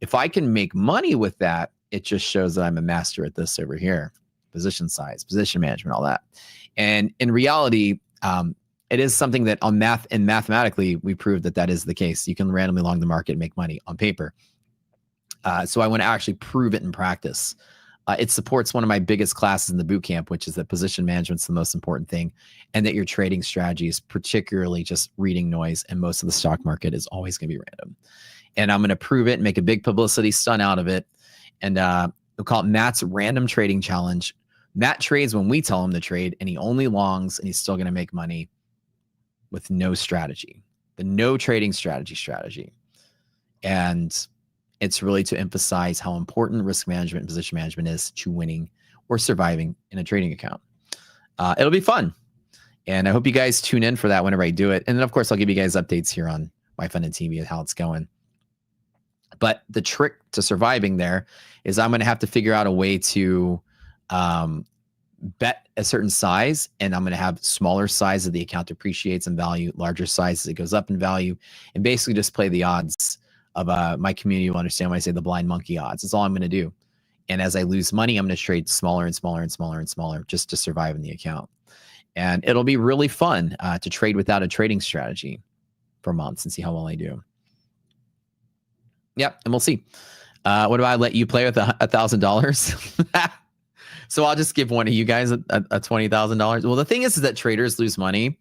[SPEAKER 10] If I can make money with that, it just shows that I'm a master at this over here. Position size, position management, all that. And in reality, it is something that mathematically, we proved that is the case. You can randomly long the market and make money on paper. So I want to actually prove it in practice. It supports one of my biggest classes in the boot camp, which is that position management's the most important thing, and that your trading strategy is particularly just reading noise, and most of the stock market is always going to be random. And I'm going to prove it and make a big publicity stunt out of it. And We'll call it Matt's random trading challenge. Matt trades when we tell him to trade, and he only longs, and he's still going to make money with no strategy. The no trading strategy. And it's really to emphasize how important risk management and position management is to winning or surviving in a trading account. It'll be fun. And I hope you guys tune in for that whenever I do it. And then, of course, I'll give you guys updates here on MyFunded TV and how it's going. But the trick to surviving there is I'm going to have to figure out a way to bet a certain size, and I'm going to have smaller size of the account appreciates in value, larger size as it goes up in value, and basically just play the odds of my community will understand when I say the blind monkey odds. That's all I'm going to do. And as I lose money, I'm going to trade smaller and smaller and smaller and smaller just to survive in the account. And it'll be really fun to trade without a trading strategy for months and see how well I do. Yep, and we'll see. What do I let you play with $1,000? So I'll just give one of you guys a $20,000. Well, the thing is that traders lose money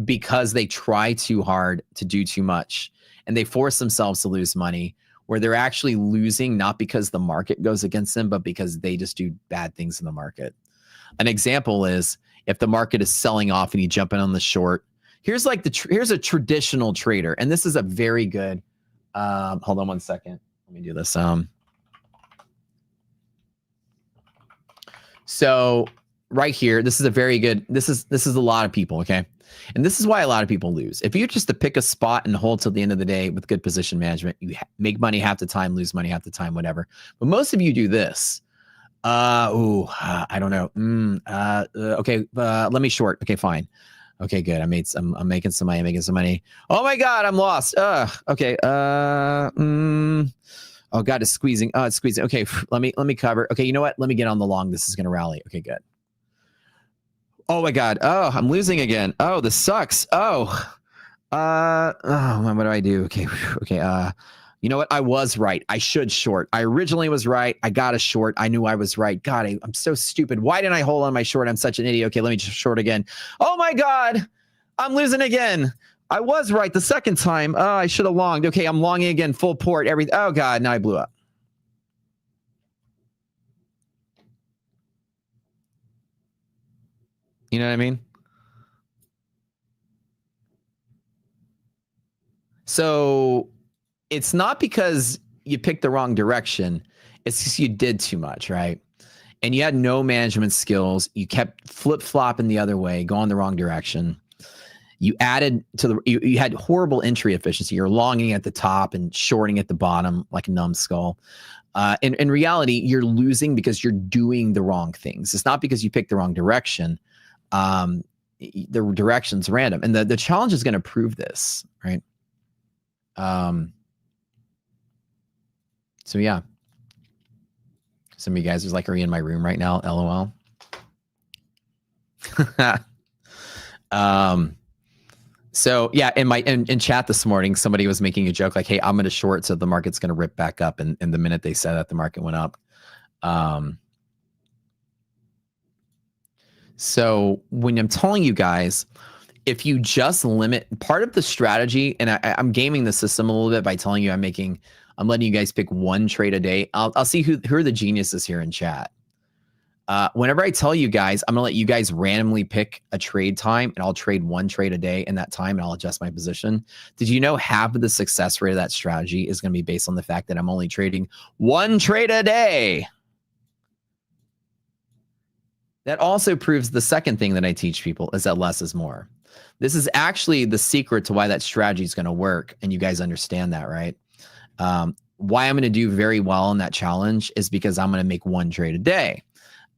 [SPEAKER 10] because they try too hard to do too much, and they force themselves to lose money where they're actually losing not because the market goes against them, but because they just do bad things in the market. An example is if the market is selling off and you jump in on the short. Here's like here's a traditional trader, and this is a very good. Hold on one second. Let me do this. So right here, this is a very good. This is a lot of people. Okay. And this is why a lot of people lose. If you just to pick a spot and hold till the end of the day with good position management, you make money half the time, lose money half the time, whatever. But most of you do this. I don't know. Okay, let me short. Okay, fine. Okay, good. I'm making some money. I'm making some money. Oh my God, I'm lost. Okay. Oh God, it's squeezing. Oh, it's squeezing. Okay, let me cover. Okay, you know what? Let me get on the long. This is gonna rally. Okay, good. Oh my God. Oh, I'm losing again. Oh, this sucks. Oh, what do I do? Okay. Okay. You know what? I was right. I should short. I originally was right. I got a short. I knew I was right. God, I'm so stupid. Why didn't I hold on my short? I'm such an idiot. Okay, let me just short again. Oh my God. I'm losing again. I was right the second time. Oh, I should have longed. Okay, I'm longing again. Full port. Everything. Oh God, now I blew up. You know what I mean? So it's not because you picked the wrong direction. It's because you did too much, right? And you had no management skills. You kept flip-flopping the other way, going the wrong direction. You added to the, you had horrible entry efficiency. You're longing at the top and shorting at the bottom like a numbskull. In reality, you're losing because you're doing the wrong things. It's not because you picked the wrong direction. The direction's random. And the challenge is going to prove this, right? So yeah. Some of you guys are like, are you in my room right now? LOL. So yeah, in chat this morning, somebody was making a joke like, hey, I'm going to short so the market's going to rip back up. And the minute they said that, the market went up. So when I'm telling you guys, if you just limit part of the strategy, and I'm gaming the system a little bit by telling you I'm letting you guys pick one trade a day. I'll see who are the geniuses here in chat. Whenever I tell you guys, I'm gonna let you guys randomly pick a trade time, and I'll trade one trade a day in that time, and I'll adjust my position. Did you know half of the success rate of that strategy is gonna be based on the fact that I'm only trading one trade a day? That also proves the second thing that I teach people is that less is more. This is actually the secret to why that strategy is going to work. And you guys understand that, right? Why I'm going to do very well in that challenge is because I'm going to make one trade a day.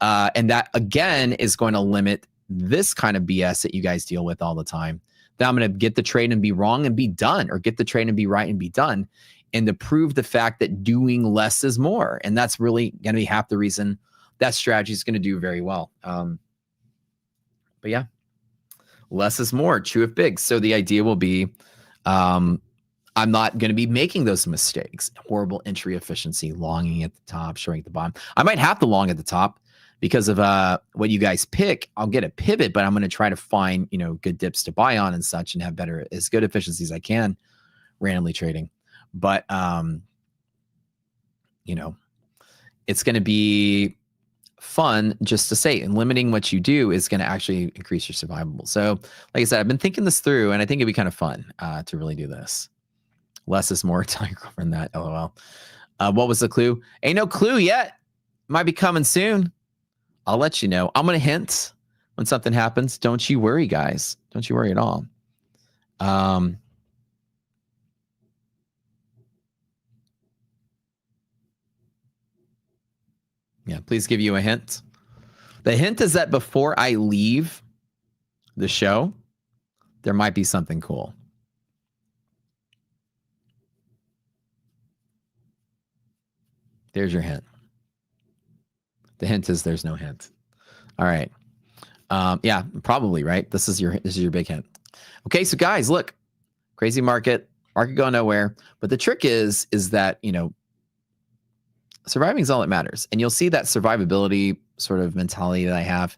[SPEAKER 10] And that, again, is going to limit this kind of BS that you guys deal with all the time. That I'm going to get the trade and be wrong and be done, or get the trade and be right and be done. And to prove the fact that doing less is more. And that's really going to be half the reason that strategy is going to do very well. But yeah, less is more, true if big. So the idea will be, I'm not going to be making those mistakes. Horrible entry efficiency, longing at the top, shorting at the bottom. I might have to long at the top because of what you guys pick. I'll get a pivot, but I'm going to try to find, good dips to buy on and such, and have as good efficiency as I can randomly trading. But, it's going to be fun just to say, and limiting what you do is going to actually increase your survivable. So like I said, I've been thinking this through, and I think it'd be kind of fun to really do this. Less is more. Tell your girlfriend that. LOL. What was the clue? Ain't no clue yet. Might be coming soon. I'll let you know. I'm going to hint when something happens. Don't you worry, guys. Don't you worry at all. Yeah, please give you a hint. The hint is that before I leave the show, there might be something cool. There's your hint. The hint is there's no hint. All right. Yeah, probably, right? This is your big hint. Okay, so guys, look. Crazy market going nowhere. But the trick is that, surviving is all that matters. And you'll see that survivability sort of mentality that I have.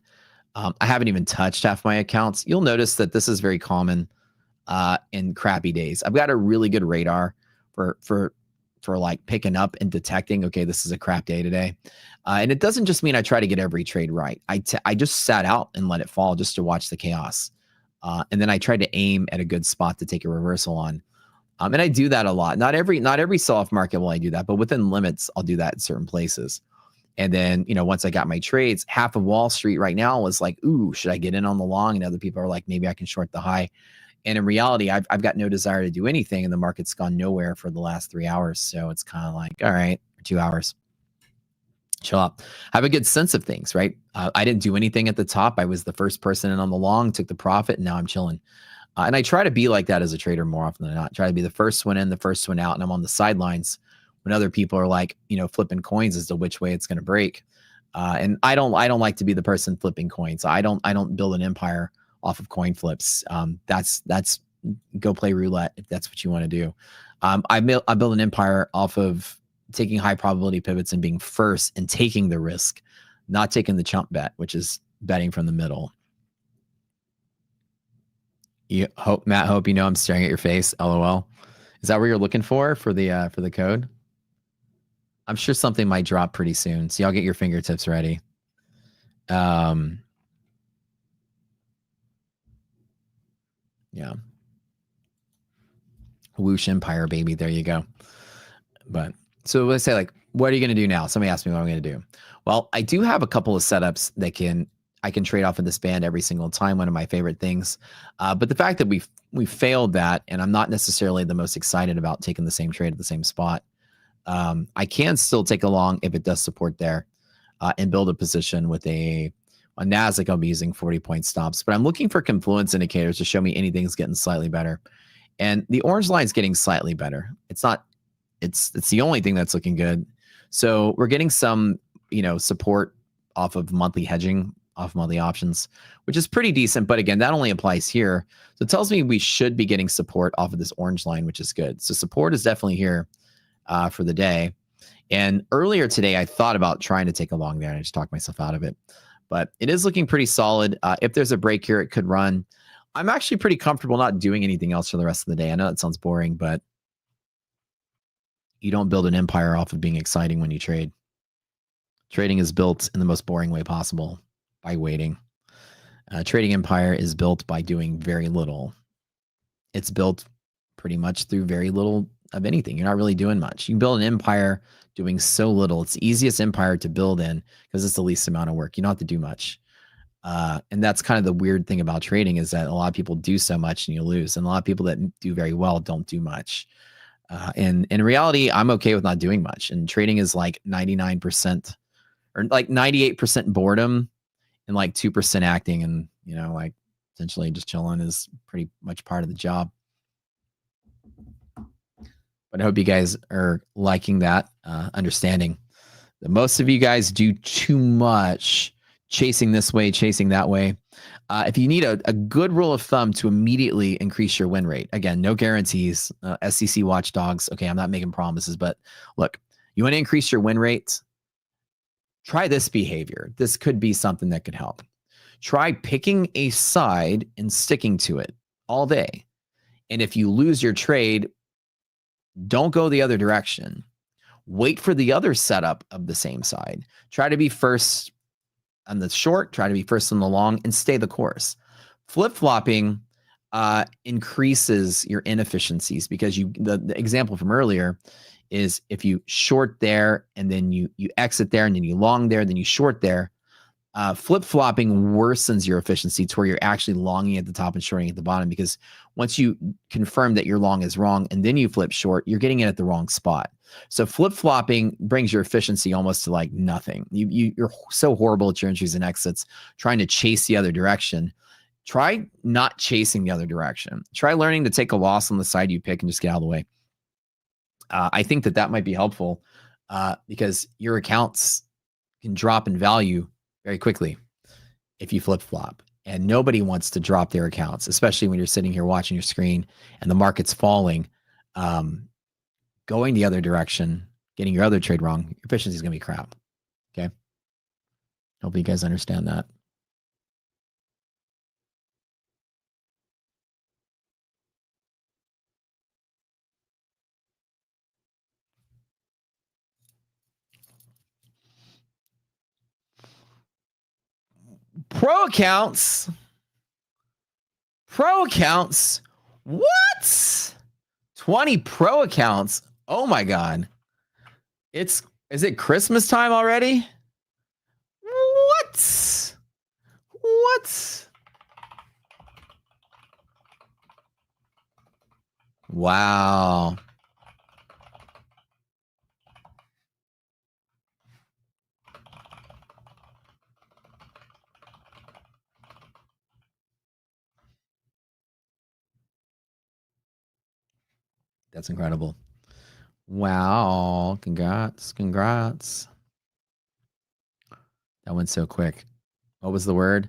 [SPEAKER 10] I haven't even touched half my accounts. You'll notice that this is very common in crappy days. I've got a really good radar for like picking up and detecting, okay, this is a crap day today. And it doesn't just mean I try to get every trade right. I just sat out and let it fall just to watch the chaos. And then I tried to aim at a good spot to take a reversal on. And I do that a lot. Not every soft market will I do that, but within limits, I'll do that in certain places. And then, once I got my trades, half of Wall Street right now was like, ooh, should I get in on the long? And other people are like, maybe I can short the high. And in reality, I've got no desire to do anything, and the market's gone nowhere for the last 3 hours. So it's kind of like, all right, 2 hours. Chill out. Have a good sense of things, right? I didn't do anything at the top. I was the first person in on the long, took the profit, and now I'm chilling. And I try to be like that as a trader more often than not. Try to be the first one in, the first one out, and I'm on the sidelines when other people are like, flipping coins as to which way it's going to break. And I don't like to be the person flipping coins. I don't build an empire off of coin flips. That's go play roulette if that's what you want to do. I build an empire off of taking high probability pivots and being first and taking the risk, not taking the chump bet, which is betting from the middle. Matt, hope you know I'm staring at your face. LOL. Is that what you're looking for the code? I'm sure something might drop pretty soon, so y'all get your fingertips ready. Yeah. Whoosh Empire, baby. There you go. But so let's say, like, what are you going to do now? Somebody asked me what I'm going to do. Well, I do have a couple of setups that I can trade off of this band every single time. One of my favorite things. But the fact that we failed that, and I'm not necessarily the most excited about taking the same trade at the same spot. I can still take a long if it does support there, and build a position with a NASDAQ. I'll be using 40-point stops, but I'm looking for confluence indicators to show me anything's getting slightly better. And the orange line is getting slightly better. It's the only thing that's looking good. So we're getting some, support off of monthly hedging, off monthly options, which is pretty decent. But again, that only applies here. So it tells me we should be getting support off of this orange line, which is good. So support is definitely here for the day. And earlier today, I thought about trying to take a long there, and I just talked myself out of it. But it is looking pretty solid. If there's a break here, it could run. I'm actually pretty comfortable not doing anything else for the rest of the day. I know that sounds boring, but you don't build an empire off of being exciting when you trade. Trading is built in the most boring way possible, by waiting. Trading empire is built by doing very little. It's built pretty much through very little of anything. You're not really doing much. You can build an empire doing so little. It's the easiest empire to build in because it's the least amount of work. You don't have to do much. And that's kind of the weird thing about trading, is that a lot of people do so much and you lose. And a lot of people that do very well don't do much. And in reality, I'm okay with not doing much. And trading is like 99% or like 98% boredom and like 2% acting. And, like essentially just chilling is pretty much part of the job. But I hope you guys are liking that, understanding that most of you guys do too much chasing this way, chasing that way. If you need a good rule of thumb to immediately increase your win rate, again, no guarantees, SEC watchdogs. Okay, I'm not making promises, but look, you want to increase your win rate? Try this behavior. This could be something that could help. Try picking a side and sticking to it all day. And if you lose your trade, don't go the other direction. Wait for the other setup of the same side. Try to be first on the short, try to be first on the long, and stay the course. Flip-flopping increases your inefficiencies because the example from earlier is if you short there and then you exit there and then you long there, then you short there. Flip-flopping worsens your efficiency to where you're actually longing at the top and shorting at the bottom, because once you confirm that your long is wrong and then you flip short, you're getting it at the wrong spot. So flip-flopping brings your efficiency almost to like nothing. You're so horrible at your entries and exits trying to chase the other direction. Try not chasing the other direction. Try learning to take a loss on the side you pick and just get out of the way. I think that might be helpful because your accounts can drop in value very quickly if you flip-flop. And nobody wants to drop their accounts, especially when you're sitting here watching your screen and the market's falling. Going the other direction, getting your other trade wrong, your efficiency is going to be crap. Okay. Hope you guys understand that. Pro accounts. What? 20 pro accounts. Oh my God. Is it Christmas time already? What? Wow. That's incredible. Wow. Congrats. That went so quick. What was the word?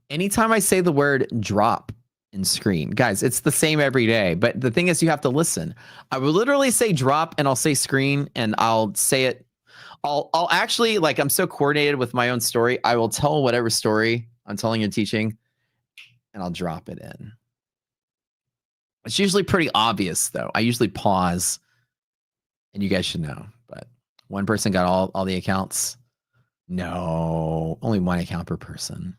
[SPEAKER 10] Anytime I say the word drop in screen, guys, it's the same every day. But the thing is, you have to listen. I will literally say drop and I'll say screen and I'll say it. I'll actually, like, I'm so coordinated with my own story. I will tell whatever story I'm telling and teaching and I'll drop it in. It's usually pretty obvious, though. I usually pause, and you guys should know. But one person got all the accounts. No, only one account per person.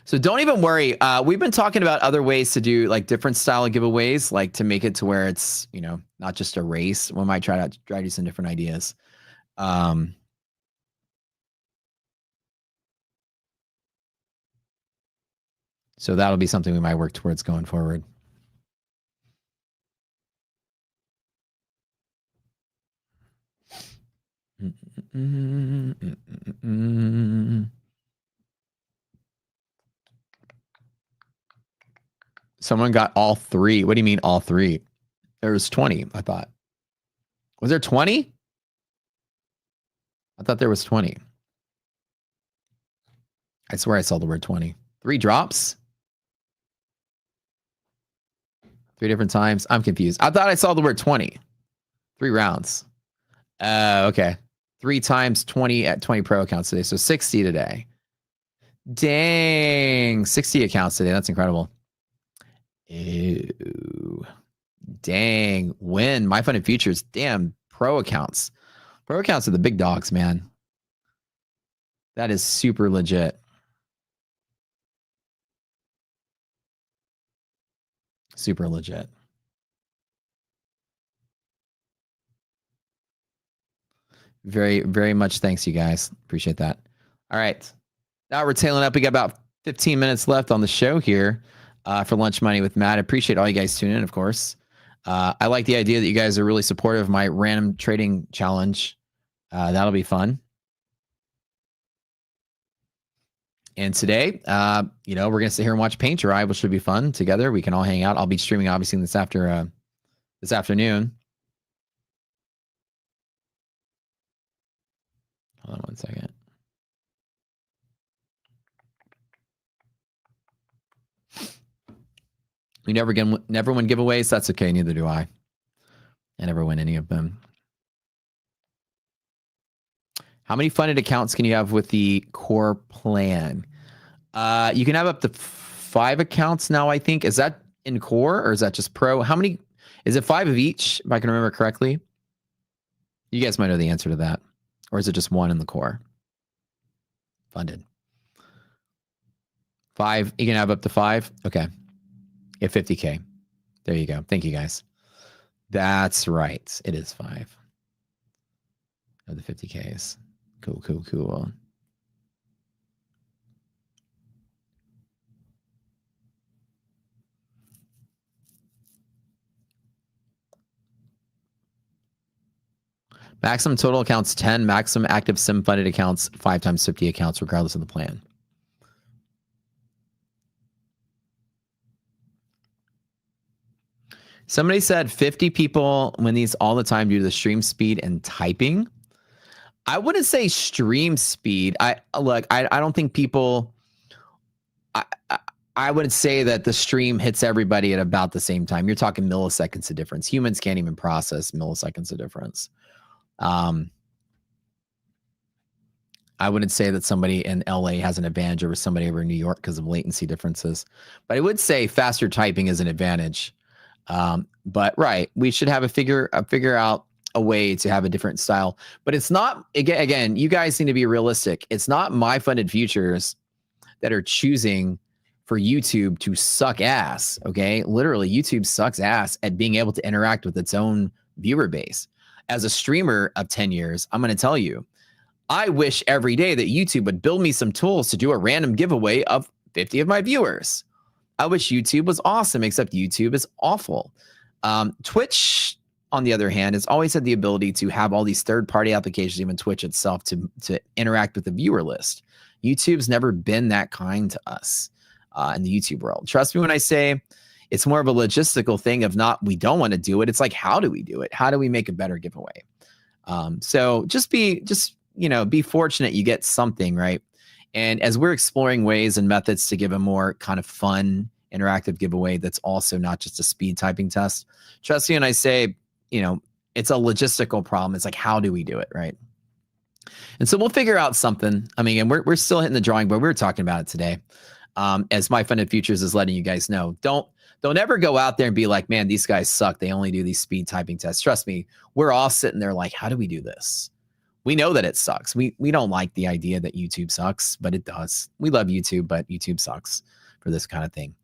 [SPEAKER 10] So don't even worry. We've been talking about other ways to do like different style of giveaways, like to make it to where it's, not just a race. We might try to do some different ideas. So that'll be something we might work towards going forward. Someone got all three. What do you mean all three? There was 20, I thought. Was there 20? I thought there was 20. I swear I saw the word 20. 3 drops? 3 different times? I'm confused. I thought I saw the word 20. 3 rounds. Okay. 3 times 20 at 20 pro accounts today. So 60 today. Dang. 60 accounts today. That's incredible. Ew. Dang. Win. MyFundedFutures. Damn. Pro accounts. Pro accounts are the big dogs, man. That is super legit. Super legit. Very, very much thanks, you guys. Appreciate that. All right. Now we're tailing up. We got about 15 minutes left on the show here for Lunch Money with Matt. I appreciate all you guys tuning in, of course. I like the idea that you guys are really supportive of my random trading challenge. That'll be fun. And today, we're going to sit here and watch Paint Your Eye, which should be fun together. We can all hang out. I'll be streaming, obviously, this afternoon. Hold on one second. We never win giveaways. That's okay. Neither do I. I never win any of them. How many funded accounts can you have with the core plan? You can have up to 5 accounts now, I think. Is that in core or is that just pro? How many? Is it 5 of each, if I can remember correctly? You guys might know the answer to that. Or is it just 1 in the core? Funded. 5. You can have up to 5? Okay. At 50K. There you go. Thank you, guys. That's right. It is 5 of the 50Ks. Cool, cool, cool. Maximum total accounts 10. Maximum active sim funded accounts 5 times 50 accounts, regardless of the plan. Somebody said 50 people win these all the time due to the stream speed and typing. I wouldn't say stream speed. I don't think people. I would say that the stream hits everybody at about the same time. You're talking milliseconds of difference. Humans can't even process milliseconds of difference. I wouldn't say that somebody in LA has an advantage over somebody over in New York because of latency differences, but I would say faster typing is an advantage. But right, we should have figure out a way to have a different style. But it's not, again, you guys need to be realistic. It's not MyFundedFutures that are choosing for YouTube to suck ass. Okay, literally, YouTube sucks ass at being able to interact with its own viewer base. As a streamer of 10 years, I'm going to tell you, I wish every day that YouTube would build me some tools to do a random giveaway of 50 of my viewers. I wish YouTube was awesome, except YouTube is awful. Twitch, on the other hand, has always had the ability to have all these third-party applications, even Twitch itself, to interact with the viewer list. YouTube's never been that kind to us in the YouTube world. Trust me when I say it's more of a logistical thing of not we don't want to do it. It's like, how do we do it? How do we make a better giveaway? So be fortunate you get something, right? And as we're exploring ways and methods to give a more kind of fun, interactive giveaway that's also not just a speed typing test, trust me when I say, it's a logistical problem. It's like, how do we do it, right? And so we'll figure out something. I mean, and we're still hitting the drawing board. We were talking about it today. As MyFundedFutures is letting you guys know, don't ever go out there and be like, man, these guys suck. They only do these speed typing tests. Trust me, we're all sitting there like, how do we do this? We know that it sucks. We don't like the idea that YouTube sucks, but it does. We love YouTube, but YouTube sucks for this kind of thing.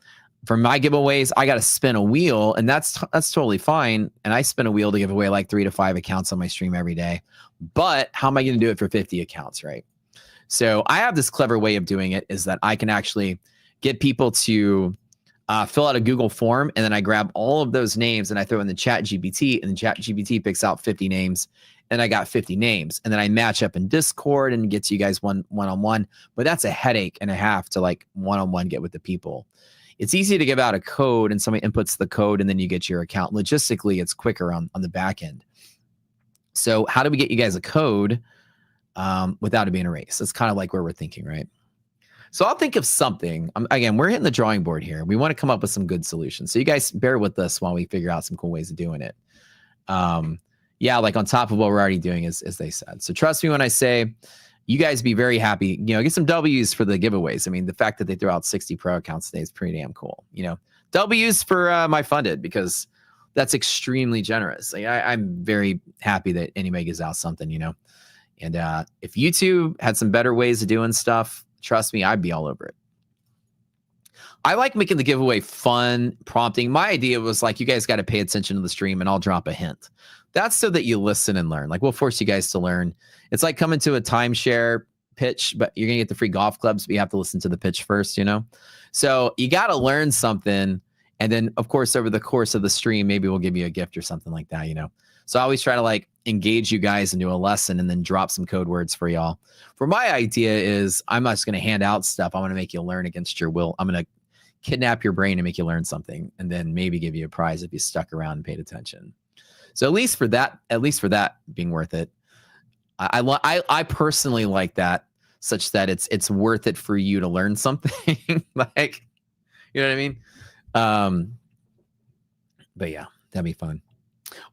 [SPEAKER 10] For my giveaways, I got to spin a wheel, and that's totally fine. And I spin a wheel to give away like 3 to 5 accounts on my stream every day. But how am I going to do it for 50 accounts, right? So I have this clever way of doing it is that I can actually get people to fill out a Google form, and then I grab all of those names and I throw in the ChatGPT, and the ChatGPT picks out 50 names, and I got 50 names, and then I match up in Discord and get you guys one-on-one. But that's a headache and a half to like one-on-one get with the people. It's easy to give out a code and somebody inputs the code and then you get your account. Logistically, it's quicker on the back end. So how do we get you guys a code without it being a race? That's kind of like where we're thinking, right? So I'll think of something. Again, we're hitting the drawing board here. We want to come up with some good solutions. So you guys bear with us while we figure out some cool ways of doing it. Yeah, like on top of what we're already doing, as they said. So trust me when I say you guys be very happy. Get some W's for the giveaways. I mean, the fact that they throw out 60 pro accounts today is pretty damn cool. W's for MyFunded, because that's extremely generous. Like, I'm very happy that anybody gives out something, And if YouTube had some better ways of doing stuff, trust me, I'd be all over it. I like making the giveaway fun, prompting. My idea was like, you guys got to pay attention to the stream and I'll drop a hint. That's so that you listen and learn. Like, we'll force you guys to learn. It's like coming to a timeshare pitch, but you're going to get the free golf clubs, but you have to listen to the pitch first, So you got to learn something. And then, of course, over the course of the stream, maybe we'll give you a gift or something like that, So I always try to like engage you guys into a lesson and then drop some code words for y'all. For my idea is I'm not just going to hand out stuff. I want to make you learn against your will. I'm going to kidnap your brain and make you learn something, and then maybe give you a prize if you stuck around and paid attention. So at least for that being worth it, I personally like that, such that it's worth it for you to learn something. Like, you know what I mean? But yeah, that'd be fun.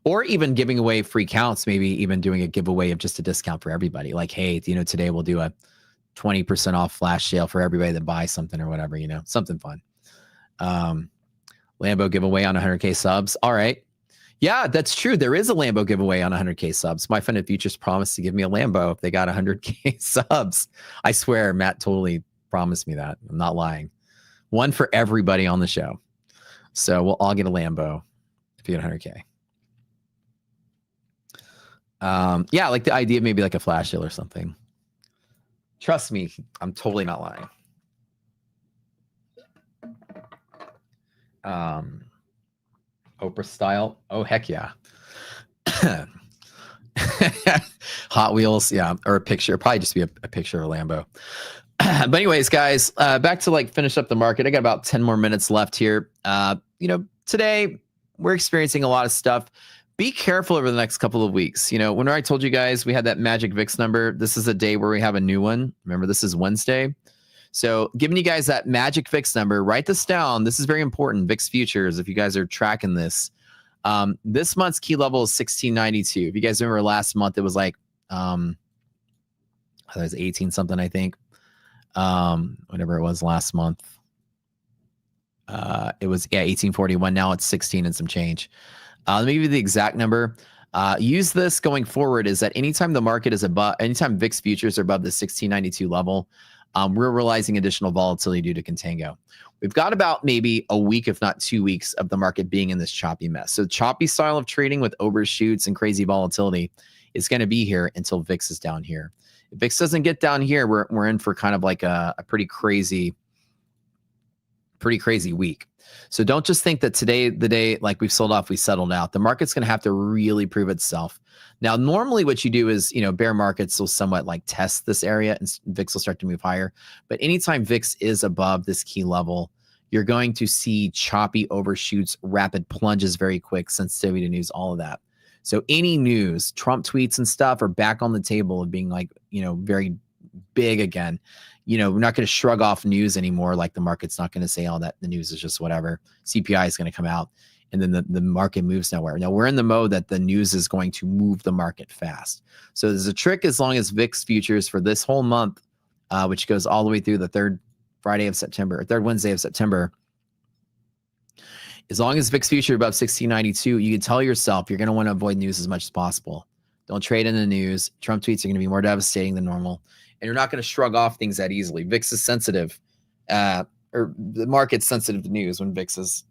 [SPEAKER 10] Or even giving away free counts, maybe even doing a giveaway of just a discount for everybody. Like, hey, today we'll do a 20% off flash sale for everybody that buys something or whatever, something fun. Lambo giveaway on 100K subs. All right. Yeah, that's true. There is a Lambo giveaway on 100K subs. MyFundedFutures promised to give me a Lambo if they got 100K subs. I swear, Matt totally promised me that. I'm not lying. One for everybody on the show. So we'll all get a Lambo if you get 100K. Yeah, like the idea of maybe like a flash sale or something. Trust me, I'm totally not lying. Oprah style. Oh, heck yeah. Hot Wheels, yeah, or a picture. Probably just be a picture of a Lambo. But anyways, guys, back to like finish up the market. I got about 10 more minutes left here. Today we're experiencing a lot of stuff. Be careful over the next couple of weeks. When I told you guys we had that magic VIX number, this is a day where we have a new one. Remember, this is Wednesday. So giving you guys that magic VIX number, write this down. This is very important. VIX futures, if you guys are tracking this. This month's key level is 1692. If you guys remember last month, it was like, it was 18 something, I think. Whatever it was last month. It was 1841. Now it's 16 and some change. Let me give you the exact number. Use this going forward is that anytime the market is above, anytime VIX futures are above the 1692 level, we're realizing additional volatility due to contango. We've got about maybe a week, if not 2 weeks, of the market being in this choppy mess. So choppy style of trading with overshoots and crazy volatility is going to be here until VIX is down here. If VIX doesn't get down here, we're in for kind of like a pretty crazy week. So don't just think that today, the day like we've sold off, we settled out. The market's going to have to really prove itself. Now, normally what you do is, bear markets will somewhat like test this area and VIX will start to move higher. But anytime VIX is above this key level, you're going to see choppy overshoots, rapid plunges, very quick, sensitivity to news, all of that. So any news, Trump tweets and stuff are back on the table of being like, very big again. We're not going to shrug off news anymore. Like the market's not going to say, oh, that the news is just whatever. CPI is going to come out and then the market moves nowhere. Now we're in the mode that the news is going to move the market fast. So there's a trick as long as VIX futures for this whole month, which goes all the way through the third Wednesday of September. As long as VIX future above 1692, you can tell yourself you're going to want to avoid news as much as possible. Don't trade in the news. Trump tweets are going to be more devastating than normal. And you're not going to shrug off things that easily. VIX is sensitive, or the market's sensitive to news when VIX is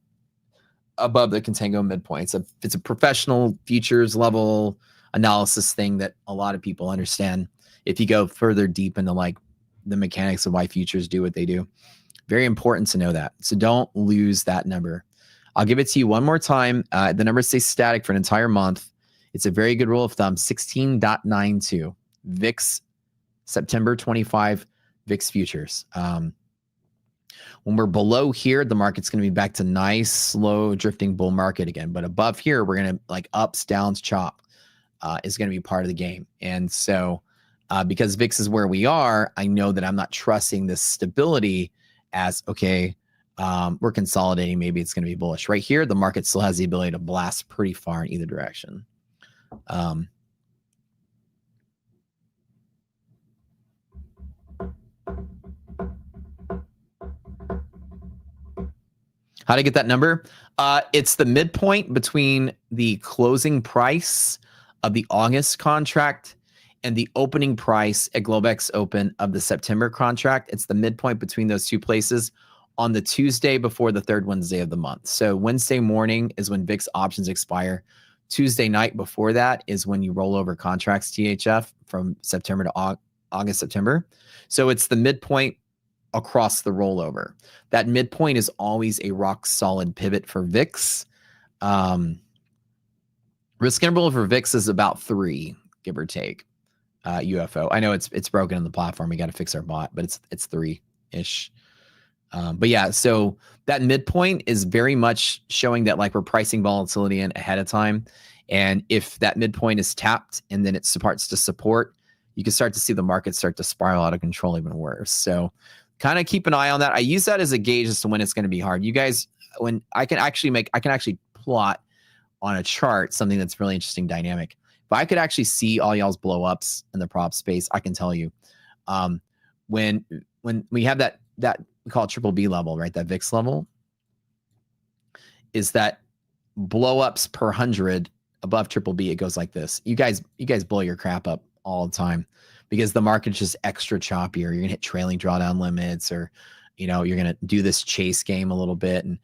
[SPEAKER 10] above the contango midpoint. It's a professional futures level analysis thing that a lot of people understand. If you go further deep into like the mechanics of why futures do what they do, very important to know that. So don't lose that number. I'll give it to you one more time. The number stays static for an entire month. It's a very good rule of thumb, 16.92. VIX, September 25, VIX futures. When we're below here, the market's going to be back to nice, slow, drifting bull market again. But above here, we're going to like ups, downs, chop is going to be part of the game. And so because VIX is where we are, I know that I'm not trusting this stability as, okay, we're consolidating. Maybe it's going to be bullish. Right here, the market still has the ability to blast pretty far in either direction. How to get that number? It's the midpoint between the closing price of the August contract and the opening price at Globex Open of the September contract. It's the midpoint between those two places on the Tuesday before the third Wednesday of the month. So Wednesday morning is when VIX options expire. Tuesday night before that is when you roll over contracts THF from September to August, September. So it's the midpoint across the rollover. That midpoint is always a rock solid pivot for VIX. Risk interval for VIX is about 3, give or take. UFO. I know it's broken in the platform. We got to fix our bot, but it's 3-ish. But yeah, so that midpoint is very much showing that like we're pricing volatility in ahead of time. And if that midpoint is tapped and then it starts to support, you can start to see the market start to spiral out of control even worse. So kind of keep an eye on that. I use that as a gauge as to when it's going to be hard. You guys, when I can actually plot on a chart something that's really interesting dynamic. If I could actually see all y'all's blow ups in the prop space, I can tell you, when we have that we call it triple B level, right? That VIX level is that blow-ups per 100 above triple B, it goes like this. You guys blow your crap up all the time because the market's just extra choppier. You're gonna hit trailing drawdown limits, or you're gonna do this chase game a little bit. And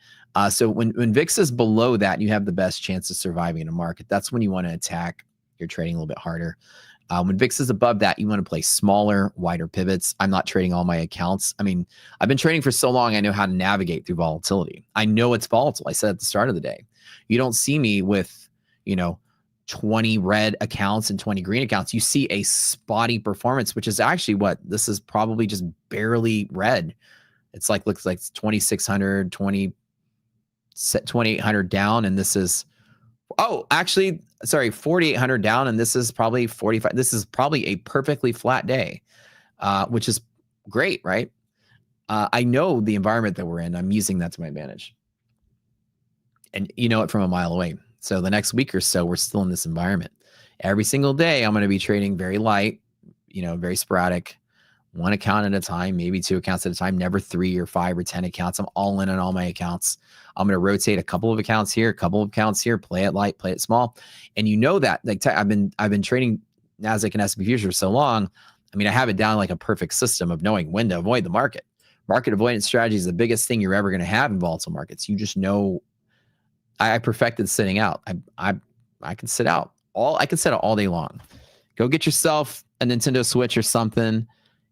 [SPEAKER 10] so when VIX is below that, you have the best chance of surviving in a market. That's when you want to attack your trading a little bit harder. When VIX is above that, you want to play smaller, wider pivots. I'm not trading all my accounts. I mean, I've been trading for so long, I know how to navigate through volatility. I know it's volatile. I said at the start of the day. You don't see me with 20 red accounts and 20 green accounts. You see a spotty performance, which is actually what this is, probably just barely red. It's like, looks like 2,600, 2,800 down. And this is, actually, sorry, 4,800 down. And this is probably 45. This is probably a perfectly flat day, which is great, right? I know the environment that we're in. I'm using that to my advantage. And you know it from a mile away. So the next week or so, we're still in this environment. Every single day, I'm going to be trading very light, very sporadic, one account at a time, maybe 2 accounts at a time, never 3 or 5 or 10 accounts. I'm all in on all my accounts. I'm going to rotate a couple of accounts here, a couple of accounts here, play it light, play it small. And that, like I've been trading NASDAQ and S&P futures for so long. I mean, I have it down like a perfect system of knowing when to avoid the market. Market avoidance strategy is the biggest thing you're ever going to have in volatile markets. You just know. I perfected sitting out. I can sit out all day long. Go get yourself a Nintendo Switch or something.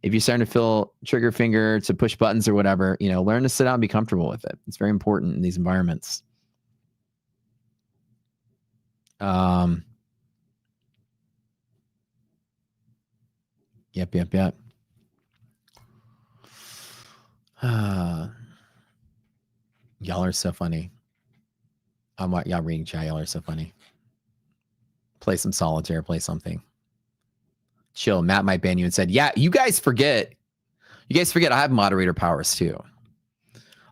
[SPEAKER 10] If you're starting to feel trigger finger to push buttons or whatever, learn to sit out and be comfortable with it. It's very important in these environments. Yep. Y'all are so funny. Y'all reading chat. Y'all are so funny. Play some solitaire. Play something. Chill. Matt might ban you and said, "Yeah, you guys forget. I have moderator powers too.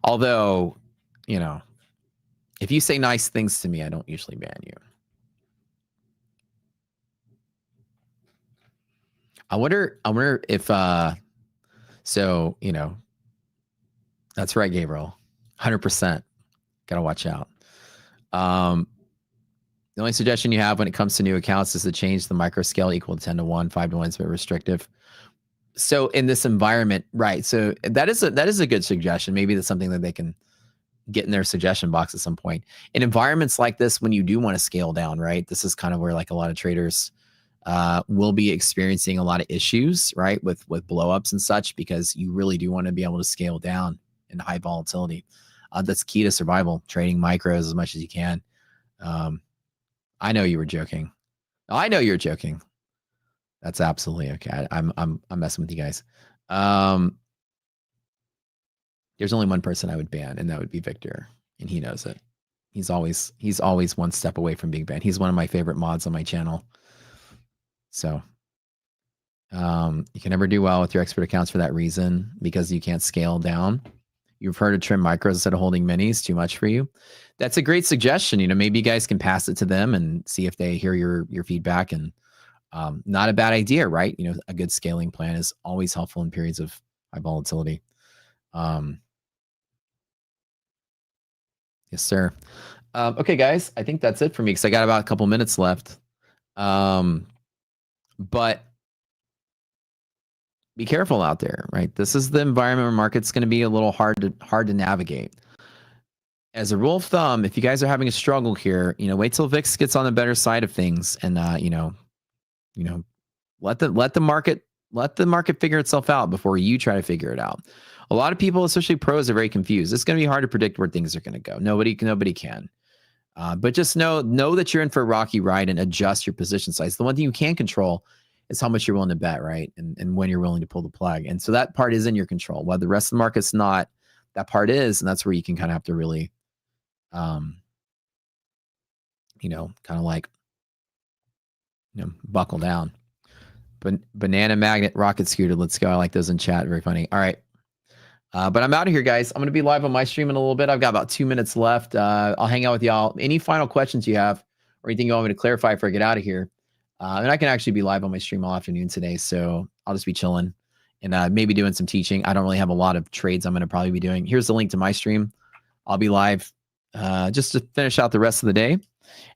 [SPEAKER 10] Although, if you say nice things to me, I don't usually ban you." I wonder if that's right, Gabriel. 100%. Gotta watch out. The only suggestion you have when it comes to new accounts is to change the micro scale equal to 10-1. 5-1 is a bit restrictive. So in this environment, right? So that is a good suggestion. Maybe that's something that they can get in their suggestion box at some point. In environments like this, when you do want to scale down, right? This is kind of where like a lot of traders will be experiencing a lot of issues, right? With blowups and such, because you really do want to be able to scale down in high volatility. That's key to survival, trading micros as much as you can. I know you were joking. I know you're joking. That's absolutely okay. I'm messing with you guys. There's only one person I would ban, and that would be Victor, and he knows it. He's always one step away from being banned. He's one of my favorite mods on my channel. So you can never do well with your expert accounts for that reason, because you can't scale down. You've heard of trim micros instead of holding minis, too much for you. That's a great suggestion. Maybe you guys can pass it to them and see if they hear your feedback. And not a bad idea, right? A good scaling plan is always helpful in periods of high volatility. Yes, sir. Okay, guys, I think that's it for me because I got about a couple minutes left. But be careful out there, right? This is the environment where market's going to be a little hard to navigate. As a rule of thumb, if you guys are having a struggle here, wait till VIX gets on the better side of things, and let the market figure itself out before you try to figure it out. A lot of people, especially pros, are very confused. It's going to be hard to predict where things are going to go. Nobody can. But just know that you're in for a rocky ride and adjust your position size. The one thing you can control is how much you're willing to bet, right? And when you're willing to pull the plug. And so that part is in your control. While the rest of the market's not, that part is, and that's where you can kind of have to really, buckle down. But banana magnet rocket scooter, let's go. I like those in chat. Very funny. All right. But I'm out of here, guys. I'm going to be live on my stream in a little bit. I've got about 2 minutes left. I'll hang out with y'all. Any final questions you have or anything you want me to clarify before I get out of here? And I can actually be live on my stream all afternoon today, so I'll just be chilling and maybe doing some teaching. I don't really have a lot of trades I'm going to probably be doing. Here's the link to my stream. I'll be live just to finish out the rest of the day. And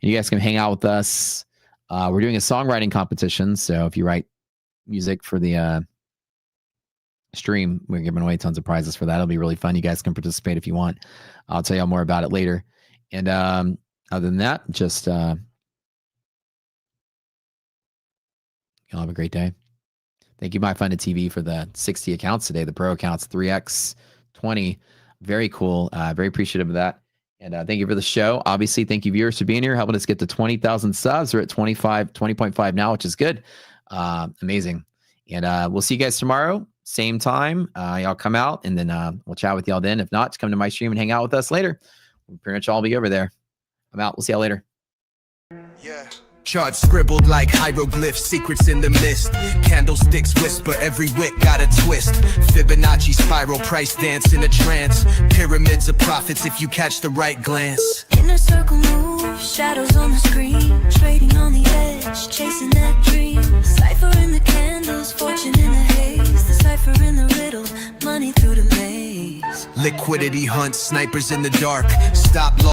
[SPEAKER 10] you guys can hang out with us. We're doing a songwriting competition. So if you write music for the stream, we're giving away tons of prizes for that. It'll be really fun. You guys can participate if you want. I'll tell you more about it later. And other than that, just y'all have a great day. Thank you, MyFundedTV, for the 60 accounts today. The pro accounts 3x 20. Very cool. Very appreciative of that. And thank you for the show. Obviously, thank you, viewers, for being here, helping us get to 20,000 subs. We're at 20.5 now, which is good. Amazing. And we'll see you guys tomorrow, same time. Y'all come out, and then we'll chat with y'all then. If not, come to my stream and hang out with us later. We'll pretty much all be over there. I'm out. We'll see y'all later.
[SPEAKER 11] Yeah. Charts scribbled like hieroglyphs, secrets in the mist. Candlesticks whisper, every wick got a twist. Fibonacci spiral, price dance in a trance. Pyramids of profits if you catch the right glance.
[SPEAKER 8] Inner circle moves, shadows on the screen. Trading on the edge, chasing that dream. Cipher in the candles, fortune in the haze. The cipher in the riddle, money through the maze.
[SPEAKER 11] Liquidity hunt, snipers in the dark. Stop